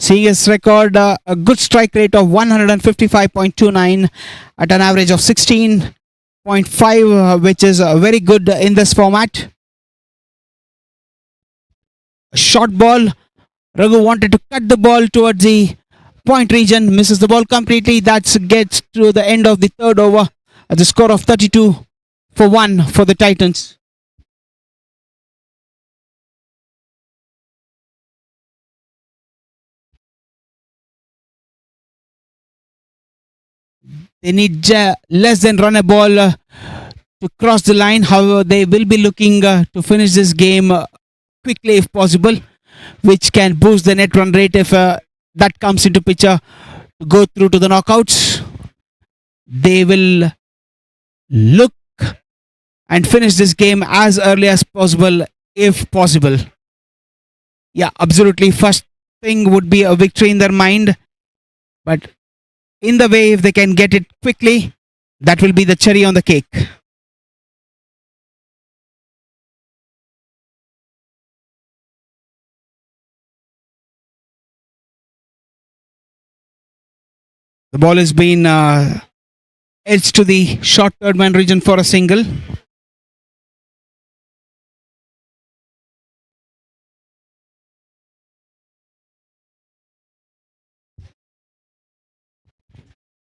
Seeing his record, a good strike rate of 155.29 at an average of 16.5, which is very good in this format. A short ball. Raghu wanted to cut the ball towards the point region, misses the ball completely. That gets to the end of the third over at the score of 32 for 1 for the Titans. They need less than run a ball to cross the line. However, they will be looking to finish this game quickly if possible, which can boost the net run rate if that comes into picture to go through to the knockouts. They will look and finish this game as early as possible if possible. Yeah, absolutely. First thing would be a victory in their mind, but in the way, if they can get it quickly, that will be the cherry on the cake. The ball has been edged to the short third man region for a single.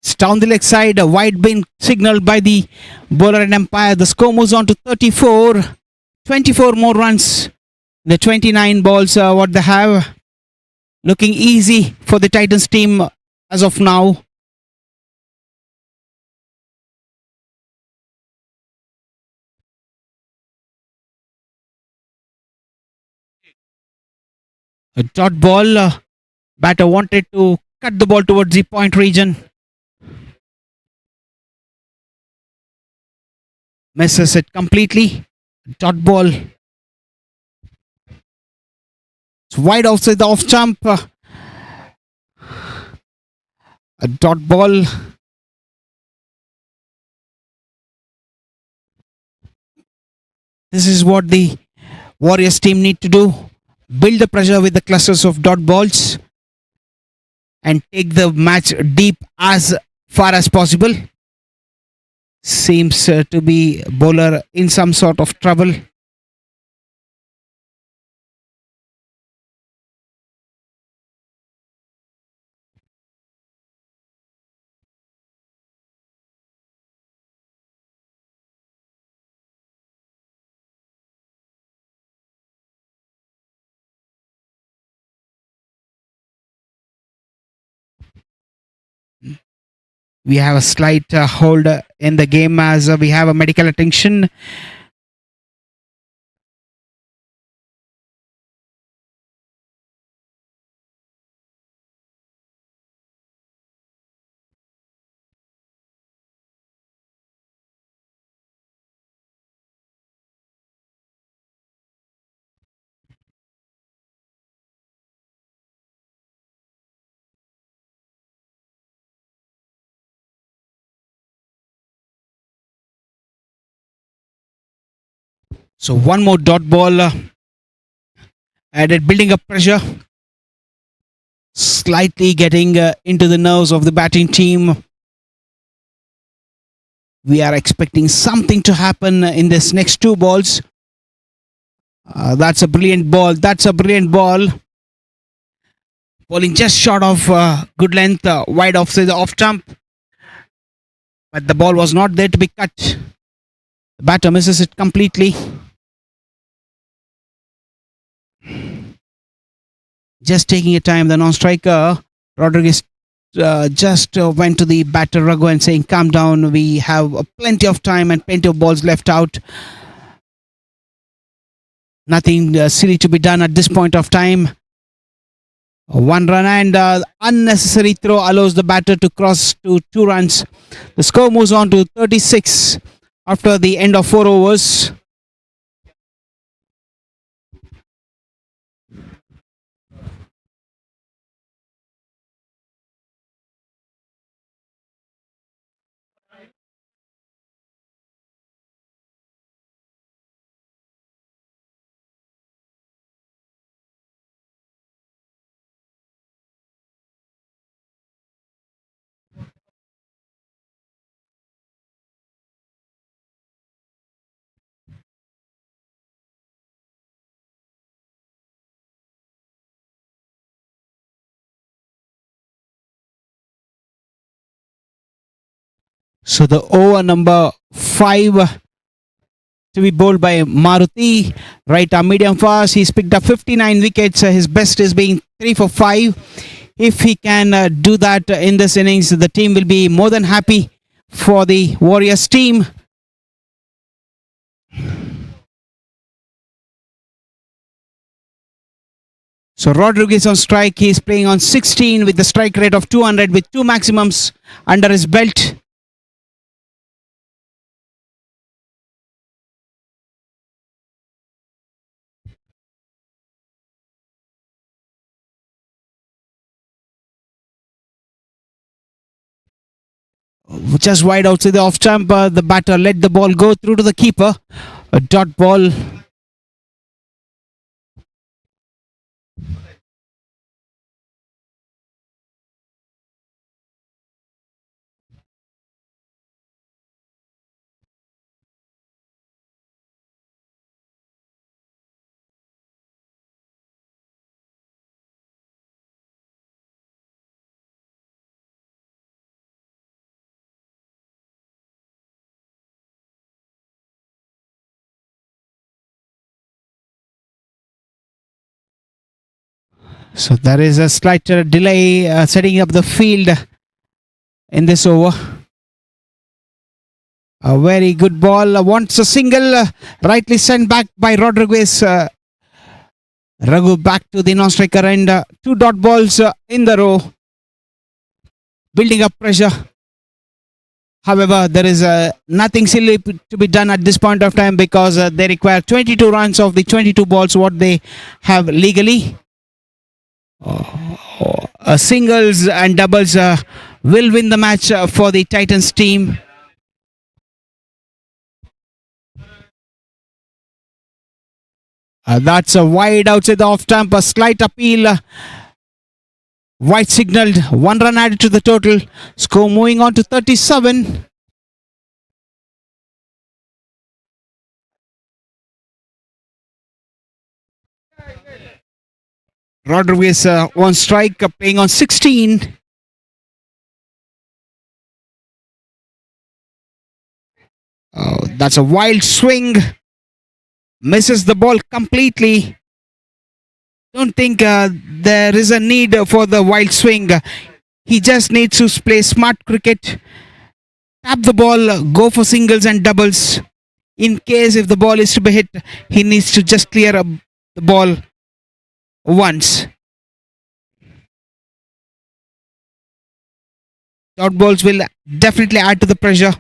It's down the leg side, a wide been signaled by the bowler and umpire. The score moves on to 34. 24 more runs. The 29 balls, what they have. Looking easy for the Titans team as of now. A dot ball. Batter wanted to cut the ball towards the point region. Misses it completely. Dot ball. It's wide outside the off jump. A dot ball. This is what the Warriors team need to do. Build the pressure with the clusters of dot balls and take the match deep as far as possible. Seems to be bowler in some sort of trouble. We have a slight hold in the game as we have a medical attention. So one more dot ball added, building up pressure. Slightly getting into the nerves of the batting team. We are expecting something to happen in this next two balls. That's a brilliant ball. That's a brilliant ball. Bowling just short of good length, wide offside the off jump. but the ball was not there to be cut. The batter misses it completely. Just taking a time, the non-striker Rodriguez just went to the batter Raghu and saying, calm down, we have plenty of time and plenty of balls left out. Nothing silly to be done at this point of time. One run and unnecessary throw allows the batter to cross to 2 runs. The score moves on to 36 after the end of 4 overs. So the over number 5 to be bowled by Maruti, right arm medium fast. He's picked up 59 wickets. His best is being 3 for 5. If he can do that in this innings, the team will be more than happy for the Warriors team. So Rodriguez on strike. He's playing on 16 with the strike rate of 200 with 2 maximums under his belt. Just wide outside the off stump, the batter let the ball go through to the keeper. A dot ball. So there is a slight delay setting up the field in this over. A very good ball. Wants a single. Rightly sent back by Rodriguez. Raghu back to the non-striker and 2 dot balls in the row. Building up pressure. However, there is nothing silly to be done at this point of time because they require 22 runs of the 22 balls what they have legally. Singles and doubles will win the match for the Titans team. That's a wide outside the off stump, a slight appeal. White signaled, 1 run added to the total. Score moving on to 37. Rodriguez on strike, playing on 16. That's a wild swing. Misses the ball completely. Don't think there is a need for the wild swing. He just needs to play smart cricket. Tap the ball, go for singles and doubles. In case if the ball is to be hit, he needs to just clear up the ball once. Dot balls will definitely add to the pressure.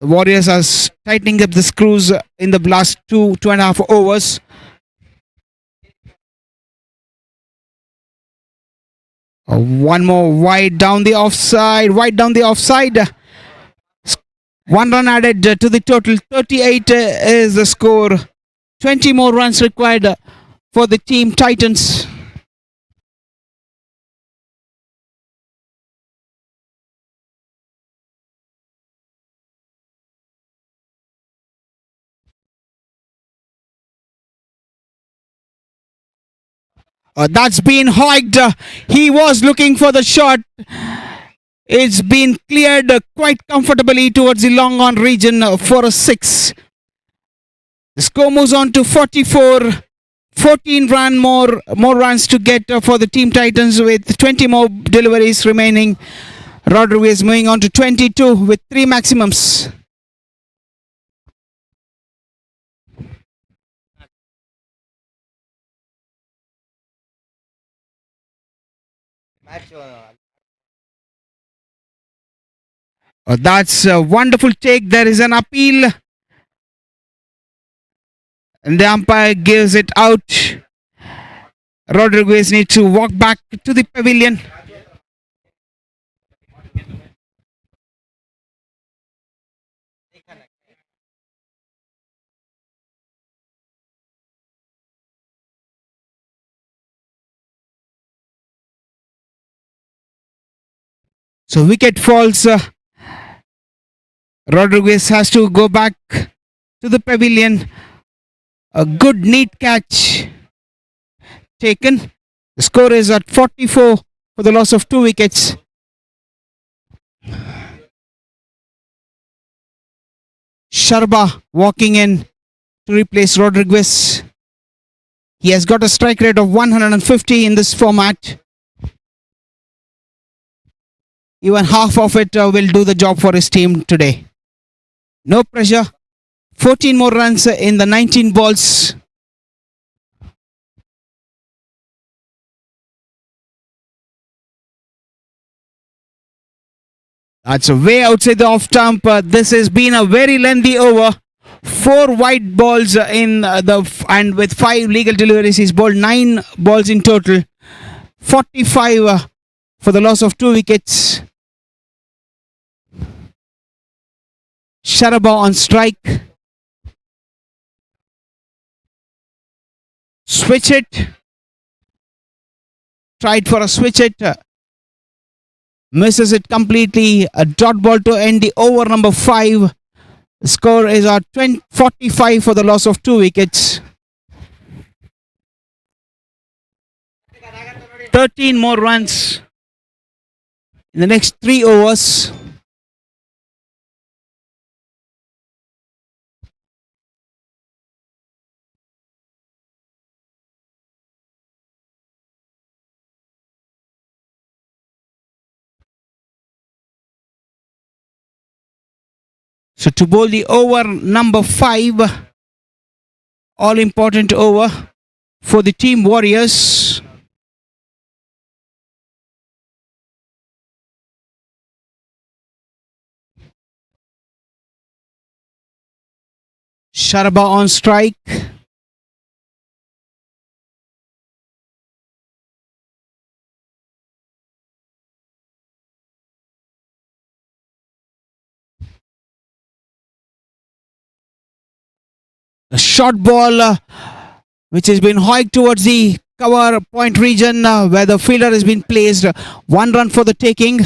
The Warriors are tightening up the screws in the last 2.5 overs. One more wide down the offside. 1 run added to the total. 38 is the score. 20 more runs required for the team Titans. That's been hoiked. He was looking for the shot. It's been cleared quite comfortably towards the long on region for a 6. The score moves on to 44. 14 more runs to get for the Team Titans with 20 more deliveries remaining. Rodriguez moving on to 22 with 3 maximums. Match That's a wonderful take. There is an appeal and the umpire gives it out. Rodriguez needs to walk back to the pavilion. So wicket falls. Rodriguez has to go back to the pavilion. A good neat catch taken. The score is at 44 for the loss of 2 wickets. Sharba walking in to replace Rodriguez. He has got a strike rate of 150 in this format. Even half of it will do the job for his team today. No pressure. 14 more runs in the 19 balls. That's way outside the off stump. This has been a very lengthy over. 4 wide balls and with 5 legal deliveries, he's bowled 9 balls in total. 45 for the loss of 2 wickets. Sharaba on strike. Switch it. Tried for a switch it. Misses it completely. A dot ball to end the over number 5. The score is at 45 for the loss of 2 wickets. 13 more runs in the next 3 overs. So to bowl the over number 5, all important over for the Team Warriors. Sharaba on strike. A short ball which has been hiked towards the cover point region where the fielder has been placed. 1 run for the taking.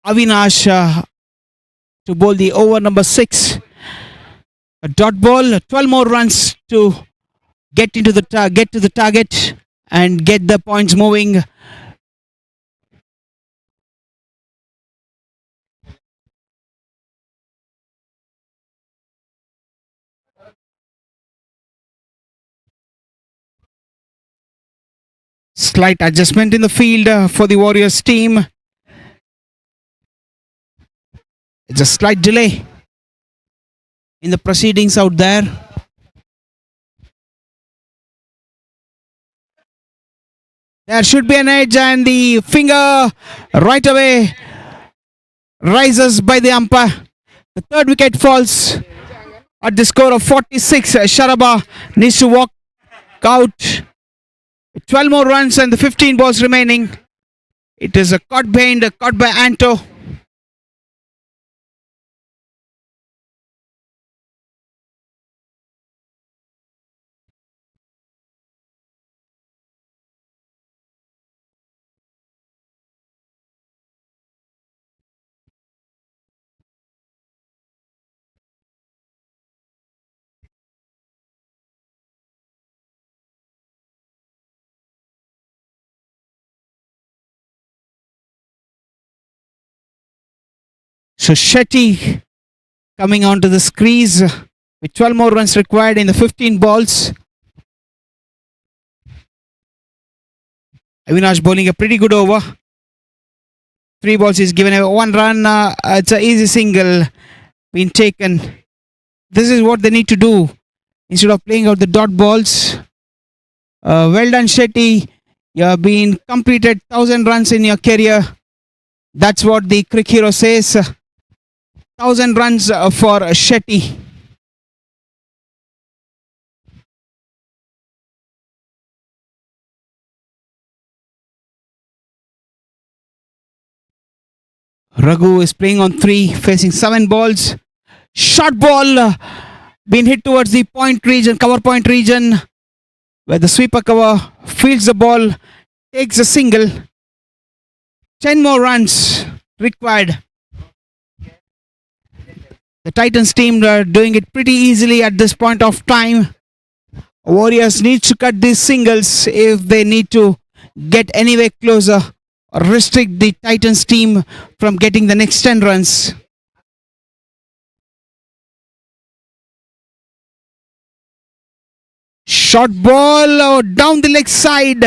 Avinash to bowl the over number 6. A dot ball. 12 more runs to get to the target and get the points moving. Slight adjustment in the field for the Warriors team. It's a slight delay in the proceedings out there. There should be an edge and the finger right away rises by the umpire. The 3rd wicket falls at the score of 46. Sharaba needs to walk out. 12 more runs and the 15 balls remaining. It is a caught by Anto. So Shetty coming onto the crease with 12 more runs required in the 15 balls. Avinash bowling a pretty good over. 3 balls is given away. 1 run. It's an easy single being taken. This is what they need to do instead of playing out the dot balls. Well done, Shetty. You have been completed 1,000 runs in your career. That's what the cricket hero says. 1,000 runs for Shetty. Raghu is playing on 3, facing 7 balls. Short ball being hit towards the point region, cover point region, where the sweeper cover fields the ball, takes a single. 10 more runs required. The Titans team are doing it pretty easily at this point of time. Warriors need to cut these singles if they need to get anywhere closer or restrict the Titans team from getting the next 10 runs. Short ball down the leg side.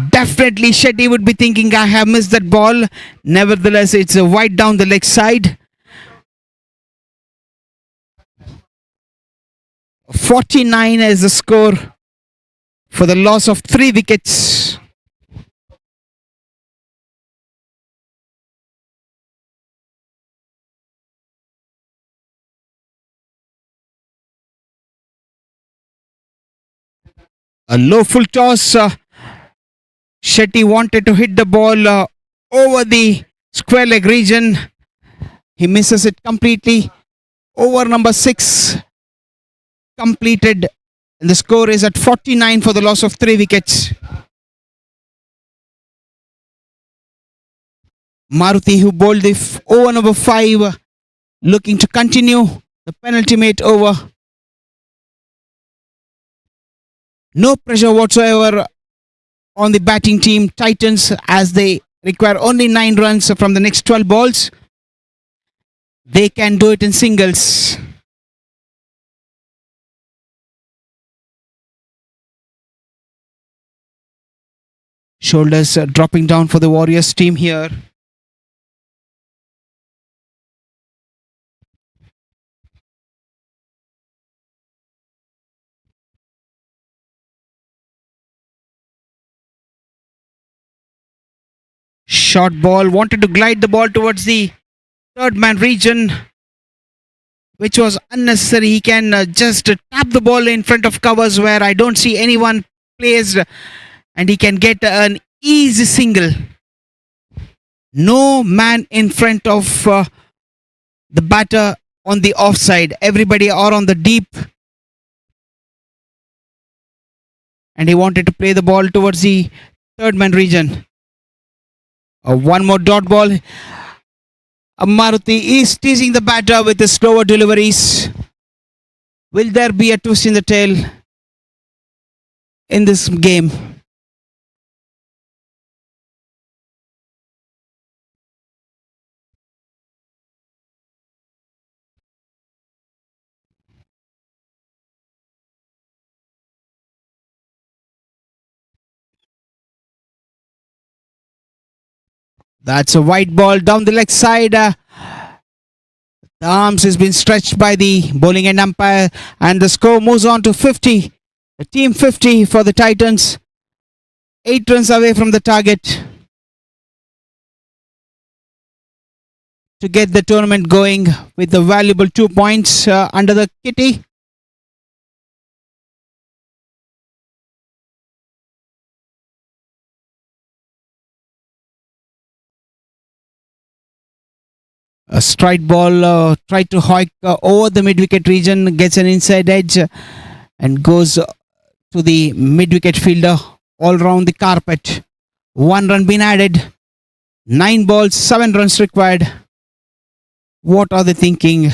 Definitely Shetty would be thinking, I have missed that ball. Nevertheless, it's a wide down the leg side. 49 is the score for the loss of 3 wickets. A low full toss. Shetty wanted to hit the ball over the square leg region. He misses it completely. Over number 6 completed. And the score is at 49 for the loss of 3 wickets. Maruti, who bowled the over number 5, looking to continue the penultimate over. No pressure whatsoever on the batting team Titans, as they require only 9 runs from the next 12 balls. They can do it in singles. Shoulders dropping down for the Warriors team here. Short ball, wanted to glide the ball towards the third man region, which was unnecessary. He can just tap the ball in front of covers where I don't see anyone placed, and he can get an easy single. No man in front of the batter on the offside. Everybody are on the deep. And he wanted to play the ball towards the third man region. One more dot ball. Maruti is teasing the batter with his slower deliveries. Will there be a twist in the tail in this game? That's a white ball down the leg side. The arms has been stretched by the bowling end umpire, and the score moves on to 50. The team 50 for the Titans. 8 runs away from the target to get the tournament going with the valuable 2 points under the kitty. A straight ball tried to hike over the mid-wicket region, gets an inside edge and goes to the mid-wicket fielder all round the carpet. 1 run been added. 9 balls, 7 runs required. What are they thinking?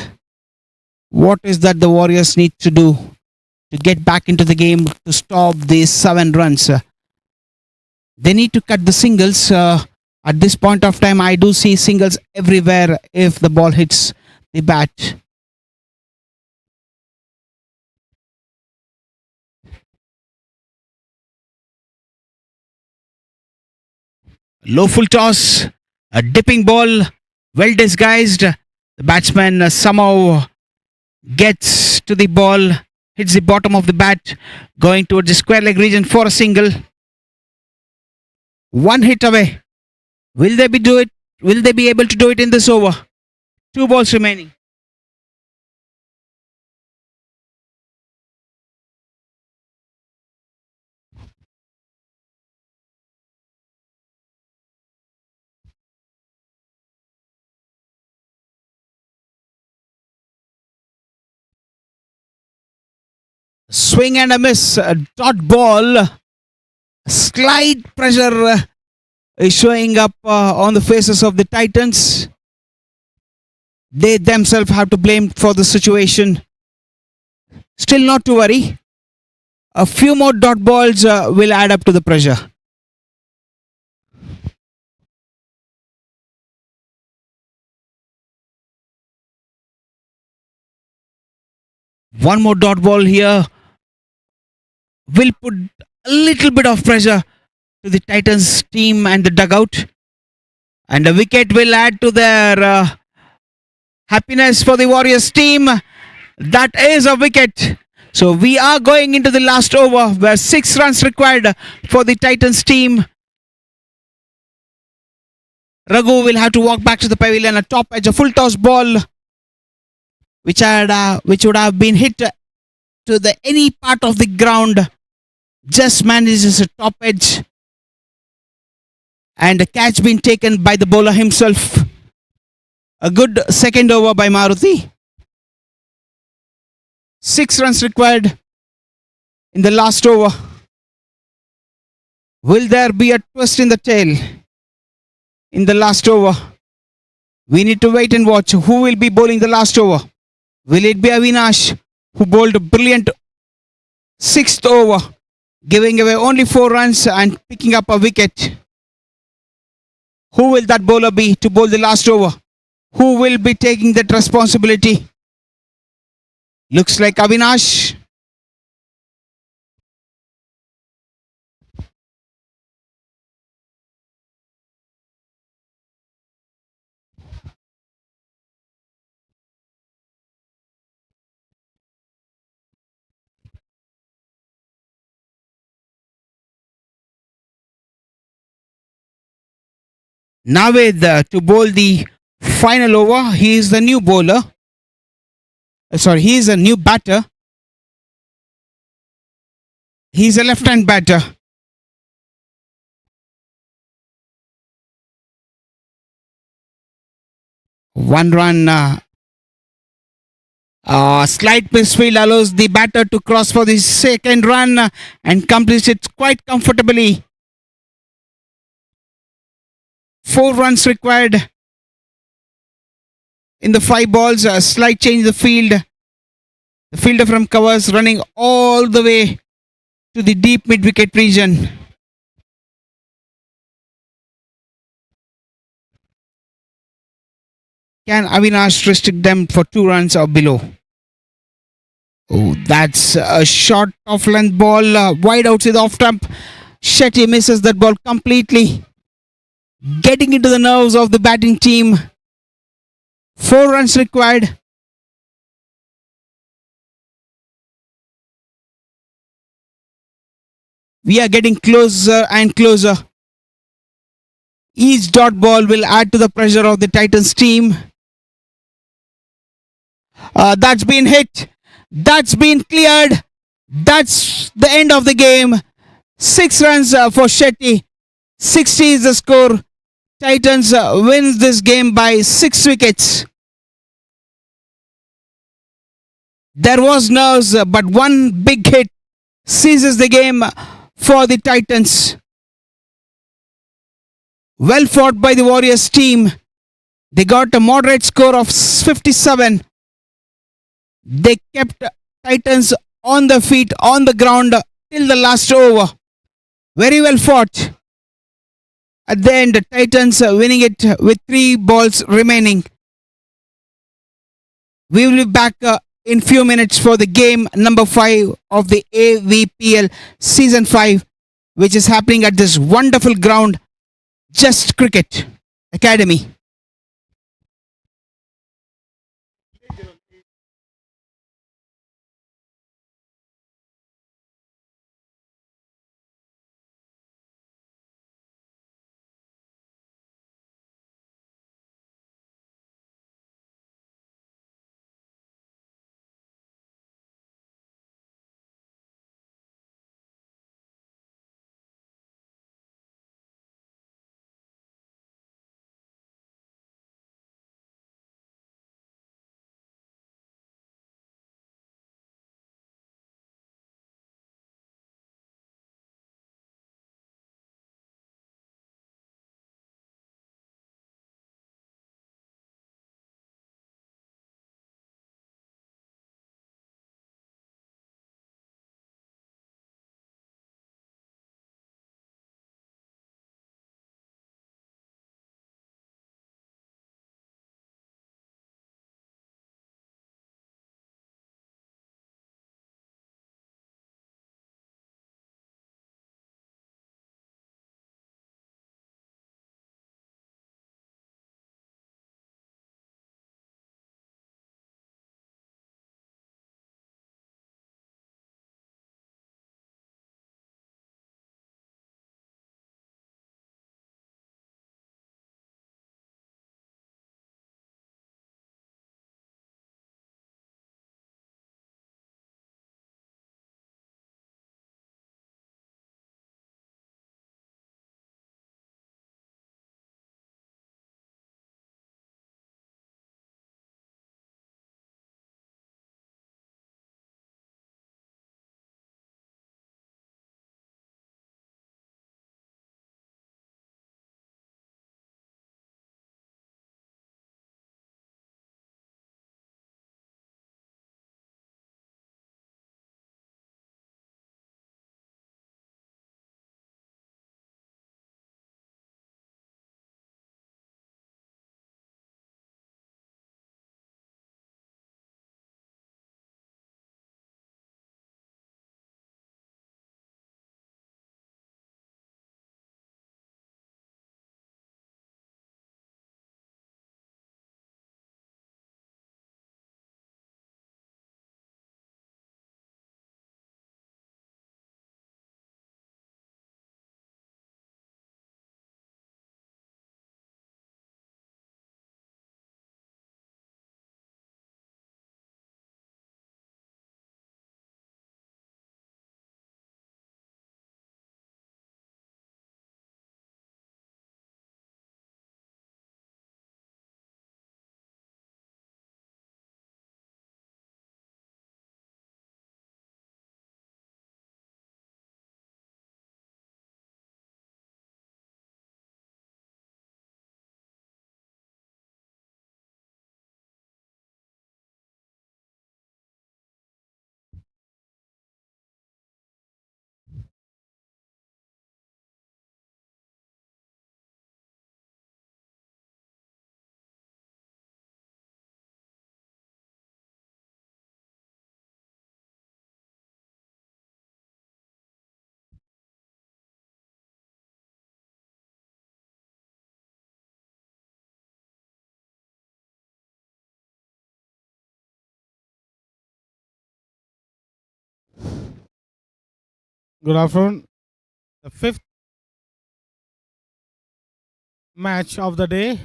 What is that the Warriors need to do to get back into the game to stop these 7 runs? They need to cut the singles. At this point of time, I do see singles everywhere if the ball hits the bat. Low full toss, a dipping ball, well disguised. The batsman somehow gets to the ball, hits the bottom of the bat, going towards the square leg region for a single. One hit away. Will they do it? Will they be able to do it in this over? 2 balls remaining. Swing and a miss. A dot ball. Slight pressure is showing up on the faces of the Titans. They themselves have to blame for the situation. Still not to worry. A few more dot balls will add up to the pressure. One more dot ball here will put a little bit of pressure to the Titans team and the dugout. And a wicket will add to their happiness for the Warriors team. That is a wicket. So we are going into the last over where 6 runs required for the Titans team. Raghu will have to walk back to the pavilion. A top edge, a full toss ball, which would have been hit to the any part of the ground. Just manages a top edge, and a catch being taken by the bowler himself. A good second over by Maruti. 6 runs required in the last over. Will there be a twist in the tail in the last over? We need to wait and watch. Who will be bowling the last over? Will it be Avinash, who bowled a brilliant 6th over, giving away only 4 runs and picking up a wicket? Who will that bowler be to bowl the last over? Who will be taking that responsibility? Looks like Avinash. Naved to bowl the final over. He is the new bowler. He is a new batter. He is a left-hand batter. One run. Slight misfield allows the batter to cross for the second run and completes it quite comfortably. 4 runs required in the 5 balls. A slight change in the field. The fielder from covers running all the way to the deep mid-wicket region. Can Avinash restrict them for 2 runs or below? Oh, that's a short off-length ball. Wide outside the off-stump. Shetty misses that ball completely, getting into the nerves of the batting team. 4 runs required. We are getting closer and closer. Each dot ball will add to the pressure of the Titans team. That's been hit. That's been cleared. That's the end of the game. 6 runs for Shetty. 60 is the score. Titans wins this game by 6 wickets. There was nerves, but one big hit seizes the game for the Titans. Well fought by the Warriors team. They got a moderate score of 57. They kept Titans on the feet, on the ground till the last over. Very well fought. At the end, the Titans winning it with 3 balls remaining. We will be back in few minutes for the game number 5 of the AVPL season 5, which is happening at this wonderful ground, Just Cricket Academy. Good afternoon. The fifth match of the day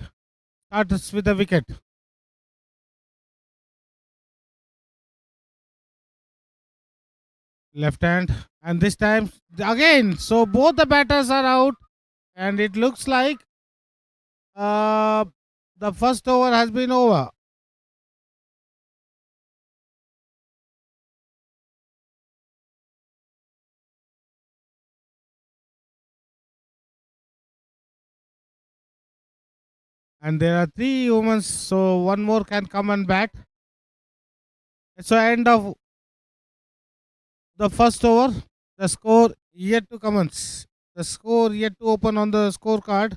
starts with a wicket. Left hand, and this time again. So both the batters are out, and it looks like uh, the first over has been over. And there are 3 humans, so one more can come and bat. So end of the first over, the score yet to commence. The score yet to open on the scorecard.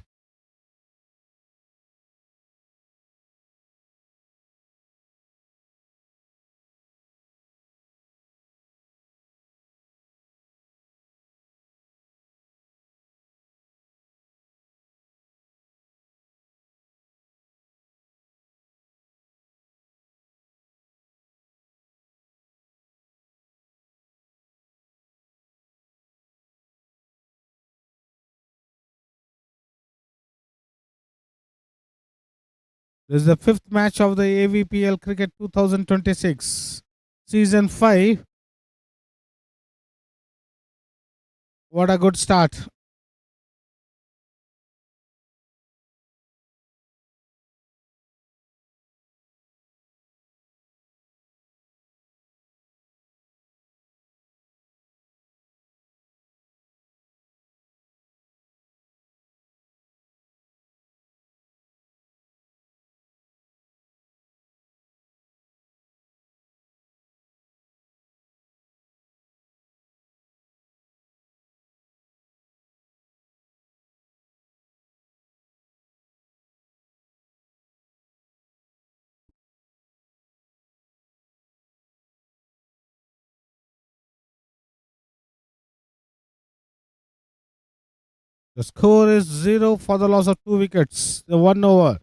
This is the fifth match of the AVPL Cricket 2026 Season 5. What a good start. The score is 0 for the loss of 2 wickets. The 1 over.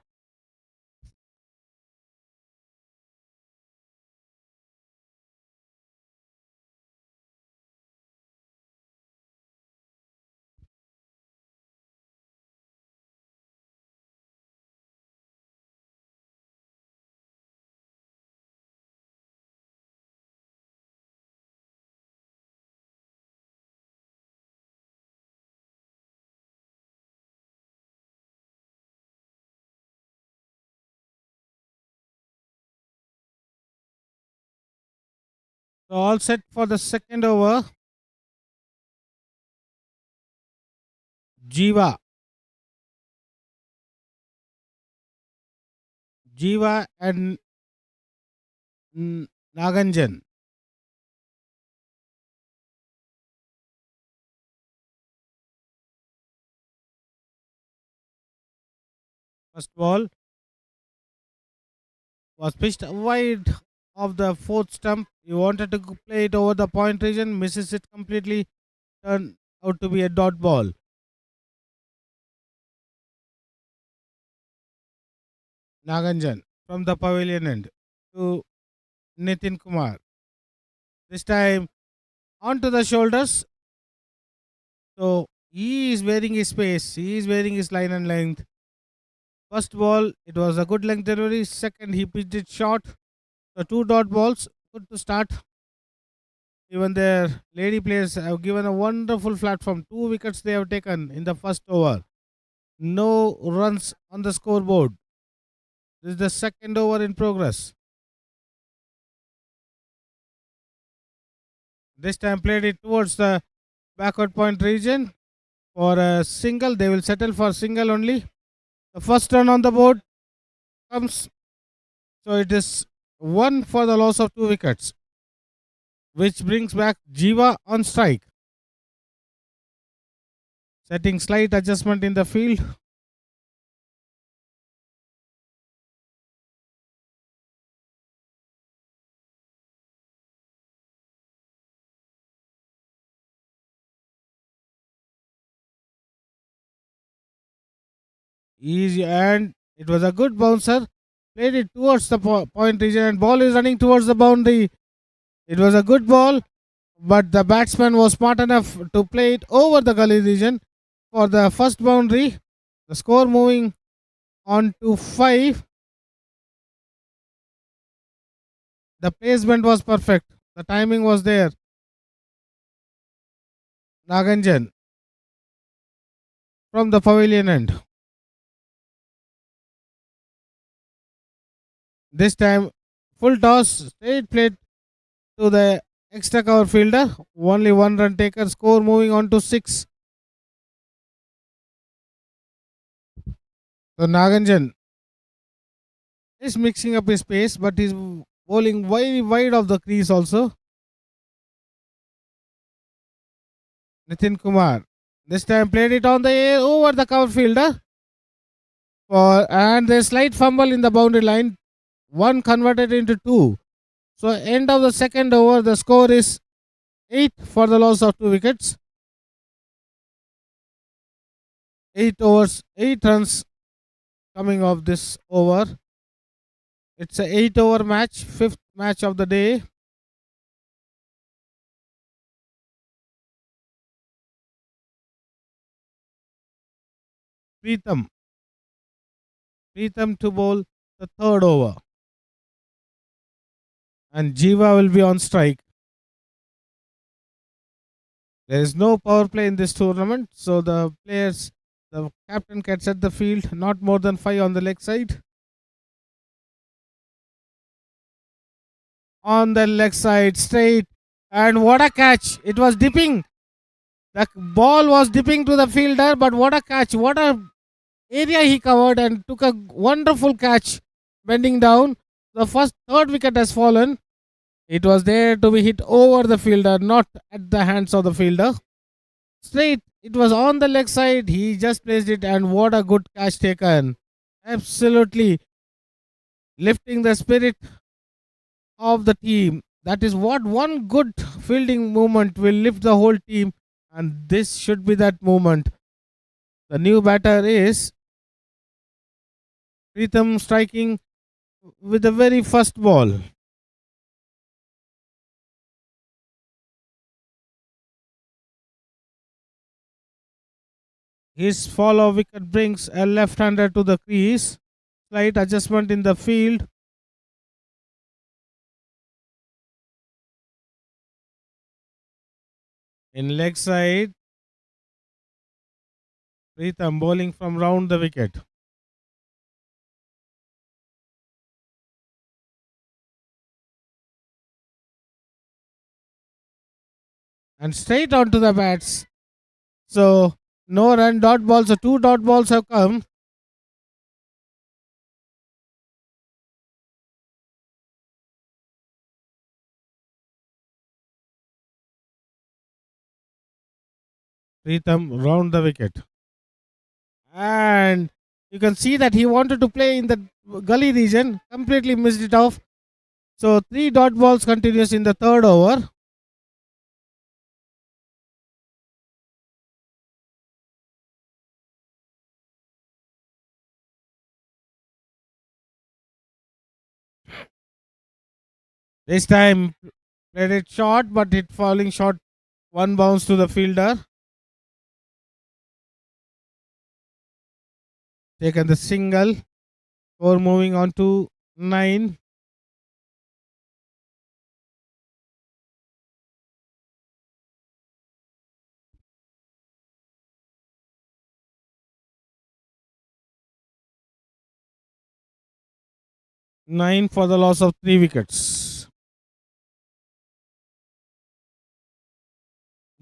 So all set for the second over. Jiva. Jiva and Naganjan. First ball was pitched wide of the fourth stump. He wanted to play it over the point region, misses it completely, turned out to be a dot ball. Naganjan from the pavilion end to Nitin Kumar. This time onto the shoulders. So he is wearing his pace, he is wearing his line and length. First ball, it was a good length delivery. Second, he pitched it short. So 2 dot balls, good to start. Even their lady players have given a wonderful platform. 2 wickets they have taken in the first over. No runs on the scoreboard. This is the second over in progress. This time played it towards the backward point region for a single. They will settle for single only. The first run on the board comes. So it is 1 for the loss of 2 wickets, which brings back Jiva on strike. Setting slight adjustment in the field. Easy, and it was a good bouncer. Played it towards the point region, and ball is running towards the boundary. It was a good ball, but the batsman was smart enough to play it over the gully region for the first boundary. The score moving on to 5. The placement was perfect. The timing was there. Naganjan from the pavilion end. This time, full toss, straight played to the extra cover fielder. Only 1 run taker. Score moving on to 6. So Naganjan is mixing up his pace, but he's bowling very wide of the crease also. Nitin Kumar. This time played it on the air over the cover fielder. And the slight fumble in the boundary line. One converted into two. So end of the second over, the score is 8 for the loss of 2 wickets. 8 overs, 8 runs coming off this over. It's a 8-over match, 5th match of the day. Pritham to bowl the 3rd over. And Jiva will be on strike. There is no power play in this tournament, so the captain can set the field, not more than 5 on the leg side. On the leg side, straight, and what a catch! It was dipping. The ball was dipping to the fielder, but what a catch! What a area he covered and took a wonderful catch, bending down. The third wicket has fallen. It was there to be hit over the fielder, not at the hands of the fielder. Straight, it was on the leg side. He just placed it, and what a good catch taken! Absolutely lifting the spirit of the team. That is what one good fielding movement will lift the whole team, and this should be that moment. The new batter is Pritham striking with the very first ball. His follow wicket brings a left-hander to the crease. Slight adjustment in the field. In leg side, Pritham bowling from round the wicket. And straight onto the bats. So no run, dot balls. So 2 dot balls have come. Pritham round the wicket. And you can see that he wanted to play in the gully region, completely missed it off. So 3 dot balls continues in the 3rd over. This time played it short, but it falling short. 1 bounce to the fielder. Taken the single. Score moving on to 9. Nine for the loss of 3 wickets.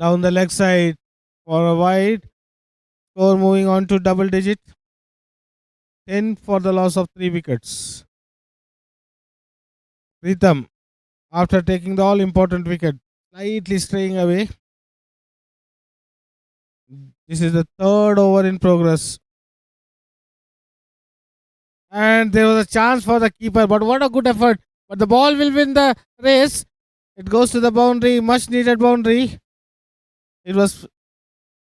Down the leg side for a wide. Score moving on to double digit. 10 for the loss of 3 wickets. Pritham, after taking the all important wicket, slightly straying away. This is the 3rd over in progress. And there was a chance for the keeper, but what a good effort. But the ball will win the race. It goes to the boundary, much needed boundary. It was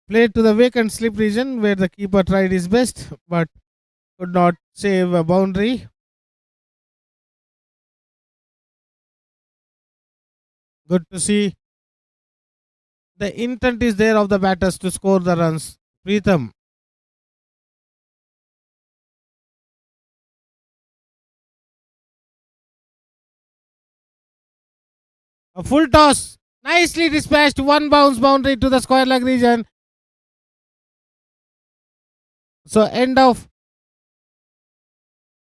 played to the vacant slip region where the keeper tried his best but could not save a boundary. Good to see the intent is there of the batters to score the runs. Pritham. A full toss. Nicely dispatched. 1 bounce boundary to the square leg region. So end of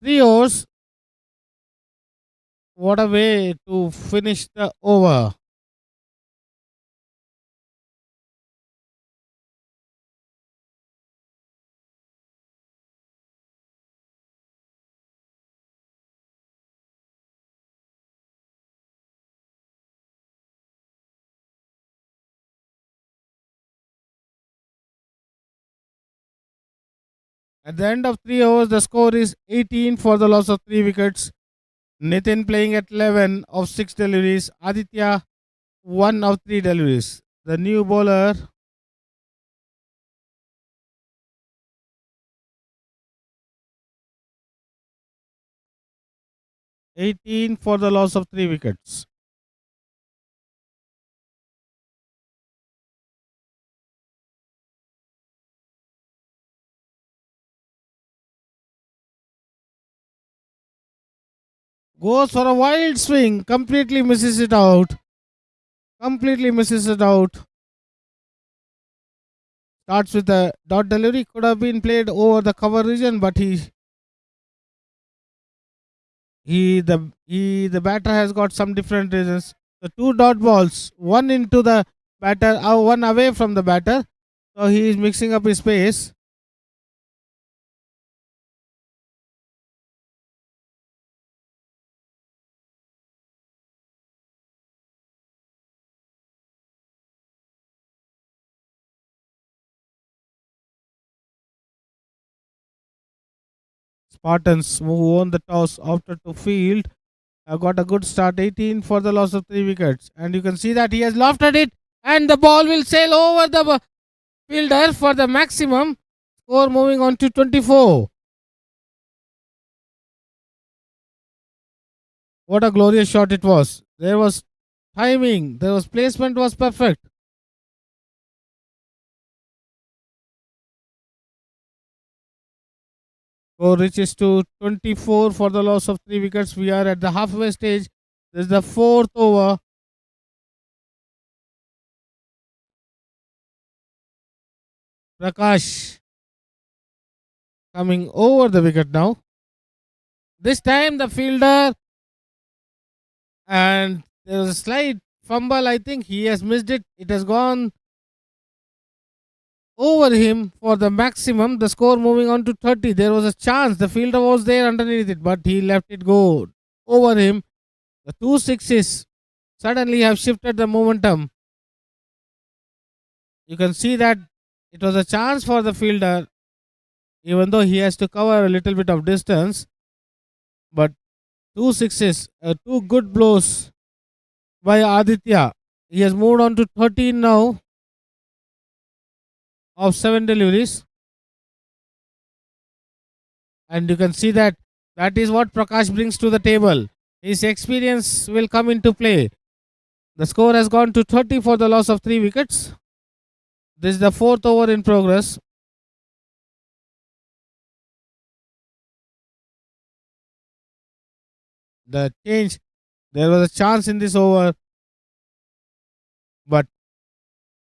3 overs. What a way to finish the over. At the end of 3 overs, the score is 18 for the loss of 3 wickets. Nitin playing at 11 of 6 deliveries. Aditya 1 of 3 deliveries. The new bowler (18 for the loss of 3 wickets). Goes for a wild swing, completely misses it out. Starts with a dot delivery, could have been played over the cover region, but the batter has got some different reasons. The 2 dot balls, one into the batter, one away from the batter. So he is mixing up his pace. Spartans, who won the toss after to field, have got a good start. 18 for the loss of 3 wickets. And you can see that he has lofted it, and the ball will sail over the fielder for the maximum. Score moving on to 24. What a glorious shot it was. There was timing, there was placement was perfect. Score reaches to 24 for the loss of 3 wickets. We are at the halfway stage. This is the 4th over. Prakash coming over the wicket now. This time the fielder, and there was a slight fumble. I think he has missed it. It has gone over him for the maximum. The score moving on to 30. There was a chance. The fielder was there underneath it, but he left it go over him. The 2 sixes suddenly have shifted the momentum. You can see that it was a chance for the fielder, even though he has to cover a little bit of distance. But 2 sixes, 2 good blows by Aditya. He has moved on to 13 now of 7 deliveries. And you can see that that is what Prakash brings to the table. His experience will come into play. The score has gone to 30 for the loss of 3 wickets. This is the 4th over in progress. The change, there was a chance in this over, but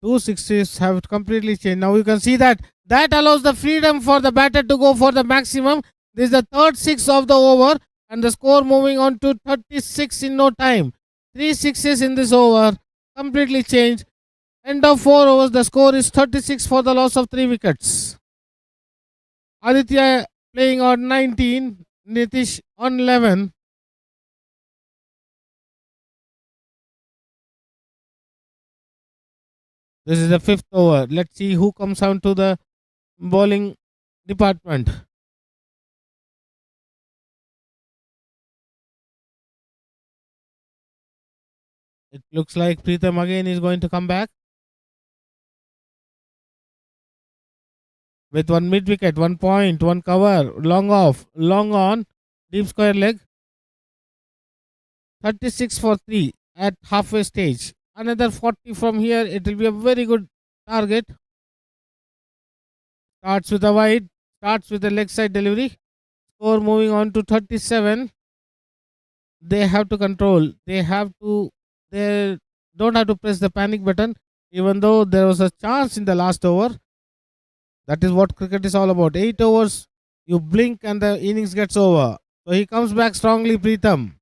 2 sixes have completely changed. Now you can see that allows the freedom for the batter to go for the maximum. This is the 3rd 6 of the over, and the score moving on to 36 in no time. 3 sixes in this over, completely changed. End of 4 overs, the score is 36 for the loss of 3 wickets. Aditya playing on 19, Nitish on 11. This is the 5th over. Let's see who comes down to the bowling department. It looks like Pritham again is going to come back with 1 mid wicket, 1 point, 1 cover, long off, long on, deep square leg. 36 for 3 at halfway stage. Another 40 from here. It will be a very good target. Starts with a wide, starts with a leg side delivery. Score moving on to 37. They have to control. They don't have to press the panic button, even though there was a chance in the last over. That is what cricket is all about. 8 overs, you blink and the innings gets over. So he comes back strongly, Pritham.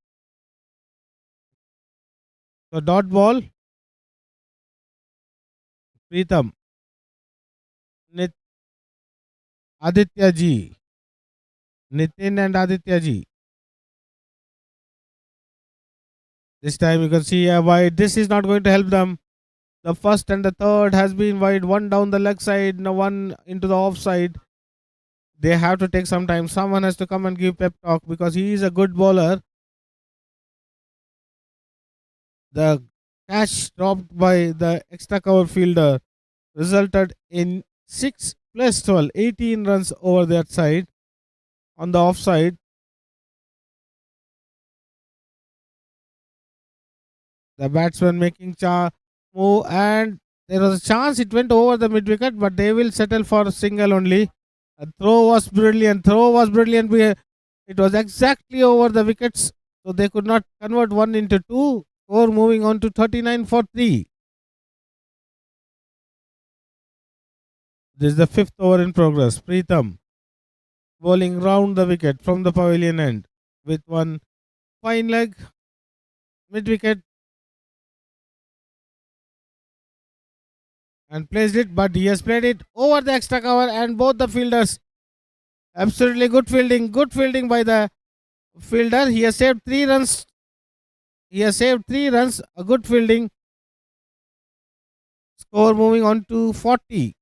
So dot ball. Pritham. Aditya ji. Nitin and Aditya ji. This time you can see a wide. This is not going to help them. The 1st and the 3rd has been wide. 1 down the leg side, one into the off side. they have to take some time. Someone has to come and give pep talk because he is a good bowler. The catch dropped by the extra cover fielder resulted in 6 plus 12, 18 runs over that side on the offside. The batsman making move, and there was a chance it went over the mid wicket, but they will settle for a single only. A throw was brilliant. It was exactly over the wickets, so they could not convert one into two. Score moving on to 39 for 3. This is the 5th over in progress. Preetham bowling round the wicket from the pavilion end with one fine leg mid wicket and placed it, but he has played it over the extra cover, and both the fielders absolutely good fielding by the fielder. He has saved 3 runs. A good fielding. Score moving on to 40.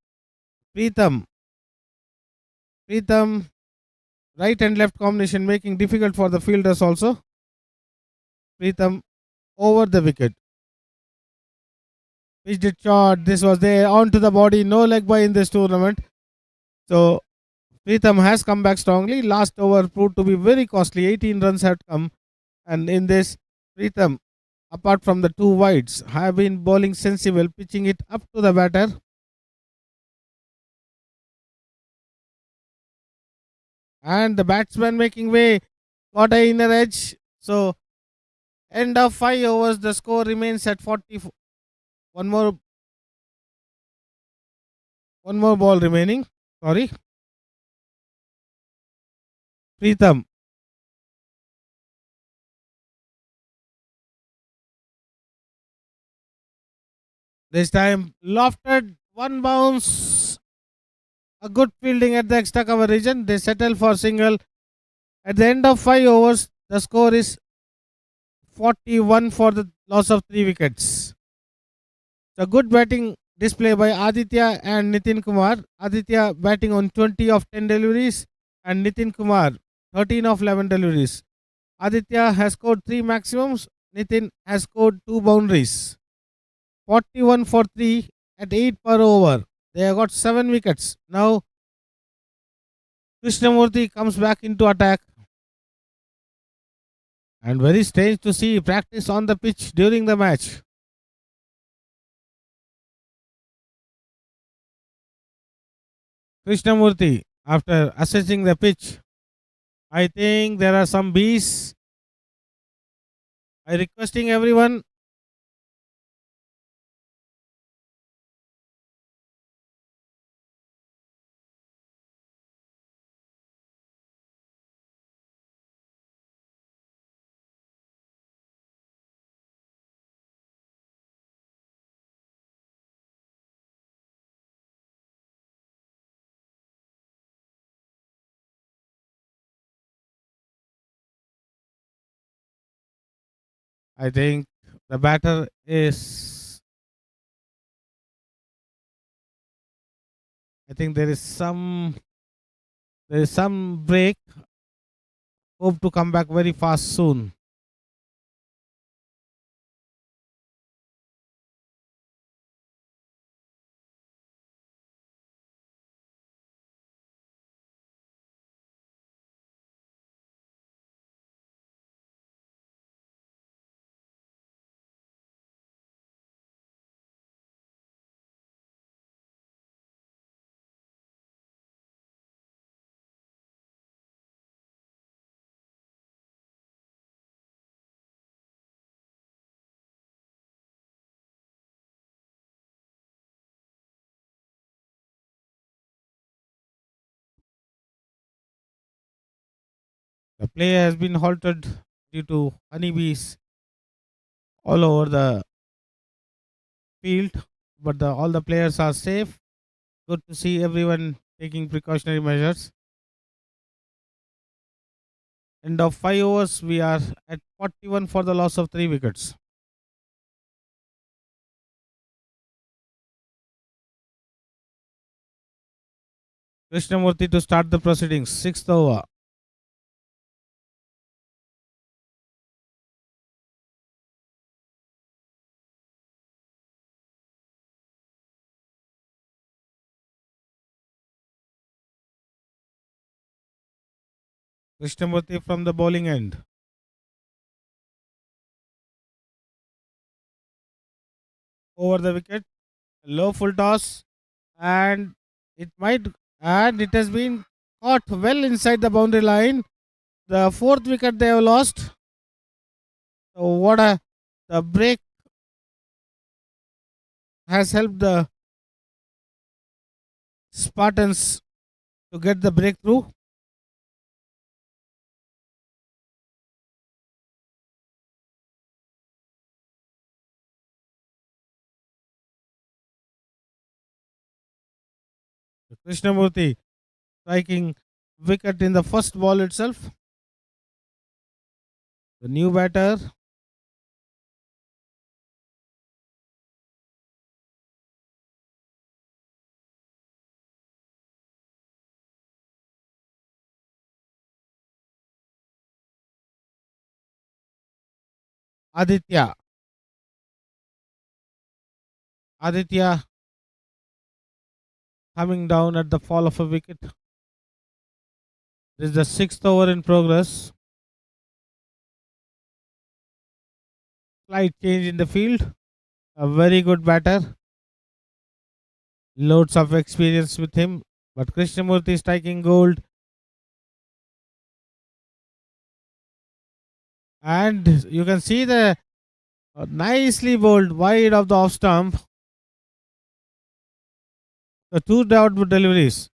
Preetham, right and left combination making difficult for the fielders also. Preetham over the wicket. Pitched it short. This was there onto the body. No leg by in this tournament. So Preetham has come back strongly. Last over proved to be very costly. 18 runs had come. And in this, Preetham, apart from the 2 wides, have been bowling sensible, pitching it up to the batter. And the batsman making way, got a inner edge. So, end of 5 overs, the score remains at 40. One more ball remaining. Sorry. Preetham. This time lofted, one bounce. A good fielding at the extra cover region. They settle for single. At the end of 5 overs, the score is 41 for the loss of 3 wickets. The good batting display by Aditya and Nitin Kumar. Aditya batting on 20 of 10 deliveries and Nitin Kumar 13 of 11 deliveries. Aditya has scored 3 maximums. Nitin has scored 2 boundaries. 41 for 3 at 8 per over. They have got 7 wickets. Now Krishnamurthy comes back into attack. And very strange to see practice on the pitch during the match. Krishnamurthy, after assessing the pitch, I think there are some bees. I requesting everyone. I think the batter is. I think there is some break. Hope to come back very fast soon. The play has been halted due to honeybees all over the field, but all the players are safe. Good to see everyone taking precautionary measures. End of 5 overs, we are at 41 for the loss of 3 wickets. Krishnamurthy to start the proceedings. 6th over. Krishnamurthy from the bowling end. Over the wicket. Low full toss. And it has been caught well inside the boundary line. The 4th wicket they have lost. So the break has helped the Spartans to get the breakthrough. Krishnamurthy striking wicket in the first ball itself. The new batter. Aditya. Aditya coming down at the fall of a wicket. This is the 6th over in progress. Slight change in the field. A very good batter. Loads of experience with him. But Krishnamurthy striking gold. And you can see the nicely bowled wide of the off stump. The 2 dot deliveries.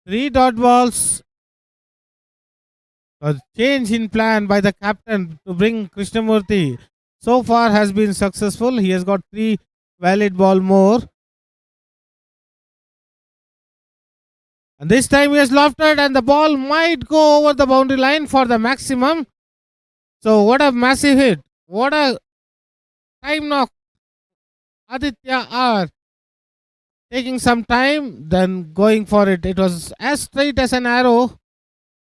3 dot balls. A change in plan by the captain to bring Krishnamurthy so far has been successful. He has got 3 valid ball more. And this time he has lofted and the ball might go over the boundary line for the maximum. So what a massive hit. What a time knock. Aditya are taking some time, then going for it. It was as straight as an arrow.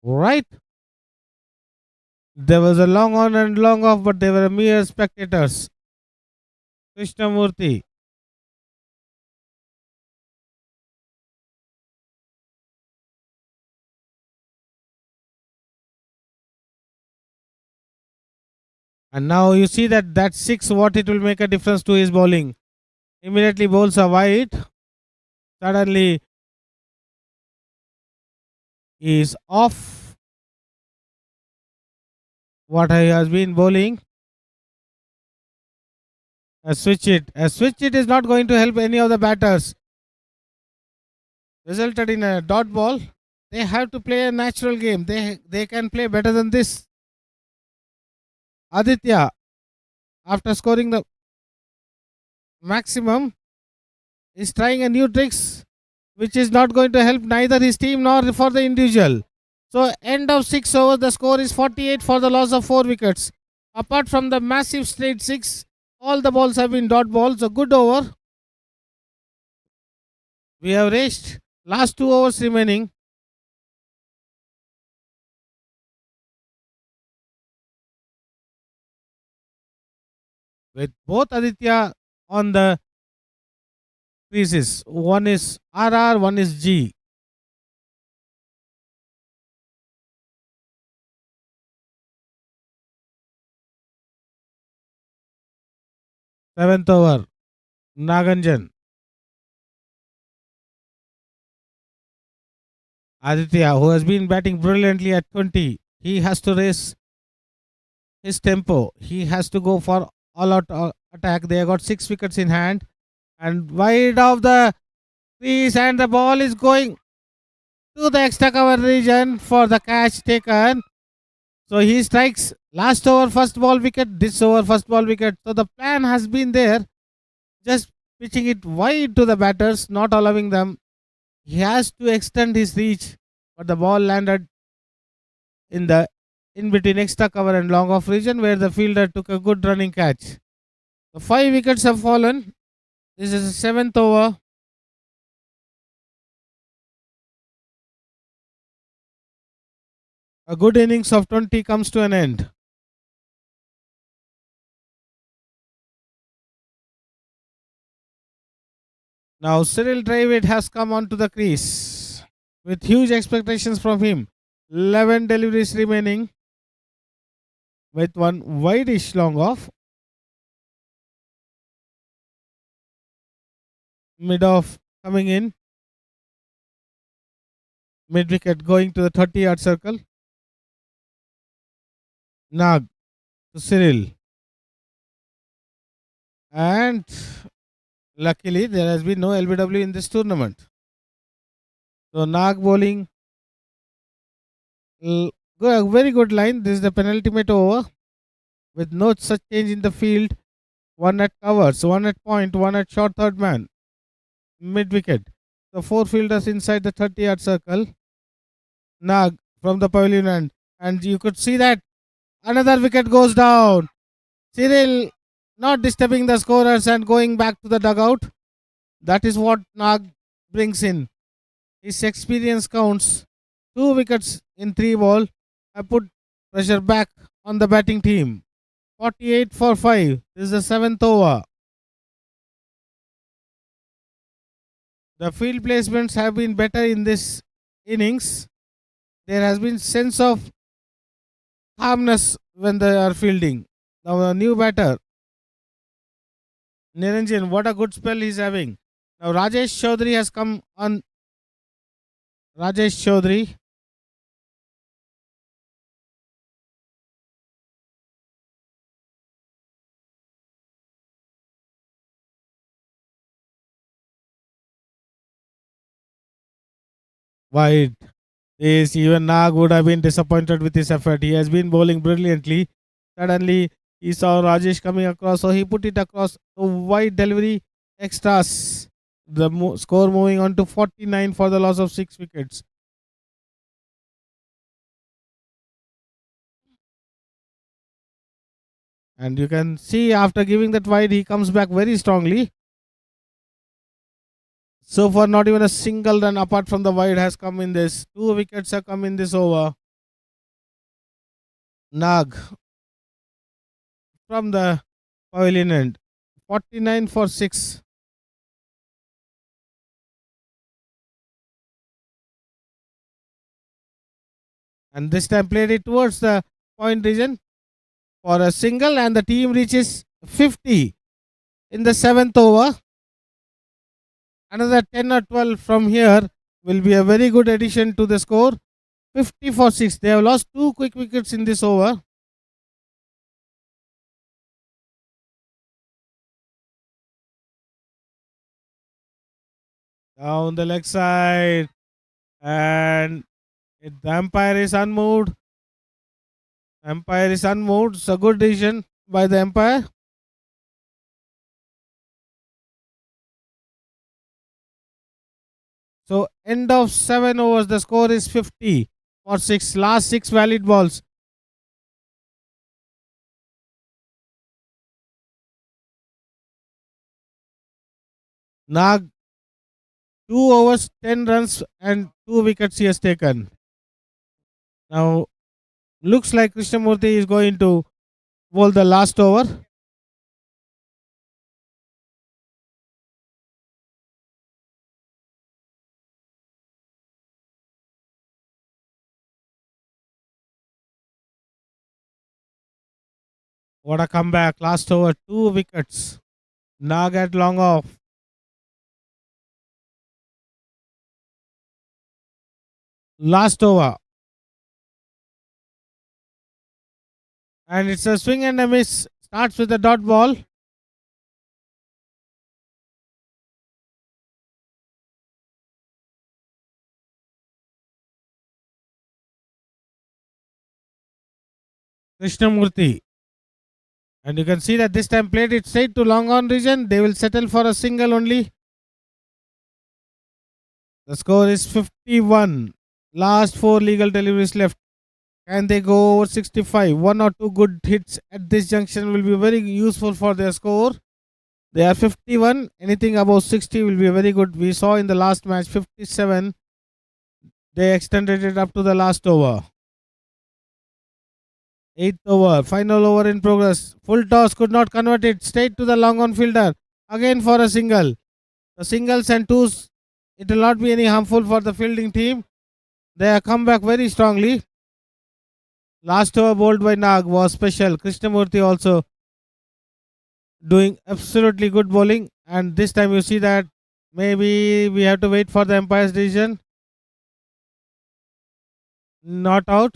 Right. There was a long on and long off, but they were mere spectators. Krishnamurthy. And now you see that 6, what it will make a difference to his bowling. Immediately bowls are wide. Suddenly he is off what he has been bowling. A switch it is not going to help any of the batters. Resulted in a dot ball. They have to play a natural game. They can play better than this. Aditya, after scoring the maximum, is trying a new tricks which is not going to help neither his team nor for the individual. So end of 6 overs, the score is 48 for the loss of 4 wickets. Apart from the massive straight 6, all the balls have been dot balls. A good over. We have reached last 2 overs remaining. With both Aditya on the creases. One is RR, one is G. Seventh over. Naganjan. Aditya, who has been batting brilliantly at 20, he has to raise his tempo. He has to go for all out attack. They have got 6 wickets in hand. And wide of the crease, and the ball is going to the extra cover region for the catch taken. So he strikes last over first ball wicket, this over first ball wicket. So the plan has been there, just pitching it wide to the batters, not allowing them. He has to extend his reach, but the ball landed in between extra cover and long off region, where the fielder took a good running catch. The 5 wickets have fallen. This is the 7th over. A good innings of 20 comes to an end. Now Cyril Dravid has come onto the crease with huge expectations from him. 11 deliveries remaining with one wideish long off. Mid off coming in. Mid wicket going to the 30-yard circle. Nag to Cyril. And luckily there has been no LBW in this tournament. So Nag bowling. Very good line. This is the penultimate over with no such change in the field. One at covers, one at point, one at short third man. Mid wicket. The 4 fielders inside the 30-yard circle. Nag from the pavilion end. And you could see that another wicket goes down. Cyril not disturbing the scorers and going back to the dugout. That is what Nag brings in. His experience counts. 2 wickets in 3 ball have put pressure back on the batting team. 48 for 5. This is the 7th over. The field placements have been better in this innings. There has been sense of calmness when they are fielding. Now a new batter, Niranjan, what a good spell he's having. Now Rajesh Chaudhary has come on. Rajesh Chaudhary. Wide. Yes, even Nag would have been disappointed with his effort. He has been bowling brilliantly. Suddenly, he saw Rajesh coming across, so he put it across. A wide delivery, extras. The score moving on to 49 for the loss of 6 wickets. And you can see after giving that wide, he comes back very strongly. So far, not even a single run apart from the wide has come in this. 2 wickets have come in this over. Nag from the pavilion end. 49 for 6. And this time played it towards the point region for a single, and the team reaches 50 in the 7th over. Another 10 or 12 from here will be a very good addition to the score. 50 for 6. They have lost 2 quick wickets in this over. Down the leg side. And the umpire is unmoved. Umpire is unmoved. It's a good decision by the umpire. So end of 7 overs. The score is 50 for 6. Last 6 valid balls. Nag 2 overs, 10 runs and 2 wickets he has taken. Now looks like Krishnamurthy is going to bowl the last over. What a comeback. Last over, 2 wickets. Nag at long off. Last over. And it's a swing and a miss. Starts with a dot ball. Krishnamurthy. And you can see that this time played it straight to long on region. They will settle for a single only. The score is 51. Last 4 legal deliveries left. Can they go over 65? 1 or 2 good hits at this junction will be very useful for their score. They are 51. Anything above 60 will be very good. We saw in the last match 57. They extended it up to the last over. 8th over. Final over in progress. Full toss, could not convert it. Straight to the long on fielder. Again for a single. The singles and twos, it will not be any harmful for the fielding team. They have come back very strongly. Last over bowled by Nag was special. Krishnamurthy also doing absolutely good bowling. And this time you see that maybe we have to wait for the umpire's decision. Not out.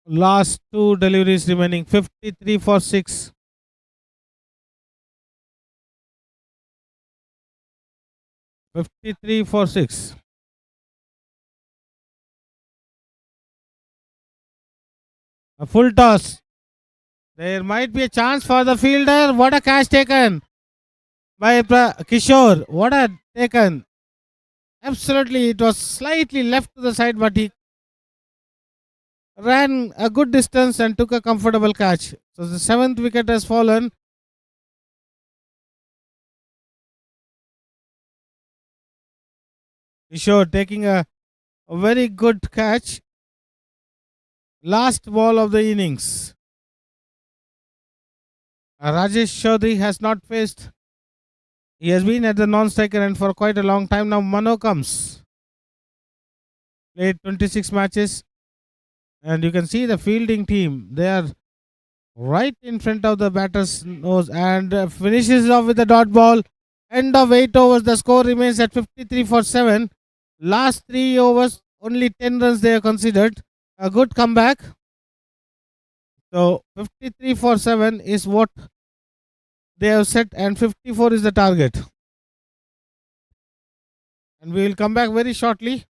Last two deliveries remaining. 53 for 6. 53 for 6. A full toss. There might be a chance for the fielder. What a catch taken by Kishore. What a taken. Absolutely, it was slightly left to the side, but he ran a good distance and took a comfortable catch. So the 7th wicket has fallen. Kishore taking a very good catch. Last ball of the innings. Rajesh Chaudhary has not faced. He has been at the non-striker end for quite a long time now. Mano comes. Played 26 matches. And you can see the fielding team. They are right in front of the batter's nose and finishes off with a dot ball. End of 8 overs. The score remains at 53 for 7. Last 3 overs, only 10 runs they have considered. A good comeback. So 53 for 7 is what they have set, and 54 is the target. And we will come back very shortly.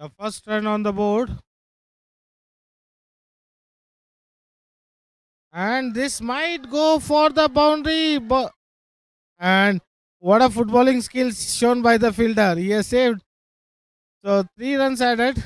The first run on the board. And this might go for the boundary. And what a footballing skills shown by the fielder. He has saved. So 3 runs added.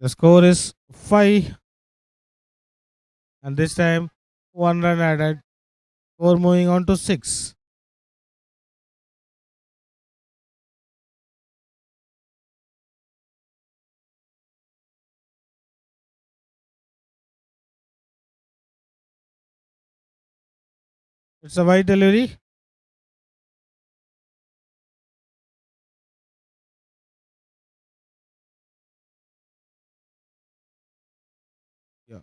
The score is 5. And this time 1 run added. Score moving on to 6. It's a wide delivery. Yeah.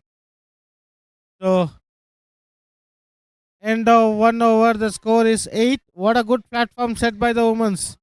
So end of 1 over. The score is 8. What a good platform set by the women's.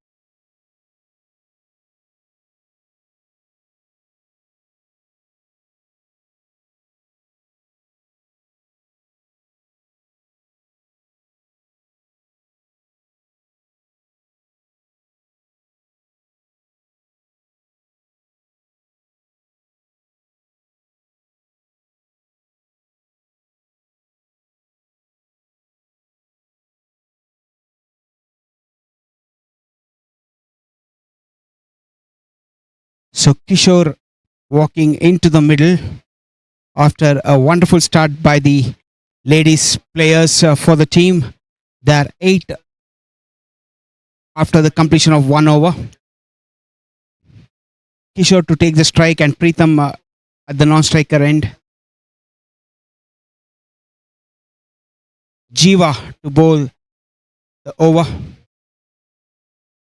So Kishore walking into the middle after a wonderful start by the ladies players for the team. They're 8 after the completion of 1 over. Kishore to take the strike and Preetham at the non-striker end. Jiva to bowl the over.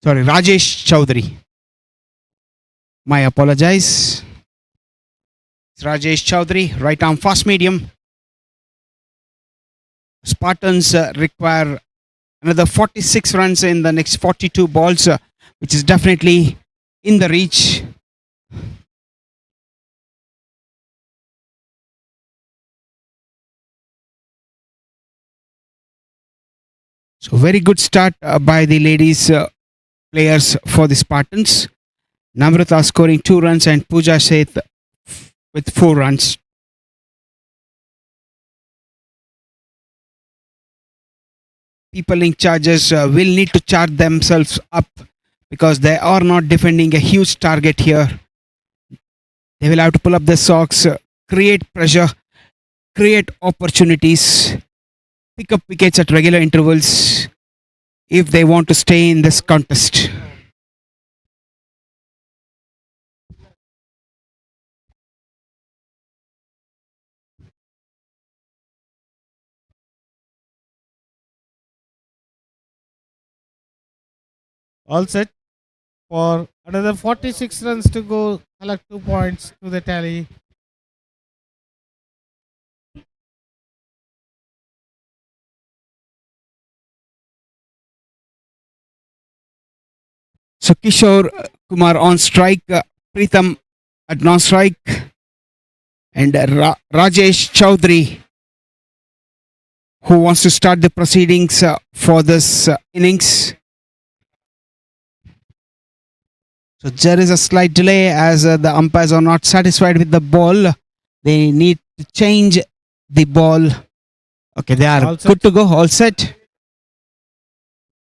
Sorry, Rajesh Chowdhury. My apologize. It's Rajesh Chowdhury, right arm fast medium. Spartans require another 46 runs in the next 42 balls, which is definitely in the reach. So very good start by the ladies players for the Spartans. Namrata scoring 2 runs and Pooja Seth with 4 runs. People in charges will need to charge themselves up because they are not defending a huge target here. They will have to pull up their socks, create pressure, create opportunities, pick up wickets at regular intervals if they want to stay in this contest. All set for another 46 runs to go. Collect 2 points to the tally. So Kishore Kumar on strike, Preetham at non-strike, and Rajesh Chowdhury, who wants to start the proceedings for this innings. So there is a slight delay as the umpires are not satisfied with the ball. They need to change the ball. Okay, they are good to go, all set.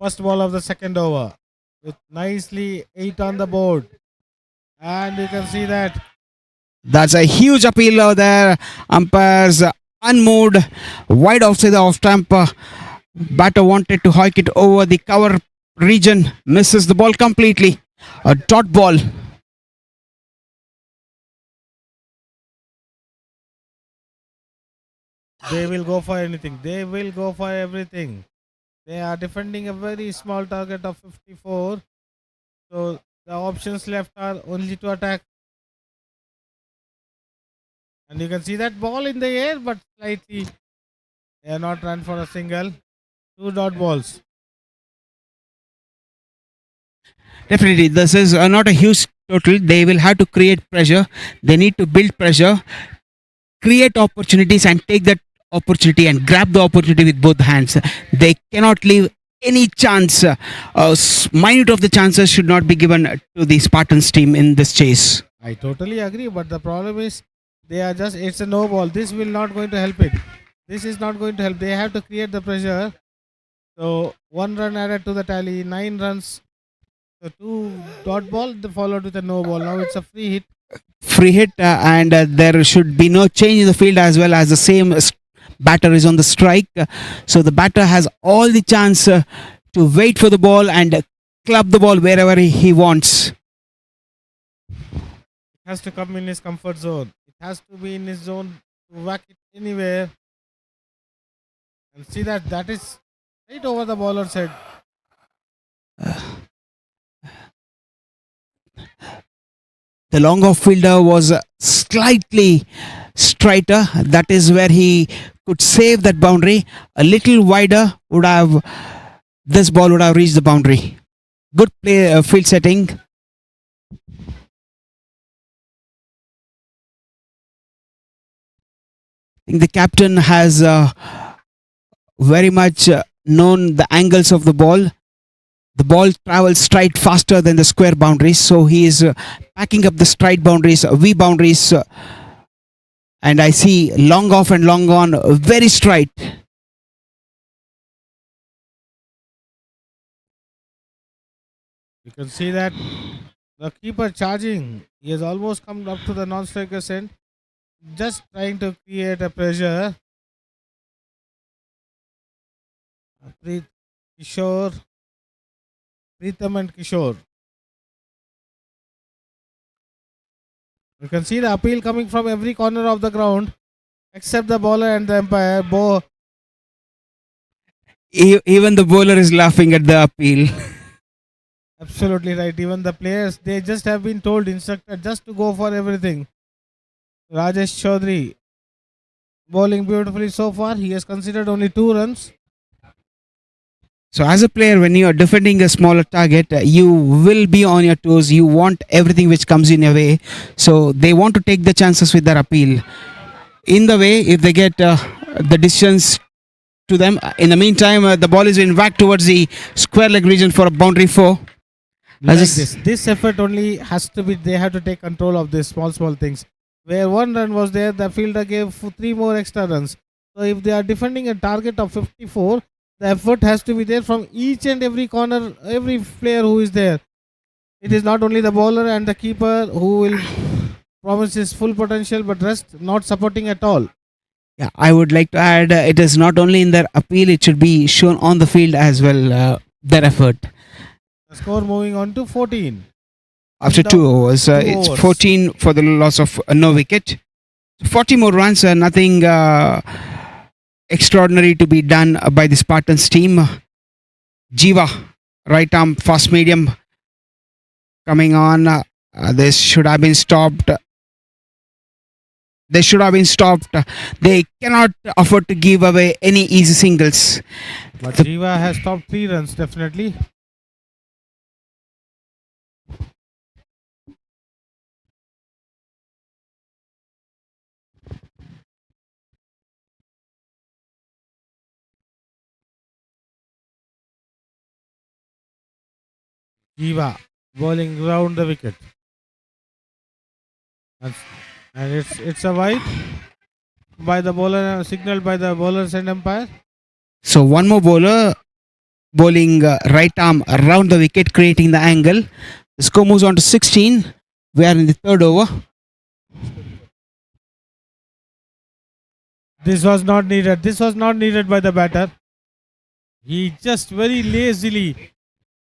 First ball of the second over with nicely 8 on the board. And you can see that. That's a huge appeal over there. Umpires unmoved, wide outside the off stump. Batter wanted to hike it over the cover region, misses the ball completely. A dot ball. They will go for anything. They will go for everything. They are defending a very small target of 54. So the options left are only to attack. And you can see that ball in the air, but slightly they are not run for a single. 2 dot balls. Definitely, this is not a huge total. They will have to create pressure. They need to build pressure, create opportunities, and take that opportunity and grab the opportunity with both hands. They cannot leave any chance. Minute of the chances should not be given to the Spartans team in this chase. I totally agree, but the problem is they are just, it's a no ball. This will not going to help it. This is not going to help. They have to create the pressure. So 1 run added to the tally, 9 runs. So 2 dot ball, followed with a no ball. Now it's a free hit. Free hit, and there should be no change in the field as well, as the same batter is on the strike. So the batter has all the chance to wait for the ball and club the ball wherever he wants. It has to come in his comfort zone. It has to be in his zone to whack it anywhere. And see that is right over the bowler's head. The long off fielder was slightly straighter. That is where he could save that boundary. A little wider would have, this ball would have reached the boundary. Good play, field setting. I think the captain has very much known the angles of the ball. The ball travels straight faster than the square boundaries, so he is packing up the straight boundaries, V boundaries, and I see long off and long on, very straight. You can see that the keeper charging. He has almost come up to the non-striker's end, just trying to create a pressure. Kishore, Pritham and Kishore. You can see the appeal coming from every corner of the ground, except the bowler and the umpire. Even the bowler is laughing at the appeal. Absolutely right. Even the players, they just have been told, instructed just to go for everything. Rajesh Chaudhary bowling beautifully so far. He has considered only 2 runs. So as a player, when you are defending a smaller target, you will be on your toes. You want everything which comes in your way. So they want to take the chances with their appeal. In the way, if they get the distance to them, in the meantime, the ball is being whacked towards the square leg region for a boundary 4. Like this effort only has to be, they have to take control of these small things. Where 1 run was there, the fielder gave 3 more extra runs. So if they are defending a target of 54, the effort has to be there from each and every corner, every player who is there. It is not only the bowler and the keeper who will promise his full potential, but rest not supporting at all. Yeah, I would like to add, it is not only in their appeal, it should be shown on the field as well, their effort. The score moving on to 14. After 2 overs, it's 14 for the loss of no wicket. 40 more runs, nothing extraordinary to be done by the Spartans team. Jiva, right arm, fast medium, coming on. This should have been stopped. They should have been stopped. They cannot afford to give away any easy singles. But Jiva has stopped 3 runs, definitely. Jiva bowling round the wicket. And it's a wide by the bowler, signaled by the bowlers and umpire. So one more bowler bowling right arm around the wicket, creating the angle. The score moves on to 16. We are in the 3rd over. This was not needed. This was not needed by the batter. He just very lazily,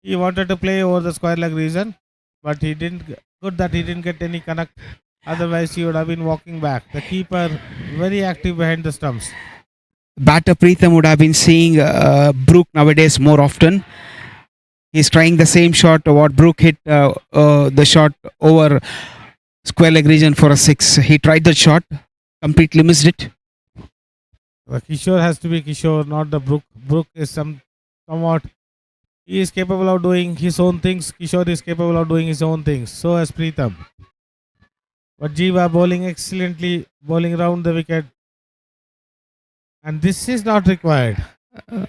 he wanted to play over the square leg region. but he didn't. Good that he didn't get any connect. Otherwise, he would have been walking back. The keeper very active behind the stumps. Batter Preetham would have been seeing Brook nowadays more often. He's trying the same shot what Brook hit the shot over square leg region for a 6. He tried the shot, completely missed it. Kishore has to be Kishore, not the Brook. Brook is somewhat. He is capable of doing his own things. Kishore is capable of doing his own things. So as Preetham. But Jiva bowling excellently, bowling around the wicket. And this is not required.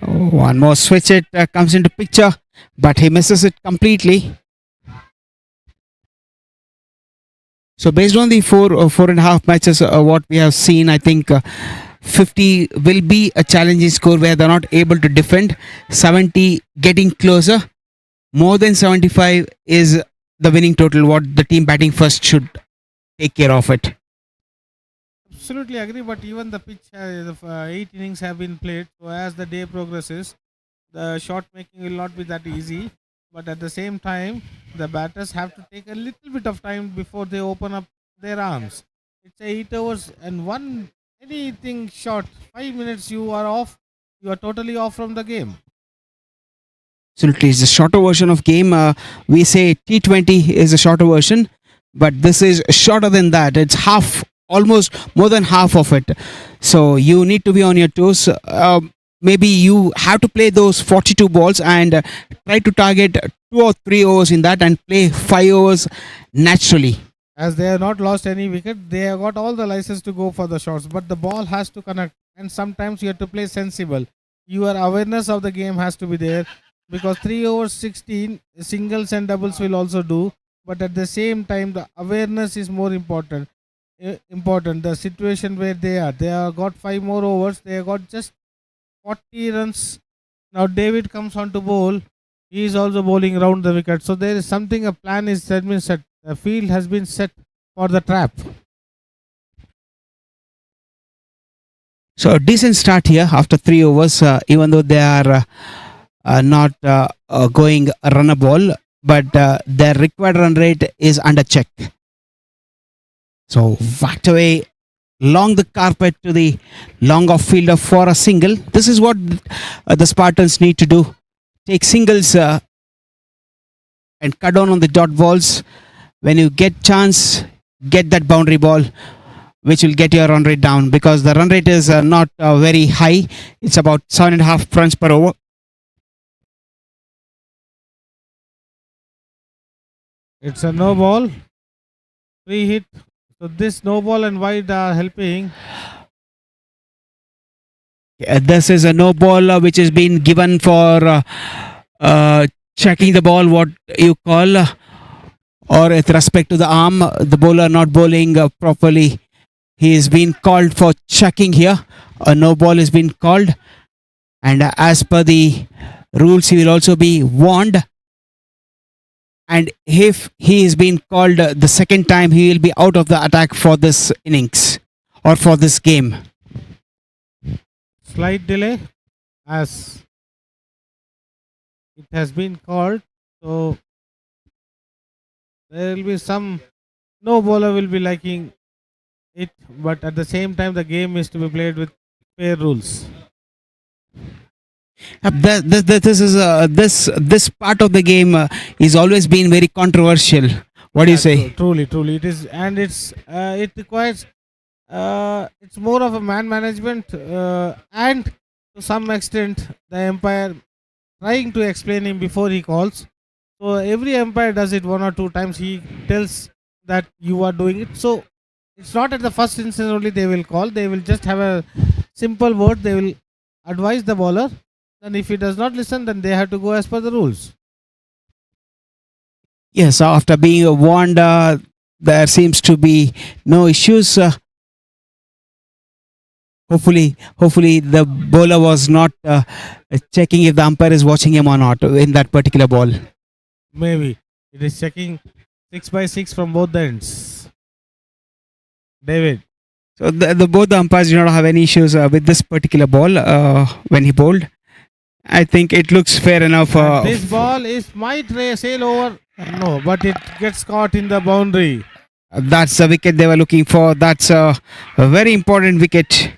One more switch it comes into picture, but he misses it completely. So based on the four and a half matches, what we have seen, I think 50 will be a challenging score where they're not able to defend. 70 getting closer. More than 75 is the winning total. What the team batting first should take care of it. Absolutely agree, but even the pitch, the 8 innings have been played. So as the day progresses, the shot making will not be that easy. But at the same time, the batters have to take a little bit of time before they open up their arms. It's 8 hours and anything short, 5 minutes you are off. You are totally off from the game. Absolutely, it's a shorter version of game. We say T20 is a shorter version, but this is shorter than that. It's half, almost more than half of it. So you need to be on your toes. Maybe you have to play those 42 balls and try to target 2 or 3 overs in that and play 5 overs naturally. As they have not lost any wicket, they have got all the license to go for the shots, but the ball has to connect, and sometimes you have to play sensible. Your awareness of the game has to be there, because 3 overs 16 singles and doubles will also do, but at the same time the awareness is more important. The situation where they have got 5 more overs, they have got just 40 runs. Now David comes on to bowl. He is also bowling around the wicket. So there is something, a plan is been set. The field has been set for the trap. So a decent start here after 3 overs, even though they are not going a runner ball, but their required run rate is under check. So whacked away along the carpet to the long off fielder for a single. This is what the Spartans need to do. Take singles and cut down on the dot balls. When you get chance, get that boundary ball, which will get your run rate down, because the run rate is not very high. It's about 7.5 runs per over. It's a no ball. Free hit. So this no ball and wide are helping. This is a no ball which has been given for checking the ball, what you call, or with respect to the arm, the bowler not bowling properly. He is being called for checking here. A no ball has been called, and as per the rules, he will also be warned. And if he is being called the second time, he will be out of the attack for this innings or for this game. Slight delay as it has been called. So there will be no bowler will be liking it, but at the same time the game is to be played with fair rules. This part of the game is always been very controversial. What do you say? Truly it is, and it requires it's more of a man management and to some extent the umpire trying to explain him before he calls. So every umpire does it 1 or 2 times. He tells that you are doing it. So it's not at the first instance only they will call. They will just have a simple word. They will advise the bowler. And if he does not listen, then they have to go as per the rules. Yes, after being warned, there seems to be no issues. Hopefully the bowler was not checking if the umpire is watching him or not in that particular ball. Maybe it is checking 6 by 6 from both the ends. David. So both the umpires do not have any issues with this particular ball when he bowled. I think it looks fair enough. This ball might sail over No, but it gets caught in the boundary. That's the wicket they were looking for. That's a very important wicket.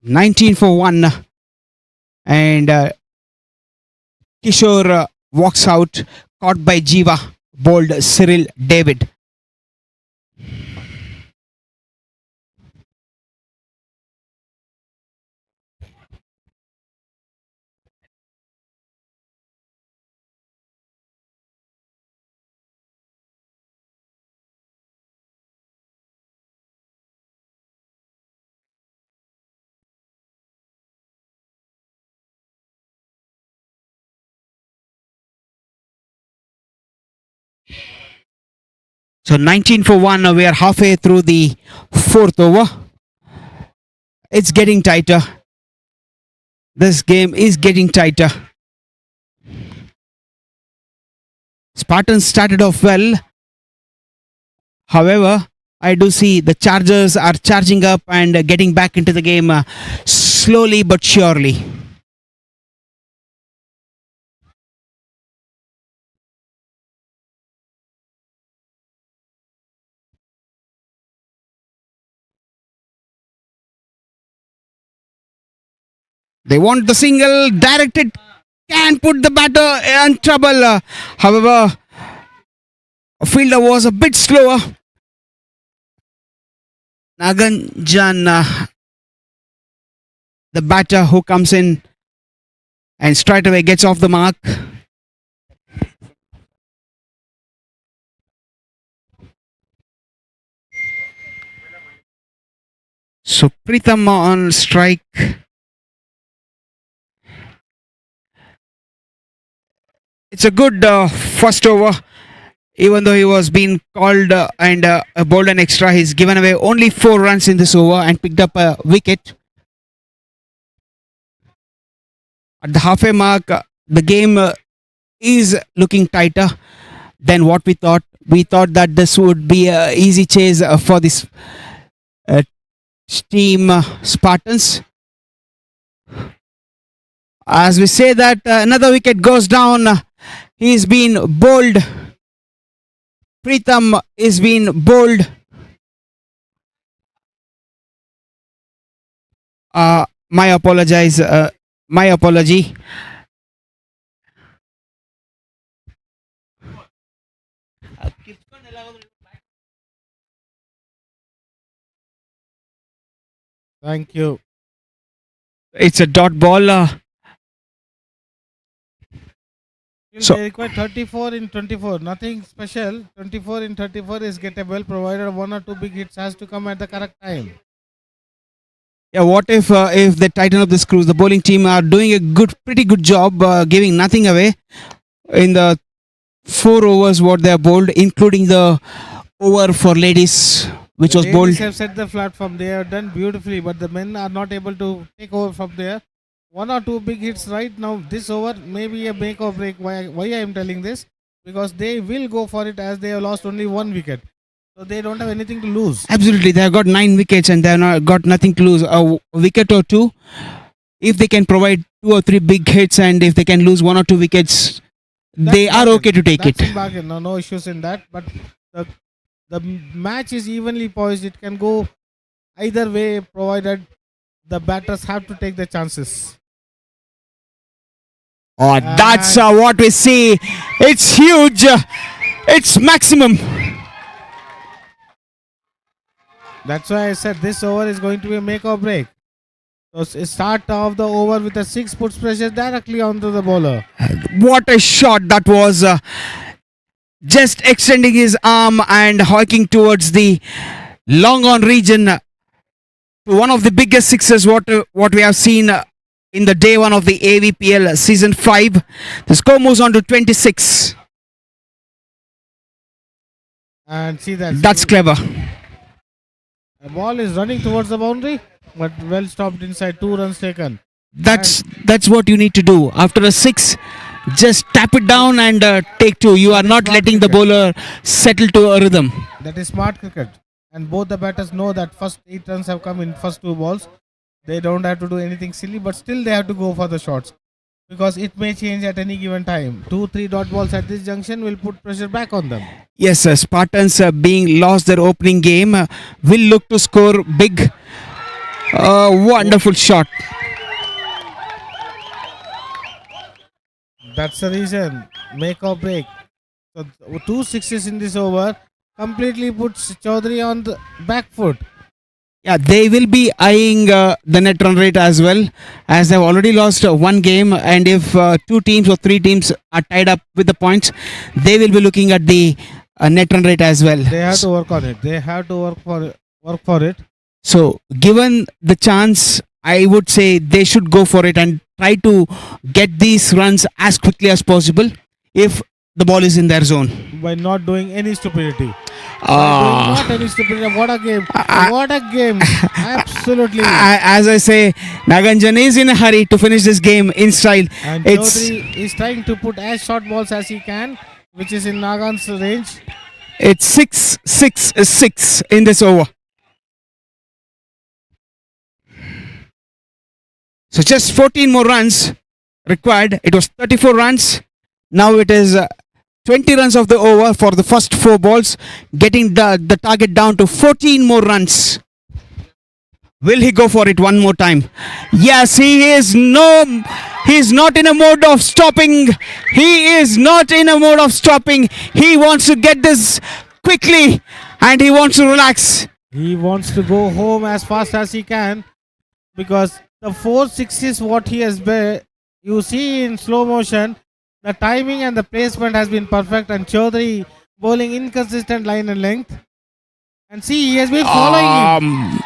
19 for 1. And Kishore walks out, caught by Jiva, bowled Cyril David. So 19 for 1. We are halfway through the fourth over. It's getting tighter. This game is getting tighter. Spartans started off well. However, I do see the Chargers are charging up and getting back into the game slowly but surely. They want the single directed, can put the batter in trouble. However, fielder was a bit slower. Naganjan, the batter who comes in and straight away gets off the mark. So Pritham on strike. It's a good first over. Even though he was being called and bowled an extra, he's given away only 4 runs in this over and picked up a wicket. At the halfway mark, the game is looking tighter than what we thought. We thought that this would be an easy chase for this team Spartans. As we say that, another wicket goes down. He's been bowled. Pritham is being bowled. My apology. Thank you. It's a dot ball. So- They require 34 in 24. Nothing special. 24 in 34 is gettable, provided 1 or 2 big hits has to come at the correct time. Yeah, what if they tighten up the screws? The bowling team are doing a pretty good job, giving nothing away in the 4 overs what they are bowled, including the over for ladies, which was The bowled. ladies have set the platform. They have done beautifully, but the men are not able to take over from there. 1 or 2 big hits right now. This over may be a make or break. Why I am telling this? Because they will go for it as they have lost only 1 wicket. So they don't have anything to lose. Absolutely, they have got 9 wickets and they have not got nothing to lose. A wicket or 2, if they can provide 2 or 3 big hits, and if they can lose 1 or 2 wickets, they are okay to take That's it. in bargain. No issues in that. But the match is evenly poised. It can go either way, provided the batters have to take the chances. Oh, that's what we see. It's huge. It's maximum. That's why I said this over is going to be a make or break. So start of the over with a 6 puts pressure directly onto the bowler. What a shot that was. Just extending his arm and hiking towards the long on region. One of the biggest sixes what we have seen in the day 1 of the AVPL season 5. The score moves on to 26. And see that. That's clever. The ball is running towards the boundary, but well stopped inside. 2 runs taken. That's what you need to do. After a 6, just tap it down and take 2. You are not letting the bowler settle to a rhythm. That is smart cricket. And both the batters know that first 8 runs have come in first 2 balls. They don't have to do anything silly, but still they have to go for the shots. because it may change at any given time. 2-3 dot balls at this junction will put pressure back on them. Yes, Spartans being lost their opening game will look to score big. Wonderful shot. That's the reason. Make or break. So 2 sixes in this over completely puts Chaudhary on the back foot. Yeah, they will be eyeing the net run rate as well, as they've already lost one game. And if two teams or three teams are tied up with the points, they will be looking at the net run rate as well. They have to work on it. They have to work for it. So, given the chance, I would say they should go for it and try to get these runs as quickly as possible if the ball is in their zone. By not doing any stupidity. Ah. Not any stupidity. What a game. What a game. Absolutely. As I say, Naganjan is in a hurry to finish this game in style. And It's Chaudhary is trying to put as short balls as he can, which is in Nagan's range. it's 6-6-6 in this over. So just 14 more runs required. It was 34 runs. Now it is 20 runs of the over for the first 4 balls, getting the target down to 14 more runs. Will he go for it one more time? Yes, he is. No, he's not in a mode of stopping. He is not in a mode of stopping. He wants to get this quickly and he wants to relax. He wants to go home as fast as he can, because the 4-6 is what he has been. You see in slow motion, the timing and the placement has been perfect, and Chaudhary bowling inconsistent line and length. And see, he has been following him.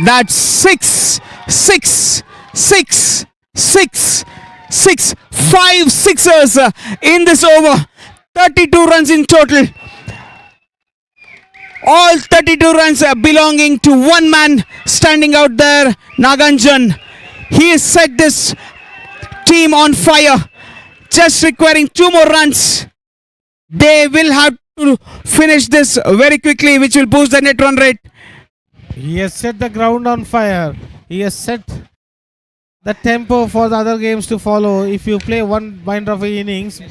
That's 5 sixers in this over. 32 runs in total. All 32 runs belonging to one man standing out there, Naganjan. He has set this team on fire. Just requiring 2 more runs. They will have to finish this very quickly, which will boost the net run rate. He has set the ground on fire. He has set the tempo for the other games to follow. If you play one binder of innings,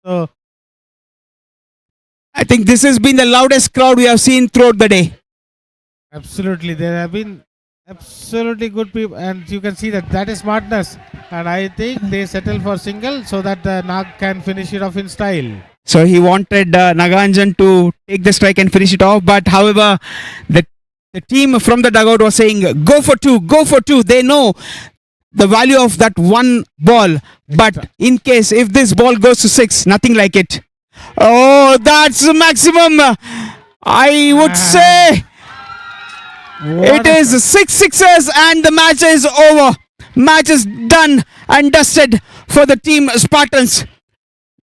so I think this has been the loudest crowd we have seen throughout the day. absolutely, there have been absolutely good people, and you can see that is smartness. And I think they settle for single so that Nag can finish it off in style. So he wanted Naganjan to take the strike and finish it off. But however, the team from the dugout was saying, go for two, go for two. They know the value of that one ball. But in case if this ball goes to 6, nothing like it. Oh, that's the maximum. I would say it is 6 sixes and the match is over. Match is done and dusted for the team Spartans.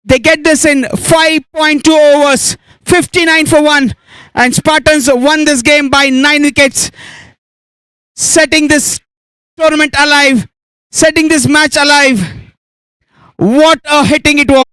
They get this in 5.2 overs, 59 for 1. And Spartans won this game by 9 wickets, setting this tournament alive, setting this match alive. What a hitting it was.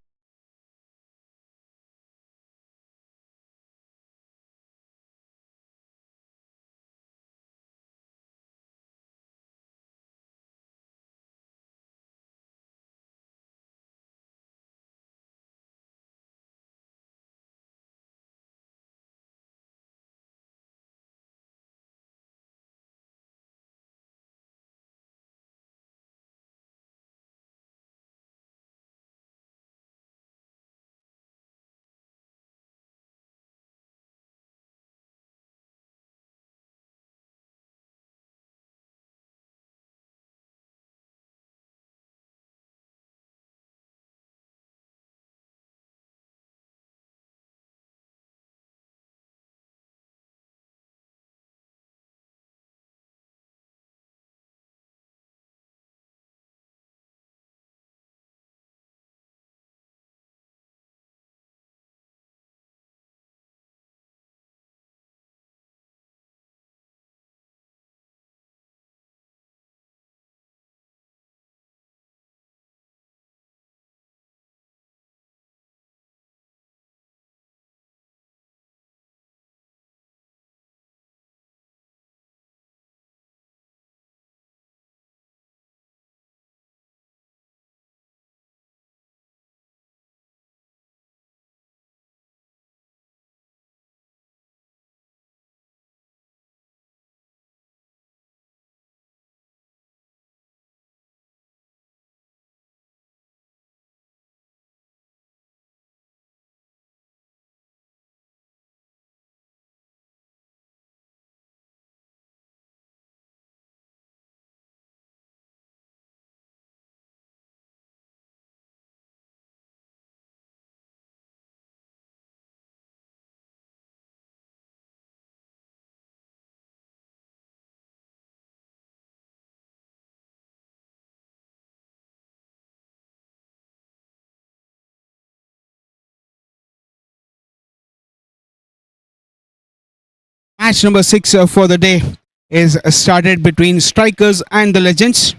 match number 6 for the day is started between strikers and the legends.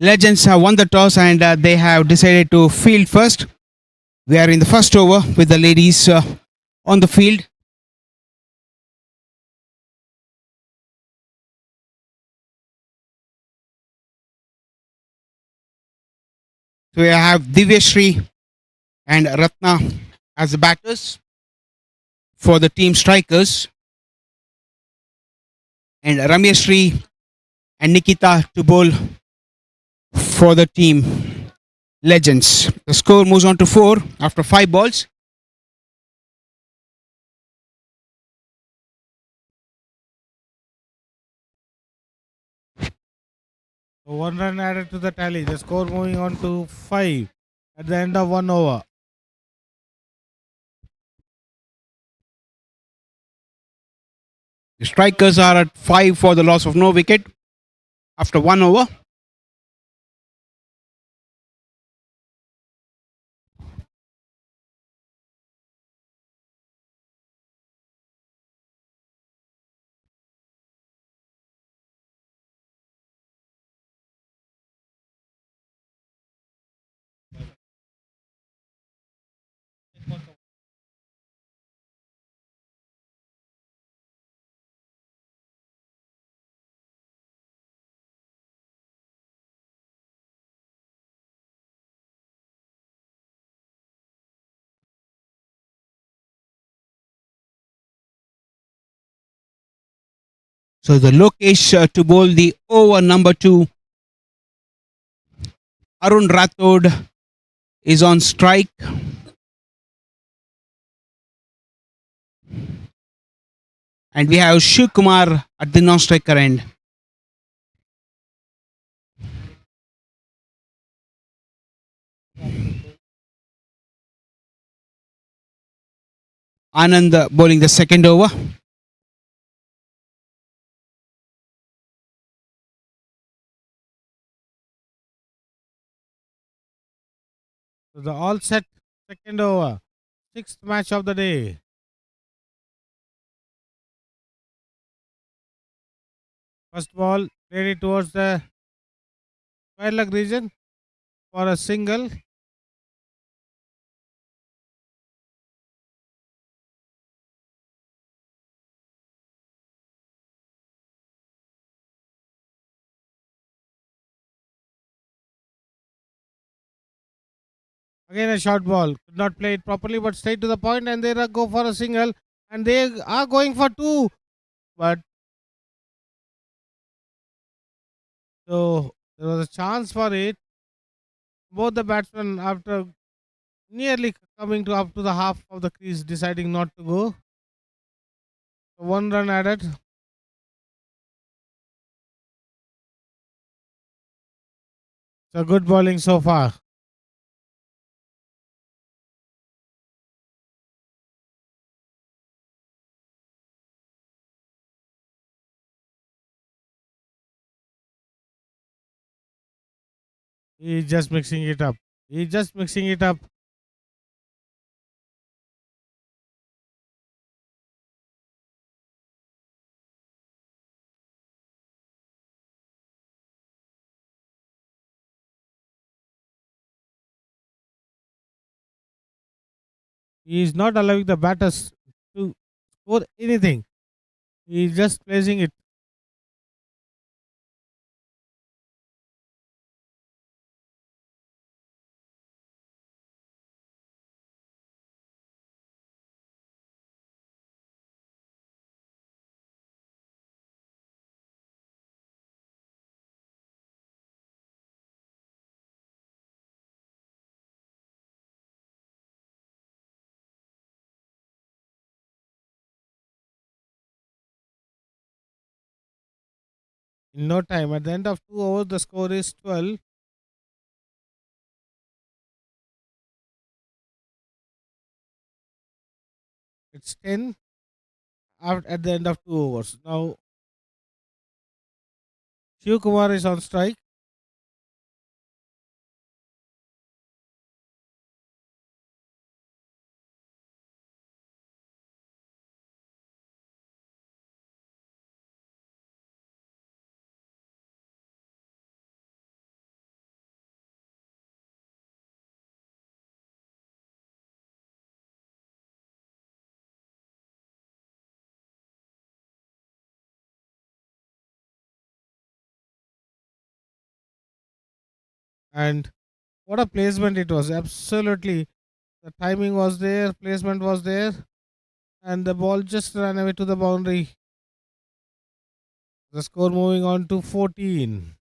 Legends have won the toss and they have decided to field first. We are in the first over with the ladies on the field. So we have Divyashri and Ratna as the batters for the team strikers, and Ramyashri and Nikita to bowl for the team legends. The score moves on to 4 after 5 balls. So 1 run added to the tally. The score moving on to 5 at the end of 1 over. The strikers are at 5 for the loss of no wicket after 1 over. So the Lokesh to bowl the over number 2. Arun Rathod is on strike. And we have Shiv Kumar at the non-striker end. Anand bowling the second over. So the all set second over. 6th match of the day. First ball played it towards the square leg region for a single. Again a short ball. Could not play it properly but straight to the point, and they go for a single, and they are going for 2. But so there was a chance for it. Both the batsmen, after nearly coming to up to the half of the crease, deciding not to go. So 1 run added. So good bowling so far. He's just mixing it up. He's just mixing it up. He is not allowing the batters to score anything. He is just placing it. In no time. At the end of 2 overs, the score is 12. It's 10 at the end of 2 overs. Now, Shiv Kumar is on strike. And what a placement it was! Absolutely, the timing was there, placement was there, and the ball just ran away to the boundary. The score moving on to 14.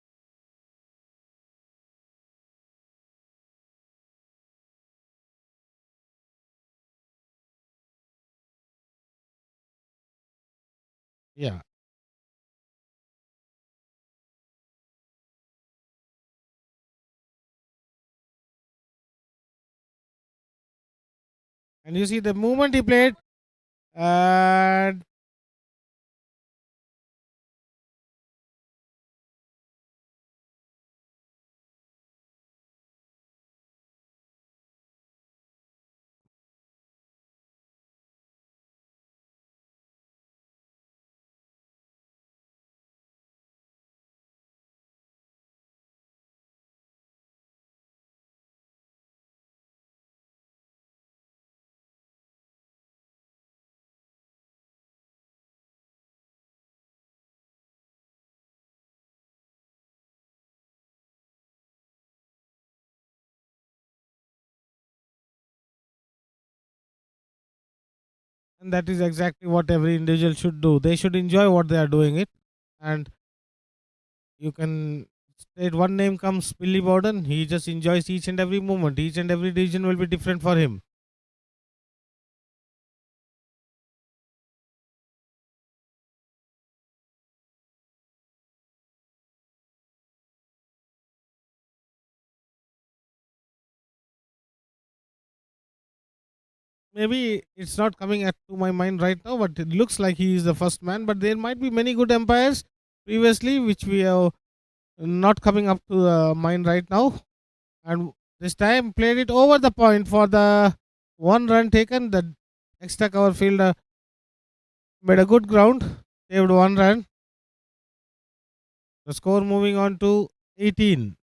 Yeah. And you see the movement he played, and that is exactly what every individual should do. They should enjoy what they are doing it. And you can state one name comes Billy Bowden. He just enjoys each and every moment. Each and every decision will be different for him. Maybe it's not coming to my mind right now, but it looks like he is the first man. But there might be many good umpires previously, which we are not coming up to the mind right now. And this time played it over the point for the one run taken. The extra cover fielder made a good ground, saved one run. The score moving on to 18.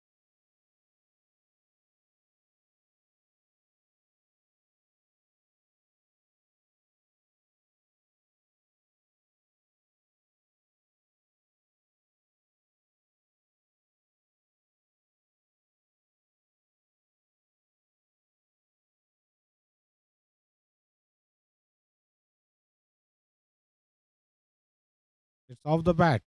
It's off the bat.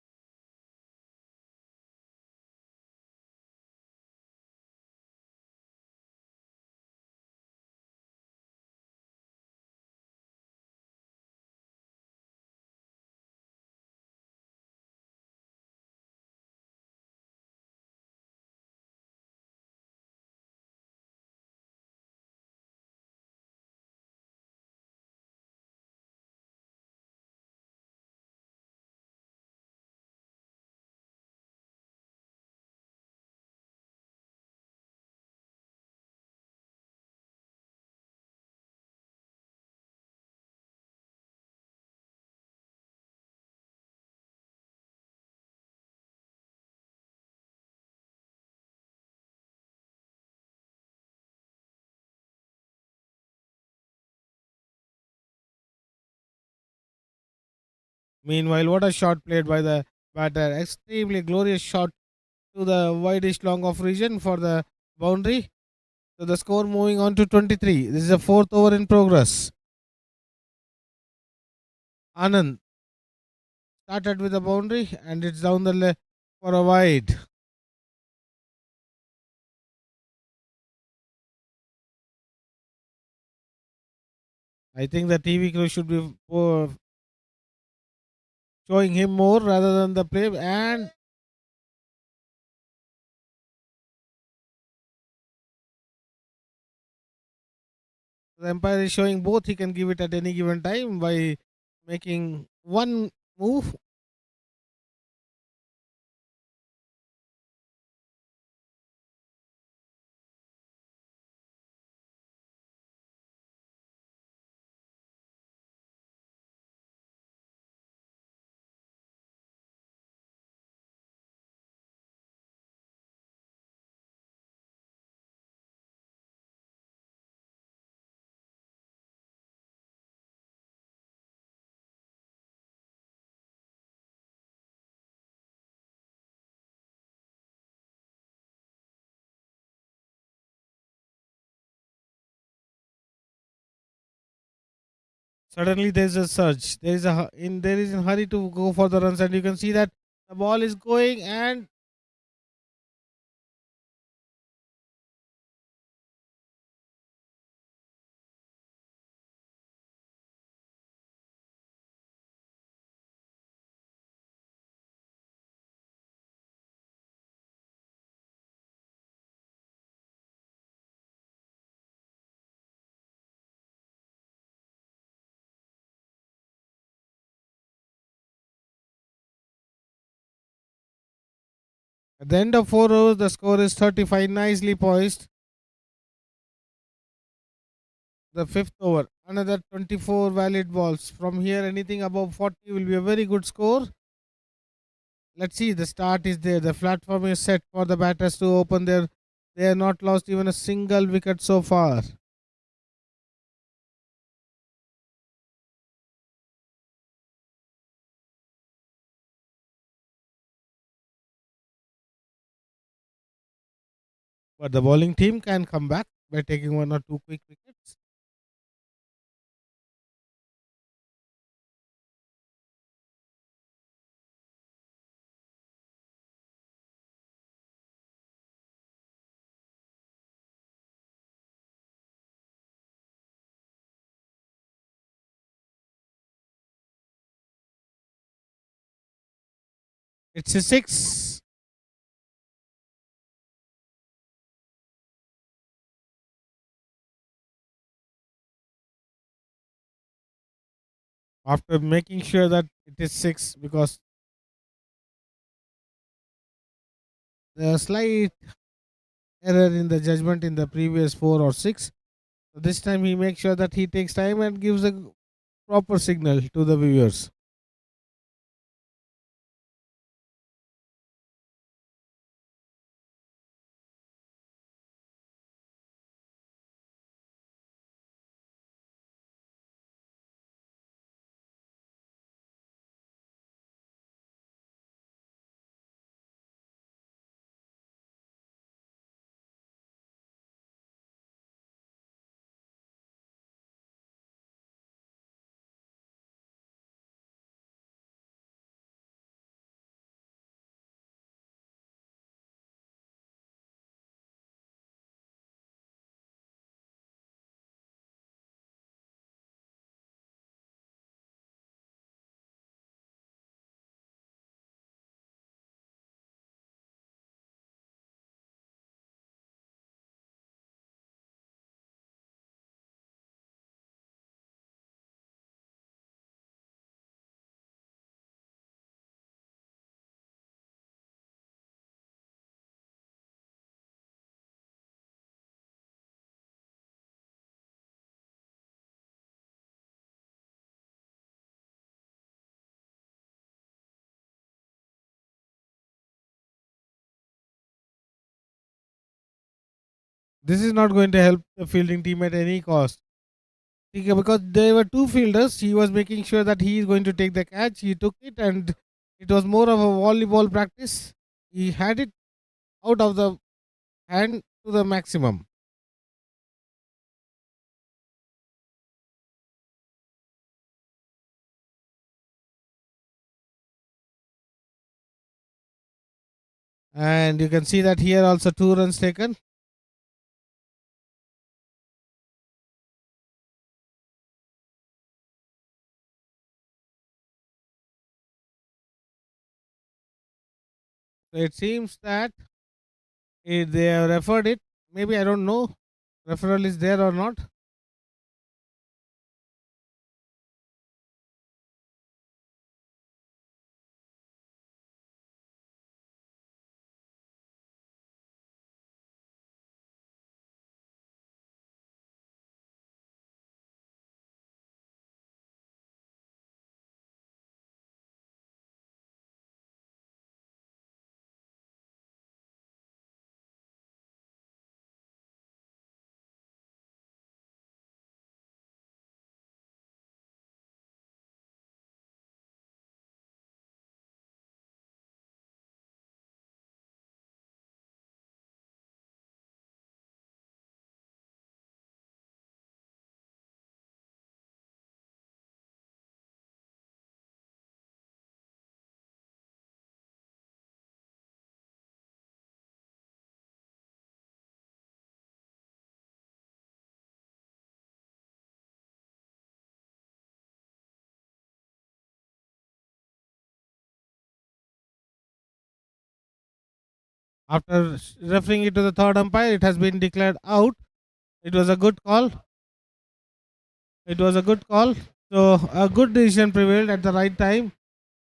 Meanwhile, what a shot played by the batter. Extremely glorious shot to the wideish long off region for the boundary. So the score moving on to 23. This is the fourth over in progress. Anand started with a boundary and it's down the left for a wide. I think the TV crew should be showing him more rather than the play. And the umpire is showing both. He can give it at any given time by making one move. Suddenly there's a surge. There is in hurry to go for the runs, and you can see that the ball is going, and at the end of 4 overs, the score is 35, nicely poised. The fifth over, another 24 valid balls. From here, anything above 40 will be a very good score. Let's see, the start is there. The platform is set for the batters to open their. They have not lost even a single wicket so far. But the bowling team can come back by taking one or two quick wickets. It's a six. After making sure that it is six, because there was slight error in the judgment in the previous four or six. So this time he makes sure that he takes time and gives a proper signal to the viewers. This is not going to help the fielding team at any cost. Because there were two fielders, he was making sure that he is going to take the catch. He took it, and it was more of a volleyball practice. He had it out of the hand to the maximum. And you can see that here also 2 runs taken. So it seems that they have referred it. Maybe, I don't know, referral is there or not. After referring it to the third umpire, it has been declared out. It was a good call. It was a good call. So a good decision prevailed at the right time.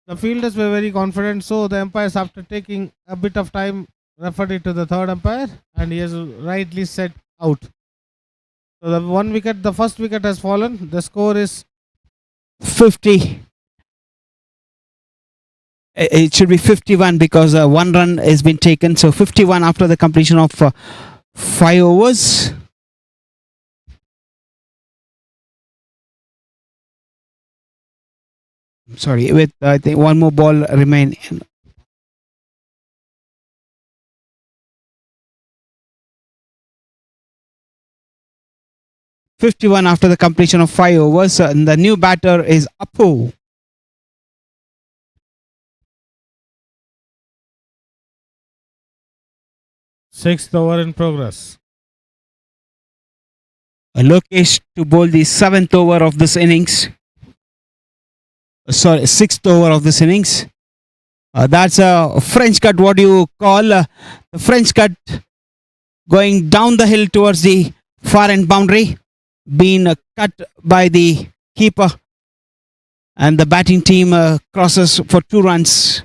The fielders were very confident, so the umpires, after taking a bit of time, referred it to the third umpire, and he has rightly set out. So the first wicket has fallen. The score is 50. It should be 51 because one run has been taken. So 51 after the completion of 5 overs. Sorry, with I think one more ball remain. 51 after the completion of 5 overs. And the new batter is Apu. sixth over in progress. Lokesh to bowl the 7th over of this innings. Sorry, 6th over of this innings. That's a French cut, what do you call? The French cut going down the hill towards the far end boundary. Being cut by the keeper. And the batting team crosses for 2 runs.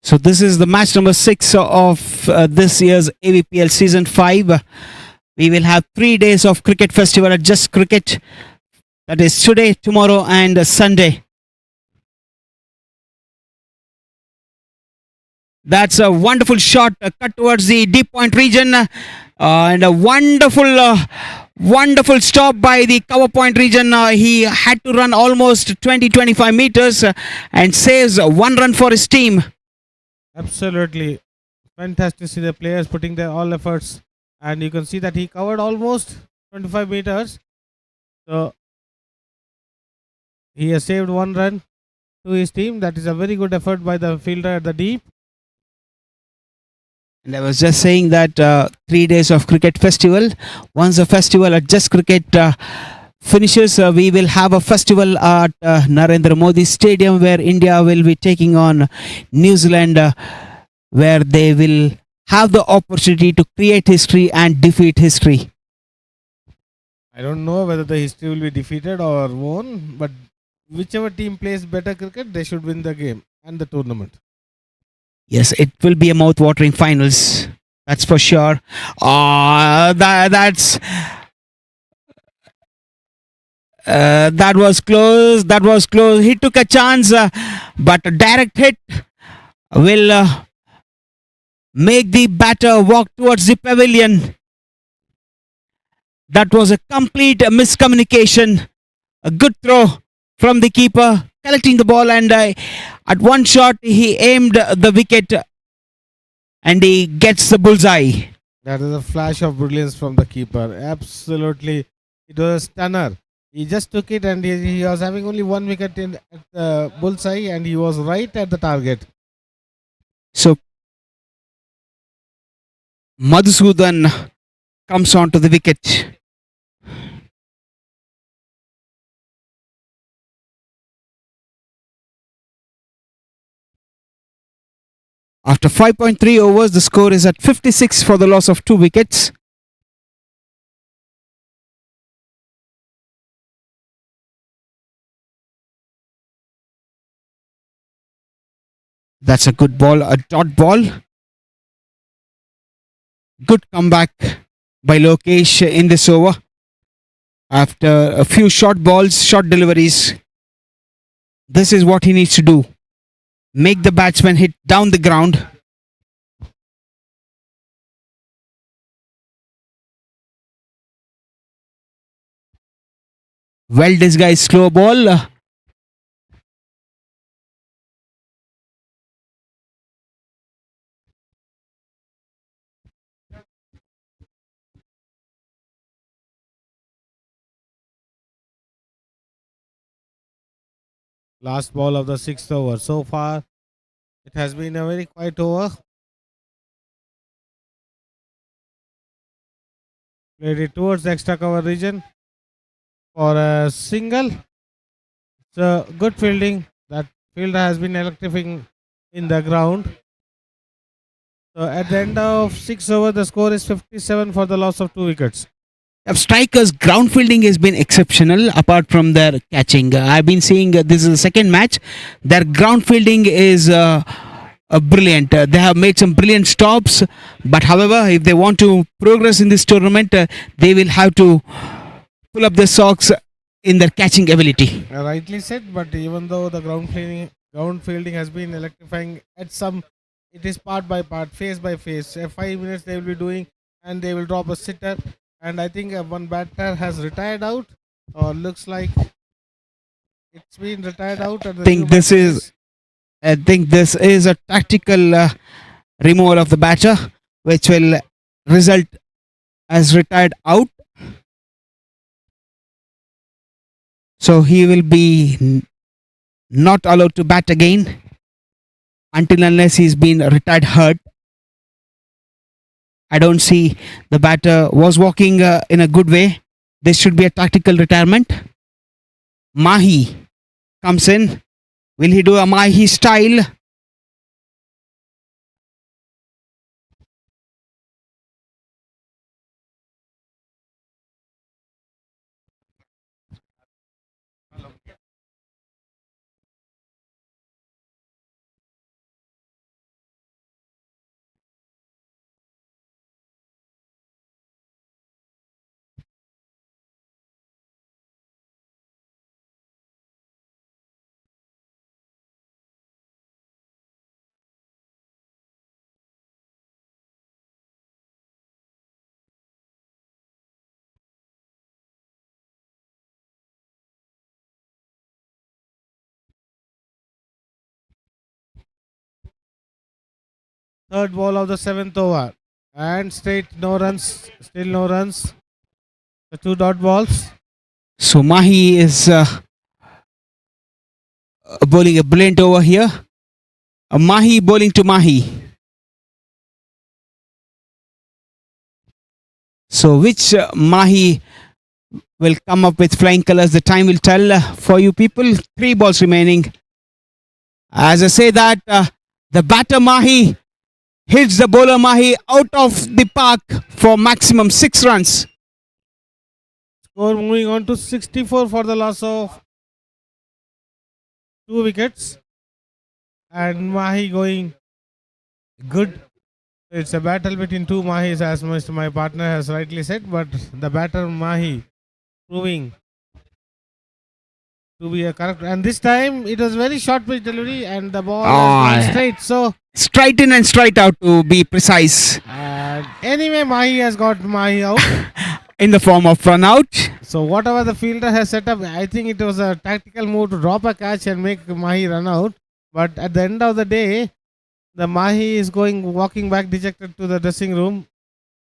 So this is the match number 6 of this year's AVPL season 5. We will have 3 days of cricket festival at Just Cricket. That is today, tomorrow and Sunday. That's a wonderful shot cut towards the deep point region and a wonderful stop by the cover point region. He had to run almost 20-25 meters and saves 1 run for his team. Absolutely fantastic to see the players putting their all efforts, and you can see that he covered almost 25 meters. So he has saved 1 run to his team. That is a very good effort by the fielder at the deep. And I was just saying that 3 days of cricket festival. Once the festival at Just Cricket finishes, we will have a festival at Narendra Modi Stadium where India will be taking on New Zealand, where they will have the opportunity to create history and defeat history. I don't know whether the history will be defeated or won, but whichever team plays better cricket, they should win the game and the tournament. Yes, it will be a mouth-watering finals. That's for sure. That was close. That was close. He took a chance, but a direct hit will make the batter walk towards the pavilion. That was a complete miscommunication. A good throw from the keeper, collecting the ball, and at one shot he aimed the wicket and he gets the bullseye. That is a flash of brilliance from the keeper. Absolutely. It was a stunner. He just took it, and he was having only 1 wicket at the bullseye, and he was right at the target. So Madhusudan comes onto the wicket. After 5.3 overs, the score is at 56 for the loss of 2 wickets. That's a good ball, a dot ball. Good comeback by Lokesh in this over. After a few short balls, short deliveries, this is what he needs to do. Make the batsman hit down the ground. Well disguised slow ball. Last ball of the 6th over. So far, it has been a very quiet over. Played it towards the extra cover region for a single. So good fielding. That fielder has been electrifying in the ground. So at the end of 6 overs, the score is 57 for the loss of 2 wickets. Strikers' ground fielding has been exceptional apart from their catching. I've been seeing this is the second match. Their ground fielding is brilliant. They have made some brilliant stops, but however, if they want to progress in this tournament, they will have to pull up their socks in their catching ability. Rightly said, but even though the ground fielding has been electrifying at some, it is part by part, phase by phase. 5 minutes they will be doing, and they will drop a sitter. And I think one batter has retired out, or looks like it's been retired out. And I think this is a tactical removal of the batter, which will result as retired out. So he will be not allowed to bat again until unless he's been retired hurt. I don't see the batter was walking in a good way. This should be a tactical retirement. Mahi comes in. Will he do a Mahi style? Third ball of the 7th over, and straight no runs, still no runs. The 2 dot balls. So Mahi is bowling a brilliant over here. Mahi bowling to Mahi. So which Mahi will come up with flying colors? The time will tell for you people. 3 balls remaining. As I say that, the batter Mahi hits the bowler Mahi out of the park for maximum 6 runs. Score moving on to 64 for the loss of 2 wickets. And Mahi going good. It's a battle between 2 Mahis, as my partner has rightly said, but the batter Mahi proving to be a correct. And this time it was very short pitch delivery, and the ball has gone straight. So straight in and straight out to be precise. anyway, Mahi has got Mahi out. In the form of run out. So whatever the fielder has set up, I think it was a tactical move to drop a catch and make Mahi run out. But at the end of the day, the Mahi is walking back dejected to the dressing room.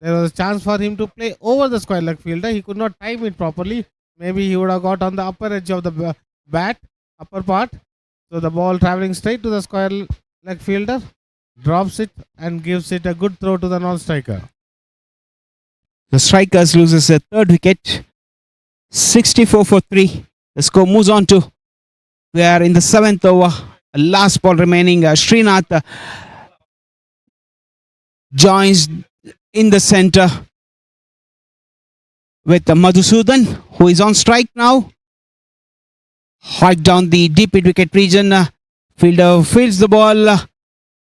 There was a chance for him to play over the square leg fielder. He could not time it properly. Maybe he would have got on the upper edge of the bat, upper part. So the ball traveling straight to the square leg fielder, drops it and gives it a good throw to the non-striker. The strikers loses a 3rd wicket. 64 for 3. The score moves on to, we are in the 7th over. Last ball remaining. Srinath joins in the center with Madhusudan, who is on strike now. Hike down the deep mid wicket region. Fielder fields the ball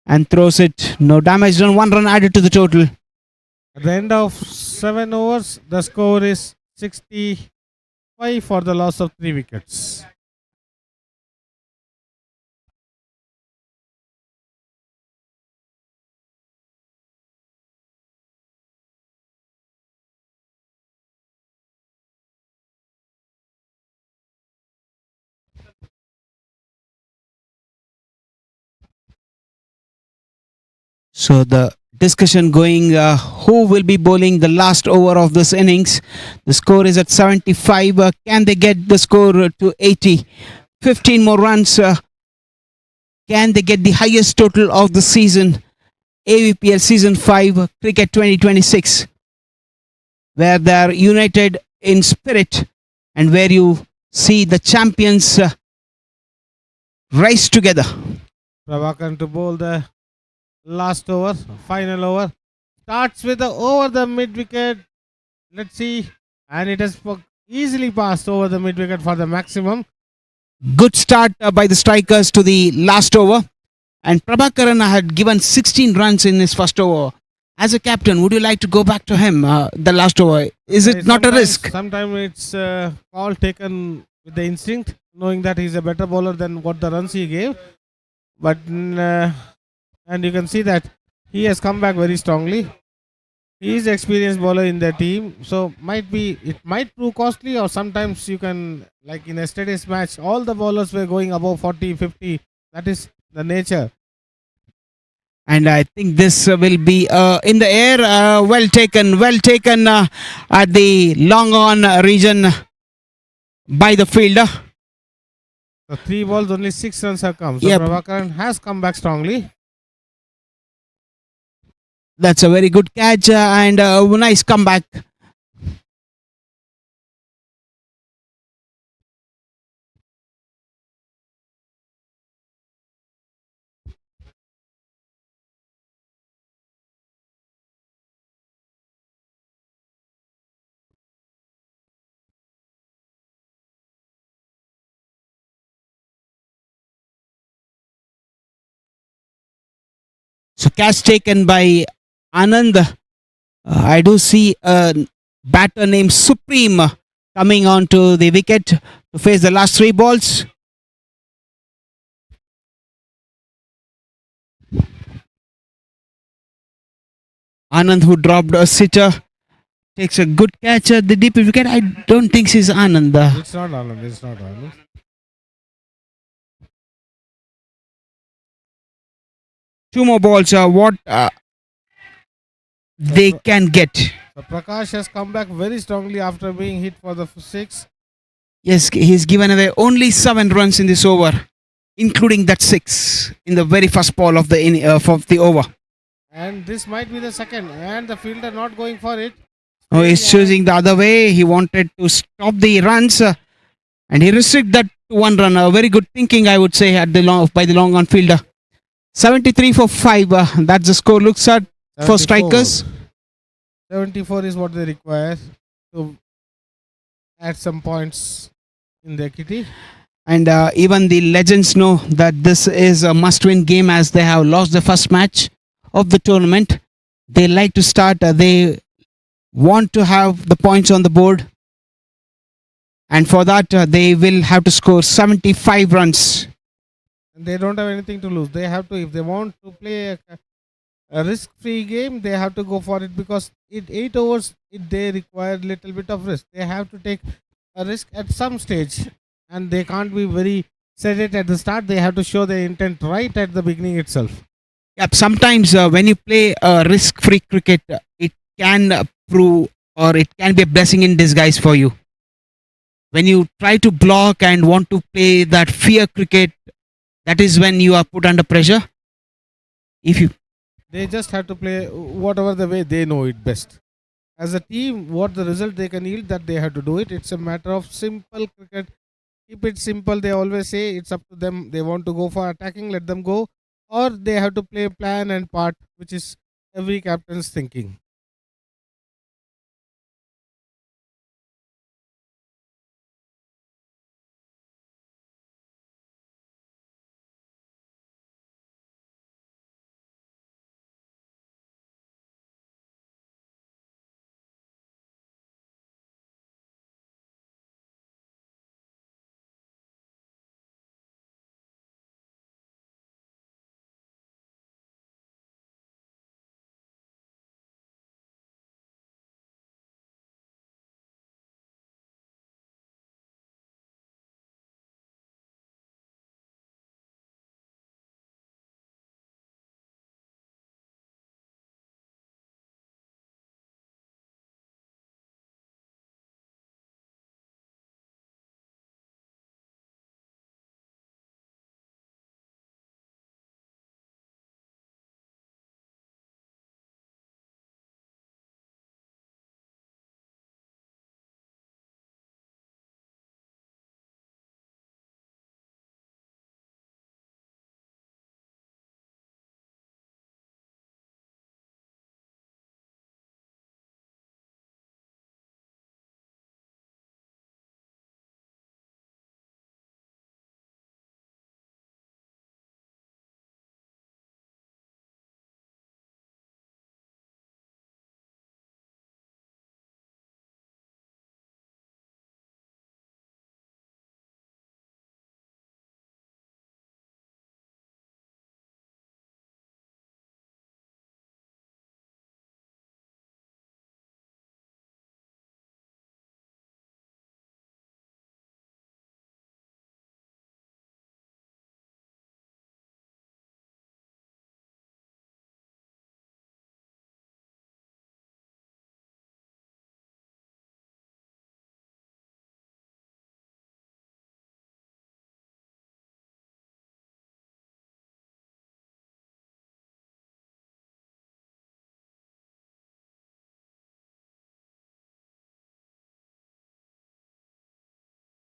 and throws it. No damage done. 1 run added to the total. At the end of 7 overs, the score is 65 for the loss of 3 wickets. So the discussion going, who will be bowling the last over of this innings. The score is at 75. Can they get the score to 80? 15 more runs. Can they get the highest total of the season? AVPL Season 5 Cricket 2026. where they are united in spirit and where you see the champions rise together. Prabhakaran to bowl the last over, final over. Starts with the over the mid wicket. Let's see. And it has easily passed over the mid wicket for the maximum. Good start by the strikers to the last over. And Prabhakaran had given 16 runs in his first over. As a captain, would you like to go back to him the last over? Is it not a risk? Sometimes it's a call taken with the instinct, knowing that he's a better bowler than what the runs he gave. But and you can see that he has come back very strongly. He is experienced bowler in the team, so it might prove costly, or sometimes you can, like in yesterday's match, all the bowlers were going above 40, 50. That is the nature. And I think this will be in the air. Well taken at the long on region by the fielder. So 3 balls, only 6 runs have come. So Yep. Prabhakaran has come back strongly. That's a very good catch and a nice comeback. So catch taken by Anand. I do see a batter named Supreme coming onto the wicket to face the last 3 balls. Anand, who dropped a sitter, takes a good catch at the deep wicket. I don't think he's Anand. It's not Anand. It's not Anand. Two more balls. What they can get. So Prakash has come back very strongly after being hit for the 6. Yes, he's given away only 7 runs in this over, including that 6 in the very first ball of the over. And this might be the second. And the fielder not going for it. Oh, he's choosing the other way. He wanted to stop the runs and he restricted that to 1 run. Very good thinking, I would say, by the long on fielder. 73 for 5. That's the score looks at for 74. strikers. 74 is what they require to add some points in the kitty. And even the legends know that this is a must-win game as they have lost the first match of the tournament. They like to start. They want to have the points on the board. And for that, they will have to score 75 runs. And they don't have anything to lose. They have to, if they want to play a risk-free game, they have to go for it, because in 8 overs, they require little bit of risk. They have to take a risk at some stage, and they can't be very set it at the start. They have to show their intent right at the beginning itself. Yep, sometimes when you play risk-free cricket, it can prove, or it can be a blessing in disguise for you. When you try to block and want to play that fear cricket, that is when you are put under pressure. They just have to play whatever the way they know it best. As a team, what the result they can yield, that they have to do it. It's a matter of simple cricket. Keep it simple. They always say it's up to them. They want to go for attacking, let them go. Or they have to play plan and part, which is every captain's thinking.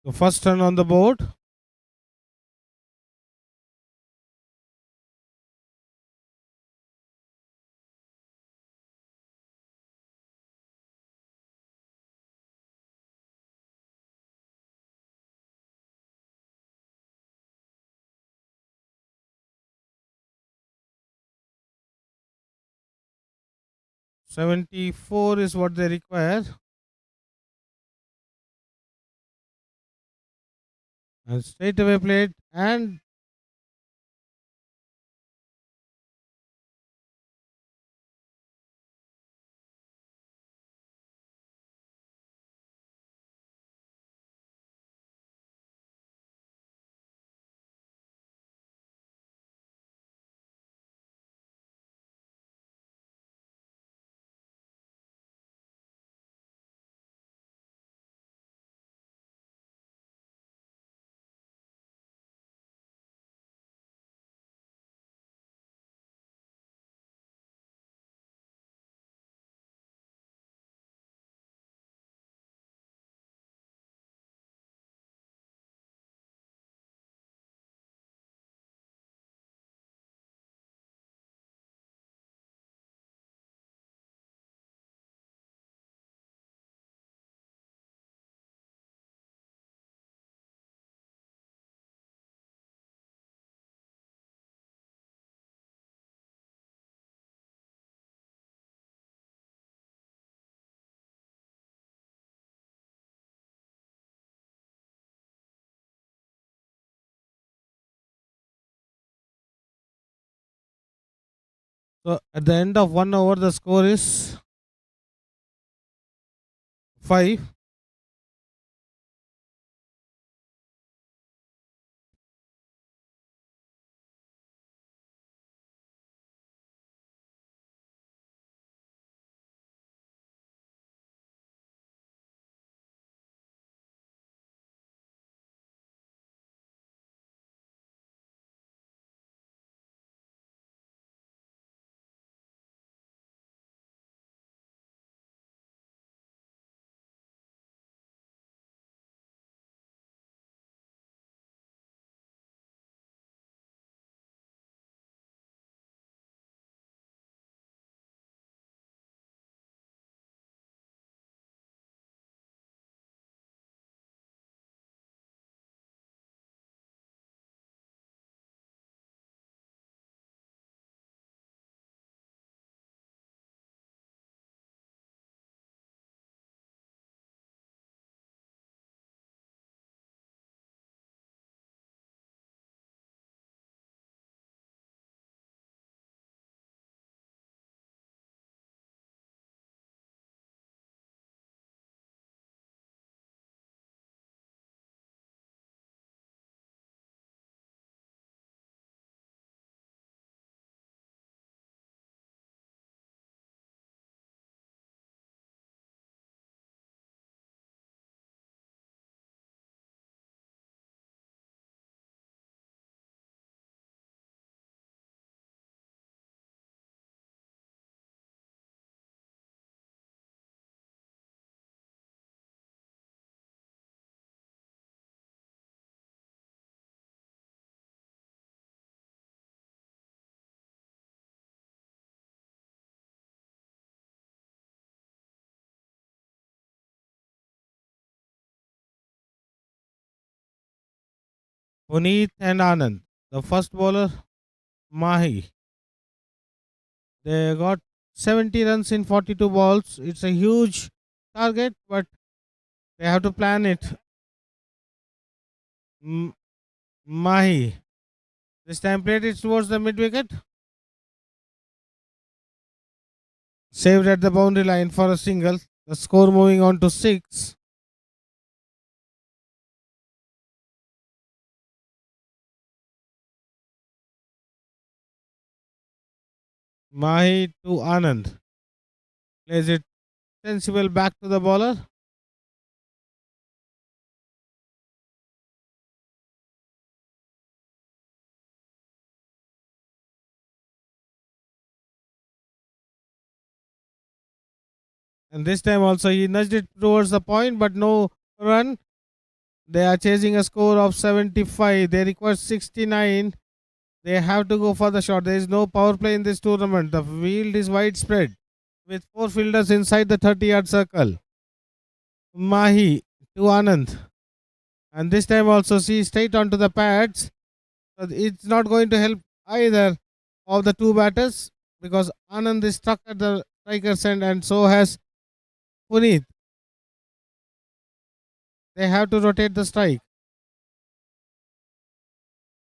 The first run on the board. $74 is what they require. And straight away played, and so at the end of 1 over, the score is 5. Puneet and Anand. The first bowler, Mahi. They got 70 runs in 42 balls. It's a huge target, but they have to plan it. Mahi. This time played it towards the mid wicket. Saved at the boundary line for a single. The score moving on to 6. Mahi to Anand. Plays it sensible back to the bowler. And this time also he nudged it towards the point, but no run. They are chasing a score of 75. They require 69. They have to go for the shot. There is no power play in this tournament. The field is widespread with 4 fielders inside the 30-yard circle. Mahi to Anand. And this time also see straight onto the pads. So it's not going to help either of the two batters because Anand is stuck at the striker's end and so has Puneet. They have to rotate the strike.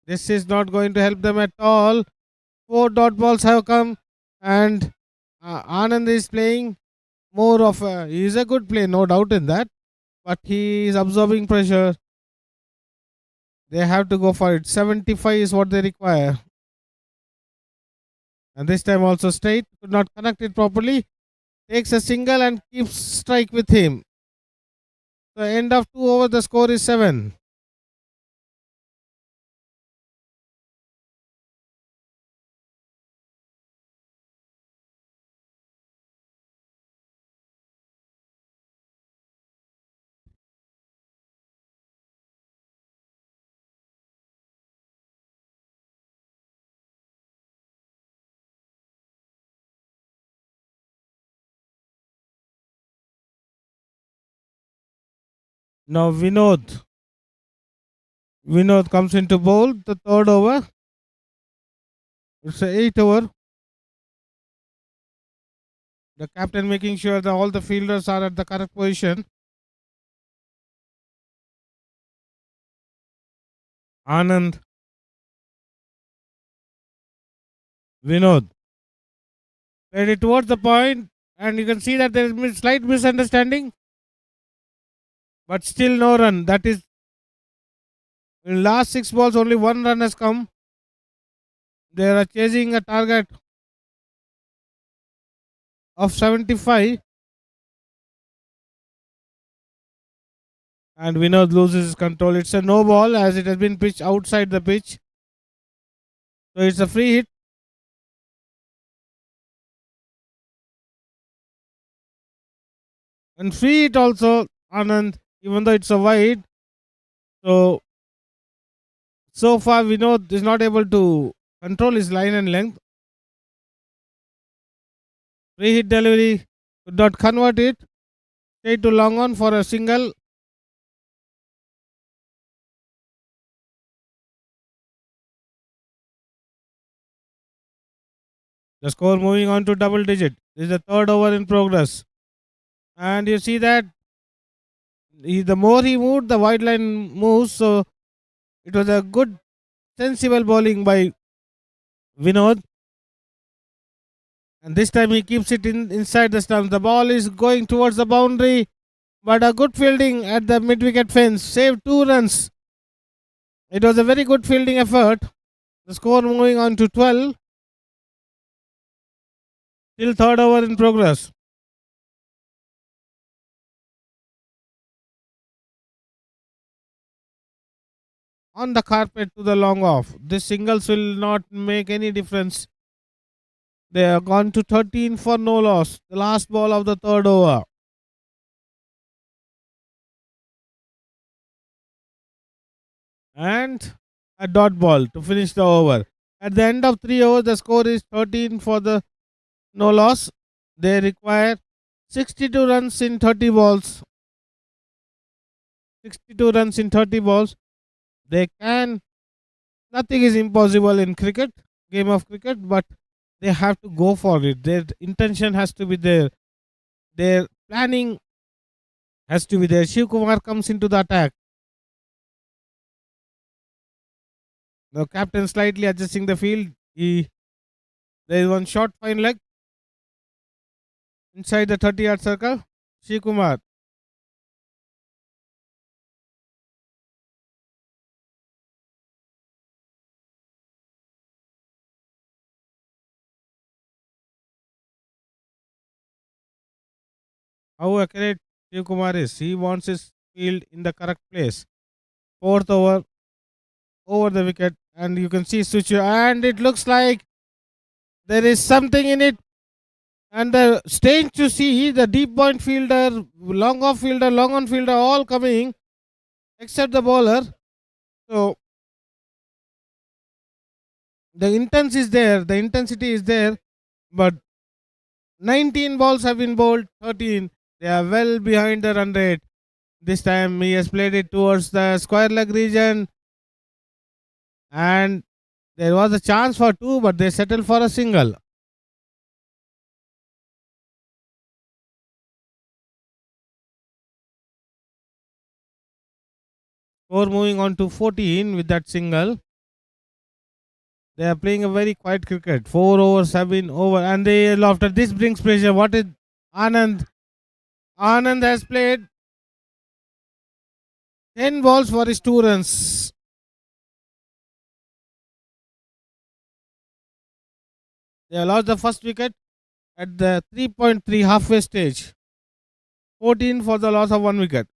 This is not going to help them at all. 4 dot balls have come and Anand is playing more of a, he is a good play, no doubt in that, but he is absorbing pressure. They have to go for it. 75 is what they require. And this time also straight, could not connect it properly. Takes a single and keeps strike with him. So end of 2 over, the score is 7. Now Vinod comes into bowl, the third over. It's an 8 over. The captain making sure that all the fielders are at the correct position. Anand. Vinod. Played it towards the point and you can see that there is slight misunderstanding. But still no run. That is, in last 6 balls only 1 run has come. They are chasing a target of 75. And Vinod loses his control. It's a no ball as it has been pitched outside the pitch. So it's a free hit. And free hit also, Anand, even though it's a wide. So far Vinod is not able to control his line and length. Free hit delivery, could not convert it. Straight to long on for a single. The score moving on to double digit. This is the third over in progress. And you see that the more he moved, the wide line moves. So it was a good, sensible bowling by Vinod. And this time he keeps it inside the stumps. The ball is going towards the boundary. But a good fielding at the mid-wicket fence. Saved 2 runs. It was a very good fielding effort. The score moving on to 12. Still third over in progress. On the carpet to the long off. This singles will not make any difference. They have gone to 13 for no loss. The last ball of the third over. And a dot ball to finish the over. At the end of 3 overs, the score is 13 for the no loss. They require 62 runs in 30 balls. 62 runs in 30 balls. They can. Nothing is impossible in cricket, game of cricket, but they have to go for it. Their intention has to be there. Their planning has to be there. Shiv Kumar comes into the attack. The captain slightly adjusting the field. There is one short fine leg inside the 30-yard circle. Shiv Kumar. How accurate Shiv Kumar is. He wants his field in the correct place. Fourth over the wicket, and you can see switch, and it looks like there is something in it. And the strange to see the deep point fielder, long off fielder, long on fielder all coming except the bowler. So the intensity is there, but 19 balls have been bowled, 13. They are well behind the run rate. This time he has played it towards the square leg region, and there was a chance for two, but they settled for a single. Score moving on to 14 with that single. They are playing a very quiet cricket. 4 overs have been over, and they after this brings pressure. What is Anand? Anand has played 10 balls for his 2 runs. They have lost the first wicket at the 3.3 halfway stage. 14 for the loss of 1 wicket.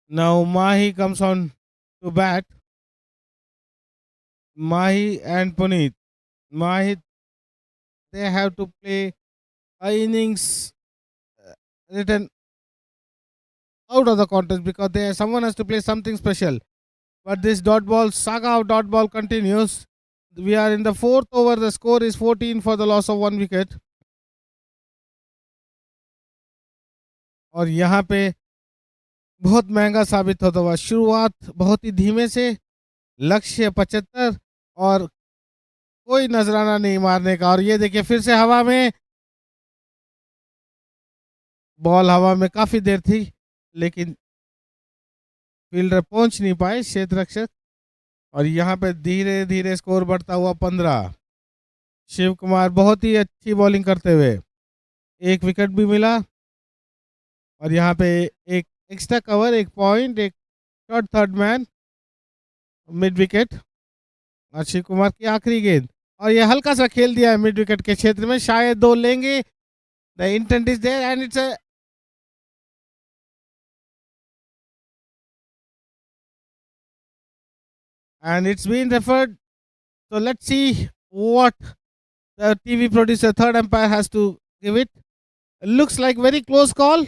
Now Mahi comes on to bat. Mahi and Puneet. Mahi, they have to play a innings written out of the contest because someone has to play something special. But this dot ball, saga of dot ball continues. We are in the 4th over. The score is 14 for the loss of 1 wicket. और यहाँ पे बहुत महंगा साबित होता हुआ शुरुआत बहुत ही धीमे से लक्ष्य 75 और कोई नजराना नहीं मारने का और ये देखिए फिर से हवा में बॉल हवा में काफी देर थी लेकिन फील्डर पहुंच नहीं पाए क्षेत्र रक्षक और यहाँ पे धीरे धीरे स्कोर बढ़ता हुआ 15। शिव कुमार बहुत ही अच्छी बॉलिंग करते हुए 1 विकेट भी मिला और यहाँ पे एक एक्स्ट्रा कवर 1 पॉइंट एक shot third man mid wicket और शिव कुमार की आखिरी गेंद और ये हल्का सा खेल दिया है मिड विकेट के क्षेत्र में शायद 2 लेंगे the intent is there and it's and it's been referred. So let's see what the TV producer third umpire has to give it. It looks like very close call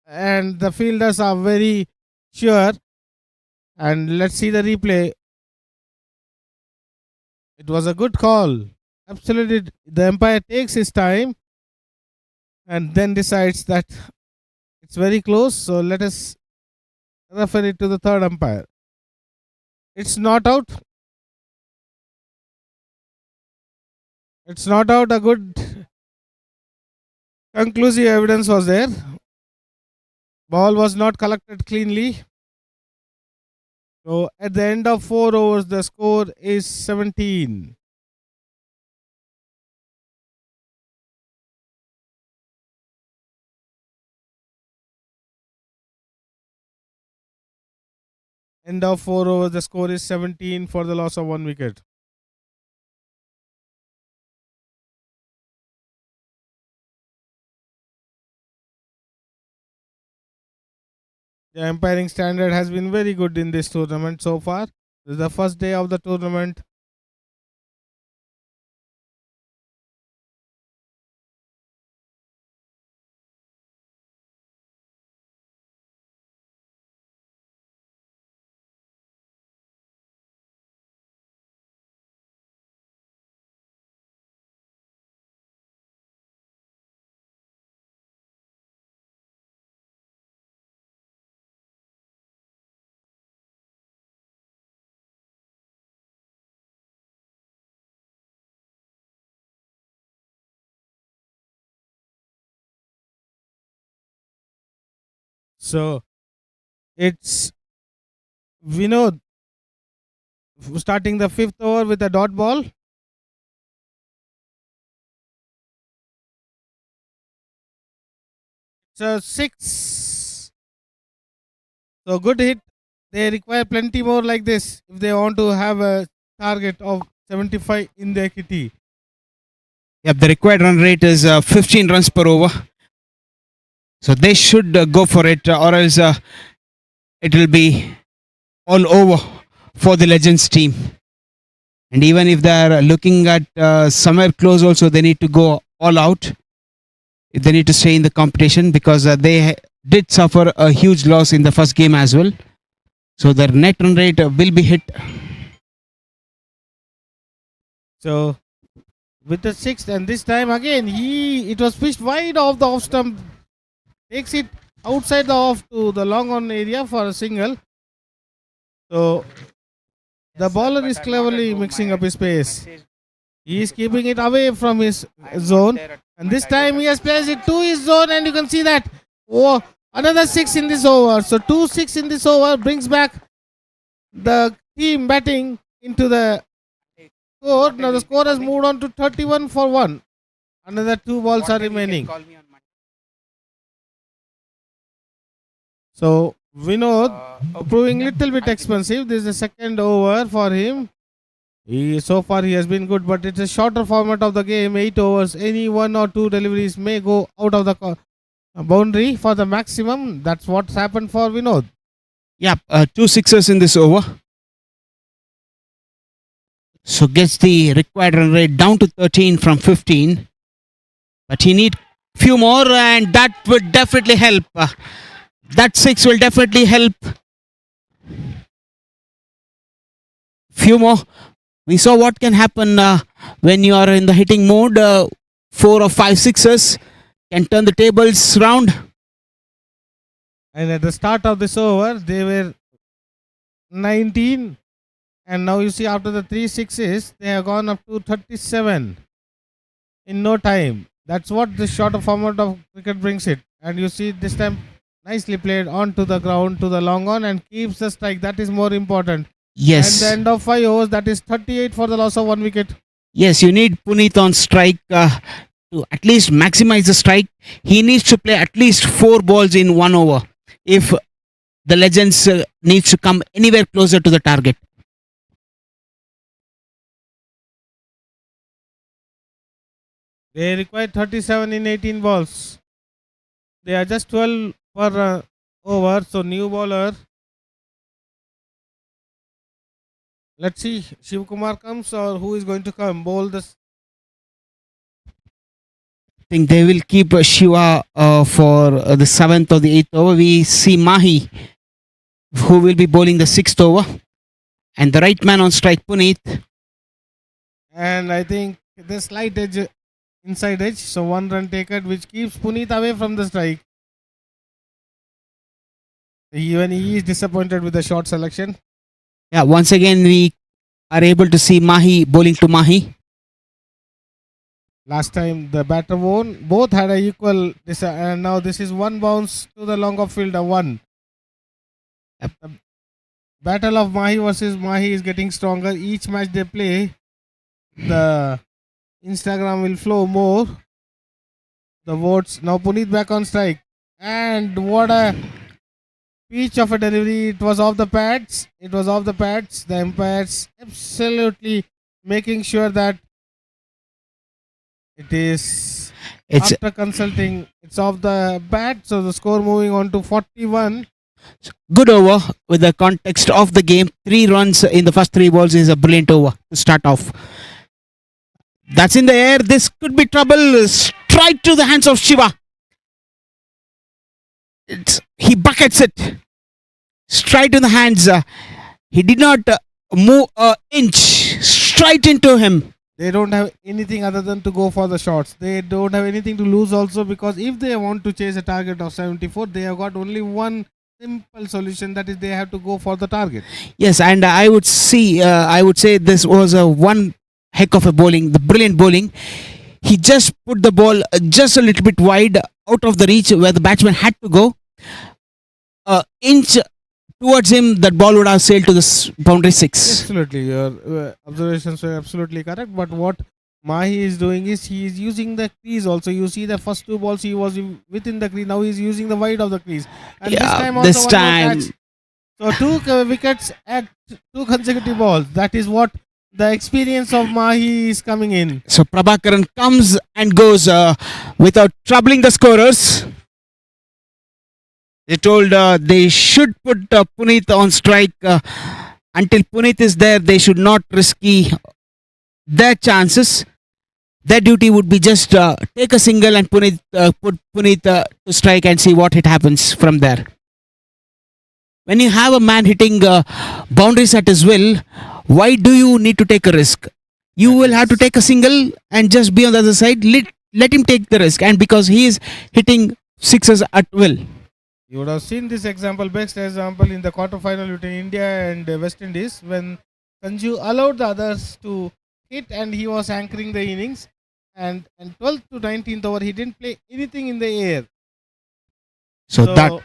and the fielders are very sure. And let's see the replay. It was a good call. Absolutely, the umpire takes his time and then decides that it's very close. So let us refer it to the third umpire. It's not out. It's not out. A good conclusive evidence was there. Ball was not collected cleanly. So at the end of 4 overs, the score is 17. End of 4 overs, the score is 17 for the loss of 1 wicket. The umpiring standard has been very good in this tournament so far. This is the first day of the tournament. So it's Vinod starting the 5th over with a dot ball. It's a 6. So good hit. They require plenty more like this if they want to have a target of 75 in their kitty. Yep, the required run rate is 15 runs per over. So they should go for it, or else it will be all over for the Legends team. And even if they are looking at somewhere close, also they need to go all out. They need to stay in the competition because they did suffer a huge loss in the first game as well. So their net run rate will be hit. So with the sixth, and this time again it was pitched wide off the off stump, takes it outside the off to the long on area for a single. So the bowler is cleverly mixing up his pace. He is keeping it away from his zone, and this time he has placed it to his zone, and you can see that another 6 in this over. So 2-6 in this over brings back the team batting into the score. Now the score has moved on to 31 for 1. Another 2 balls are remaining. So Vinod proving little bit expensive. This is the second over for him. So far he has been good, but it's a shorter format of the game, 8 overs. Any 1 or 2 deliveries may go out of the boundary for the maximum. That's what's happened for Vinod. Yep, 2 sixes in this over. So gets the required run rate down to 13 from 15. But he need few more, and that would definitely help. That 6 will definitely help. Few more. We saw what can happen when you are in the hitting mode. 4 or 5 sixes can turn the tables round. And at the start of this over, they were 19. And now you see after the 3 sixes, they have gone up to 37 in no time. That's what the shorter format of cricket brings it. And you see this time nicely played onto the ground to the long on and keeps the strike. That is more important. Yes. And the end of 5 overs, that is 38 for the loss of 1 wicket. Yes, you need Puneet on strike to at least maximize the strike. He needs to play at least 4 balls in 1 over if the Legends needs to come anywhere closer to the target. They require 37 in 18 balls. They are just 12 per over. So new bowler. Let's see, Shiv Kumar comes or who is going to come bowl this. I think they will keep Shiva for the 7th or the 8th over. We see Mahi, who will be bowling the 6th over, and the right man on strike, Puneet. And I think the slight edge, inside edge, so 1 run taken, which keeps Puneet away from the strike. Even he is disappointed with the short selection. Yeah, once again we are able to see Mahi bowling to Mahi. Last time the batter won, both had a equal, and now this is 1 bounce to the long off fielder, 1. Yep. The battle of Mahi versus Mahi is getting stronger. Each match they play, the Instagram will flow more. The votes. Now Puneet back on strike. And what a pitch of a delivery. It was off the pads. It was off the pads. The umpires absolutely making sure that it is, after consulting, it's off the bat. So the score moving on to 41. Good over with the context of the game. 3 runs in the first 3 balls is a brilliant over to start off. That's in the air. This could be trouble. Straight to the hands of Shiva. He buckets it. Straight in the hands. He did not move an inch. Straight into him. They don't have anything other than to go for the shots. They don't have anything to lose also, because if they want to chase a target of 74, they have got only one simple solution, that is they have to go for the target. Yes, and I would say this was a one heck of a bowling, the brilliant bowling. He just put the ball just a little bit wide out of the reach where the batsman had to go. Inch towards him, that ball would have sailed to the boundary 6. Absolutely, your observations were absolutely correct. But what Mahi is doing is he is using the crease also. You see the first 2 balls he was within the crease. Now he is using the wide of the crease. And Yeah, this time also this time So wickets at two consecutive balls. That is what the experience of Mahi is coming in. So Prabhakaran comes and goes without troubling the scorers. They told they should put Puneet on strike. Until Puneet is there, they should not risky their chances. Their duty would be just take a single and put Puneet to strike and see what it happens from there. When you have a man hitting boundaries at his will, why do you need to take a risk? You will have to take a single and just be on the other side. Let him take the risk, and because he is hitting sixes at will. You would have seen this example, best example in the quarterfinal between India and West Indies, when Sanju allowed the others to hit and he was anchoring the innings. And 12th to 19th over, he didn't play anything in the air. So that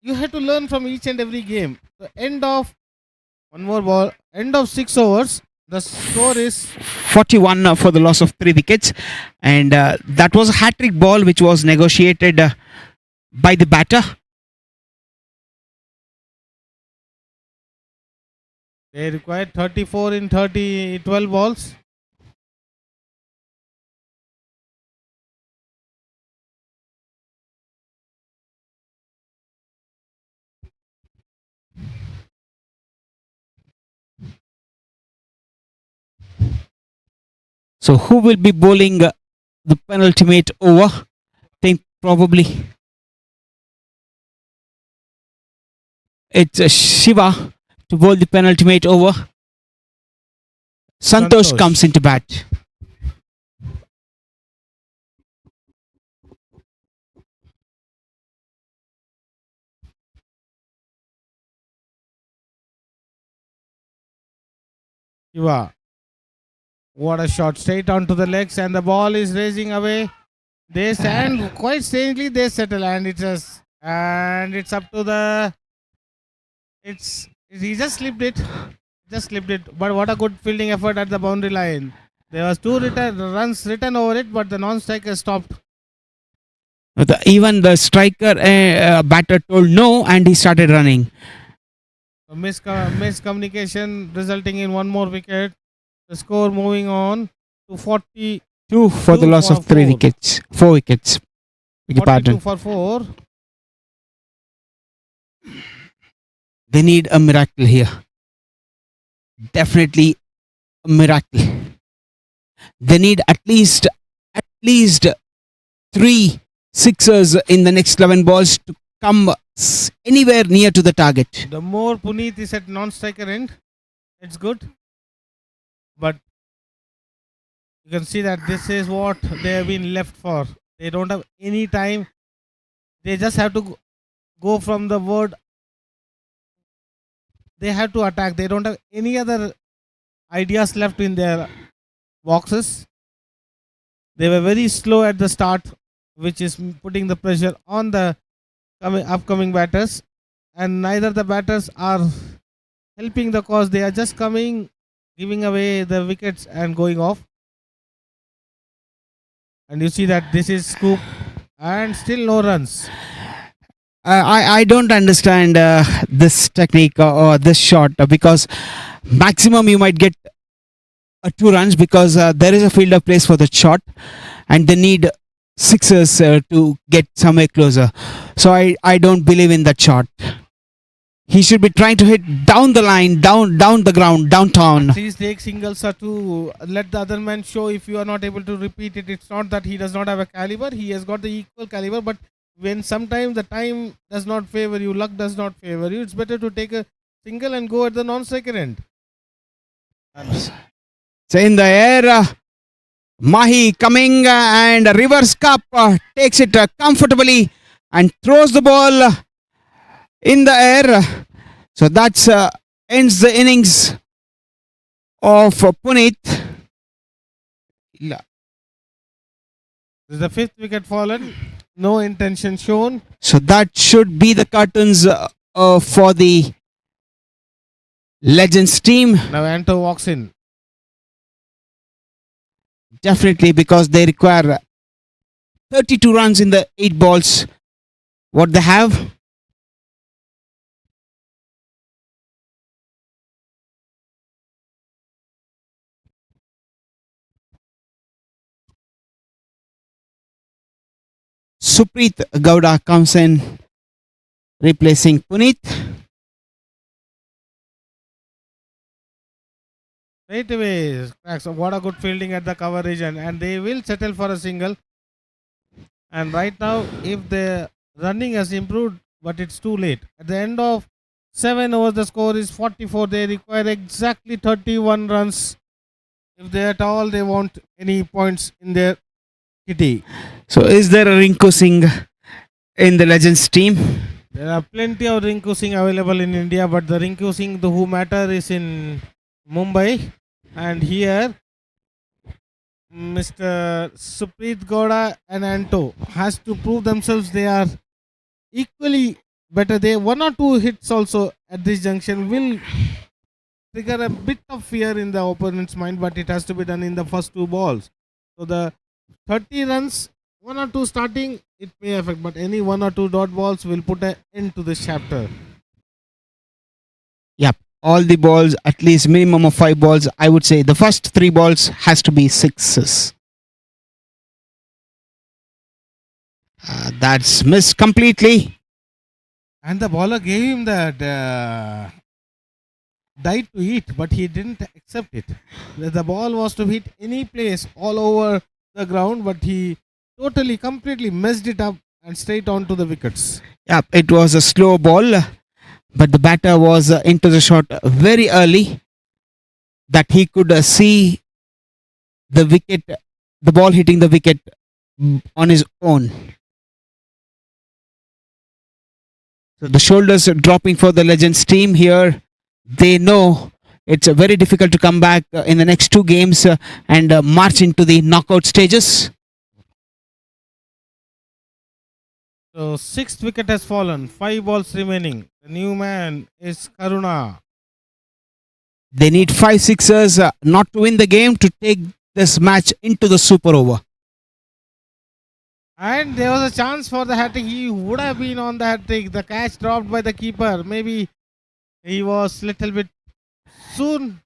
you have to learn from each and every game. The end of one more ball, end of 6 overs, the score is 41 for the loss of 3 wickets, and that was a hat-trick ball which was negotiated by the batter. they required 34 in 12 balls. So who will be bowling the penultimate over? Think probably it's Shiva to bowl the penultimate over. Santosh comes into bat. Shiva. What a shot, straight onto the legs, and the ball is racing away. They stand quite strangely, they settle, and it's up to the. He just slipped it. But what a good fielding effort at the boundary line. There was 2 runs written over it, but the non-striker stopped. Even the striker batter told no, and he started running. A miscommunication resulting in one more wicket. The score moving on to 42 for the loss of 3 wickets. 4 wickets. Beg your 42 pardon. for 4. They need a miracle here. Definitely a miracle. They need at least 3 sixers in the next 11 balls to come anywhere near to the target. The more Puneet is at non-striker end, it's good. But you can see that this is what they have been left for. They don't have any time. They just have to go from the word. They have to attack. They don't have any other ideas left in their boxes. They were very slow at the start, which is putting the pressure on the upcoming batters. And neither the batters are helping the cause. They are just coming, giving away the wickets and going off. And you see that this is scoop and still no runs. I don't understand this technique or this shot because maximum you might get 2 runs because there is a fielder place for the shot and they need sixes to get somewhere closer. So I don't believe in that shot. He should be trying to hit down the line, down the ground, downtown. Please take singles to let the other man show. If you are not able to repeat it, it's not that he does not have a caliber. He has got the equal caliber, but when sometimes the time does not favor you, luck does not favor you, it's better to take a single and go at the non-striker end. So in the air, Mahi coming and reverse cup takes it comfortably and throws the ball in the air. So that's ends the innings of Puneet. This is the 5th wicket fallen. No intention shown. So that should be the curtains for the Legends team. Now Anto walks in. Definitely, because they require 32 runs in the 8 balls. What they have. Supreet Gowda comes in, replacing Puneet. Straight away, cracks. What a good fielding at the cover region, and they will settle for a single. And right now, if the running has improved, but it's too late. At the end of 7 overs, the score is 44. They require exactly 31 runs if they at all they want any points in their kitty. So, is there a Rinku Singh in the Legends team? There are plenty of Rinku Singh available in India, but the Rinku Singh who matter is in Mumbai. And here, Mr. Supreet Gowda and Anto has to prove themselves. They are equally better. They 1 or 2 hits also at this junction will trigger a bit of fear in the opponent's mind, but it has to be done in the first 2 balls. So the 30 runs, 1 or 2 starting, it may affect, but any 1 or 2 dot balls will put an end to this chapter. Yep. All the balls, at least minimum of 5 balls. I would say the first 3 balls has to be sixes. That's missed completely. And the bowler gave him that dive to hit, but he didn't accept it. The ball was to hit any place all over the ground, but he totally, completely messed it up and straight onto the wickets. Yep, it was a slow ball, but the batter was into the shot very early that he could see the wicket, the ball hitting the wicket on his own. So the shoulders are dropping for the Legends team here. They know it's very difficult to come back in the next 2 games and march into the knockout stages. So 6th wicket has fallen, 5 balls remaining. The new man is Karuna. They need 5 sixers not to win the game to take this match into the super over. And there was a chance for the hat trick. He would have been on the hat trick. The catch dropped by the keeper. Maybe he was little bit soon.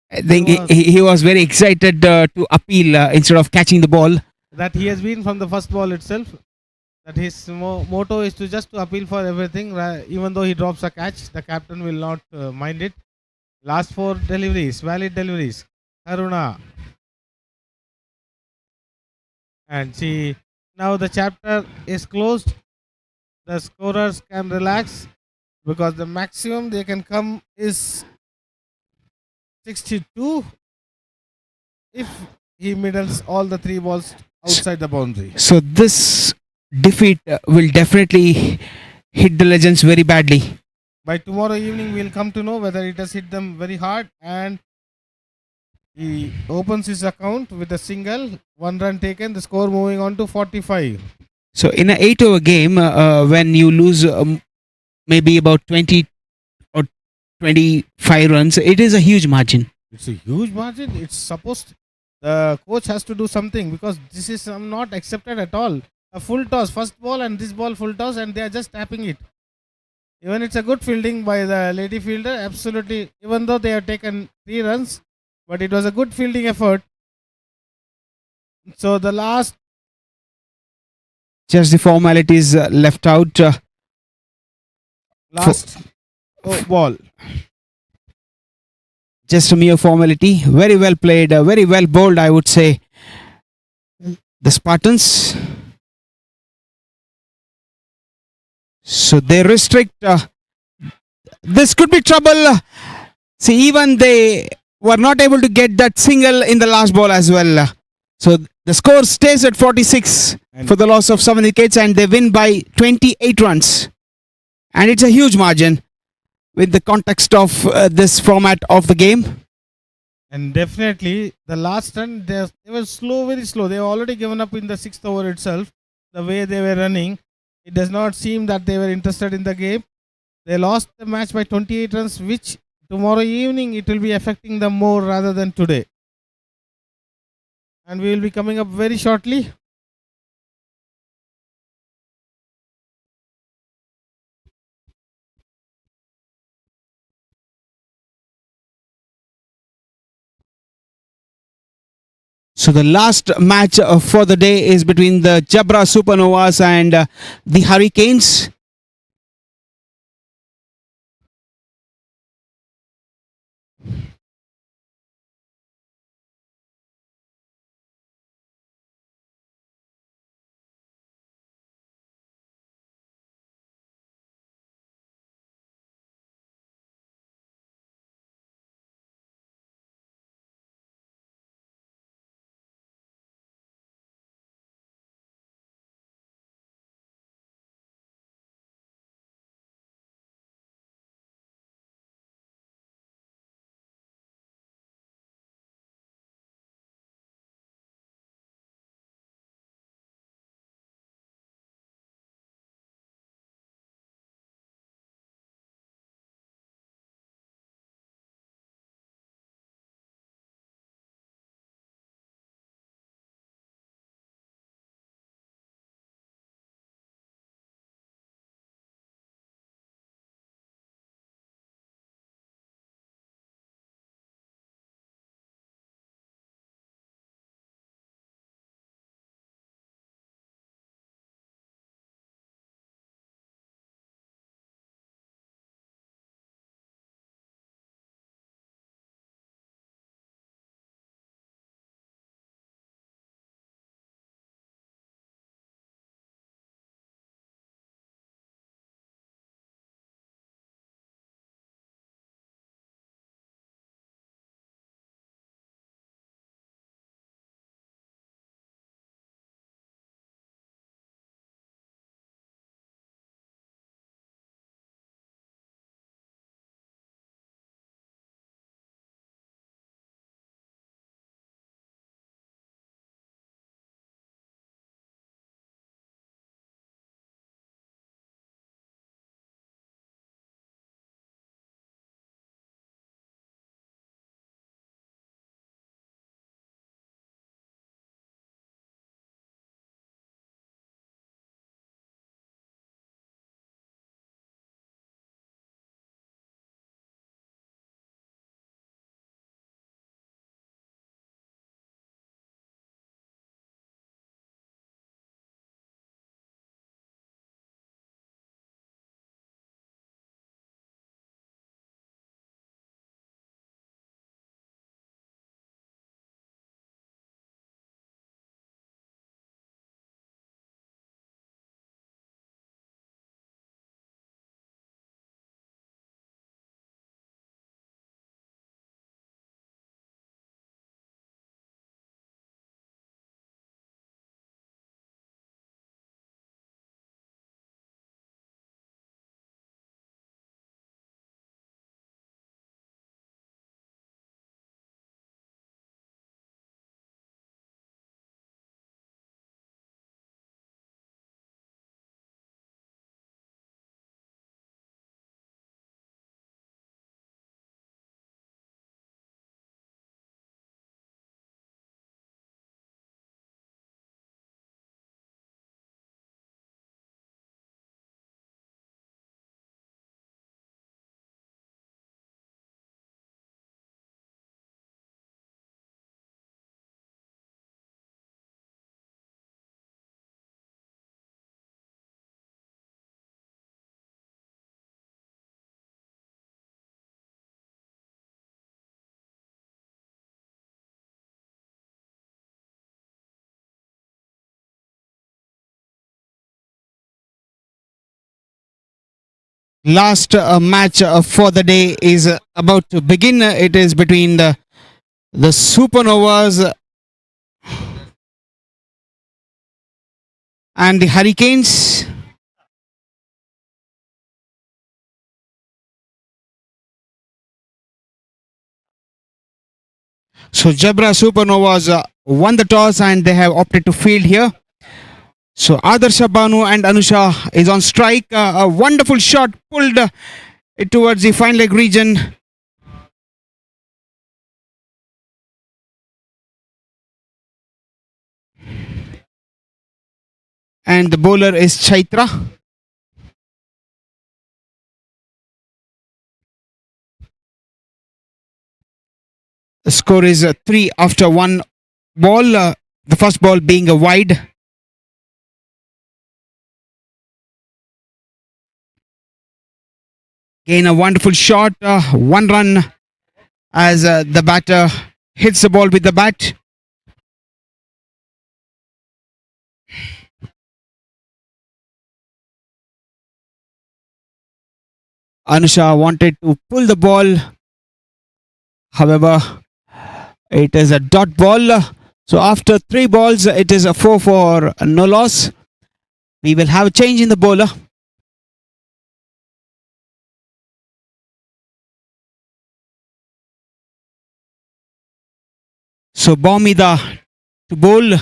I think he was very excited to appeal instead of catching the ball. That he has been from the first ball itself. That his motto is to just to appeal for everything. Even though he drops a catch, the captain will not mind it. Last 4 deliveries, valid deliveries. Karuna. And see, now the chapter is closed. The scorers can relax because the maximum they can come is 62 if he middles all the 3 balls outside the boundary. So this defeat will definitely hit the Legends very badly. By tomorrow evening, we'll come to know whether it has hit them very hard, and he opens his account with a single, 1 run taken, the score moving on to 45. So in an 8-over game, when you lose maybe about 20 or 25 runs, it is a huge margin. It's a huge margin. It's supposed the coach has to do something because this is not accepted at all. A full toss, first ball and this ball full toss, and they are just tapping it. Even it's a good fielding by the lady fielder, absolutely. Even though they have taken 3 runs, but it was a good fielding effort. So the last, Just the formalities left out. last ball. Just a mere formality. Very well played, very well bowled, I would say. The Spartans. So they restrict. This could be trouble. See, even they were not able to get that single in the last ball as well. So the score stays at 46 for the loss of 7 wickets, and they win by 28 runs. And it's a huge margin with the context of this format of the game. And definitely the last run, they were slow, very slow. They were already given up in the 6th over itself. The way they were running, it does not seem that they were interested in the game. They lost the match by 28 runs, which tomorrow evening it will be affecting them more rather than today. And we will be coming up very shortly. So the last match for the day is between the Jabra Supernovas and the Hurricanes. Last match for the day is about to begin. It is between the Supernovas and the Hurricanes. So Jabra Supernovas won the toss and they have opted to field here. So Adarsh Banu and Anusha is on strike. A wonderful shot pulled it towards the fine leg region. And the bowler is Chaitra. The score is 3 after 1 ball, the first ball being a wide. Again, a wonderful shot, 1 run as the batter hits the ball with the bat. Anusha wanted to pull the ball. However, it is a dot ball. So after 3 balls, it is a 4 for no loss. We will have a change in the bowler. So Baumida to bowl.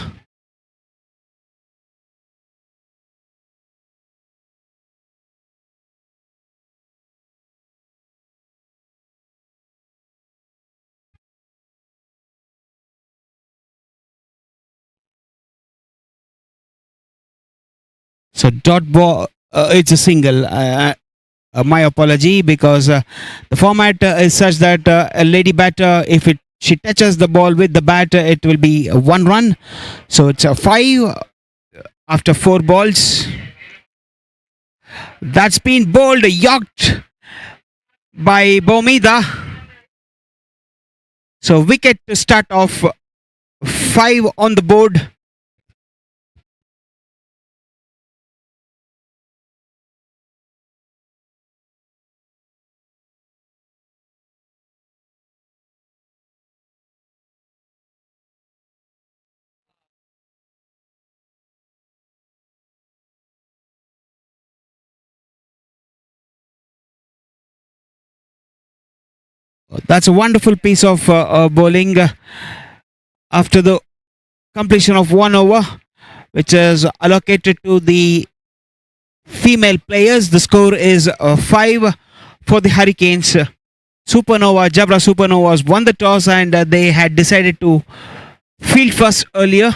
So dot ball, it's a single. My apology, because the format is such that a lady batter, if she touches the ball with the bat, it will be 1 run. So it's a 5 after 4 balls. That's been bowled, yanked by Baumida. So wicket to start off, 5 on the board. That's a wonderful piece of bowling after the completion of 1 over, which is allocated to the female players. The score is 5 for the Hurricanes. Jabra Supernovas won the toss, and they had decided to field first earlier.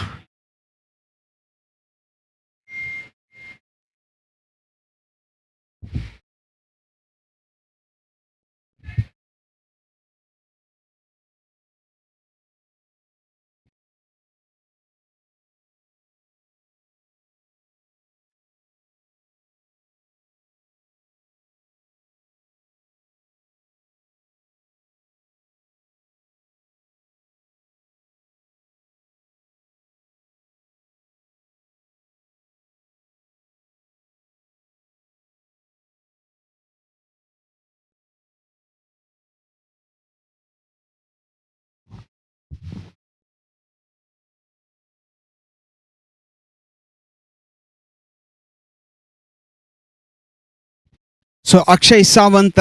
So Akshay Sawant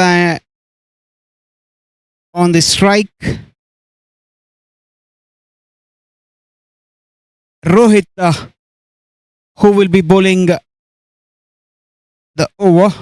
on the strike. Rohit, who will be bowling the over.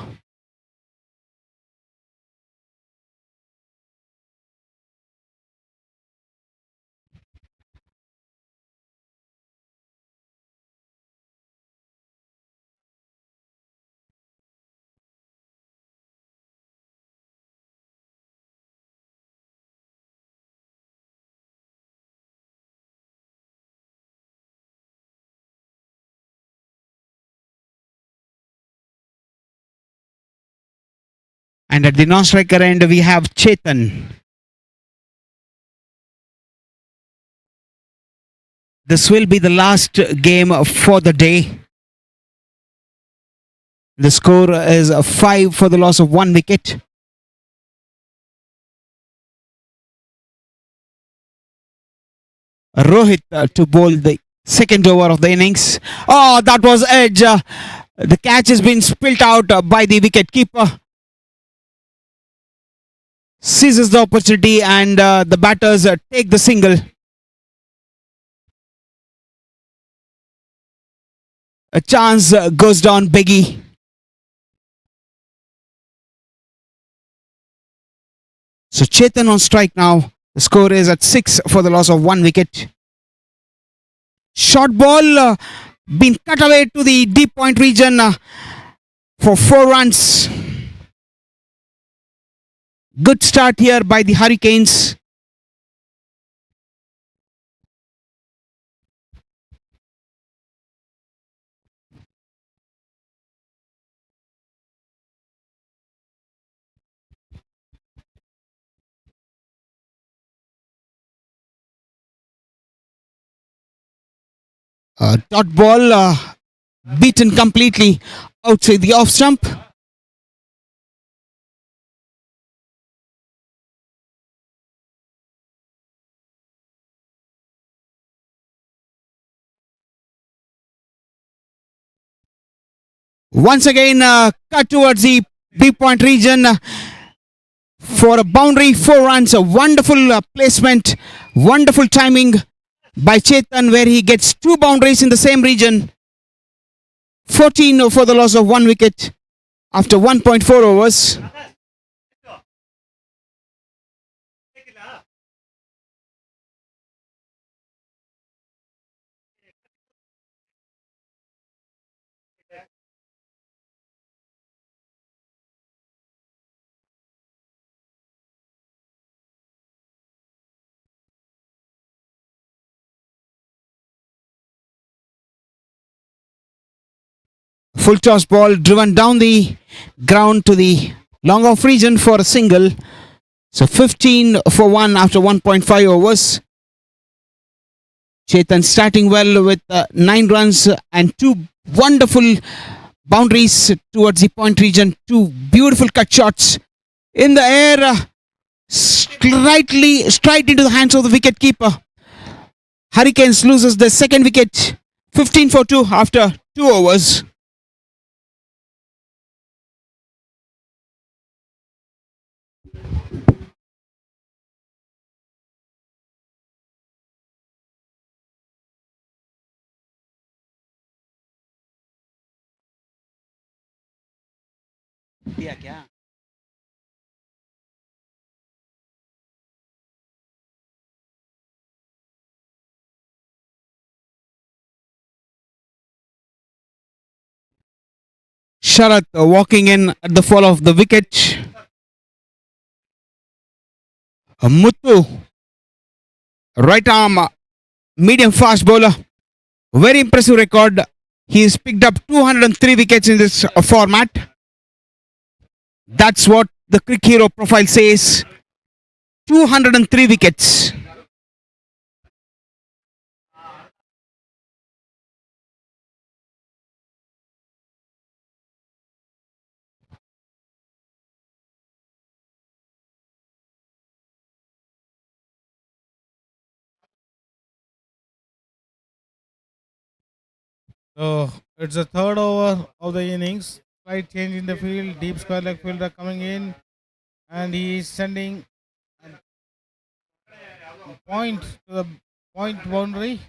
And at the non-striker end, we have Chetan. This will be the last game for the day. The score is 5 for the loss of 1 wicket. Rohit to bowl the second over of the innings. Oh, that was edge. The catch has been spilt out by the wicket keeper. Seizes the opportunity, and the batters take the single. A chance goes down Beggy. So Chetan on strike now. The score is at 6 for the loss of 1 wicket. Short ball been cut away to the deep point region for 4 runs. Good start here by the Hurricanes. Dot ball beaten completely outside the off stump. Once again, cut towards the B-point region for a boundary, 4 runs. A wonderful placement, wonderful timing by Chetan, where he gets 2 boundaries in the same region. 14 for the loss of 1 wicket after 1.4 overs. Full toss ball driven down the ground to the long off region for a single. So 15 for 1 after 1.5 overs. Chetan starting well with 9 runs and 2 wonderful boundaries towards the point region. 2 beautiful cut shots in the air, slightly straight into the hands of the wicket keeper. Hurricanes loses the second wicket. 15 for 2 after 2 overs. Sharath walking in at the fall of the wicket. Muthu, right arm, medium fast bowler. Very impressive record. He's picked up 203 wickets in this format. That's what the Crick Hero profile says. 203 wickets. So it's the third over of the innings. Slight change in the field. Deep square leg fielder coming in, and he is sending a point to the point boundary,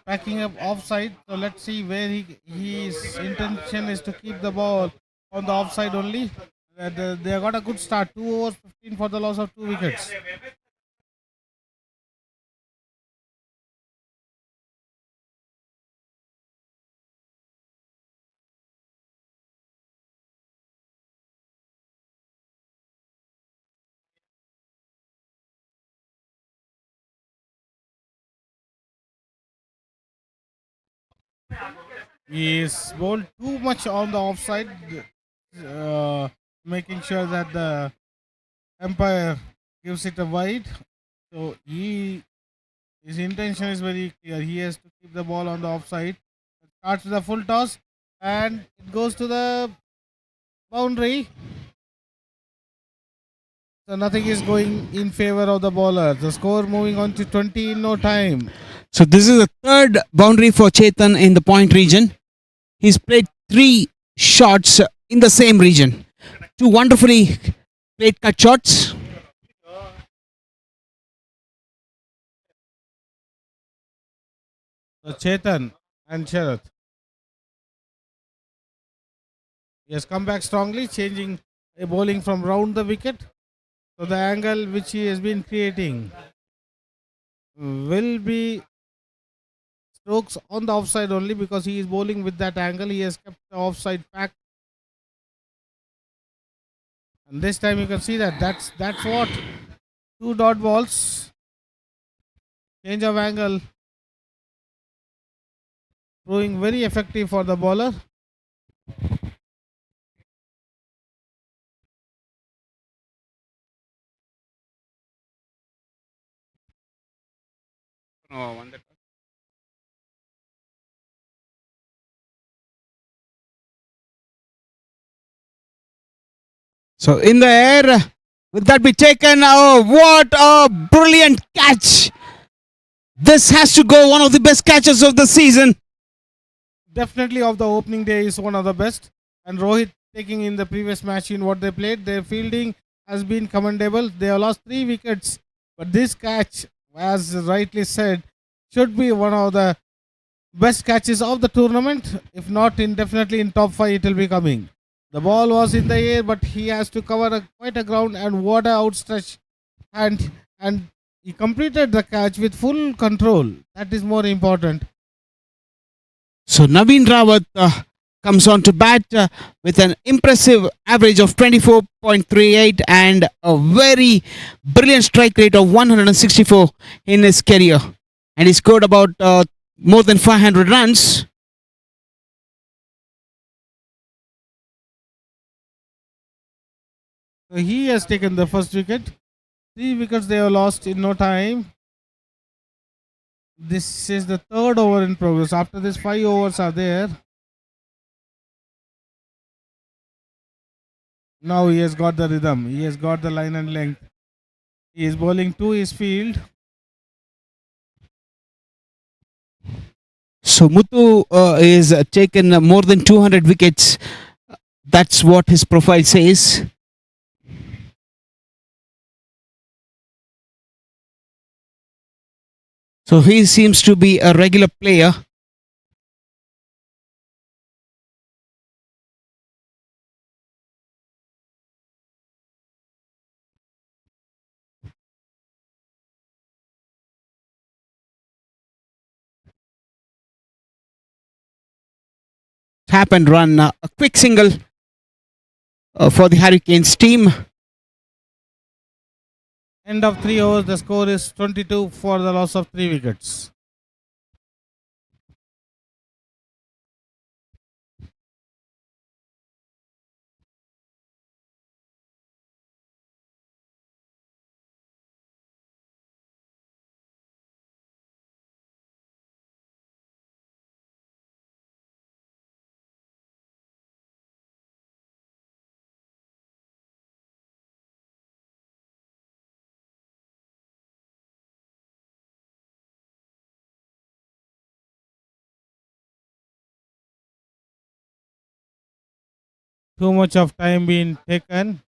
packing up offside. So let's see where his intention is to keep the ball on the offside only. They got a good start. 2 overs, 15 for the loss of 2 wickets. He is bowled too much on the offside, making sure that the umpire gives it a wide. So his intention is very clear. He has to keep the ball on the offside. Starts with a full toss and it goes to the boundary. So nothing is going in favor of the bowler. The score moving on to 20 in no time. So this is the third boundary for Chetan in the point region. He's played 3 shots in the same region. 2 wonderfully played cut shots. So Chetan and Sharath. He has come back strongly, changing a bowling from round the wicket. So the angle which he has been creating will be strokes on the offside only because he is bowling with that angle. He has kept the offside pack. And this time you can see that's what 2 dot balls. Change of angle proving very effective for the bowler. So in the air, will that be taken? Oh, what a brilliant catch! This has to go one of the best catches of the season. Definitely of the opening day is one of the best. And Rohit taking in the previous match in what they played, their fielding has been commendable. They have lost 3 wickets, but this catch, as rightly said, should be one of the best catches of the tournament. If not in definitely in top 5, it will be coming. The ball was in the air, but he has to cover quite a ground, and what a outstretched hand, and he completed the catch with full control. That is more important. So Naveen Rawat comes on to bat with an impressive average of 24.38 and a very brilliant strike rate of 164 in his career. And he scored about more than 500 runs. So he has taken the first wicket. 3 wickets they have lost in no time. This is the 3rd over in progress. After this, 5 overs are there. Now he has got the rhythm. He has got the line and length. He is bowling to his field. So Muthu is taken more than 200 wickets. That's what his profile says. So he seems to be a regular player. Tap and run, a quick single for the Hurricanes team. End of 3 overs, the score is 22 for the loss of 3 wickets. Too much of time being taken.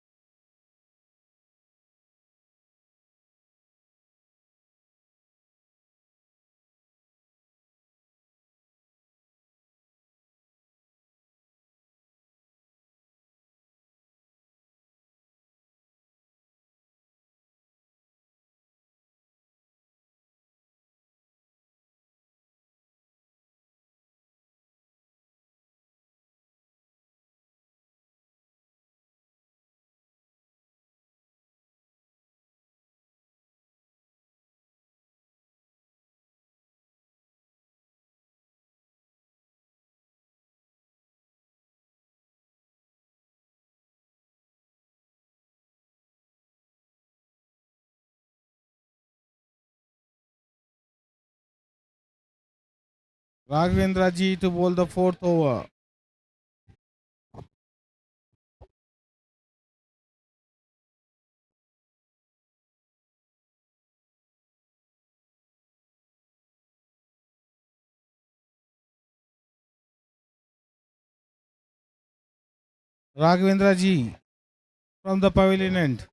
Raghavendra Ji to bowl the 4th over. Raghavendra Ji from the pavilion end.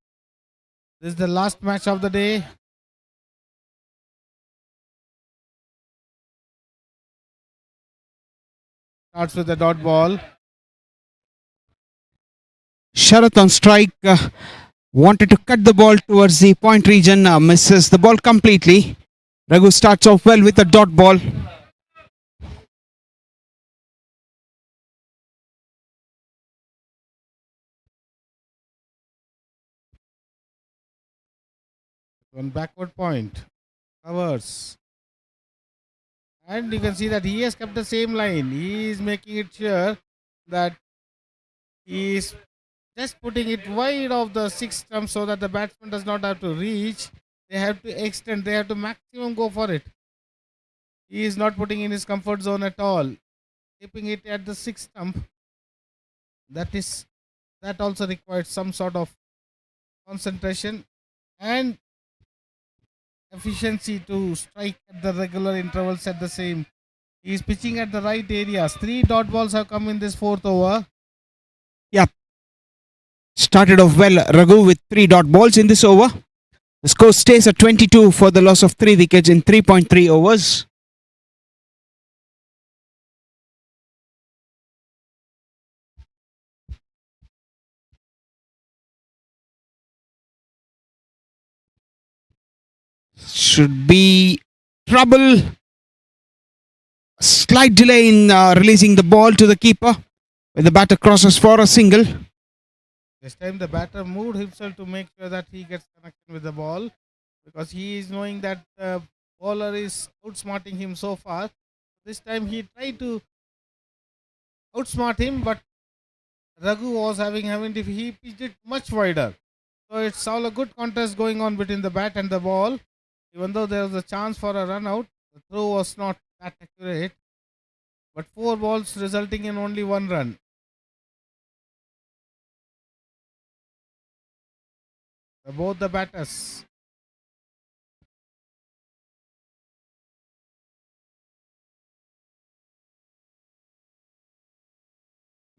This is the last match of the day. Starts with the dot ball. Sharath on strike, wanted to cut the ball towards the point region, misses the ball completely. Raghu starts off well with a dot ball. One backward point. Covers. And you can see that he has kept the same line. He is making it sure that he is just putting it wide of the 6th stump so that the batsman does not have to reach. They have to extend. They have to maximum go for it. He is not putting in his comfort zone at all. Keeping it at the 6th stump. That is that also requires some sort of concentration and efficiency to strike at the regular intervals at the same. He is pitching at the right areas. 3 dot balls have come in this fourth over. Started off well, Raghu, with 3 dot balls in this over. The score stays at 22 for the loss of 3 wickets in 3.3 overs. Should be trouble. Slight delay in releasing the ball to the keeper when the batter crosses for a single. This time the batter moved himself to make sure that he gets connection with the ball, because he is knowing that the bowler is outsmarting him so far. This time he tried to outsmart him, but Raghu was having he pitched it much wider. So it's all a good contest going on between the bat and the ball. Even though there was a chance for a run out, the throw was not that accurate. But 4 balls resulting in only 1 run. Both the batters.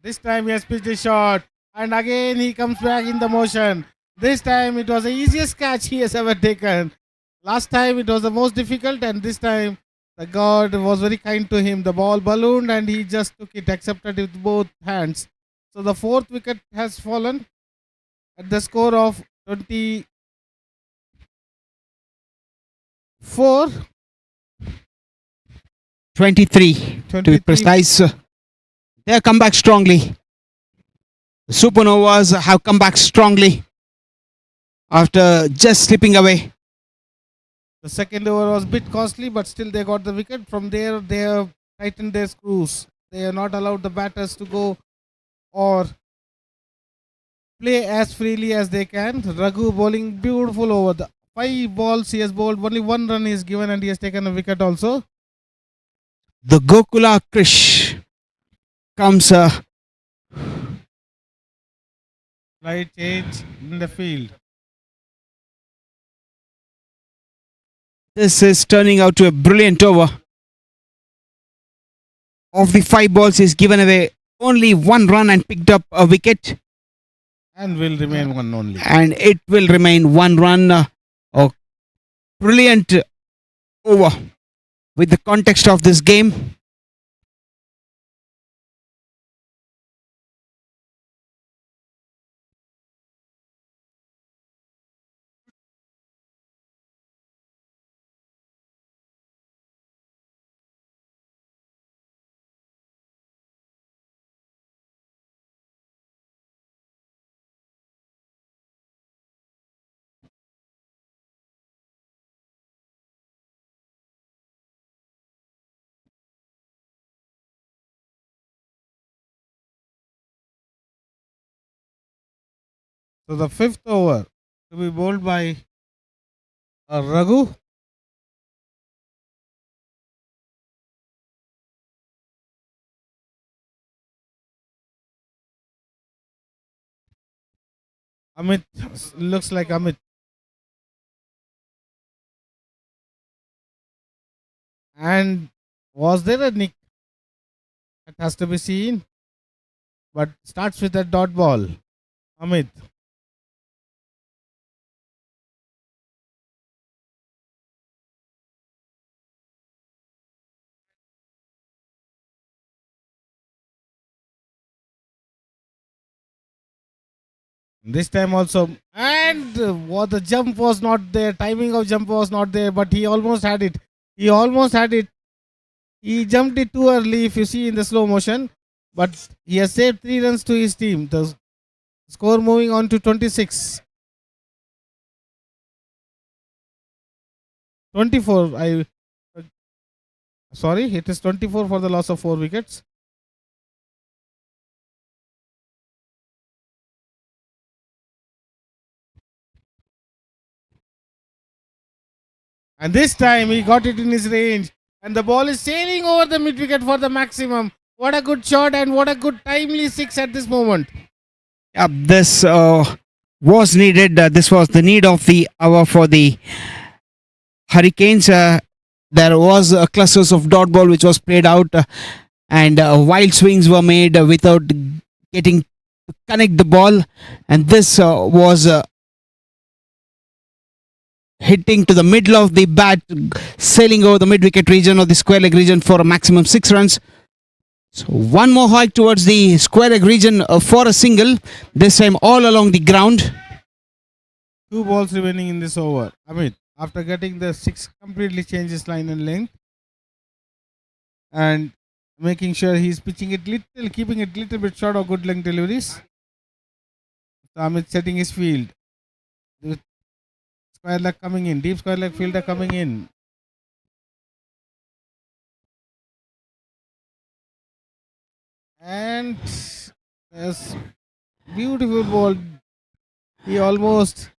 This time he has pitched a shot, and again he comes back in the motion. This time it was the easiest catch he has ever taken. Last time it was the most difficult, and this time the God was very kind to him. The ball ballooned and he just took it, accepted it with both hands. So the 4th wicket has fallen at the score of 24. 23 to be precise. They have come back strongly. The Supernovas have come back strongly after just slipping away. The second over was a bit costly, but still they got the wicket. From there, they have tightened their screws. They have not allowed the batters to go or play as freely as they can. Raghu bowling beautiful over. The 5 balls he has bowled, only 1 run is given, and he has taken a wicket also. The Gokula Krish comes slight change in the field. This is turning out to a brilliant over. Of the 5 balls, he's given away only 1 run and picked up a wicket. And will remain 1 only. And it will remain 1 run. A brilliant over with the context of this game. So the 5th over to be bowled by Raghu. Amit, looks like Amit. And was there a nick? That has to be seen. But starts with a dot ball. Amit. This time also, and what the jump was not there, timing of jump was not there, but he almost had it. He almost had it. He jumped it too early, if you see in the slow motion, but he has saved 3 runs to his team. The score moving on to 26. 24. Sorry, it is 24 for the loss of 4 wickets. And this time he got it in his range. And the ball is sailing over the mid wicket for the maximum. What a good shot and what a good timely 6 at this moment. This was needed. This was the need of the hour for the Hurricanes. There was clusters of dot ball which was played out, and wild swings were made without getting to connect the ball, and this was hitting to the middle of the bat, sailing over the mid-wicket region or the square leg region for a maximum 6 runs. So one more hike towards the square leg region for a single, this time all along the ground. 2 balls remaining in this over. Amit, after getting the 6, completely changes line and length and making sure he's pitching it little, keeping it little bit short of good length deliveries. So Amit setting his field. The square leg coming in, deep square leg fielder coming in. And yes, beautiful ball. He almost.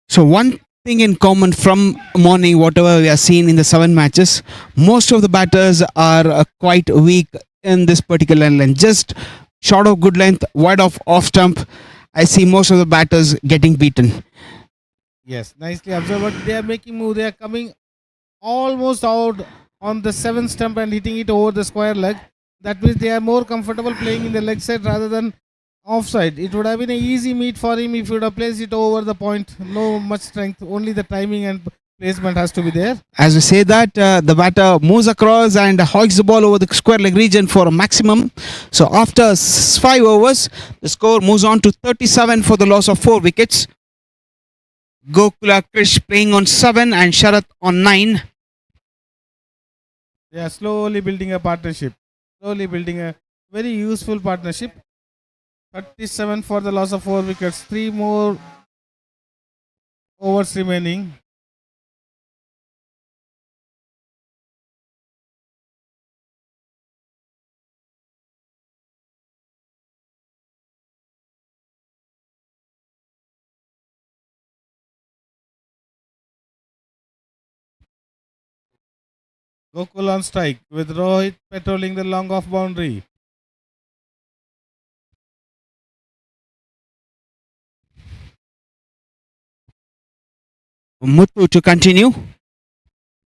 So one thing in common from morning, whatever we are seeing in the 7 matches, most of the batters are quite weak in this particular length. Just short of good length, wide of off stump, I see most of the batters getting beaten. Yes, nicely observed. But they are making move. They are coming almost out on the 7th stump and hitting it over the square leg. That means they are more comfortable playing in the leg side rather than offside. It would have been an easy meet for him if he would have placed it over the point. No much strength, only the timing and placement has to be there. As we say that, the batter moves across and hoiks the ball over the square leg region for a maximum. So after 5 overs, the score moves on to 37 for the loss of 4 wickets. Gokula Krish playing on 7 and Sharath on 9. They are slowly building a partnership. Slowly building a very useful partnership. 37 for the loss of 4 wickets. 3 more overs remaining. Gokul on strike with Rohit patrolling the long off boundary. Muthu to continue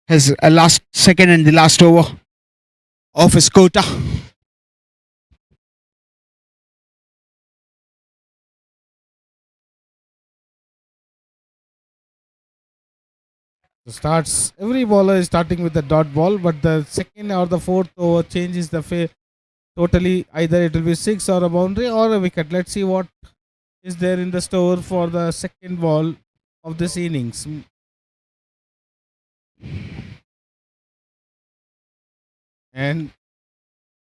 his last second and the last over of his quota. So starts, every bowler is starting with the dot ball, but the second or the 4th over changes the totally. Either it will be 6 or a boundary or a wicket. Let's see what is there in the store for the second ball of this innings. And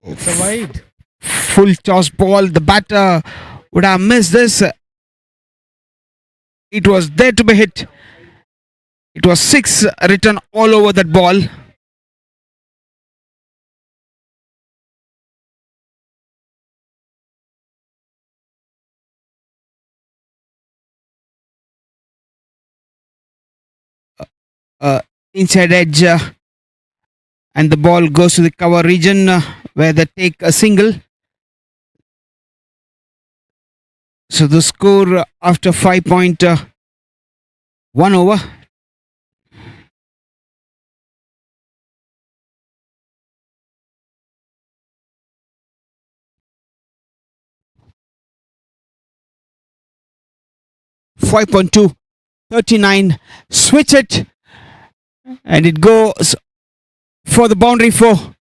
it's a wide. Full toss ball. The batter would have missed this. It was there to be hit. It was 6 written all over that ball. Inside edge, and the ball goes to the cover region where they take a single. So the score after 5.1 over. .2, 39, switch it, and it goes for the boundary 4.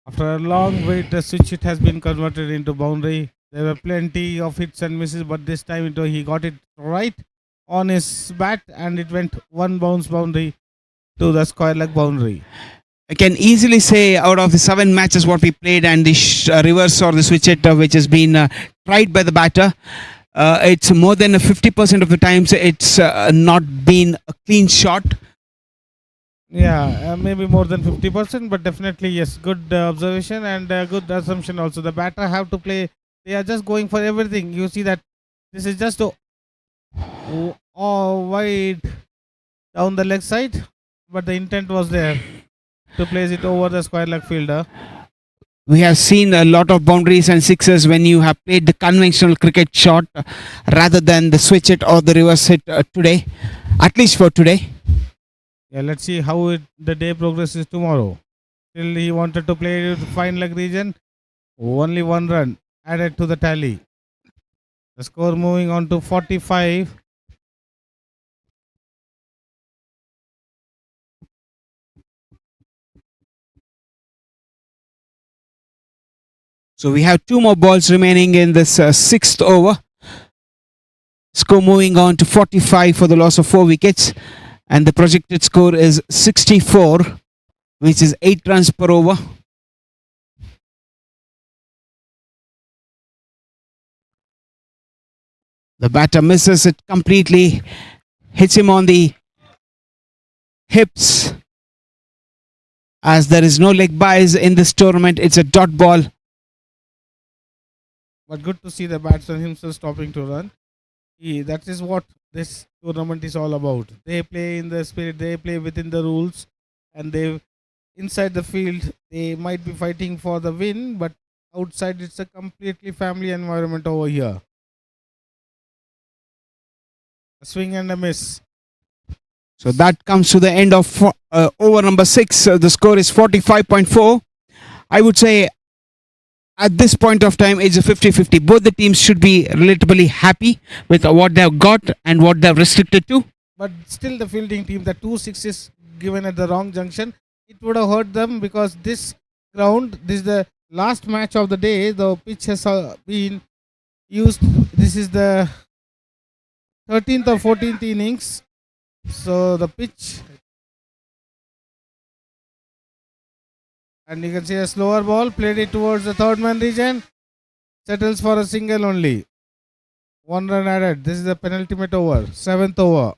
After a long wait, the switch hit has been converted into boundary. There were plenty of hits and misses, but this time he got it right on his bat and it went 1 bounce boundary to the square leg boundary. I can easily say out of the 7 matches what we played and the reverse or the switch hit which has been tried by the batter, it's more than 50% of the times it's not been a clean shot. Yeah, maybe more than 50%, but definitely yes, good observation and good assumption also. The batter have to play, they are just going for everything. You see that this is just wide down the leg side, but the intent was there to place it over the square leg fielder. We have seen a lot of boundaries and sixes when you have played the conventional cricket shot rather than the switch it or the reverse hit today, at least for today. Yeah, let's see how the day progresses tomorrow. Still, he wanted to play the fine leg region. Only 1 run added to the tally. The score moving on to 45. So we have 2 more balls remaining in this 6th over. Score moving on to 45 for the loss of 4 wickets. And the projected score is 64, which is 8 runs per over. The batter misses it completely, hits him on the hips. As there is no leg byes in this tournament, it's a dot ball. But good to see the batsman himself stopping to run. That is what this tournament is all about. They play in the spirit, they play within the rules, and they inside the field they might be fighting for the win, but outside it's a completely family environment over here. A swing and a miss. So that comes to the end of over number 6. The score is 45.4. I would say at this point of time it's a 50-50. Both the teams should be relatively happy with what they've got and what they've restricted to. But still the fielding team, the 2 sixes given at the wrong junction, it would have hurt them because this ground, this is the last match of the day. The pitch has been used. This is the 13th or 14th innings. So the pitch, and you can see a slower ball, played it towards the third man region, settles for a single only. 1 run added. This is the penultimate over, 7th over.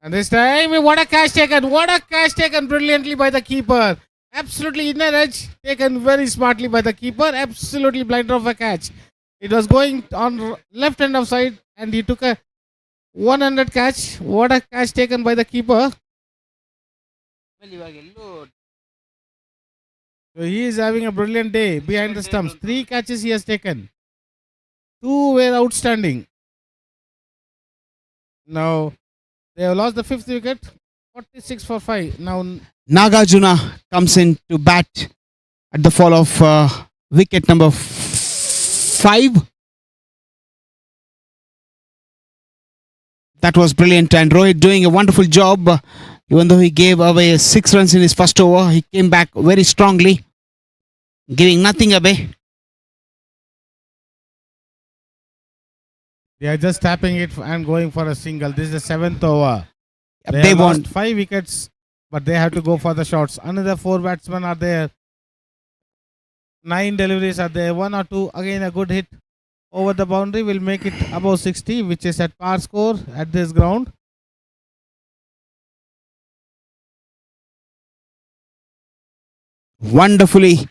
And this time, what a catch taken! What a catch taken brilliantly by the keeper! Absolutely inner edge taken very smartly by the keeper. Absolutely blinder of a catch. It was going on left hand of side and he took a 100 catch. What a catch taken by the keeper. So he is having a brilliant day behind the stumps. 3 catches he has taken. 2 were outstanding. Now they have lost the 5th wicket. 46 for 5. Now Nagarjuna comes in to bat at the fall of wicket number 5. That was brilliant, and Rohit doing a wonderful job. Even though he gave away 6 runs in his first over, he came back very strongly, giving nothing away. they are just tapping it and going for a single. This is the 7th over. They have want lost 5 wickets, but they have to go for the shots. Another 4 batsmen are there. 9 deliveries are there. 1 or 2. Again, a good hit over the boundary will make it above 60, which is at par score at this ground. wonderfully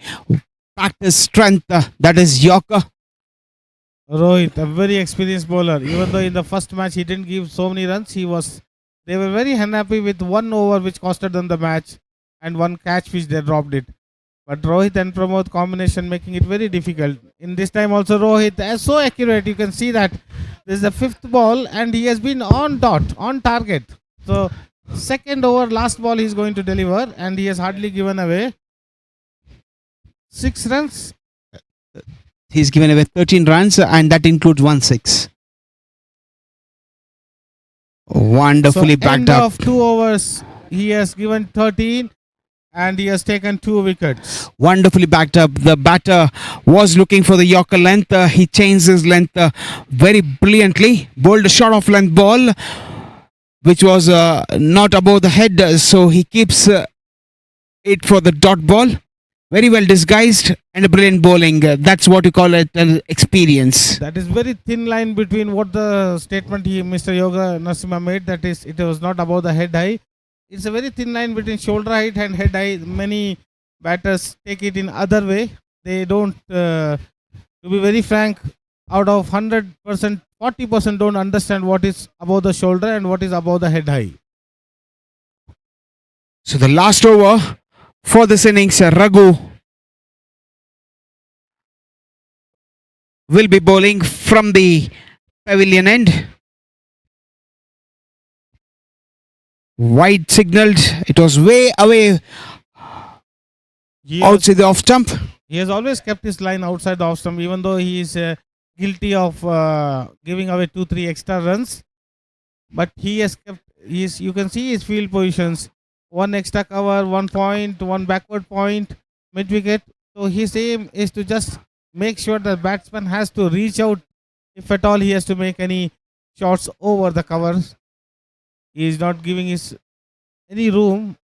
practiced strength. That is Yorker. Rohit, a very experienced bowler. Even though in the first match he didn't give so many runs, they were very unhappy with 1 over which costed them the match and 1 catch which they dropped it. But Rohit and Pramod combination making it very difficult. In this time also Rohit is so accurate. You can see that this is the 5th ball and he has been on dot, on target. So 2nd over, last ball he is going to deliver and he has hardly given away 6 runs. He's given away 13 runs and that includes 1 6. Wonderfully backed end up. of 2 overs, he has given 13 and he has taken 2 wickets. Wonderfully backed up. The batter was looking for the Yorker length. He changed his length very brilliantly. Bowled a short off length ball, which was not above the head. So he keeps it for the dot ball. Very well disguised and brilliant bowling. That's what you call it an experience. That is very thin line between what the statement Mr. Yoga Narasimha made, that is, it was not above the head high. It's a very thin line between shoulder height and head high. Many batters take it in other way. They don't, to be very frank, out of 100%, 40% don't understand what is above the shoulder and what is above the head high. So the last over for this innings, Raghu will be bowling from the pavilion end. Wide signaled. It was way away outside the off stump. He has always kept his line outside the off stump, even though he is guilty of giving away 2-3 extra runs. But he has kept you can see his field positions: one extra cover, 1 point, one backward point, mid wicket. So his aim is to just make sure the batsman has to reach out, if at all he has to make any shots over the covers. He is not giving his any room.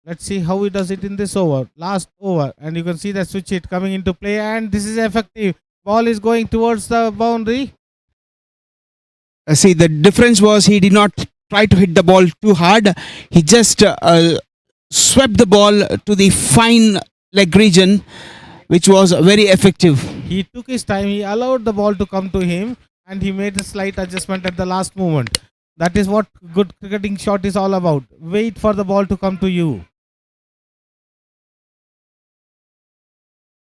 Let's see how he does it in this over, last over, and you can see the switch hit coming into play, and this is effective. Ball is going towards the boundary. See, the difference was he did not try to hit the ball too hard. He just swept the ball to the fine leg region, which was very effective. He took his time. He allowed the ball to come to him, and he made a slight adjustment at the last moment. That is what good cricketing shot is all about. Wait for the ball to come to you.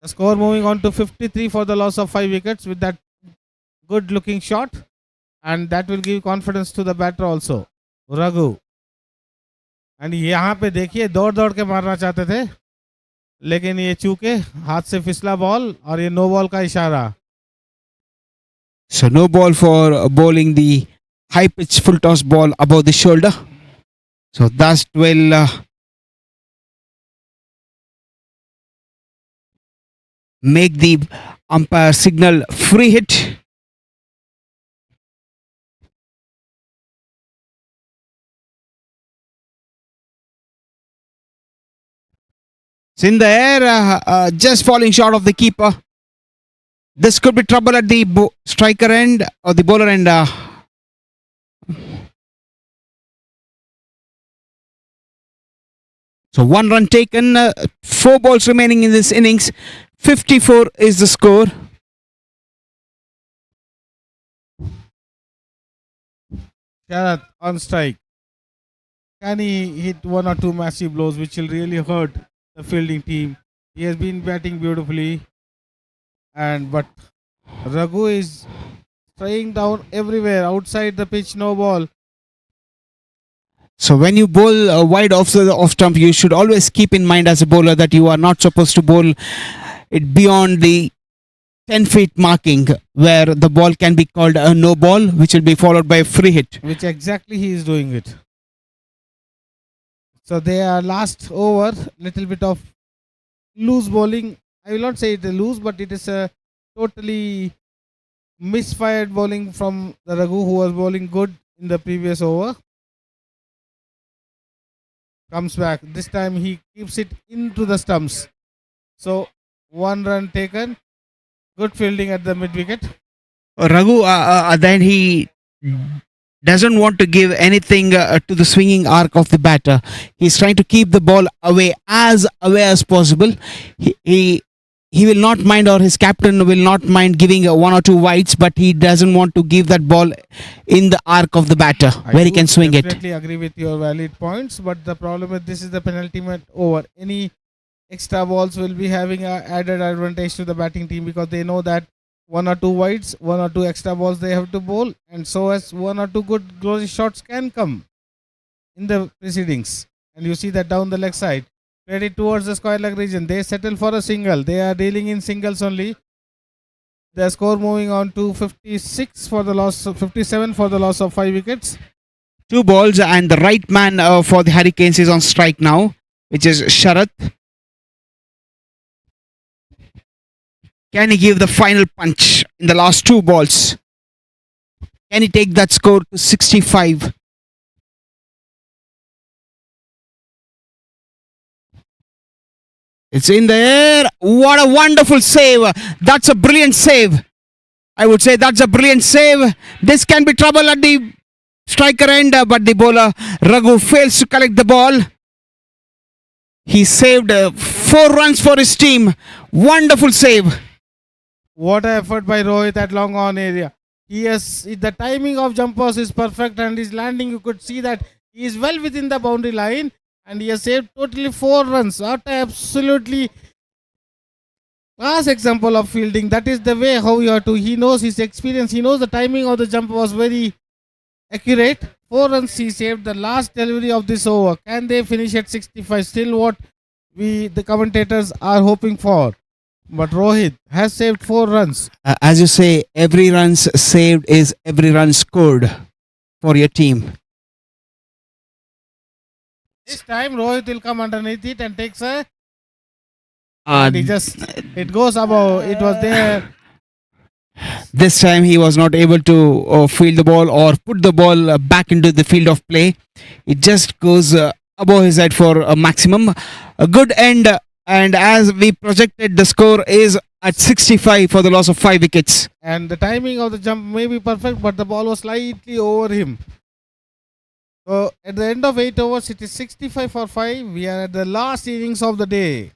The score moving on to 53 for the loss of 5 wickets with that good looking shot, and that will give confidence to the batter also, Raghu. And यहाँ पे देखिए दौड़ दौड़ के मारना चाहते थे, लेकिन ये चूके हाथ से फिसला बॉल और ये नो बॉल का इशारा. So no ball for bowling the high pitch full toss ball above the shoulder. So that will make the umpire signal free hit. It's in the air, just falling short of the keeper. This could be trouble at the striker end or the bowler end. So 1 run taken, 4 balls remaining in this innings. 54 is the score. Sharath on strike. Can he hit 1 or 2 massive blows which will really hurt the fielding team? He has been batting beautifully, but Raghu is straying down everywhere outside the pitch. No ball. So when you bowl wide off the off stump, you should always keep in mind as a bowler that you are not supposed to bowl it beyond the 10 feet marking, where the ball can be called a no ball, which will be followed by a free hit. Which exactly he is doing it. So they are last over, little bit of loose bowling. I will not say it is loose, but it is a totally misfired bowling from the Raghu, who was bowling good in the previous over. Comes back. This time he keeps it into the stumps. So 1 run taken. Good fielding at the mid wicket. Raghu, then he doesn't want to give anything to the swinging arc of the batter. He's trying to keep the ball away as possible. He will not mind, or his captain will not mind giving 1 or 2 wides, but he doesn't want to give that ball in the arc of the batter where he can swing it. I definitely agree with your valid points, but the problem is this is the penultimate over. Any extra balls will be having an added advantage to the batting team, because they know that 1 or 2 wides, 1 or 2 extra balls they have to bowl, and so as 1 or 2 good close shots can come in the proceedings. And you see that down the leg side. Played it towards the square leg region. They settle for a single. They are dealing in singles only. The score moving on to 56 for the loss, 57 for the loss of 5 wickets. 2 balls, and the right man for the Hurricanes is on strike now, which is Sharath. Can he give the final punch in the last 2 balls? Can he take that score to 65? It's in the air. What a wonderful save. That's a brilliant save. I would say that's a brilliant save. This can be trouble at the striker end, but the bowler Raghu fails to collect the ball. He saved 4 runs for his team. Wonderful save. What an effort by Rohit at long on area. The timing of jumpers is perfect, and his landing, you could see that he is well within the boundary line, and he has saved totally 4 runs. What an absolutely class example of fielding. That is the way how you have to. He knows his experience. He knows the timing of the jump was very accurate. 4 runs he saved. The last delivery of this over. Can they finish at 65? Still what the commentators are hoping for. But Rohit has saved 4 runs. As you say, every run saved is every run scored for your team. This time Rohit will come underneath it and takes a. And it goes above. It was there. This time he was not able to field the ball or put the ball back into the field of play. It just goes above his head for a maximum. A good end, and as we projected, the score is at 65 for the loss of 5 wickets. And the timing of the jump may be perfect, but the ball was slightly over him. So at the end of 8 overs, it is 65 for 5. We are at the last innings of the day.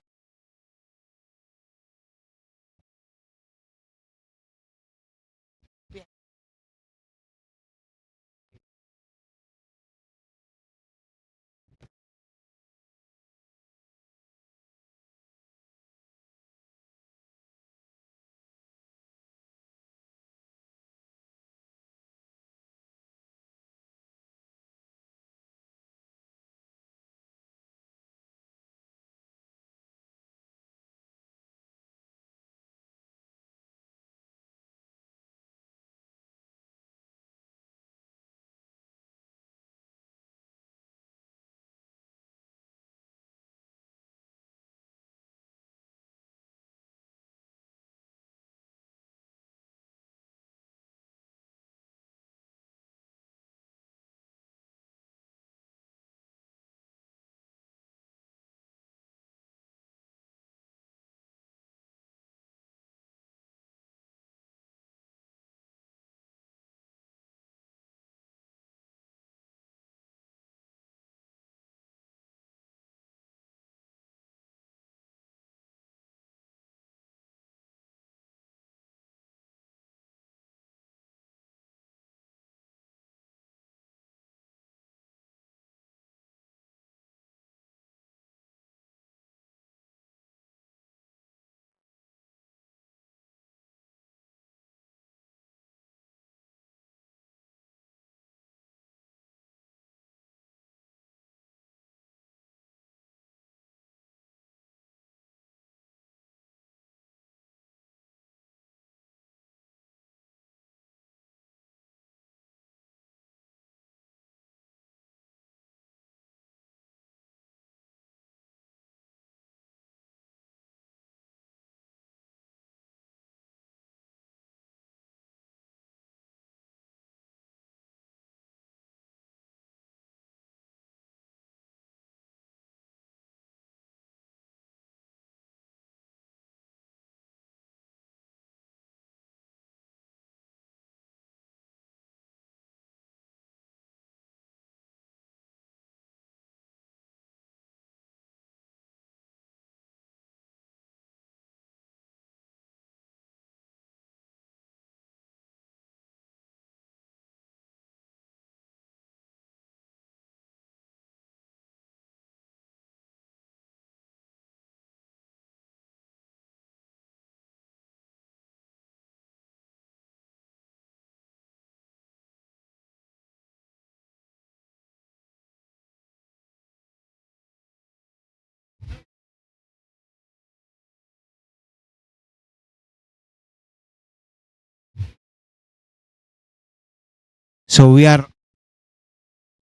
So we are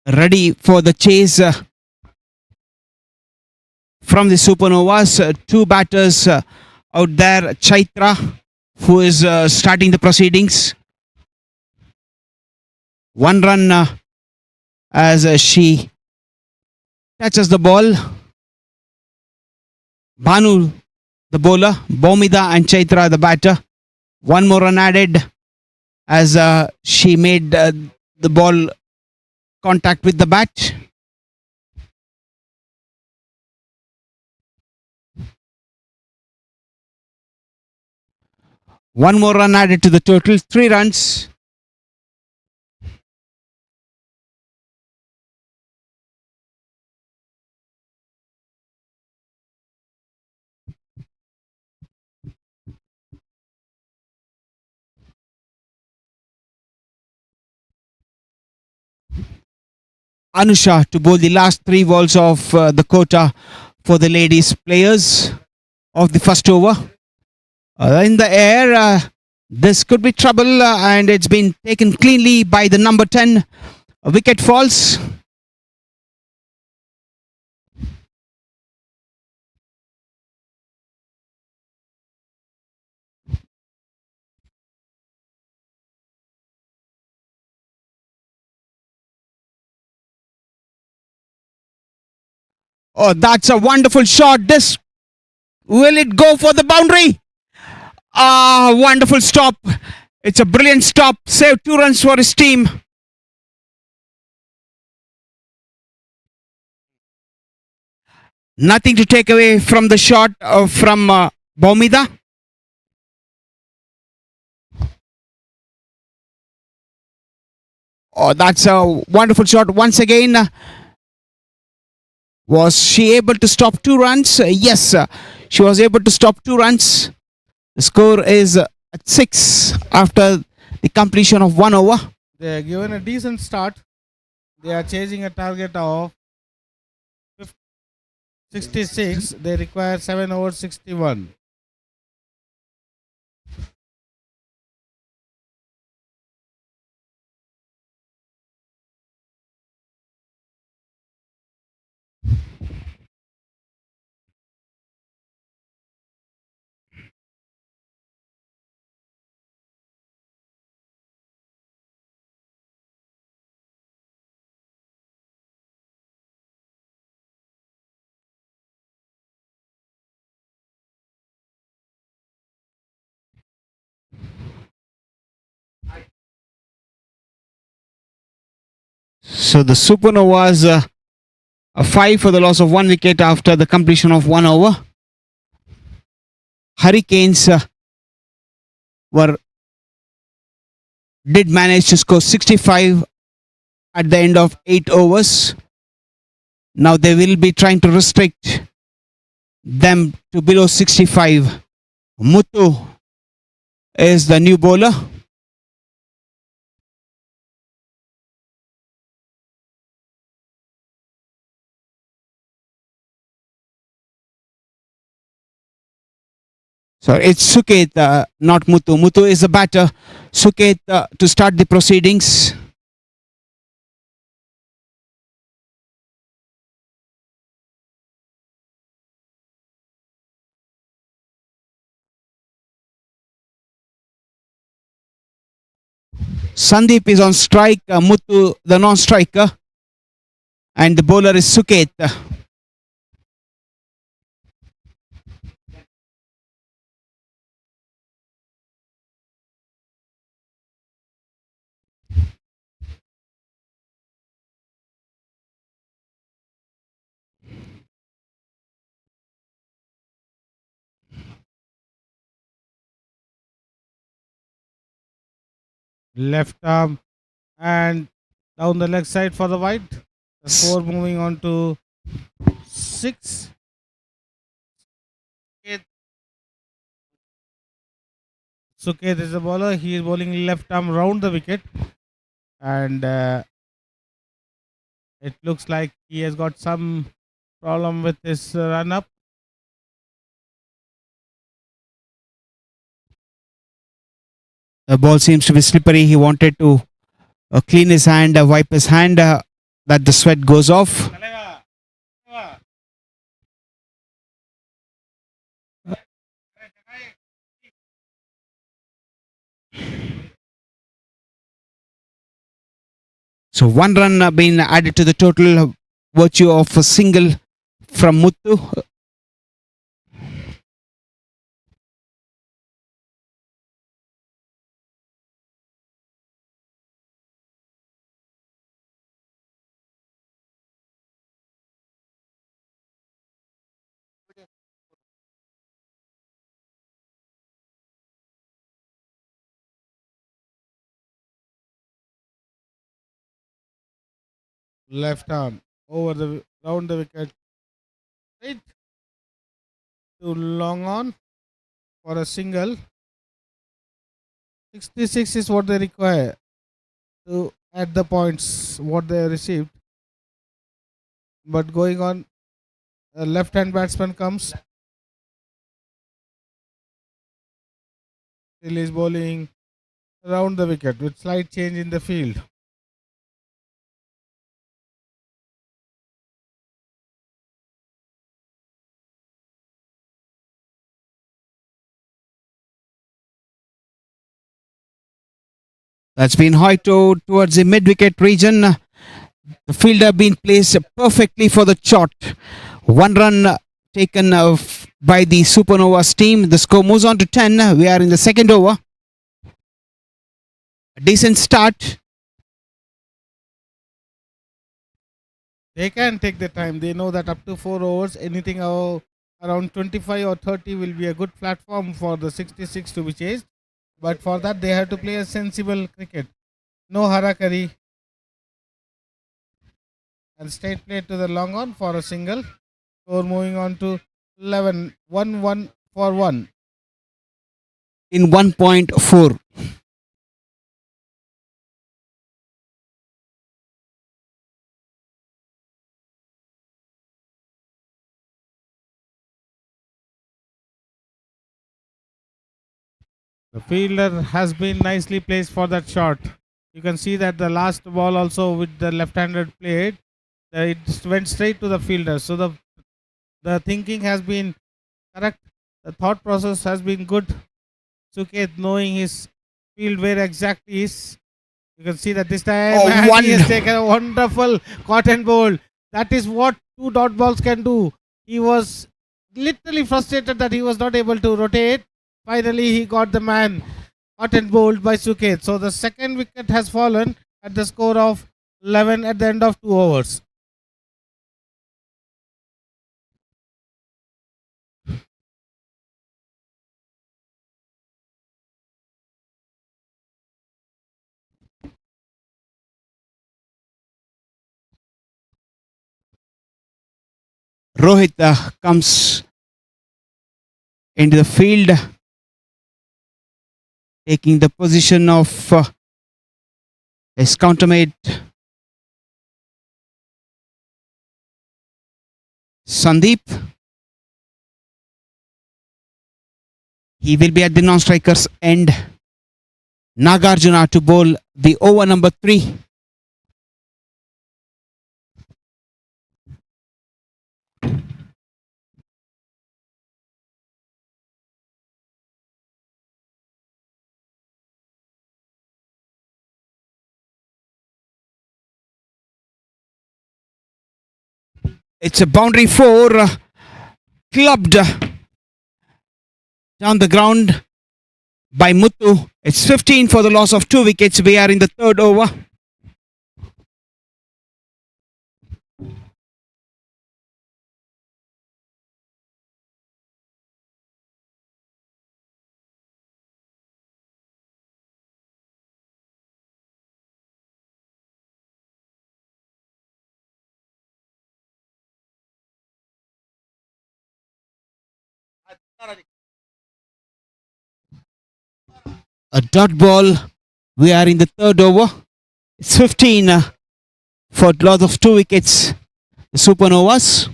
ready for the chase from the Supernovas. 2 batters out there. Chaitra, who is starting the proceedings. 1 run as she touches the ball. Banu, the bowler, Bomida and Chaitra, the batter. One more run added as she made the ball contact with the bat. One more run added to the total, 3 runs. Anusha to bowl the last 3 balls of the quota for the ladies players of the first over. In the air, this could be trouble, and it's been taken cleanly by the number 10. Wicket falls. Oh, that's a wonderful shot. This will it go for the boundary? Ah, wonderful stop. It's a brilliant stop. Saved 2 runs for his team. Nothing to take away from the shot from Bomida. Oh, that's a wonderful shot. Once again, was she able to stop 2 runs? Yes, she was able to stop 2 runs. The score is at 6 after the completion of 1 over. They are given a decent start. They are chasing a target of 66. They require 7 over 61. So the Supernovas a 5 for the loss of 1 wicket after the completion of 1 over. Hurricanes did manage to score 65 at the end of 8 overs. Now they will be trying to restrict them to below 65. Muthu is the new bowler. So it's Suket, not Muthu. Muthu is the batter. Suket to start the proceedings. Sandeep is on strike. Muthu, the non-striker. And the bowler is Suket. Left arm and down the leg side for the wide. The score moving on to 6. Suket is the bowler. He is bowling left arm round the wicket, and it looks like he has got some problem with his run up. The ball seems to be slippery. He wanted to clean his hand, wipe his hand, that the sweat goes off. So 1 run being added to the total, virtue of a single from Muthu. left arm over the round the wicket, straight to long on for a single. 66 is what they require to add the points what they received. But going on, a left-hand batsman comes. Still is bowling around the wicket with slight change in the field. That's been high towards the mid-wicket region. The fielder been placed perfectly for the shot. One run taken by the Supernovas team. The score moves on to 10. We are in the second over. A decent start. They can take the time. They know that up to 4 overs, anything around 25 or 30 will be a good platform for the 66 to be chased. But for that, they have to play a sensible cricket. No harakari. And straight play to the long on for a single. Score moving on to 11. 1-1 for 1. In 1.4. The fielder has been nicely placed for that shot. You can see that the last ball also with the left-handed played, it went straight to the fielder. So the thinking has been correct. The thought process has been good. Suket knowing his field where exactly is. You can see that this time he has taken a wonderful cotton bowl. That is what 2 dot balls can do. He was literally frustrated that he was not able to rotate. Finally, he got the man cotton bowled by Suket. So the second wicket has fallen at the score of 11 at the end of 2 overs. Rohit comes into the field, taking the position of his countermate Sandeep. He will be at the non-striker's end. Nagarjuna to bowl the over number 3. It's a boundary 4, clubbed down the ground by Muthu. It's 15 for the loss of 2 wickets. We are in the third over. A dot ball. We are in the third over. It's 15 for loss of 2 wickets. The Supernovas.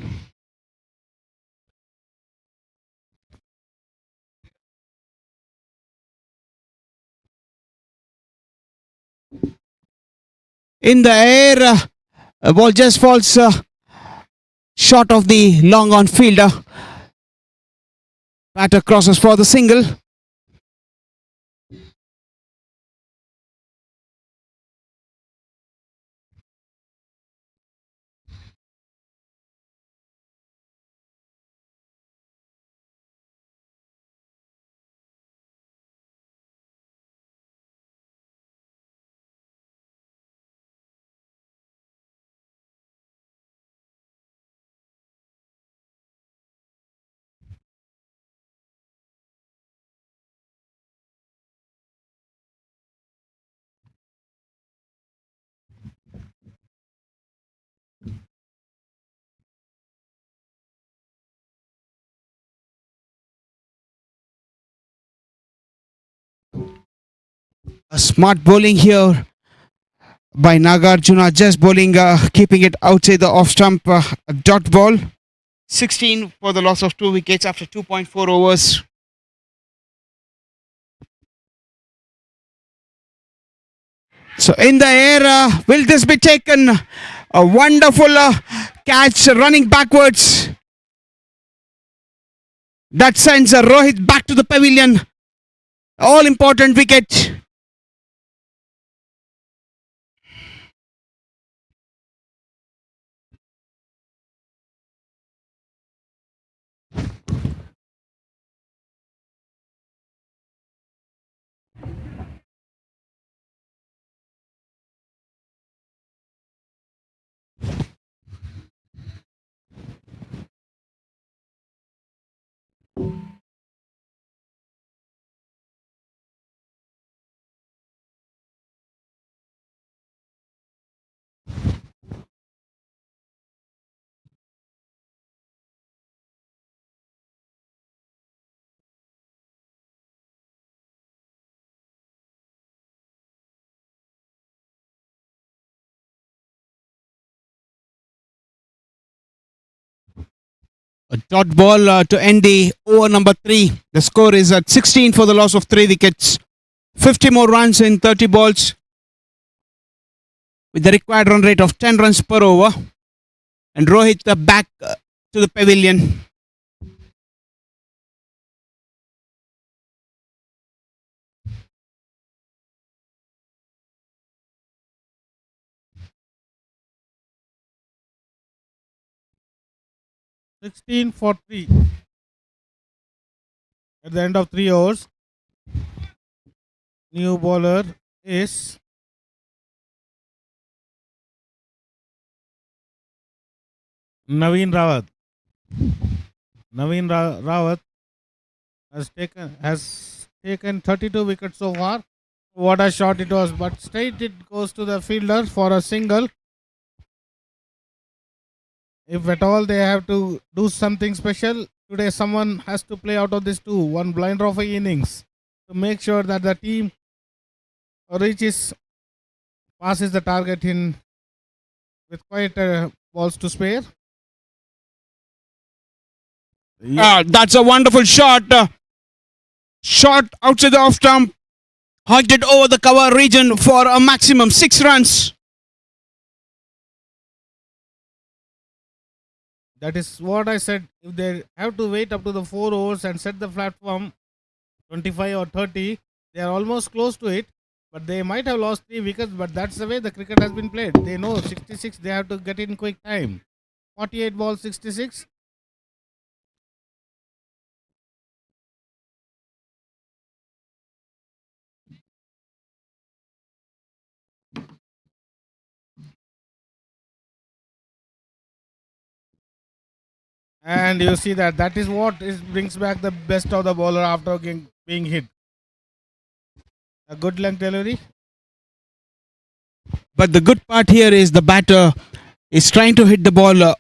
In the air, a ball just falls short of the long on fielder. Batter crosses for the single. A smart bowling here by Nagarjuna, just bowling, keeping it outside the off stump, a dot ball. 16 for the loss of 2 wickets after 2.4 overs. So in the air, will this be taken? A wonderful catch running backwards. That sends Rohit back to the pavilion. All important wicket. A dot ball to end the over number 3. The score is at 16 for the loss of 3 wickets. 50 more runs in 30 balls with the required run rate of 10 runs per over. And Rohit back to the pavilion. Sixteen for 3 at the end of 3 overs. New bowler is Naveen Rawat. Rawat has taken 32 wickets so far. What a shot it was, but straight it goes to the fielder for a single. If at all they have to do something special, today someone has to play out of this too. One blind of innings to make sure that the team passes the target in with quite balls to spare. That's a wonderful shot. Shot outside the off stump. Hoiked it over the cover region for a maximum 6 runs. That is what I said. If they have to wait up to the 4 overs and set the platform 25 or 30, they are almost close to it. But they might have lost 3 wickets, but that's the way the cricket has been played. They know 66, they have to get in quick time. 48 balls, 66. And you see that is what brings back the best of the bowler after being hit. A good length delivery. But the good part here is the batter is trying to hit the ball to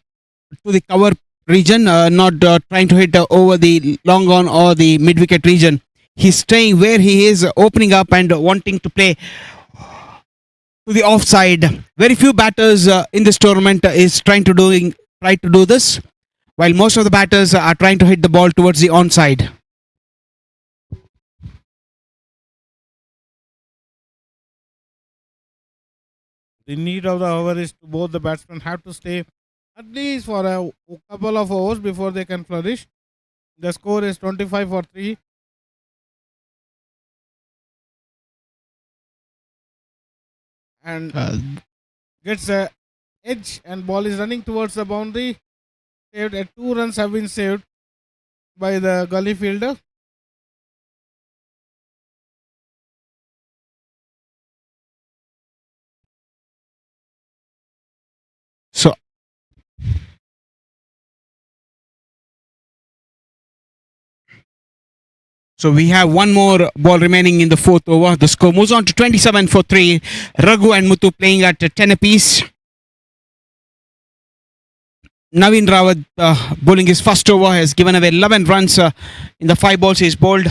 the cover region, not trying to hit over the long on or the mid wicket region. He's staying where he is, opening up and wanting to play to the offside. Very few batters in this tournament is try to do this, while most of the batters are trying to hit the ball towards the onside. The need of the over is to both the batsmen have to stay at least for a couple of overs before they can flourish. The score is 25 for 3. And gets a edge and ball is running towards the boundary. Saved at 2 runs have been saved by the gully fielder. So we have one more ball remaining in the 4th over. The score moves on to 27 for 3. Raghu and Muthu playing at 10 apiece. Naveen Rawat bowling his first over has given away 11 runs in the 5 balls he's bowled.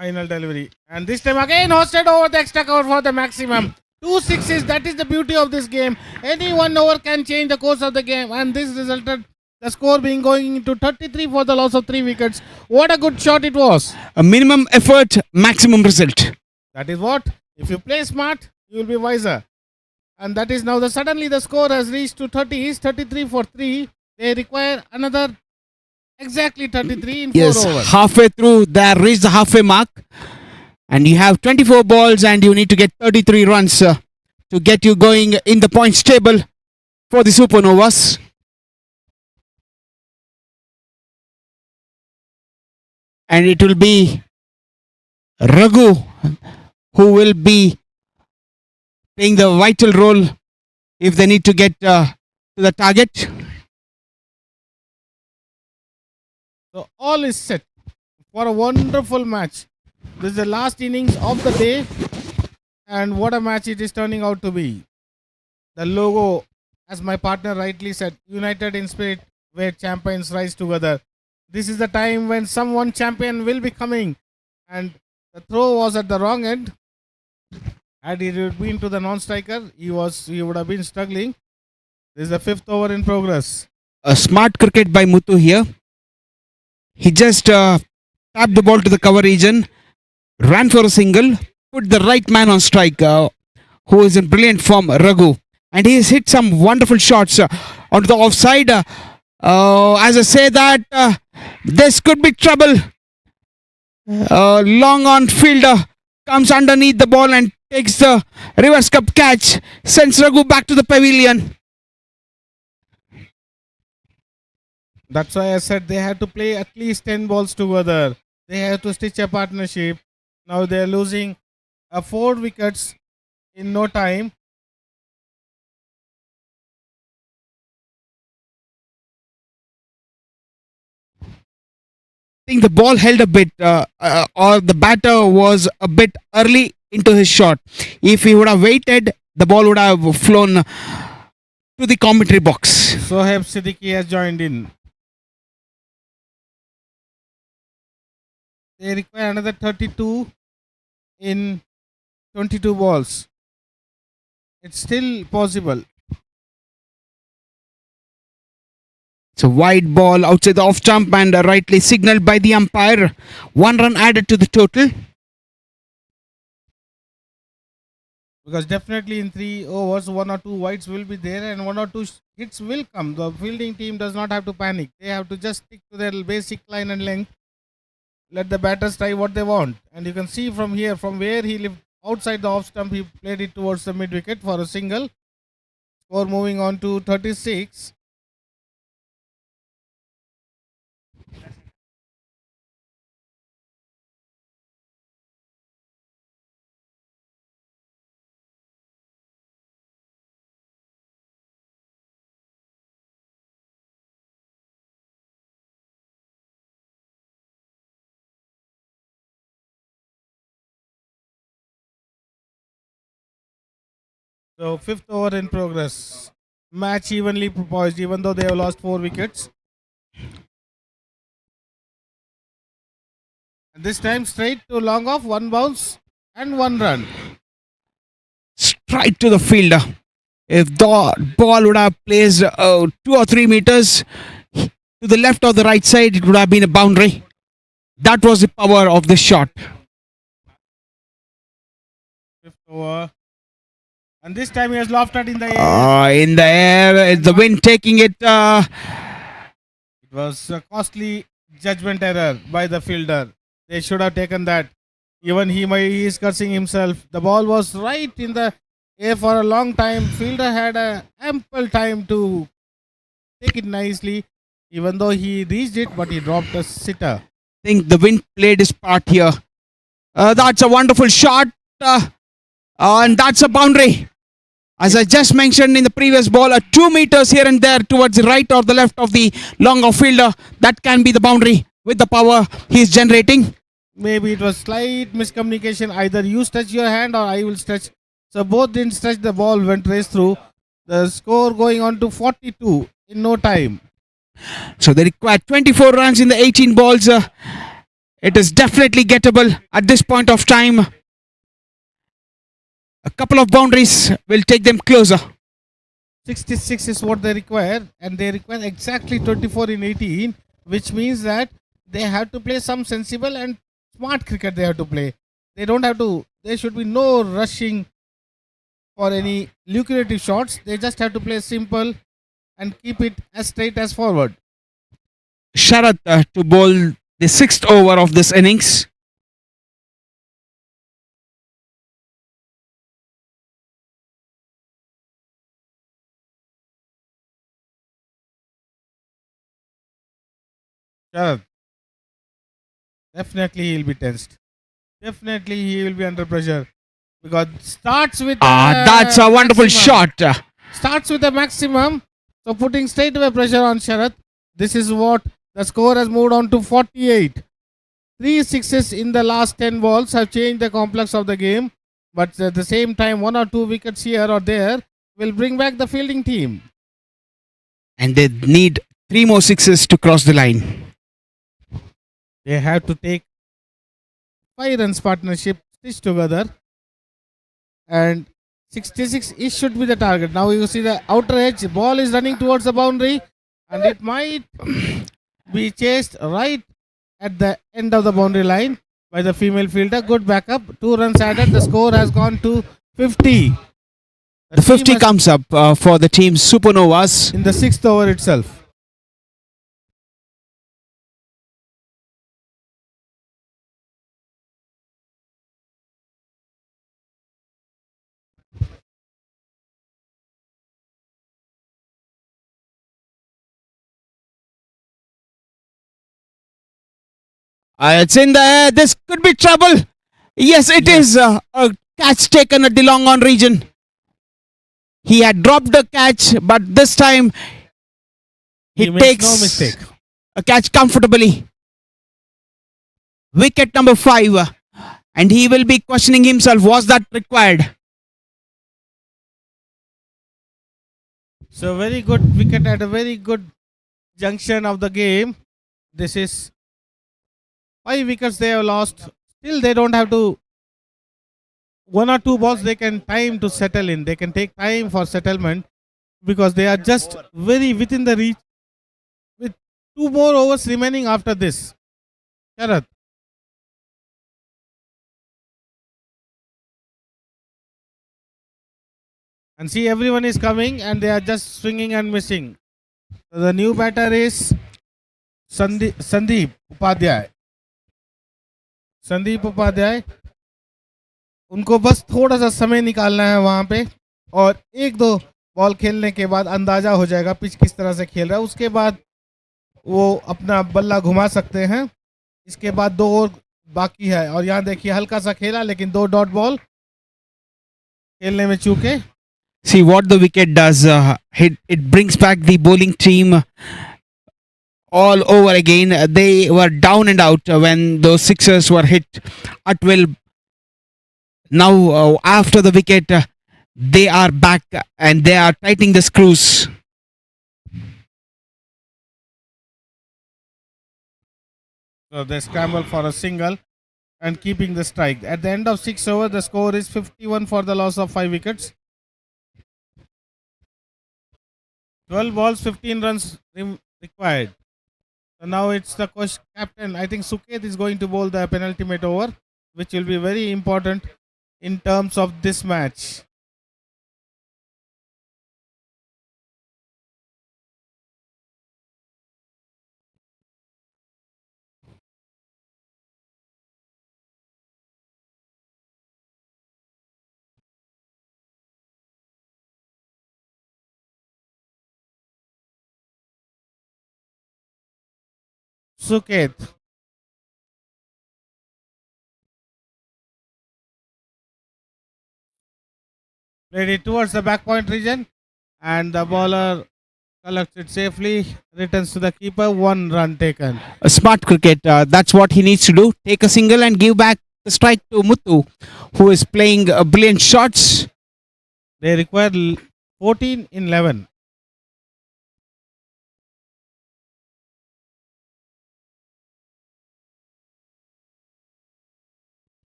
Final delivery. And this time again hosted over the extra cover for the maximum. 2 sixes. That is the beauty of this game. Any 1 over can change the course of the game. And this resulted the score being going into 33 for the loss of 3 wickets. What a good shot it was. A minimum effort, maximum result. That is what. If you play smart, you will be wiser. And that is now suddenly the score has reached to 30. Is 33 for 3. They require another exactly 33 in 4 Yes, overs. halfway through, they reached the halfway mark. And you have 24 balls and you need to get 33 runs to get you going in the points table for the Supernovas. And it will be Raghu who will be playing the vital role if they need to get to the target. So all is set for a wonderful match. This is the last innings of the day, and what a match it is turning out to be. The logo, as my partner rightly said, united in spirit, where champions rise together. This is the time when someone champion will be coming, and the throw was at the wrong end. Had he been to the non-striker, he would have been struggling. This is the 5th over in progress. A smart cricket by Muthu here. He just tapped the ball to the cover region, ran for a single, put the right man on strike, who is in brilliant form, Raghu. And he has hit some wonderful shots onto the offside. As I say that, this could be trouble. Long on fielder comes underneath the ball and takes the reverse cup catch, sends Raghu back to the pavilion. That's why I said they had to play at least 10 balls together. They have to stitch a partnership. Now they are losing 4 wickets in no time. I think the ball held a bit, or the batter was a bit early into his shot. If he would have waited, the ball would have flown to the commentary box. Sohaib Siddiqui has joined in. They require another 32 in 22 balls. It's still possible. It's a wide ball outside the off jump and rightly signaled by the umpire. 1 run added to the total. Because definitely in 3 overs, 1 or 2 wides will be there and 1 or 2 hits will come. The fielding team does not have to panic. They have to just stick to their basic line and length. Let the batters try what they want. And you can see from here, from where he lived outside the off stump, he played it towards the mid wicket for a single. Score moving on to 36. So 5th over in progress. Match evenly poised, even though they have lost 4 wickets. And this time straight to long off, 1 bounce and 1 run. Straight to the fielder. If the ball would have placed 2 or 3 meters to the left or the right side, it would have been a boundary. That was the power of this shot. 5th over. And this time he has lofted in the air. In the air, the wind taking it. It was a costly judgment error by the fielder. They should have taken that. Even he is cursing himself. The ball was right in the air for a long time. Fielder had ample time to take it nicely, even though he reached it, but he dropped a sitter. I think the wind played his part here. That's a wonderful shot. And that's a boundary. As I just mentioned in the previous ball, 2 meters here and there towards the right or the left of the long off fielder, that can be the boundary with the power he is generating. Maybe it was slight miscommunication. Either you stretch your hand or I will stretch. So both didn't stretch, the ball went race through. The score going on to 42 in no time. So they require 24 runs in the 18 balls. It is definitely gettable at this point of time. A couple of boundaries will take them closer. 66 is what they require, and they require exactly 24 in 18, which means that they have to play some sensible and smart cricket. They have to play. They don't have to. There should be no rushing for any lucrative shots. They just have to play simple and keep it as straight as forward. Sharat to bowl the sixth over of this innings. Sharad, definitely he'll be tensed. Definitely he will be under pressure because starts with That's a wonderful maximum. shot. Starts with a maximum, so putting straight away pressure on Sharath. This is what the score has moved on to 48. 3 sixes in the last 10 balls have changed the complex of the game, but at the same time, 1 or 2 wickets here or there will bring back the fielding team. And they need 3 more sixes to cross the line. They have to take 5 runs partnership stitched together, and 66 is should be the target. Now you see the outer edge, ball is running towards the boundary, and it might be chased right at the end of the boundary line by the female fielder. Good backup, 2 runs added. The score has gone to 50. The 50 comes up for the team Supernovas. In the 6th over itself. It's in the air. This could be trouble. Yes, it is a catch taken at the long on region. He had dropped the catch, but this time he makes takes no mistake. a catch comfortably. Wicket number 5, and he will be questioning himself, was that required? So very good wicket at a very good junction of the game. This is 5 wickets they have lost. Still they don't have to. 1 or 2 balls they can time to settle in. They can take time for settlement because they are just very within the reach with 2 more overs remaining after this. Sharath. And see, everyone is coming and they are just swinging and missing. So the new batter is Sandeep Upadhyay. Sandeep Upadhyay, उनको बस थोड़ा सा समय निकालना है वहां पे, और 1-2 बॉल खेलने के बाद अंदाजा हो जाएगा पिच किस तरह से खेल रहा है. उसके बाद वो अपना बल्ला घुमा सकते हैं. इसके बाद 2 और बाकी है, और यहाँ देखिए हल्का सा खेला लेकिन 2 डॉट बॉल खेलने में चूके. See what the wicket does. It brings back the bowling team all over again. They were down and out when those sixers were hit at will. Now, after the wicket, they are back and they are tightening the screws. So they scramble for a single and keeping the strike. At the end of 6 overs, the score is 51 for the loss of 5 wickets. 12 balls, 15 runs required. So now it's the captain. I think Suket is going to bowl the penultimate over, which will be very important in terms of this match. Suket. Played it towards the back point region, and the bowler collects it safely, returns to the keeper, 1 run taken. A smart cricket, that's what he needs to do. Take a single and give back the strike to Muthu, who is playing brilliant shots. They require 14 in 11.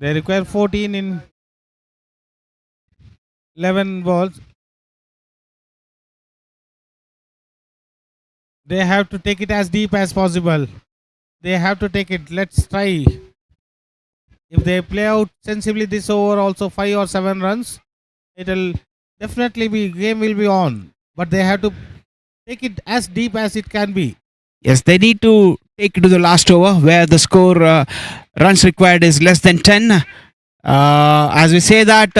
They require 14 in 11 balls. They have to take it as deep as possible. They have to take it. Let's try. If they play out sensibly this over, also 5 or 7 runs, it'll definitely be game will be on. But they have to take it as deep as it can be. Yes, they need to take it to the last over where the score runs required is less than 10. As we say that,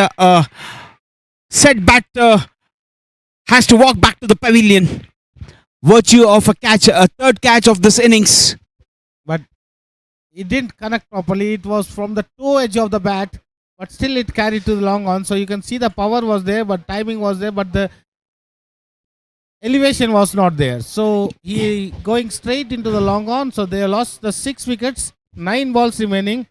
said batter has to walk back to the pavilion. Virtue of a catch, a third catch of this innings. But it didn't connect properly. It was from the toe edge of the bat, but still it carried to the long on. So you can see the power was there, but timing was there, but the elevation was not there. So he going straight into the long on. So they lost the 6 wickets, 9 balls remaining,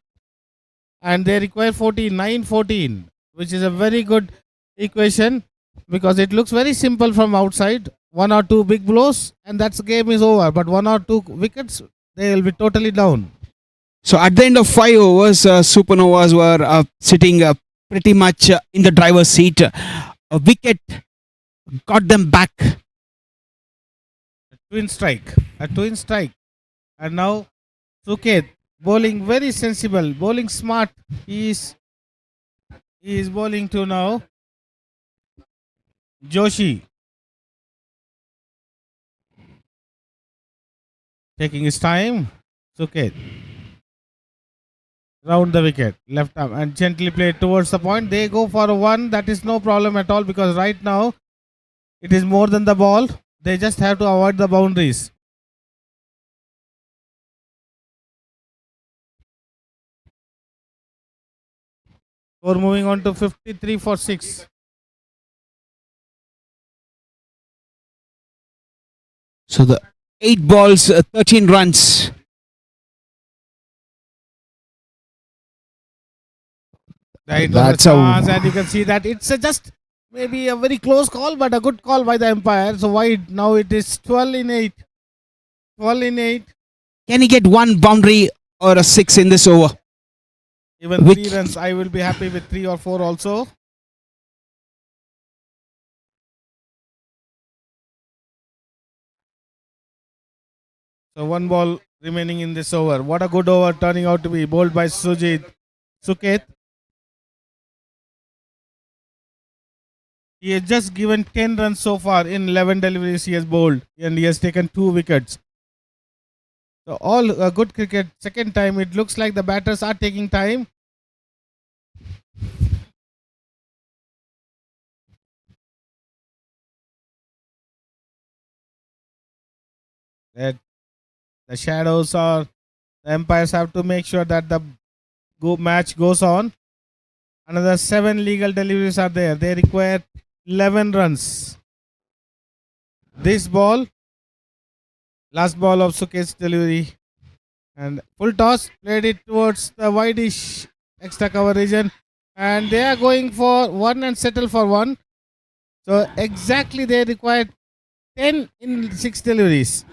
and they require 14, 9-14, which is a very good equation because it looks very simple from outside. 1 or 2 big blows, and that's game is over. But 1 or 2 wickets, they will be totally down. So at the end of 5 overs, Supernovas were sitting pretty much in the driver's seat. A wicket got them back. A twin strike. And now Suket bowling very sensible, bowling smart. He is bowling to now Joshi. Taking his time. Suket. Round the wicket, left arm, and gently play towards the point. They go for a 1. That is no problem at all because right now it is more than the ball. They just have to avoid the boundaries. Score moving on to 53 for 6. So the 8 balls, 13 runs. That's and you can see that it's just maybe a very close call, but a good call by the umpire. So wide now it is 12 in 8. 12 in 8. Can he get 1 boundary or a 6 in this over? Even 3 runs, I will be happy with 3 or 4 also. So 1 ball remaining in this over. What a good over turning out to be, bowled by Suket. He has just given 10 runs so far in 11 deliveries he has bowled, and he has taken 2 wickets. So all good cricket. Second time it looks like the batters are taking time. That the shadows are, the umpires have to make sure that the match goes on. Another 7 legal deliveries are there. They require 11 runs. This ball, last ball of Suket's delivery, and full toss, played it towards the wideish extra cover region, and they are going for 1 and settle for 1. So exactly they required 10 in 6 deliveries.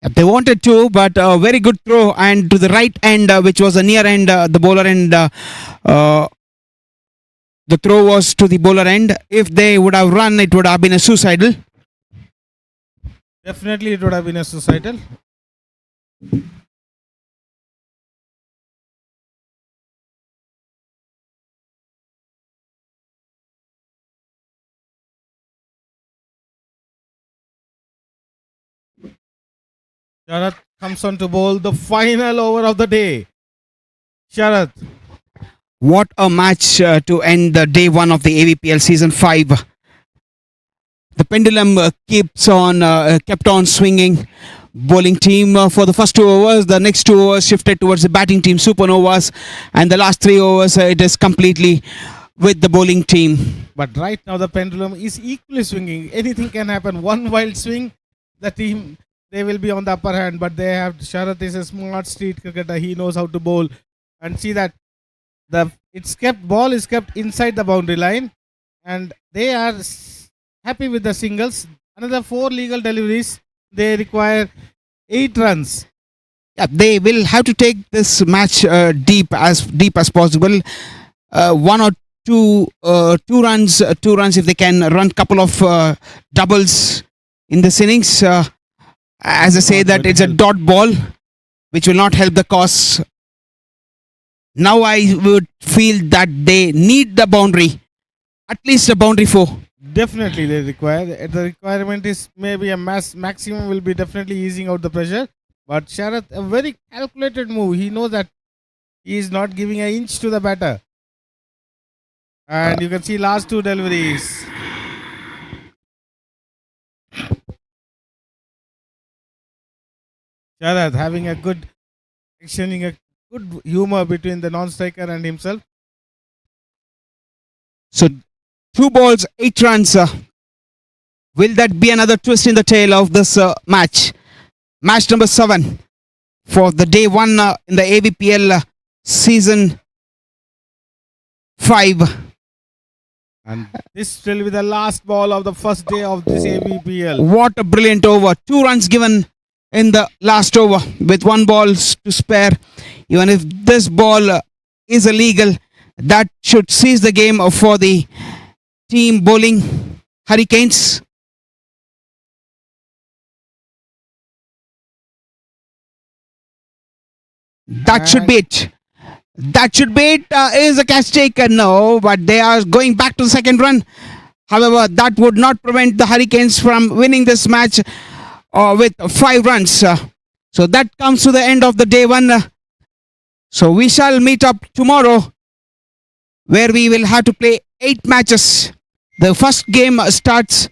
They wanted to, but a very good throw and to the right end, which was a near end, the bowler end. The throw was to the bowler end. If they would have run, it would have been a suicidal. Definitely it would have been a suicidal. Sharath comes on to bowl the final over of the day. Sharath. What a match to end the day 1 of the AVPL season 5. The pendulum kept on swinging. Bowling team for the first 2 overs. The next 2 overs shifted towards the batting team, Supernovas. And the last 3 overs, it is completely with the bowling team. But right now the pendulum is equally swinging. Anything can happen. One wild swing, the team, they will be on the upper hand. But they have, Sharath is a smart street cricketer. He knows how to bowl. And see that ball is kept inside the boundary line. And they are happy with the singles. Another 4 legal deliveries. They require 8 runs. yeah, they will have to take this match deep as possible. One or two runs if they can run couple of doubles in this innings. As I say, that it's a dot ball, which will not help the cause. Now I would feel that they need the boundary, at least a boundary 4. Definitely they require. The requirement is maybe a maximum will be definitely easing out the pressure. But Sharath, a very calculated move. He knows that he is not giving an inch to the batter. And you can see last two deliveries. Sharath having a good, exchanging a good humor between the non-striker and himself. So 2 balls, 8 runs. Will that be another twist in the tail of this match? Match number 7 for the day 1 in the AVPL season 5. And this will be the last ball of the first day of this AVPL. What a brilliant over. 2 runs given in the last over with 1 ball to spare. Even if this ball is illegal, that should seize the game for the team bowling Hurricanes. That should be it. That should be it. Is a catch taken? No, but they are going back to the second run. However, that would not prevent the Hurricanes from winning this match with 5 runs. So that comes to the end of the day 1. So we shall meet up tomorrow, where we will have to play 8 matches. The first game starts